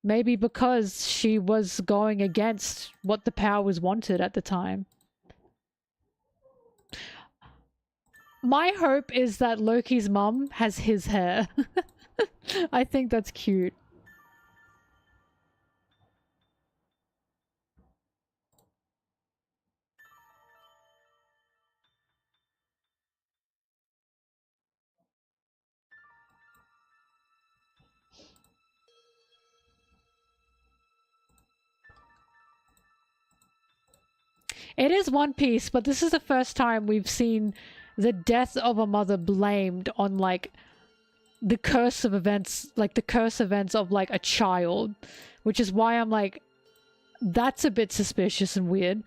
Maybe because she was going against what the powers wanted at the time. My hope is that Loki's mum has his hair. I think that's cute. It is One Piece, but this is the first time we've seen the death of a mother blamed on, like, the curse of events, like, the curse events of, like, a child. Which is why I'm like, that's a bit suspicious and weird.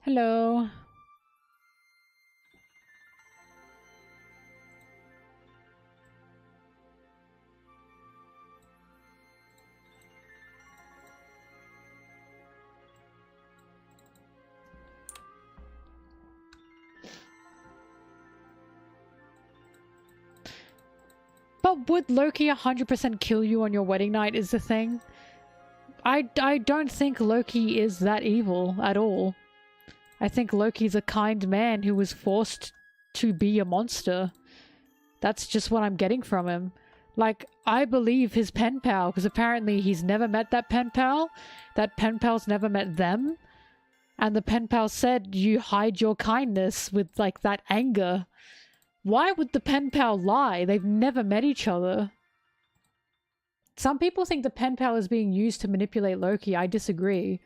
Hello. But would Loki 100% kill you on your wedding night is the thing? I don't think Loki is that evil at all. I think Loki's a kind man who was forced to be a monster. That's just what I'm getting from him. Like, I believe his pen pal, because apparently he's never met that pen pal. That pen pal's never met them. And the pen pal said, you hide your kindness with, like, that anger. Why would the pen pal lie? They've never met each other. Some people think the pen pal is being used to manipulate Loki. I disagree.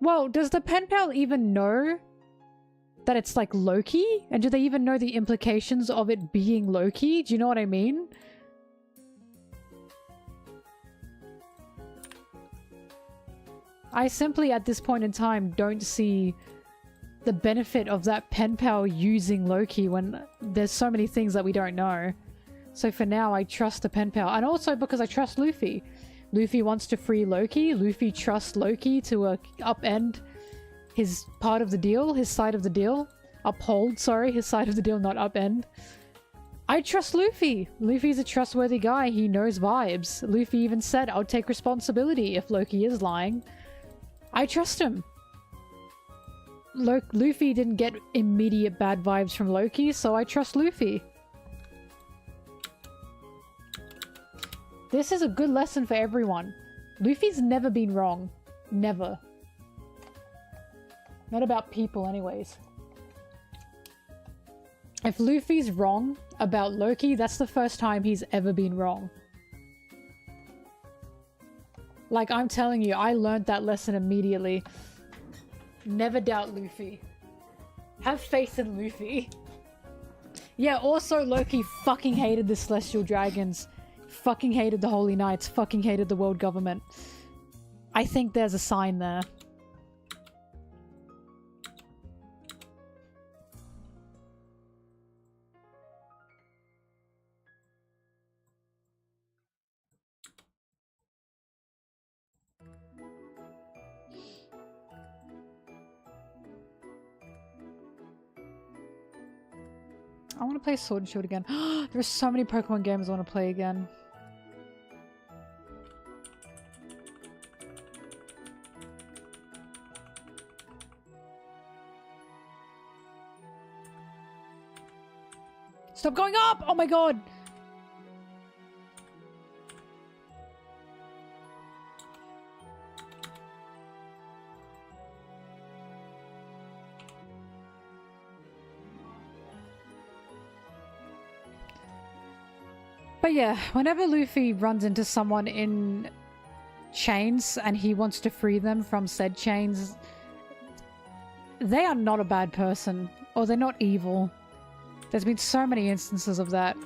Well, does the pen pal even know that it's like Loki? And do they even know the implications of it being Loki? Do you know what I mean? I simply, at this point in time, don't see the benefit of that pen pal using Loki when there's so many things that we don't know. So for now, I trust the pen pal. And also because I trust Luffy. Luffy wants to free Loki. Luffy trusts Loki to upend his part of the deal, his side of the deal. Uphold, sorry, his side of the deal, not upend. I trust Luffy. Luffy's a trustworthy guy. He knows vibes. Luffy even said, I'll take responsibility if Loki is lying. I trust him. Luffy didn't get immediate bad vibes from Loki, so I trust Luffy. This is a good lesson for everyone. Luffy's never been wrong. Never. Not about people anyways. If Luffy's wrong about Loki, that's the first time he's ever been wrong. Like, I'm telling you, I learned that lesson immediately. Never doubt Luffy. Have faith in Luffy. Yeah, also Loki fucking hated the Celestial Dragons. Fucking hated the Holy Knights. Fucking hated the world government. I think there's a sign there. I want to play Sword and Shield again. There's so many Pokemon games I want to play again. Stop going up! Oh my god! But yeah, whenever Luffy runs into someone in chains and he wants to free them from said chains, they are not a bad person, or they're not evil. There's been so many instances of that.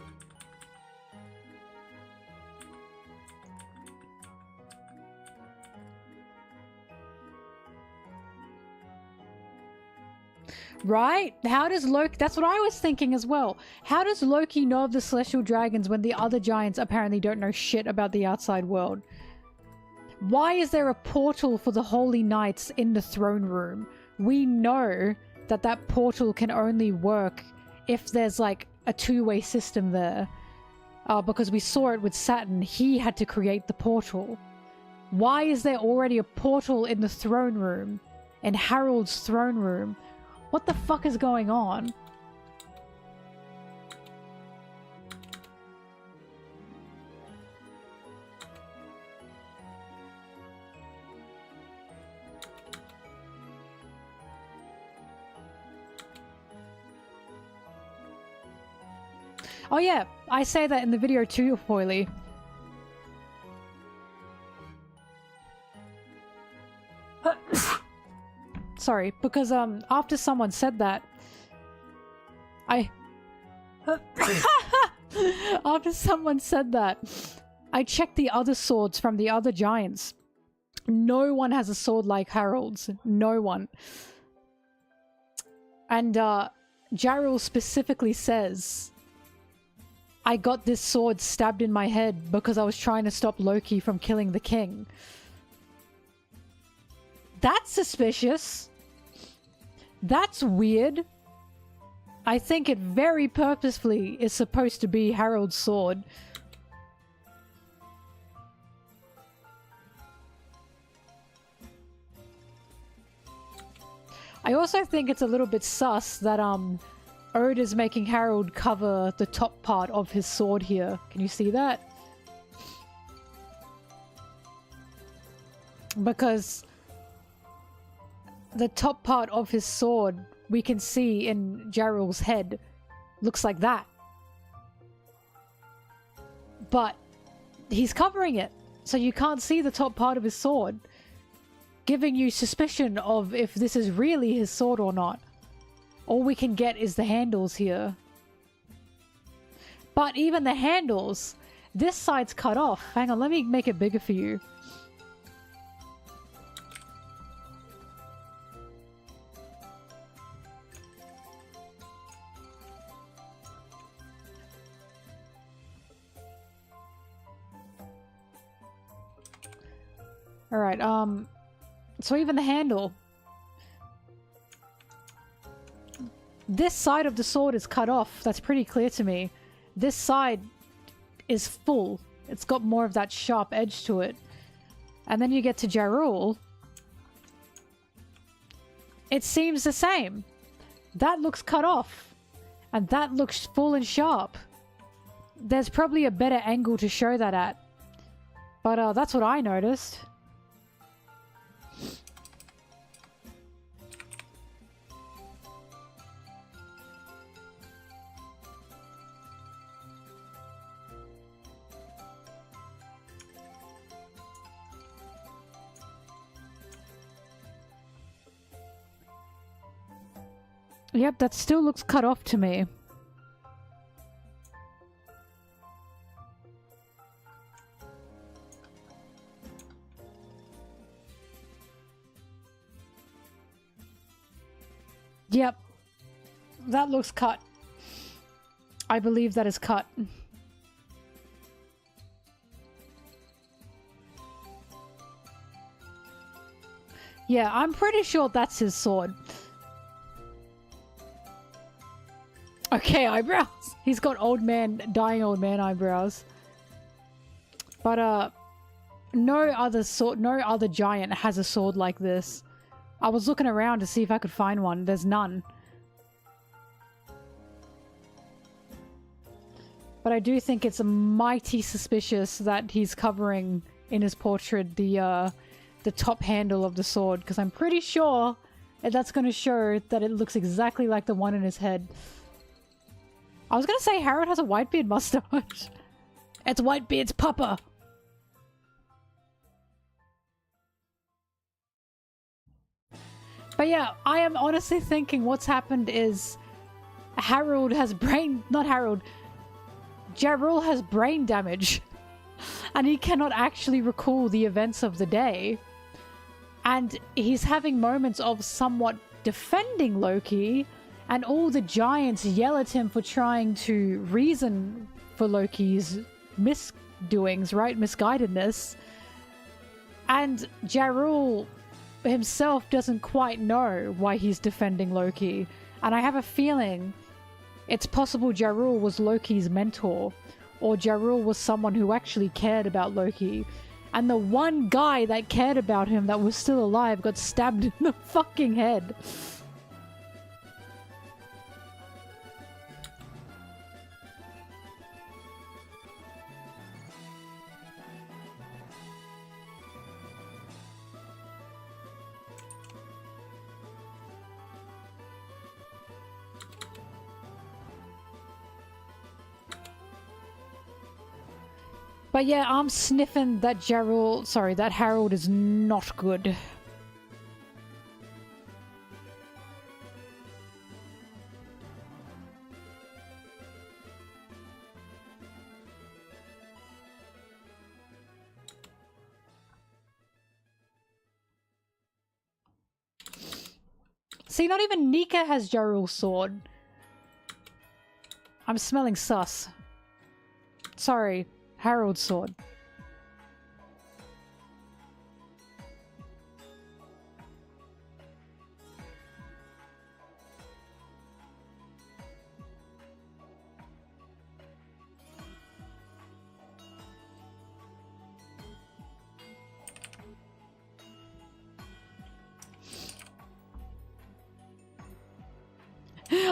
Right? How does Loki... That's what I was thinking as well. How does Loki know of the Celestial Dragons when the other giants apparently don't know shit about the outside world? Why is there a portal for the Holy Knights in the throne room? We know that that portal can only work if there's like a two-way system there. Because we saw it with Saturn. He had to create the portal. Why is there already a portal in the throne room? In Harold's throne room? What the fuck is going on? Oh yeah, I say that in the video too, Foily. Sorry, because after someone said that, after someone said that, I checked the other swords from the other giants. No one has a sword like Harold's. No one. And Jarrell specifically says, I got this sword stabbed in my head because I was trying to stop Loki from killing the king. That's suspicious. That's weird. I think it very purposefully is supposed to be Harold's sword. I also think it's a little bit sus that Ode is making Harold cover the top part of his sword here. Can you see that? Because the top part of his sword we can see in Jarrell's head looks like that. But he's covering it, so you can't see the top part of his sword, giving you suspicion of if this is really his sword or not. All we can get is the handles here. But even the handles, this side's cut off. Hang on, let me make it bigger for you. Alright, so even the handle, This side of the sword is cut off. That's pretty clear to me. This side is full. It's got more of that sharp edge to it. And then you get to Ja Rule. It seems the same. That looks cut off. And that looks full and sharp. There's probably a better angle to show that at. But that's what I noticed. Yep, that still looks cut off to me. Yep. That looks cut. I believe that is cut. Yeah, I'm pretty sure that's his sword. Okay, eyebrows. He's got dying old man eyebrows. But, no other giant has a sword like this. I was looking around to see if I could find one. There's none. But I do think it's mighty suspicious that he's covering in his portrait the top handle of the sword, because I'm pretty sure that's going to show that it looks exactly like the one in his head. I was going to say Harold has a Whitebeard mustache. It's Whitebeard's papa. But yeah, I am honestly thinking what's happened is Harold has Ja Rule has brain damage. And he cannot actually recall the events of the day. And he's having moments of somewhat defending Loki. And all the giants yell at him for trying to reason for Loki's misdoings, right? Misguidedness. And Ja Rule himself doesn't quite know why he's defending Loki. And I have a feeling it's possible Ja Rule was Loki's mentor. Or Ja Rule was someone who actually cared about Loki. And the one guy that cared about him that was still alive got stabbed in the fucking head. But yeah, I'm sniffing that that Harold is not good. See, not even Nika has Ja Rule's sword. I'm smelling sus. Sorry. Harold's sword.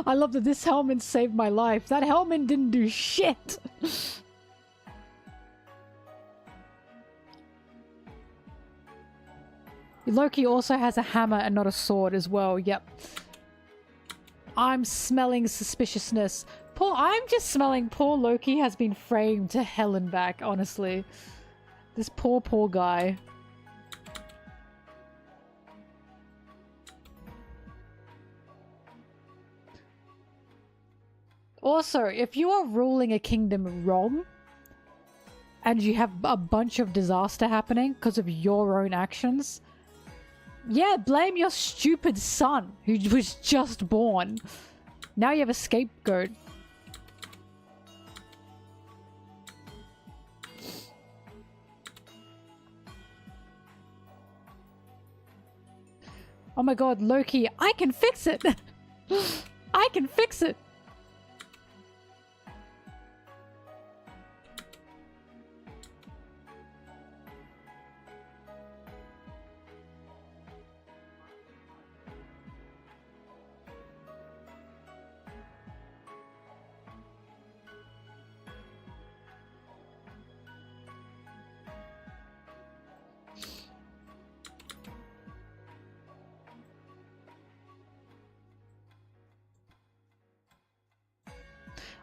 I love that this helmet saved my life. That helmet didn't do shit. Loki also has a hammer and not a sword as well. Yep. I'm smelling suspiciousness. I'm just smelling poor Loki has been framed to hell and back, honestly. This poor guy. Also, if you are ruling a kingdom wrong, and you have a bunch of disaster happening because of your own actions, yeah, blame your stupid son who was just born. Now you have a scapegoat. Oh my god, Loki, I can fix it! I can fix it!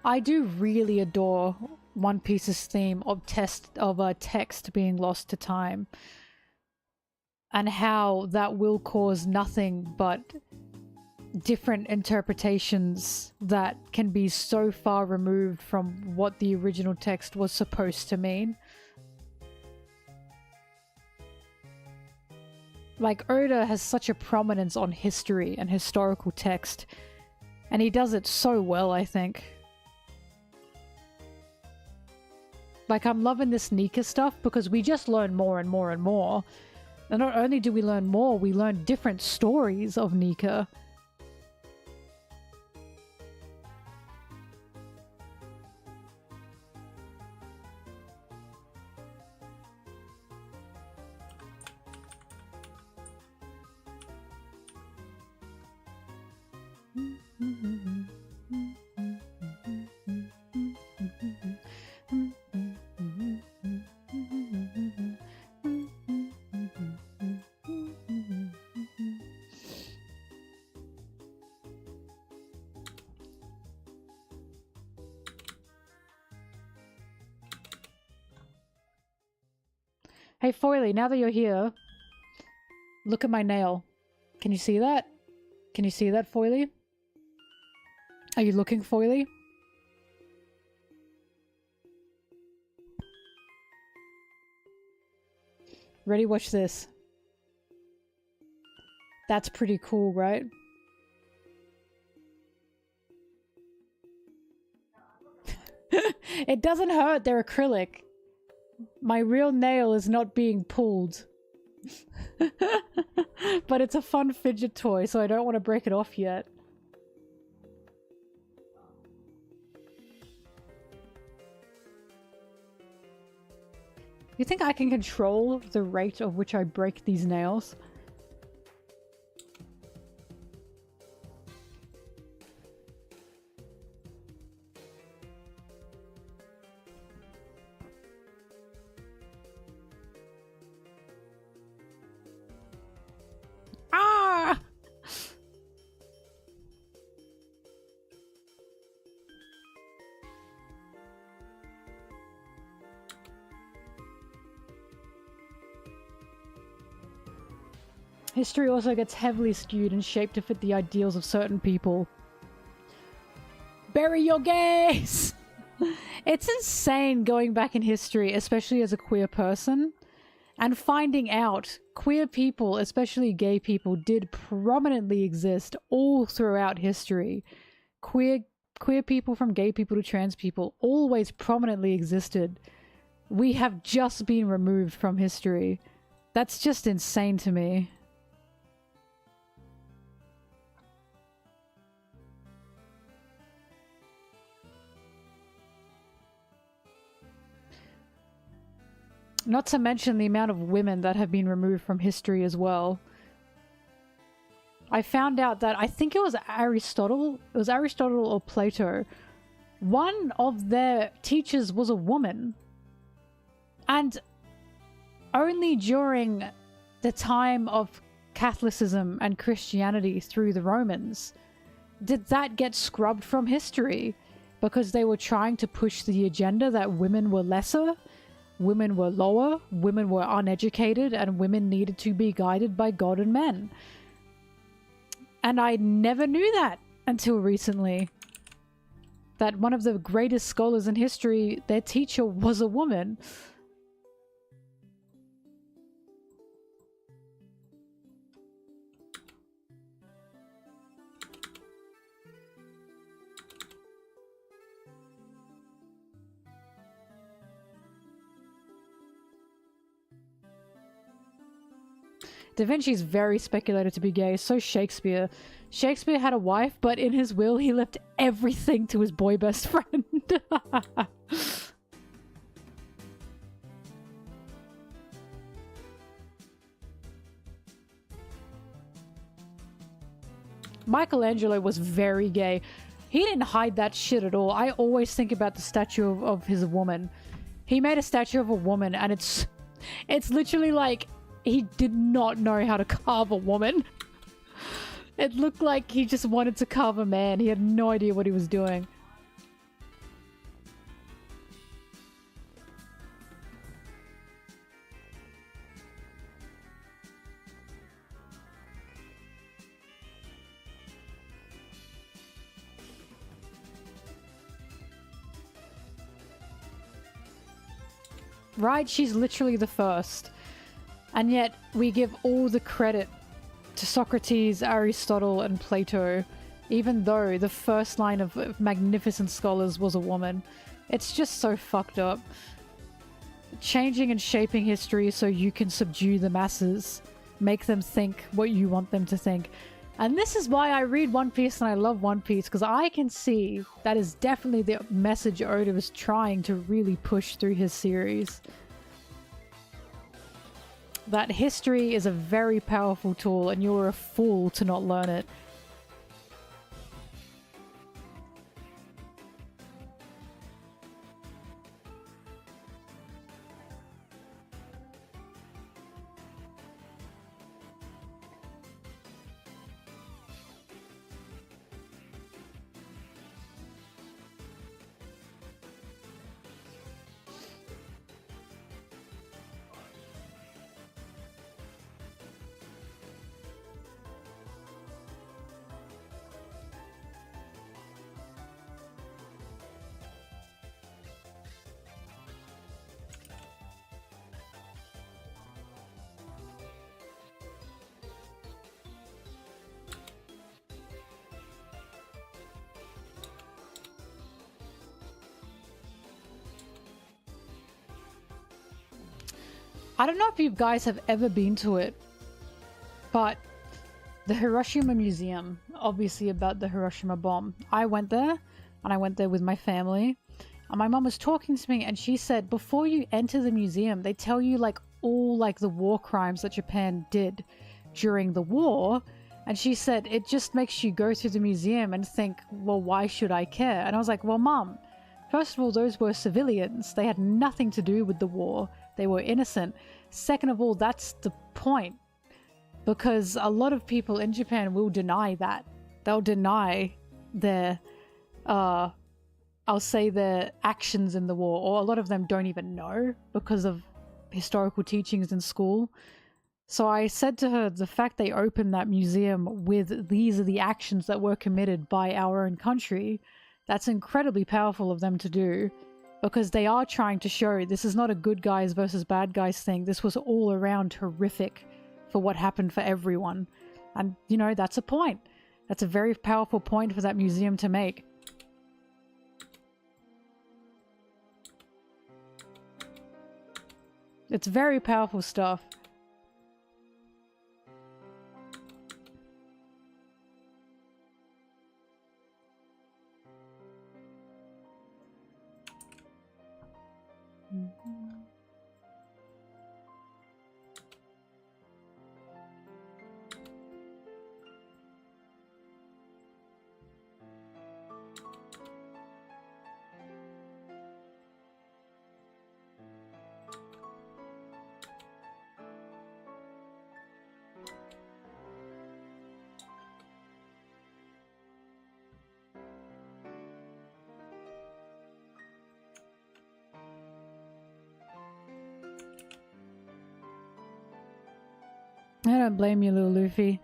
I do really adore One Piece's theme of text being lost to time, and how that will cause nothing but different interpretations that can be so far removed from what the original text was supposed to mean. Like, Oda has such a prominence on history and historical text, and he does it so well, I think. Like, I'm loving this Nika stuff because we just learn more and more and more. And not only do we learn more, we learn different stories of Nika. Hey Foily, now that you're here, look at my nail. Can you see that? Can you see that, Foily? Are you looking, Foily? Ready? Watch this. That's pretty cool, right? It doesn't hurt, they're acrylic. My real nail is not being pulled. But it's a fun fidget toy, so I don't want to break it off yet. You think I can control the rate of which I break these nails? Ah! History also gets heavily skewed and shaped to fit the ideals of certain people. Bury your gays! It's insane going back in history, especially as a queer person, and finding out queer people, especially gay people, did prominently exist all throughout history. Queer people, from gay people to trans people, always prominently existed. We have just been removed from history. That's just insane to me. Not to mention the amount of women that have been removed from history as well. I found out that I think it was Aristotle or Plato. One of their teachers was a woman. And only during the time of Catholicism and Christianity through the Romans did that get scrubbed from history, because they were trying to push the agenda that women were lesser, women were lower, women were uneducated, and women needed to be guided by God and men. And I never knew that until recently. That one of the greatest scholars in history, their teacher was a woman. Da Vinci's very speculated to be gay. So Shakespeare. Shakespeare had a wife, but in his will, he left everything to his boy best friend. Michelangelo was very gay. He didn't hide that shit at all. I always think about the statue of his woman. He made a statue of a woman, and it's literally like he did not know how to carve a woman. It looked like he just wanted to carve a man. He had no idea what he was doing. Right? She's literally the first. And yet, we give all the credit to Socrates, Aristotle, and Plato, even though the first line of magnificent scholars was a woman. It's just so fucked up. Changing and shaping history so you can subdue the masses. Make them think what you want them to think. And this is why I read One Piece and I love One Piece, because I can see that is definitely the message Oda was trying to really push through his series. That history is a very powerful tool and you're a fool to not learn it. I don't know if you guys have ever been to it, but the Hiroshima Museum, obviously about the Hiroshima bomb. I went there, and I went there with my family, and my mom was talking to me, and she said, before you enter the museum, they tell you like all like the war crimes that Japan did during the war, and she said, it just makes you go through the museum and think, well, why should I care? And I was like, well, Mom, first of all, those were civilians. They had nothing to do with the war. They were innocent. Second of all, that's the point. Because a lot of people in Japan will deny that. They'll deny their, I'll say their actions in the war. Or a lot of them don't even know because of historical teachings in school. So I said to her, the fact they opened that museum with these are the actions that were committed by our own country, that's incredibly powerful of them to do. Because they are trying to show this is not a good guys versus bad guys thing. This was all around horrific for what happened for everyone. And, you know, that's a point. That's a very powerful point for that museum to make. It's very powerful stuff. I don't blame you, little Luffy.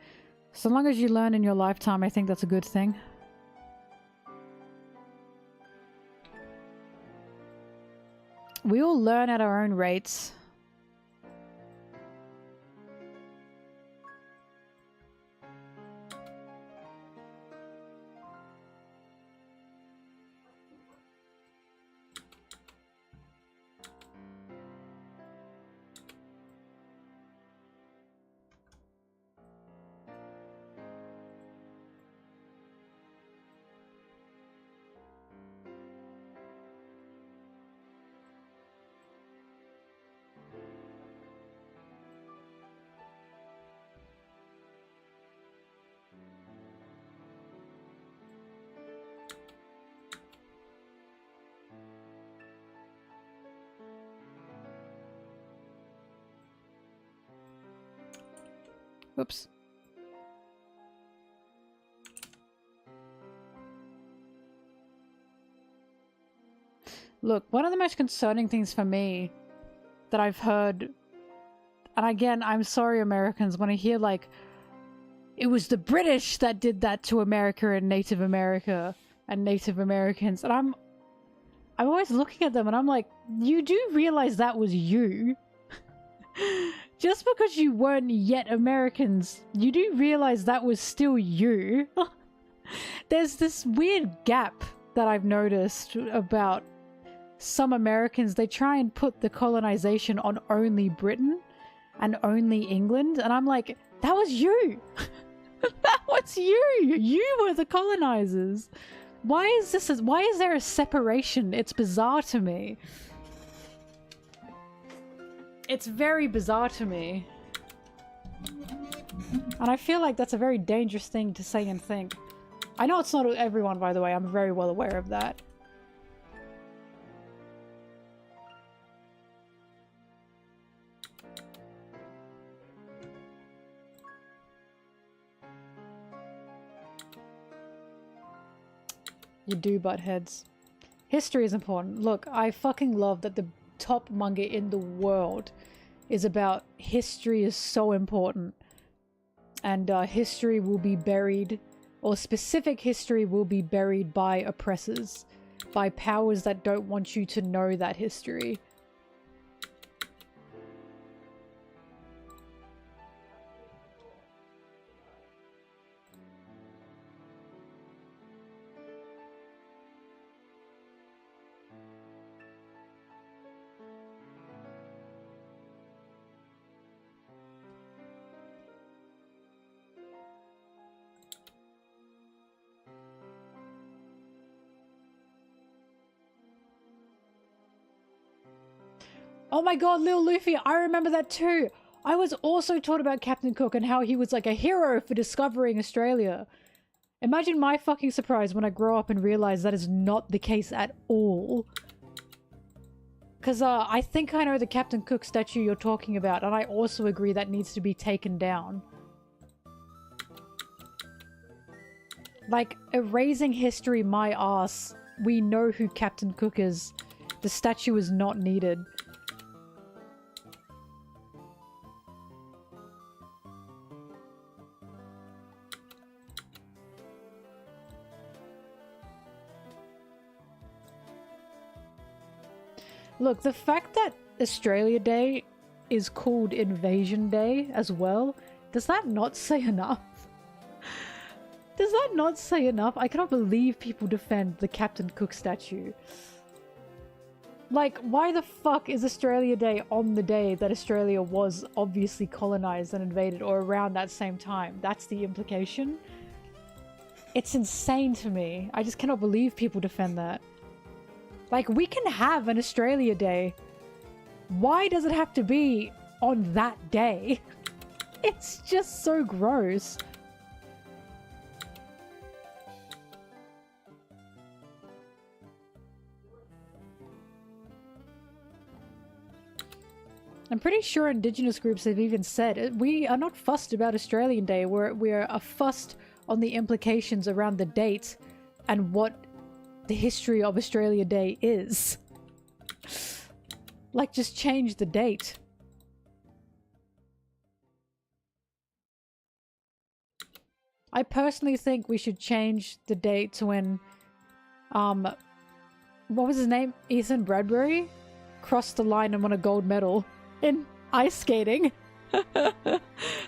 So long as you learn in your lifetime, I think that's a good thing. We all learn at our own rates. Oops. Look, one of the most concerning things for me that I've heard, and again, I'm sorry Americans, when I hear like, it was the British that did that to America and Native America and Native Americans, and I'm always looking at them and I'm like, you do realize that was you? Just because you weren't yet Americans, you do realize that was still you? There's this weird gap that I've noticed about some Americans. They try and put the colonization on only Britain and only England, and I'm like, that was you. That was you. You were the colonizers. Why is there a separation? It's bizarre to me. It's very bizarre to me. And I feel like that's a very dangerous thing to say and think. I know it's not everyone, by the way. I'm very well aware of that. You do butt heads. History is important. Look, I fucking love that the top manga in the world is about history is so important. And history will be buried, or specific history will be buried by oppressors, by powers that don't want you to know that history. Oh my god, Lil Luffy, I remember that too! I was also taught about Captain Cook and how he was like a hero for discovering Australia. Imagine my fucking surprise when I grow up and realize that is not the case at all. Because I think I know the Captain Cook statue you're talking about, and I also agree that needs to be taken down. Like, erasing history my ass. We know who Captain Cook is. The statue is not needed. Look, the fact that Australia Day is called Invasion Day as well, does that not say enough? Does that not say enough? I cannot believe people defend the Captain Cook statue. Like, why the fuck is Australia Day on the day that Australia was obviously colonized and invaded, or around that same time? That's the implication? It's insane to me. I just cannot believe people defend that. Like, we can have an Australia Day. Why does it have to be on that day? It's just so gross. I'm pretty sure Indigenous groups have even said, we are not fussed about Australian Day, we are fussed on the implications around the date and what the history of Australia Day is. Like, just change the date. I personally think we should change the date to when, what was his name? Ethan Bradbury crossed the line and won a gold medal in ice skating.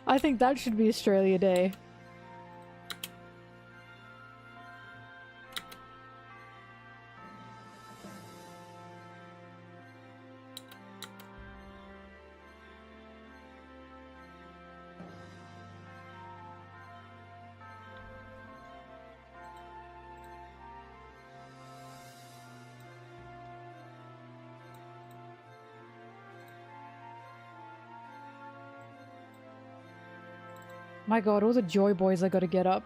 I think that should be Australia Day. My god, all the Joy Boys I gotta get up.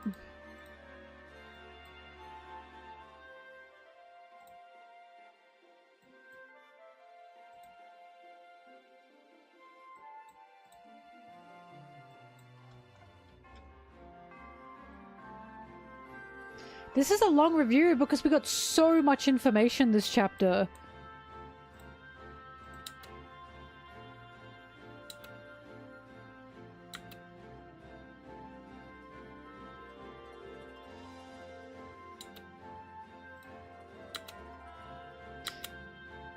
This is a long review because we got so much information this chapter.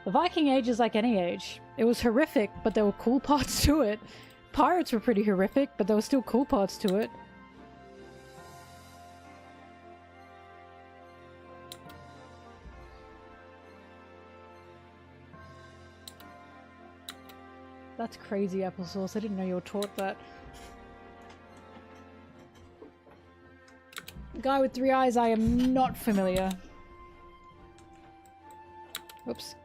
The Viking Age is like any age. It was horrific, but there were cool parts to it. Pirates were pretty horrific, but there were still cool parts to it. That's crazy, Applesauce. I didn't know you were taught that. Guy with 3 eyes, I am not familiar. Whoops.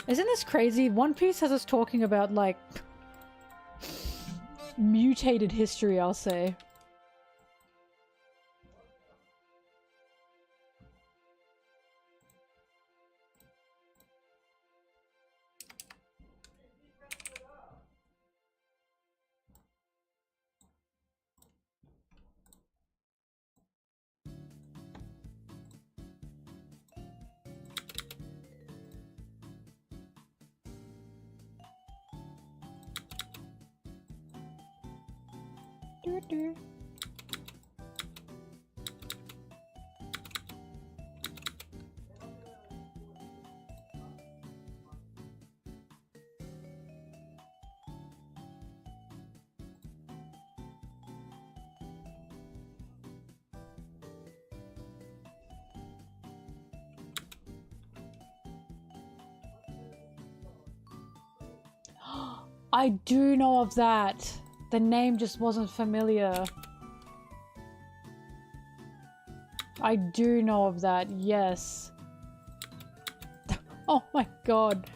Isn't this crazy? One Piece has us talking about, like, mutated history, I'll say. I do know of that. The name just wasn't familiar. I do know of that, yes. Oh my god.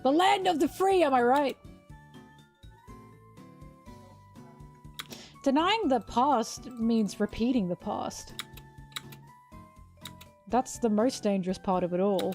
The land of the free, am I right? Denying the past means repeating the past. That's the most dangerous part of it all.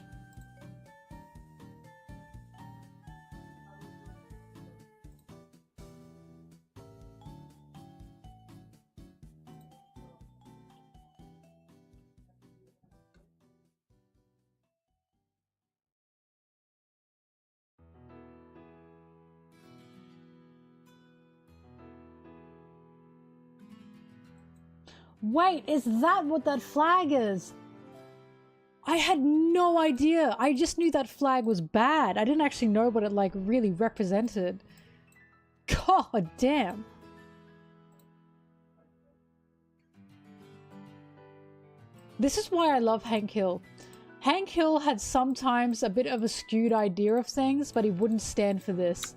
Wait, is that what that flag is? I had no idea. I just knew that flag was bad. I didn't actually know what it, like, really represented. God damn. This is why I love Hank Hill. Hank Hill had sometimes a bit of a skewed idea of things, but he wouldn't stand for this.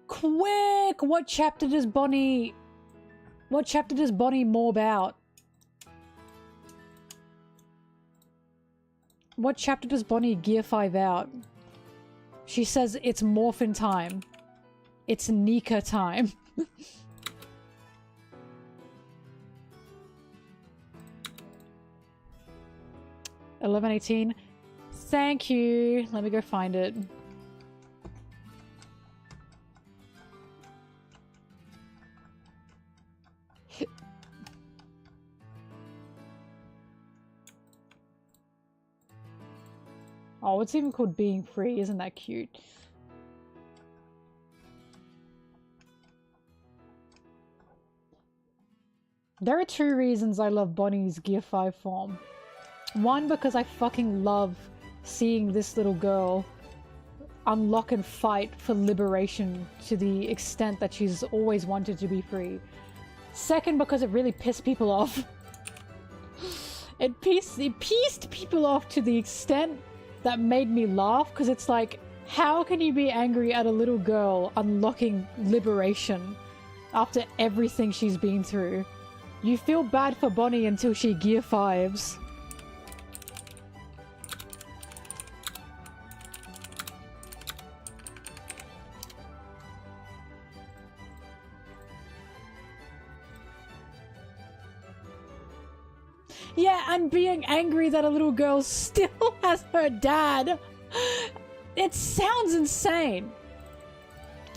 Quick! What chapter does Bonnie morb out? What chapter does Bonnie Gear 5 out? She says it's morphin time. It's Nika time. 11:18. Thank you. Let me go find it. Oh, it's even called Being Free. Isn't that cute? There are 2 reasons I love Bonnie's Gear 5 form. One, because I fucking love seeing this little girl unlock and fight for liberation to the extent that she's always wanted to be free. Second, because it really pissed people off. It pissed people off to the extent that made me laugh, because it's like, How can you be angry at a little girl unlocking liberation after everything she's been through? You feel bad for Bonnie until she gear 5s. Yeah, and being angry that a little girl still has her dad. It sounds insane.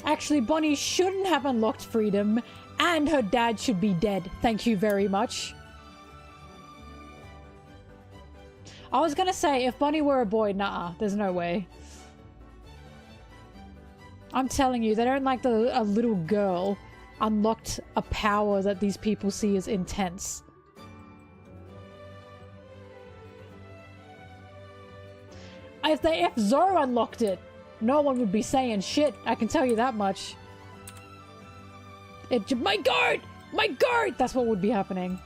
Actually, Bonnie shouldn't have unlocked freedom, and her dad should be dead. Thank you very much. I was gonna say, if Bonnie were a boy, nah, there's no way. I'm telling you, they don't like a little girl unlocked a power that these people see as intense. If Zoro unlocked it, no one would be saying shit. I can tell you that much. My guard! My guard! That's what would be happening.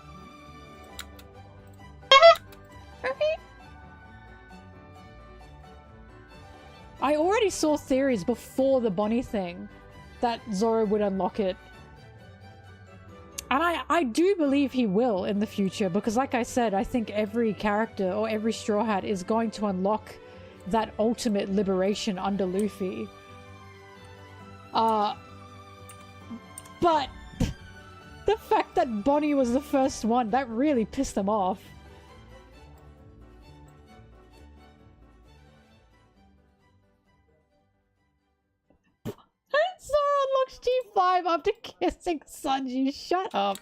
I already saw theories before the Bonnie thing that Zoro would unlock it. And I do believe he will in the future, because like I said, I think every character or every Straw Hat is going to unlock that ultimate liberation under Luffy. But the fact that Bonnie was the first one, that really pissed them off. Zoro unlocks G5 after kissing Sanji. Shut up.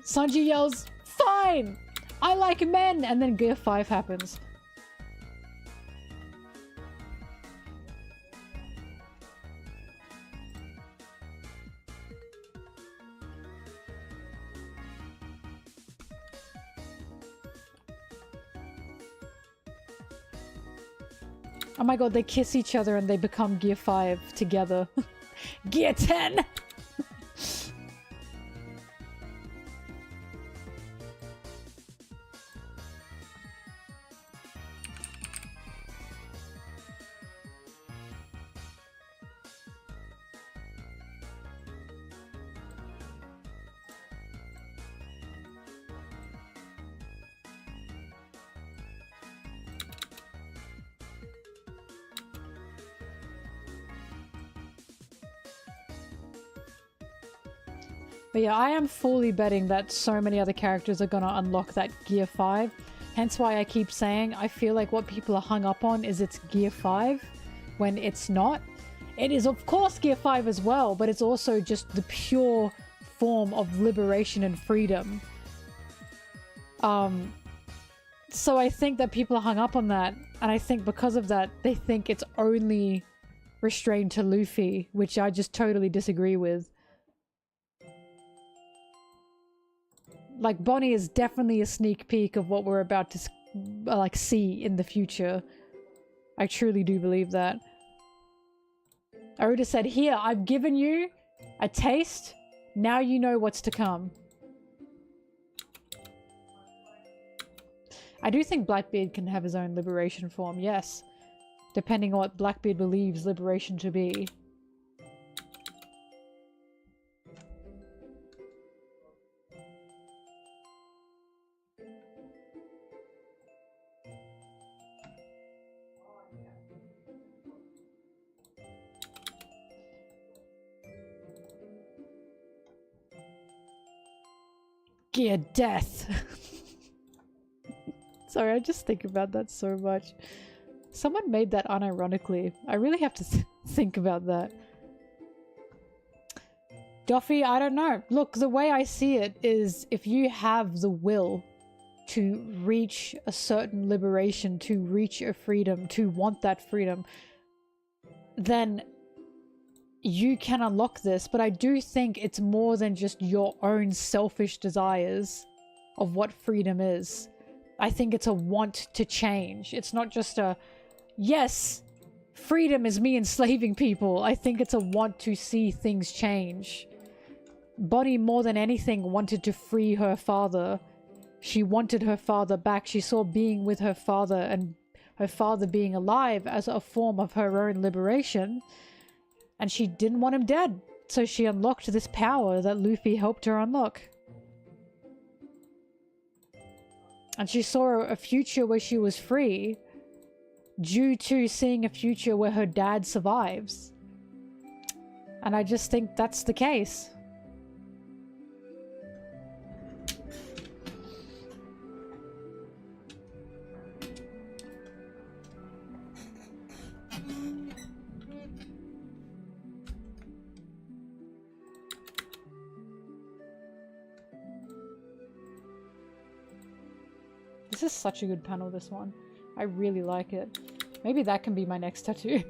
Sanji yells, "Fine! I like men!" And then Gear 5 happens. Oh my god, they kiss each other and they become Gear 5 together. Gear 10! But yeah, I am fully betting that so many other characters are gonna unlock that Gear 5. Hence why I keep saying I feel like what people are hung up on is it's Gear 5 when it's not. It is of course Gear 5 as well, but it's also just the pure form of liberation and freedom. So I think that people are hung up on that, and I think because of that, they think it's only restrained to Luffy, which I just totally disagree with. Like, Bonnie is definitely a sneak peek of what we're about to, like, see in the future. I truly do believe that. Oda said, "Here, I've given you a taste. Now you know what's to come." I do think Blackbeard can have his own liberation form, yes. Depending on what Blackbeard believes liberation to be. Gear death. Sorry, I just think about that so much. Someone made that unironically. I really have to think about that. Duffy, I don't know. Look, the way I see it is if you have the will to reach a certain liberation, to reach a freedom, to want that freedom, then you can unlock this. But I do think it's more than just your own selfish desires of what freedom is. I think it's a want to change. It's not just a, yes, freedom is me enslaving people. I think it's a want to see things change. Bonnie, more than anything, wanted to free her father. She wanted her father back. She saw being with her father and her father being alive as a form of her own liberation. And she didn't want him dead. So she unlocked this power that Luffy helped her unlock. And she saw a future where she was free due to seeing a future where her dad survives. And I just think that's the case. This is such a good panel, this one. I really like it. Maybe that can be my next tattoo.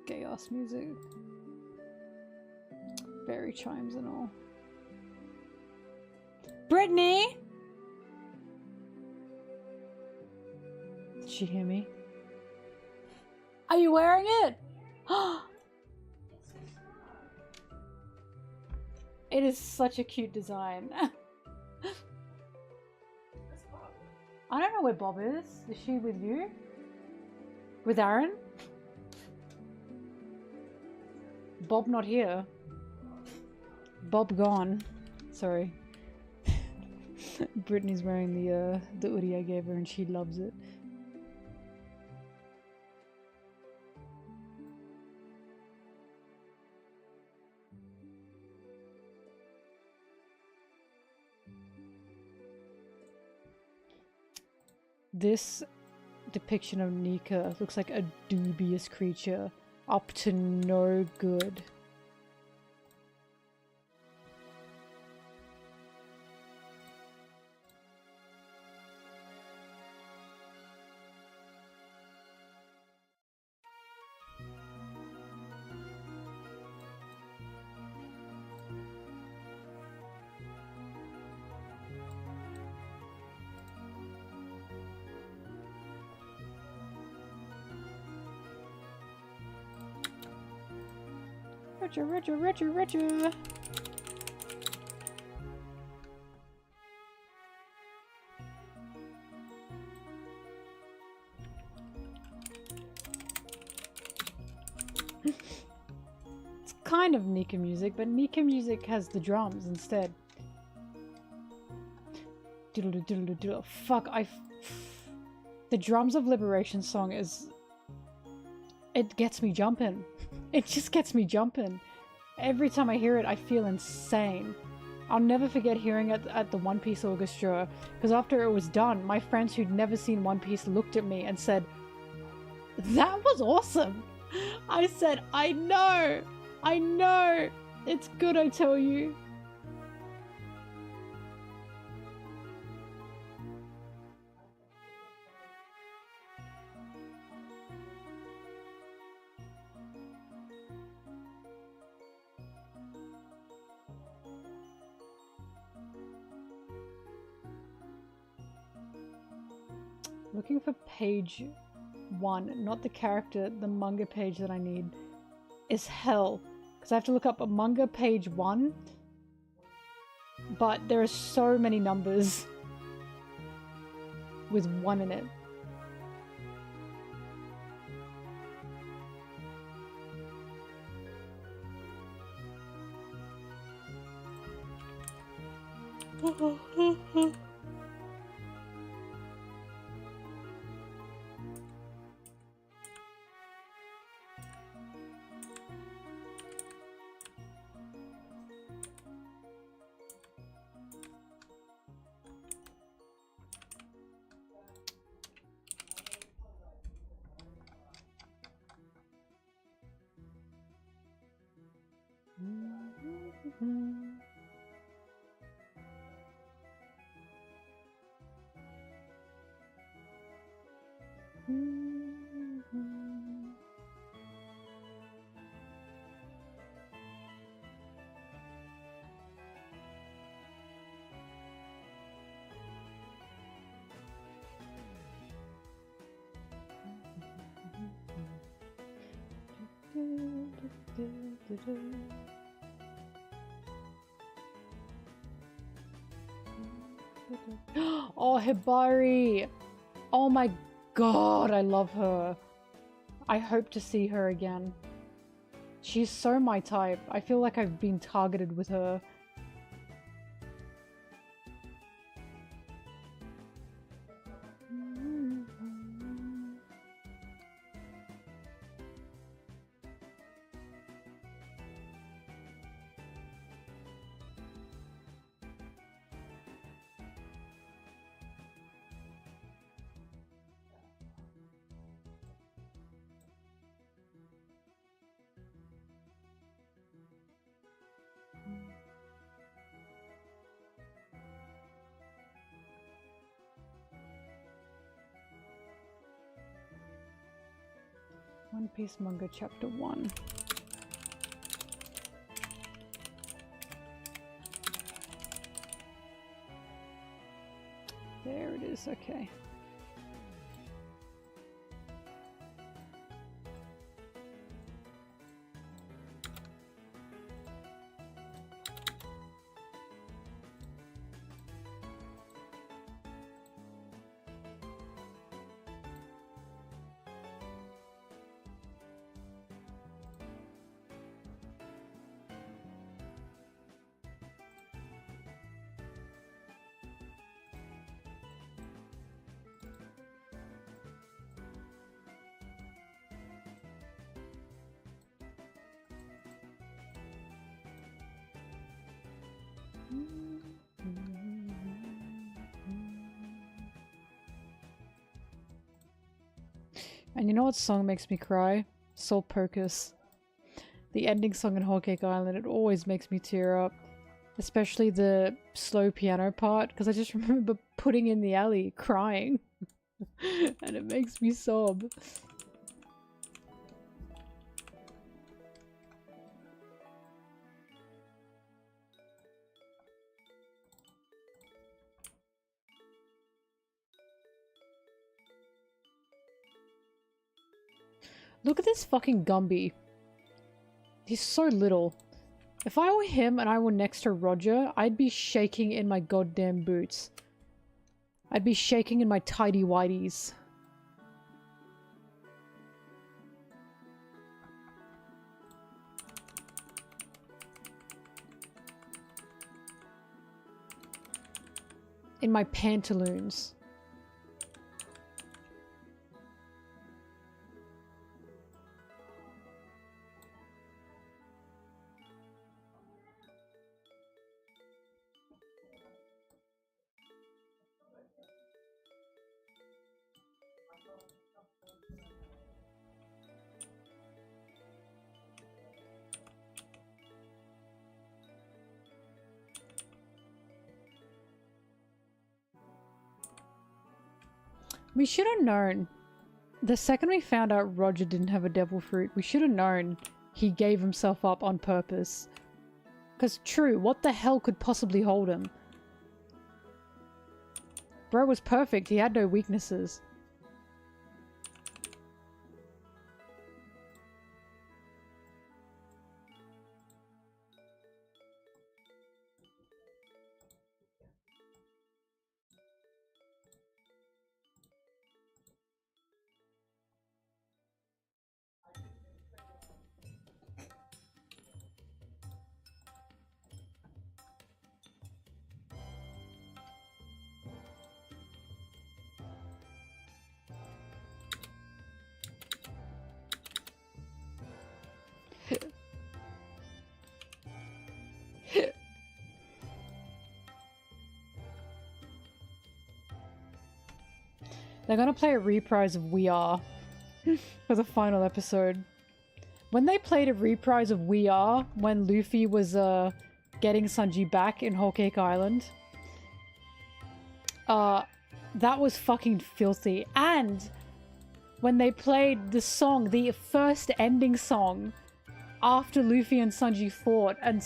Gay ass music. Fairy chimes and all. Brittany! Did she hear me? Are you wearing it? It is such a cute design. I don't know where Bob is. Is she with you? With Aaron? Bob not here. Bob gone. Sorry. Brittany's wearing the hoodie I gave her and she loves it. This depiction of Nika looks like a dubious creature, up to no good. Roger. It's kind of Nika music, but Nika music has the drums instead. Diddle. Fuck, the drums of Liberation song is... It gets me jumping. It just gets me jumping. Every time I hear it, I feel insane. I'll never forget hearing it at the One Piece Orchestra, because after it was done, my friends who'd never seen One Piece looked at me and said, "That was awesome!" I said, I know! It's good, I tell you. Looking for page 1, not the character, the manga page that I need, is hell. Because I have to look up a manga page 1, but there are so many numbers with 1 in it. Oh, Hibari! Oh my god, I love her. I hope to see her again. She's so my type. I feel like I've been targeted with her. One Piece Manga Chapter 1. There it is, okay. And you know what song makes me cry? Soul Pocus. The ending song in Whole Cake Island, it always makes me tear up. Especially the slow piano part, because I just remember putting in the alley crying. And it makes me sob. Look at this fucking Gumby. He's so little. If I were him and I were next to Roger, I'd be shaking in my goddamn boots. I'd be shaking in my tidy whities. In my pantaloons. We should have known. The second we found out Roger didn't have a devil fruit, we should have known he gave himself up on purpose. Because true, what the hell could possibly hold him? Bro was perfect, he had no weaknesses. They're gonna play a reprise of We Are for the final episode. When they played a reprise of We Are, when Luffy was getting Sanji back in Whole Cake Island, that was fucking filthy. And when they played the song, the first ending song, after Luffy and Sanji fought, and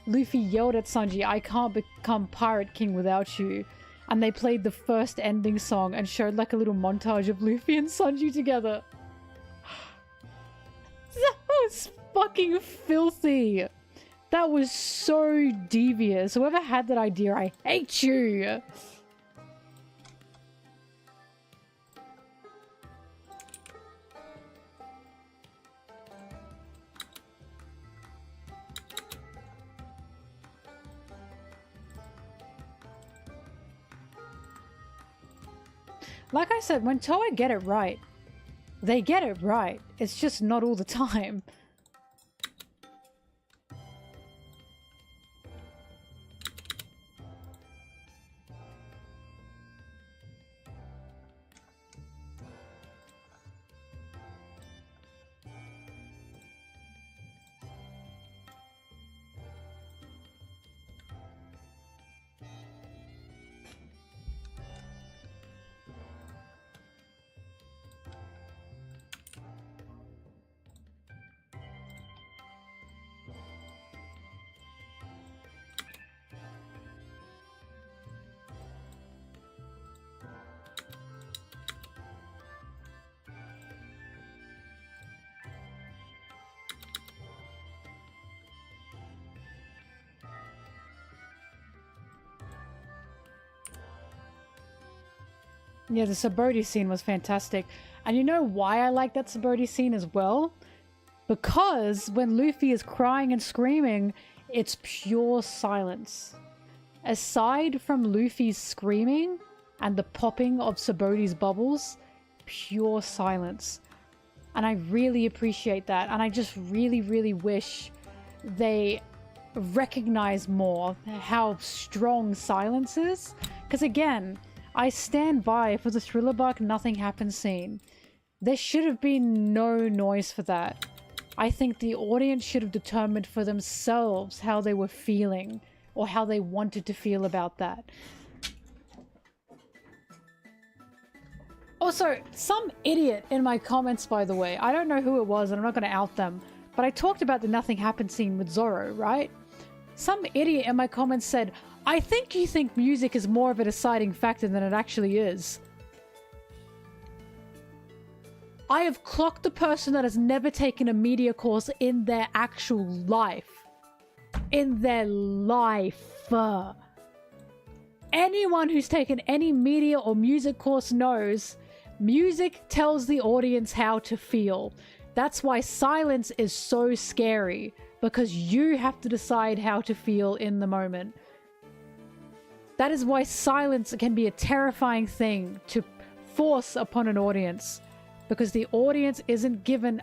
Luffy yelled at Sanji, "I can't become Pirate King without you." And they played the first ending song and showed like a little montage of Luffy and Sanji together. That was fucking filthy. That was so devious. Whoever had that idea, I hate you. Like I said, when Toa get it right, they get it right. It's just not all the time. Yeah, the Sabaody scene was fantastic. And you know why I like that Sabaody scene as well? Because when Luffy is crying and screaming, it's pure silence. Aside from Luffy's screaming and the popping of Sabaody's bubbles, pure silence. And I really appreciate that. And I just really, really wish they recognize more how strong silence is. Because again, I stand by for the Thriller Bark Nothing Happens scene. There should have been no noise for that. I think the audience should have determined for themselves how they were feeling or how they wanted to feel about that. Also, some idiot in my comments, by the way, I don't know who it was and I'm not going to out them, but I talked about the Nothing Happens scene with Zoro, right? Some idiot in my comments said, I think you think music is more of a deciding factor than it actually is. I have clocked a person that has never taken a media course in their actual life. In their life. Anyone who's taken any media or music course knows music tells the audience how to feel. That's why silence is so scary, because you have to decide how to feel in the moment. That is why silence can be a terrifying thing to force upon an audience, because the audience isn't given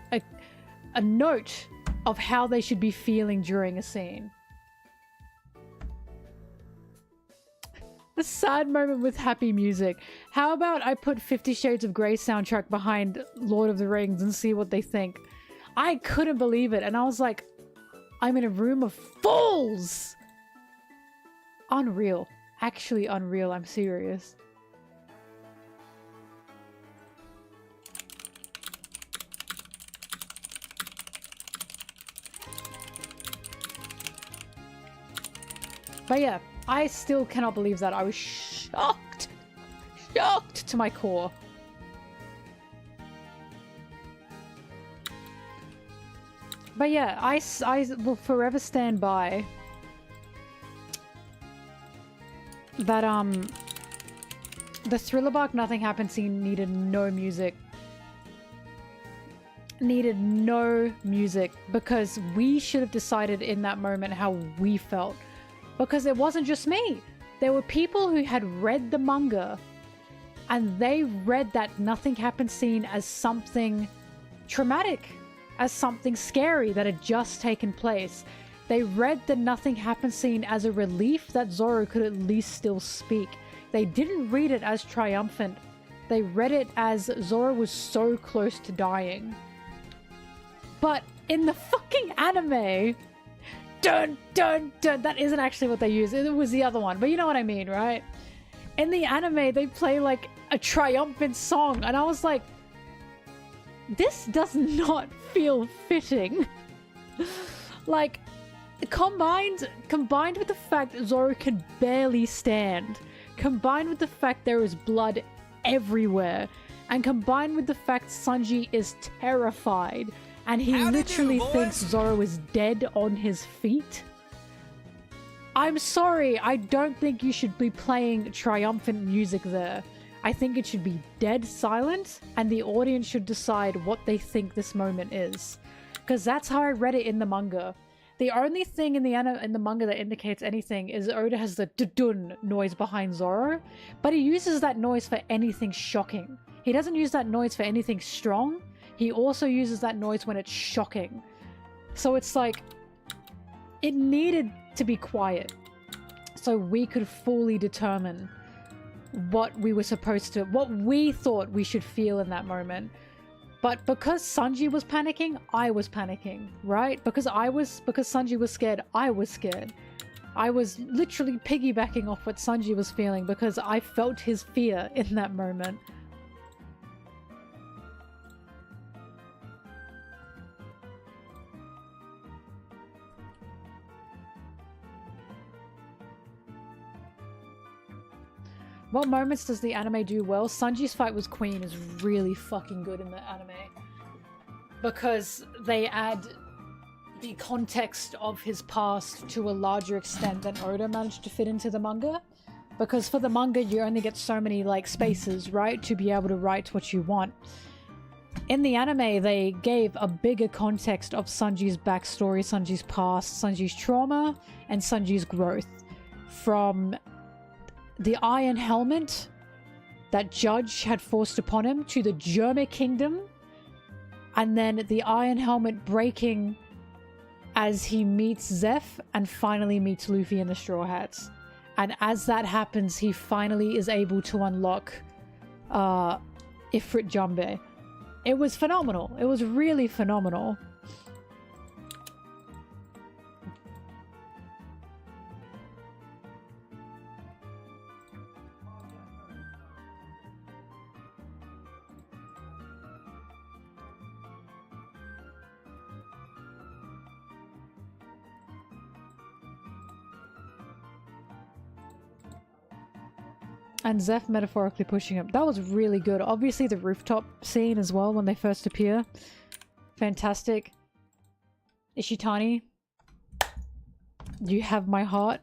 a note of how they should be feeling during a scene. A sad moment with happy music. How about I put 50 Shades of Grey soundtrack behind Lord of the Rings and see what they think? I couldn't believe it, and I was like, I'm in a room of fools! Unreal. Actually unreal, I'm serious. But yeah, I still cannot believe that. I was shocked. Shocked to my core. But yeah, I will forever stand by that the Thriller Bark Nothing Happens scene needed no music. Needed no music, because we should have decided in that moment how we felt. Because it wasn't just me. There were people who had read the manga and they read that Nothing Happens scene as something traumatic, as something scary that had just taken place. They read the Nothing Happens scene as a relief that Zoro could at least still speak. They didn't read it as triumphant. They read it as Zoro was so close to dying. But in the fucking anime, dun dun dun, that isn't actually what they use. It was the other one, but you know what I mean, right? In the anime, they play like a triumphant song, and I was like, this does not feel fitting. Like, combined with the fact that Zoro can barely stand, combined with the fact there is blood everywhere, and combined with the fact Sanji is terrified, and he Howdy literally do, thinks boys. Zoro is dead on his feet. I'm sorry, I don't think you should be playing triumphant music there. I think it should be dead silent, and the audience should decide what they think this moment is. Because that's how I read it in the manga. The only thing in the manga that indicates anything is Oda has the dun noise behind Zoro, but he uses that noise for anything shocking. He doesn't use that noise for anything strong. He also uses that noise when it's shocking. So it's like, it needed to be quiet so we could fully determine what we were supposed to, what we thought we should feel in that moment. But because Sanji was panicking, I was panicking, right? Because Sanji was scared, I was scared. I was literally piggybacking off what Sanji was feeling because I felt his fear in that moment. What moments does the anime do well? Sanji's fight with Queen is really fucking good in the anime. Because they add the context of his past to a larger extent than Oda managed to fit into the manga. Because for the manga, you only get so many, like, spaces, right? To be able to write what you want. In the anime, they gave a bigger context of Sanji's backstory, Sanji's past, Sanji's trauma, and Sanji's growth. From the Iron Helmet that Judge had forced upon him to the Germa Kingdom, and then the Iron Helmet breaking as he meets Zeph and finally meets Luffy and the Straw Hats. And as that happens, he finally is able to unlock Ifrit Jambe. It was phenomenal. It was really phenomenal. And Zeph metaphorically pushing him. That was really good. Obviously the rooftop scene as well when they first appear. Fantastic. Ishitani, you have my heart.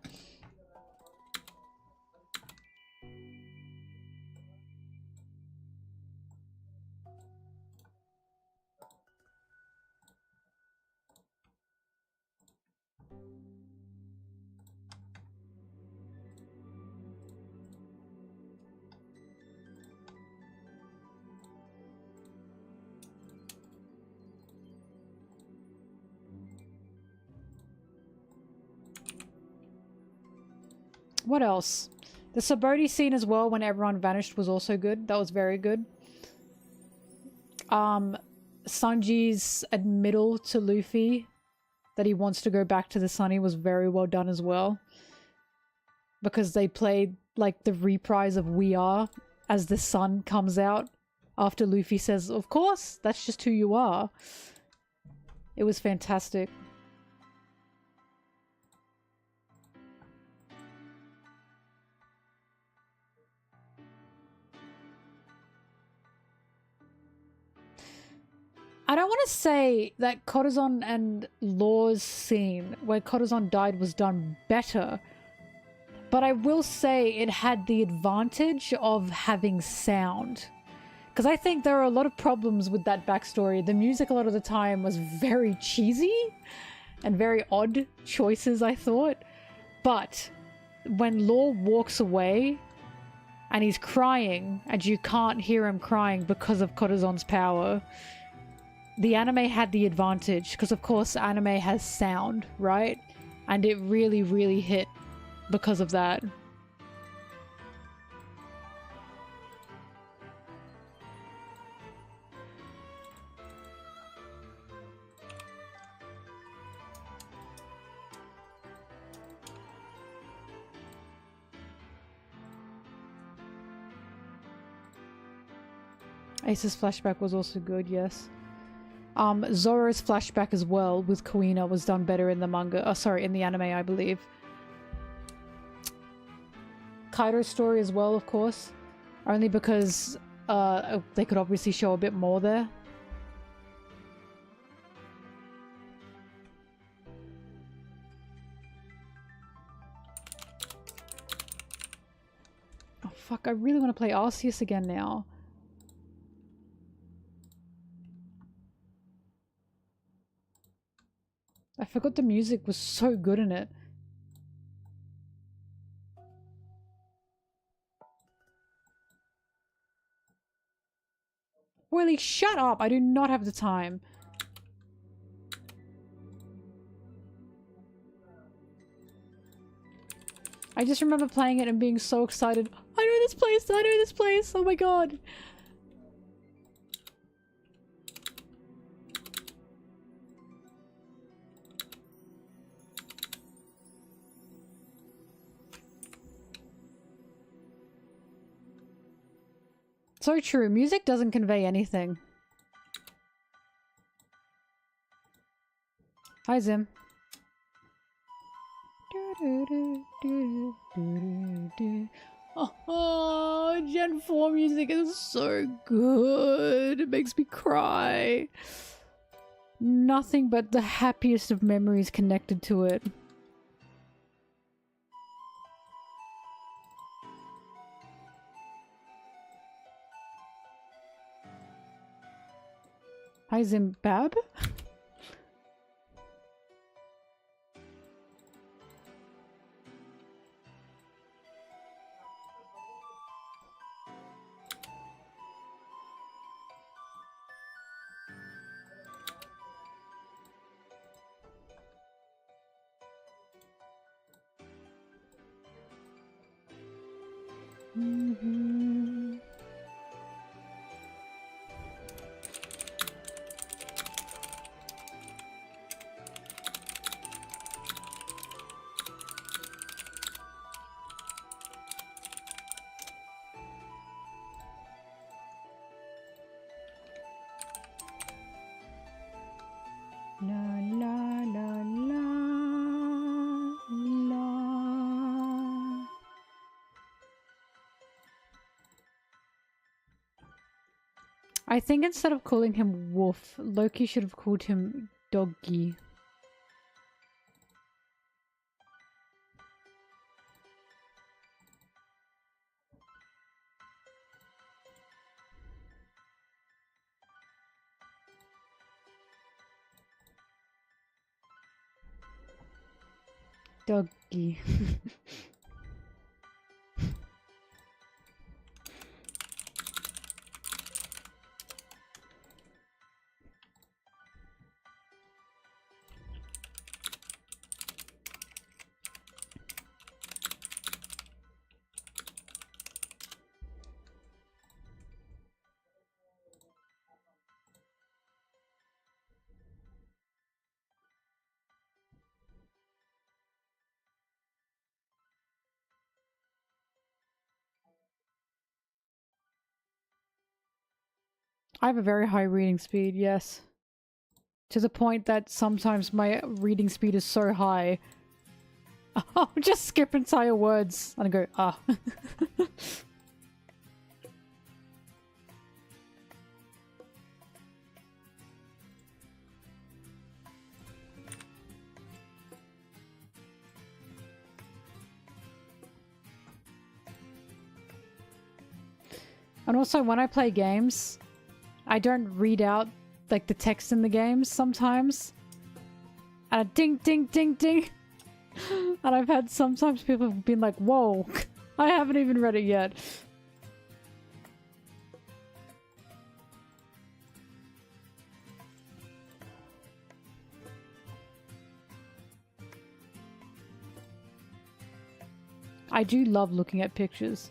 What else? The Sabaody scene as well when everyone vanished was also good. That was very good. Sanji's admittal to Luffy that he wants to go back to the Sunny was very well done as well. Because they played like the reprise of We Are as the sun comes out after Luffy says, of course, that's just who you are. It was fantastic. I don't want to say that Corazon and Law's scene where Corazon died was done better, but I will say it had the advantage of having sound. Because I think there are a lot of problems with that backstory. The music a lot of the time was very cheesy and very odd choices, I thought. But when Law walks away and he's crying and you can't hear him crying because of Corazon's power, the anime had the advantage because of course anime has sound, right? And it really, really hit because of that. Ace's flashback was also good, yes. Zoro's flashback as well with Kuina was done better in the manga. Oh, sorry, in the anime, I believe. Kaido's story as well, of course. Only because they could obviously show a bit more there. fuck, I really want to play Arceus again now. I forgot the music was so good in it. Willie, shut up! I do not have the time. I just remember playing it and being so excited. I know this place! I know this place! Oh my god! So true. Music doesn't convey anything. Hi, Zim. Oh, Gen 4 music is so good. It makes me cry. Nothing but the happiest of memories connected to it. Hi, Zimbab? La la la la la. I think instead of calling him Wolf, Loki should have called him Doggy. Doggy. I have a very high reading speed, yes. To the point that sometimes my reading speed is so high, I'll just skip entire words and I go, ah. And also when I play games, I don't read out like the text in the games sometimes. And ding ding ding ding. And I've had sometimes people have been like, whoa, I haven't even read it yet. I do love looking at pictures.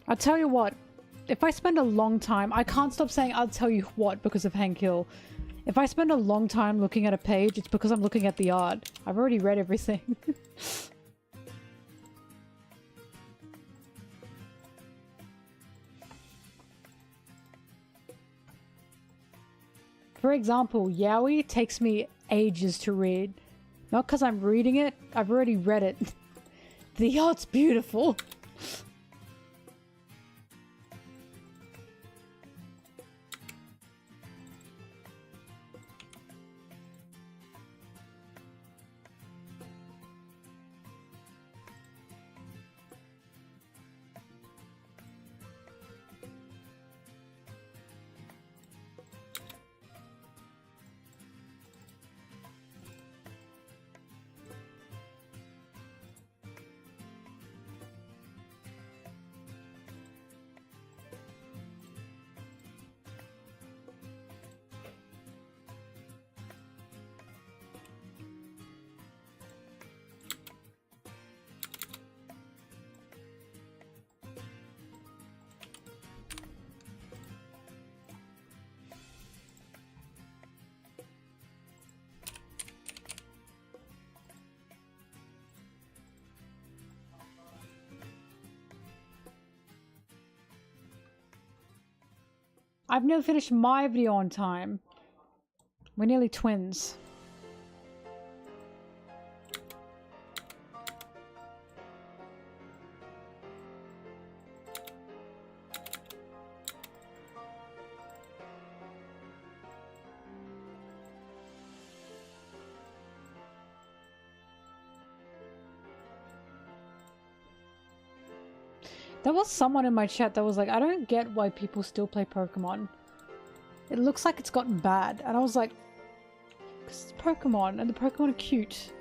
I'll tell you what, if I spend a long time, I can't stop saying I'll tell you what because of Hank Hill. If I spend a long time looking at a page, it's because I'm looking at the art. I've already read everything. For example, Yaoi takes me ages to read. Not because I'm reading it, I've already read it. The art's beautiful. I've nearly finished my video on time. We're nearly twins. There was someone in my chat that was like, I don't get why people still play Pokemon. It looks like it's gotten bad. And I was like, because it's Pokemon and the Pokemon are cute.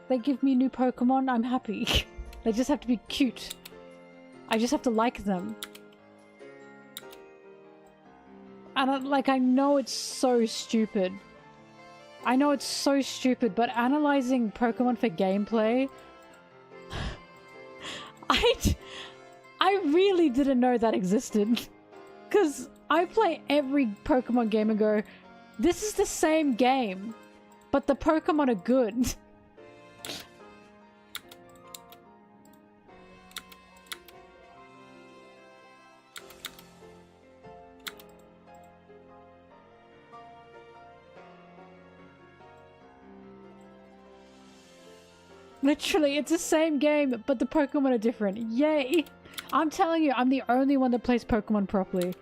They give me new Pokemon, I'm happy. They just have to be cute. I just have to like them. And I know it's so stupid. I know it's so stupid, but analyzing Pokemon for gameplay... I really didn't know that existed. Because I play every Pokemon game and go, this is the same game, but the Pokemon are good. Literally, it's the same game, but the Pokemon are different. Yay! I'm telling you, I'm the only one that plays Pokemon properly.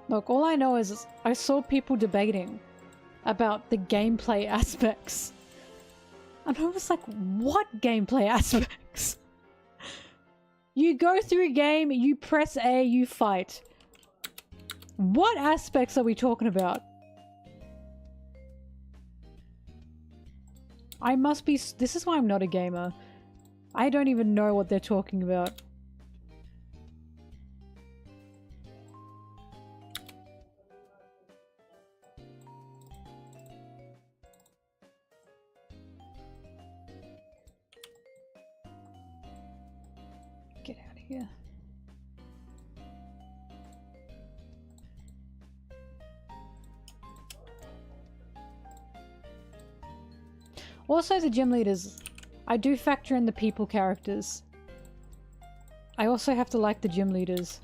Look, all I know is I saw people debating about the gameplay aspects. And I was like, what gameplay aspects? You go through a game, you press A, you fight. What aspects are we talking about? I must be... This is why I'm not a gamer. I don't even know what they're talking about. Get out of here. Also, the gym leaders, I do factor in the people characters. I also have to like the gym leaders.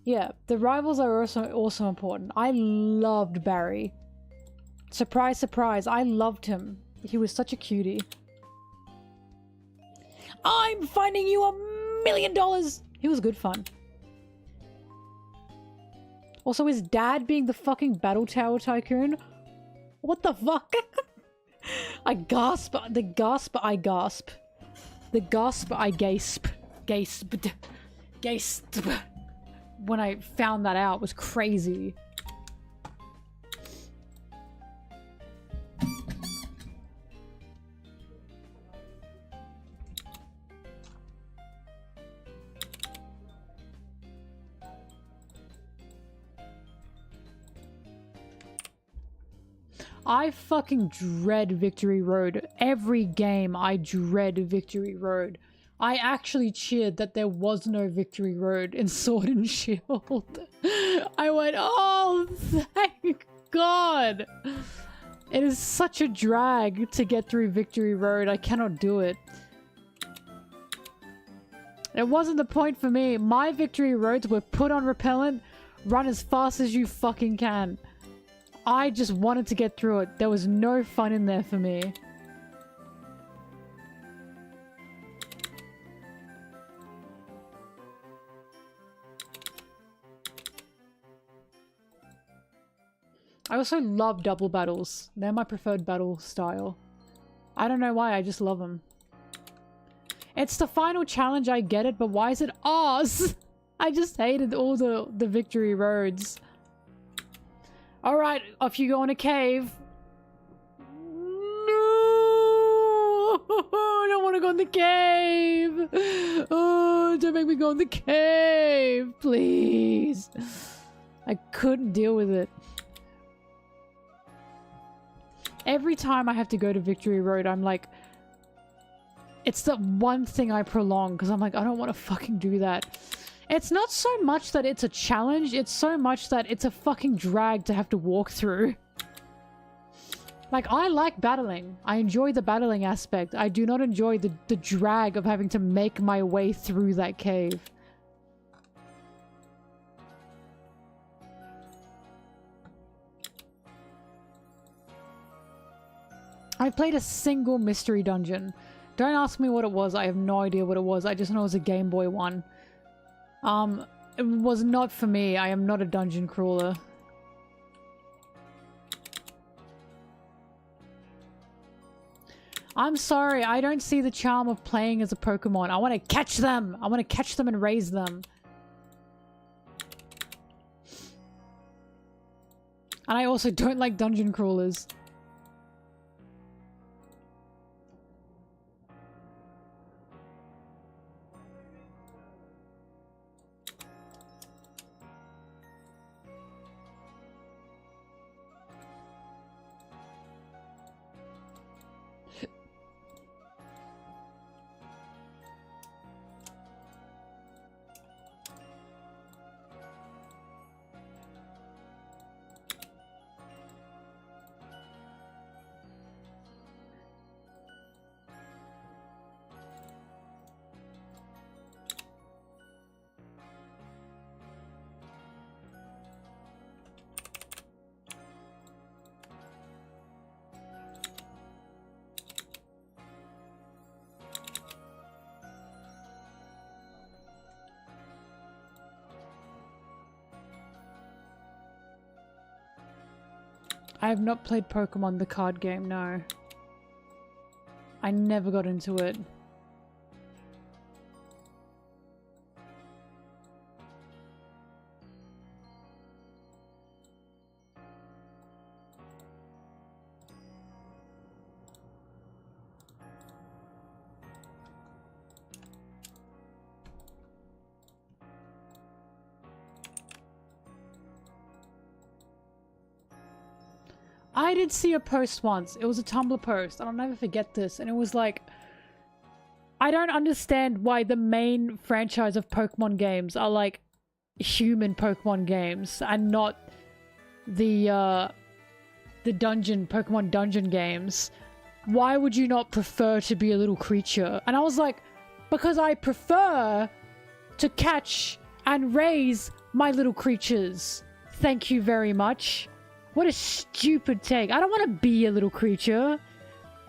Yeah, the rivals are also important. I loved Barry. Surprise, surprise, I loved him. He was such a cutie. I'm finding you $1 million! He was good fun. Also, his dad being the fucking Battle Tower Tycoon? What the fuck? I gasp. The gasp I gasp. The gasp I gasp. Gasped. Gasped. When I found that out was crazy. I fucking dread Victory Road. Every game I dread Victory Road. I actually cheered that there was no Victory Road in Sword and Shield. I went, oh, thank God. It is such a drag to get through Victory Road. I cannot do it. It wasn't the point for me. My Victory Roads were put on repellent, run as fast as you fucking can. I just wanted to get through it. There was no fun in there for me. I also love double battles. They're my preferred battle style. I don't know why, I just love them. It's the final challenge, I get it, but why is it Oz? I just hated all the victory roads. Alright, off you go in a cave. No! I don't want to go in the cave! Oh, don't make me go in the cave! Please! I couldn't deal with it. Every time I have to go to Victory Road, I'm like... It's the one thing I prolong, because I'm like, I don't want to fucking do that. It's not so much that it's a challenge, it's so much that it's a fucking drag to have to walk through. Like, I like battling. I enjoy the battling aspect. I do not enjoy the drag of having to make my way through that cave. I played a single mystery dungeon. Don't ask me what it was. I have no idea what it was. I just know it was a Game Boy one. It was not for me. I am not a dungeon crawler. I'm sorry. I don't see the charm of playing as a Pokemon. I want to catch them. I want to catch them and raise them. And I also don't like dungeon crawlers. I have not played Pokemon the card game, no. I never got into it. I did see a post once. It was a Tumblr post, and I'll never forget this. And it was like, I don't understand why the main franchise of Pokemon games are like human Pokemon games and not the Pokemon dungeon games. Why would you not prefer to be a little creature? And I was like, because I prefer to catch and raise my little creatures. Thank you very much. What a stupid take. I don't want to be a little creature.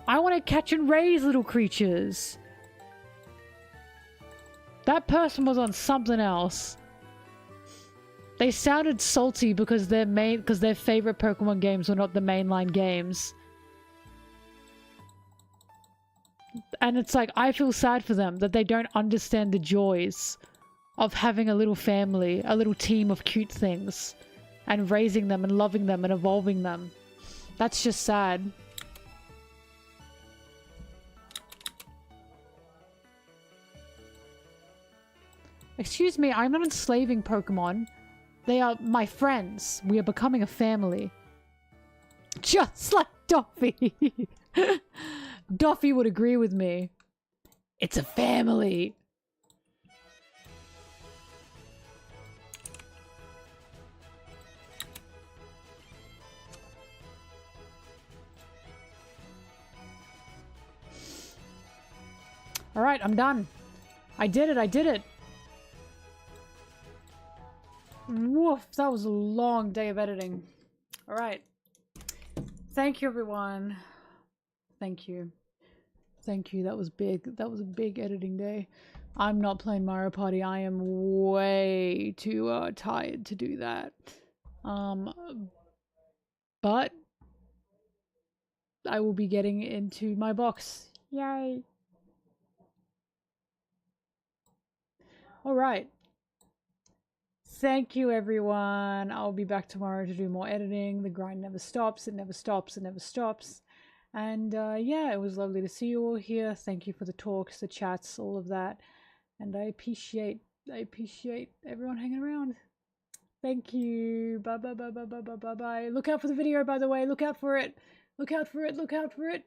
I want to catch and raise little creatures. That person was on something else. They sounded salty because their favorite Pokemon games were not the mainline games. And it's like, I feel sad for them that they don't understand the joys of having a little family, a little team of cute things. And raising them and loving them and evolving them. That's just sad. Excuse me, I'm not enslaving Pokemon. They are my friends. We are becoming a family. Just like Duffy. Duffy would agree with me. It's a family. Alright, I'm done. I did it, I did it. Woof, that was a long day of editing. Alright. Thank you, everyone. Thank you. Thank you, that was big. That was a big editing day. I'm not playing Mario Party. I am way too tired to do that. But I will be getting into my box. Yay! All right. Thank you, everyone. I'll be back tomorrow to do more editing. The grind never stops. It never stops. It never stops. And yeah, it was lovely to see you all here. Thank you for the talks, the chats, all of that. And I appreciate everyone hanging around. Thank you. Bye bye bye bye bye bye bye bye. Look out for the video, by the way. Look out for it. Look out for it. Look out for it.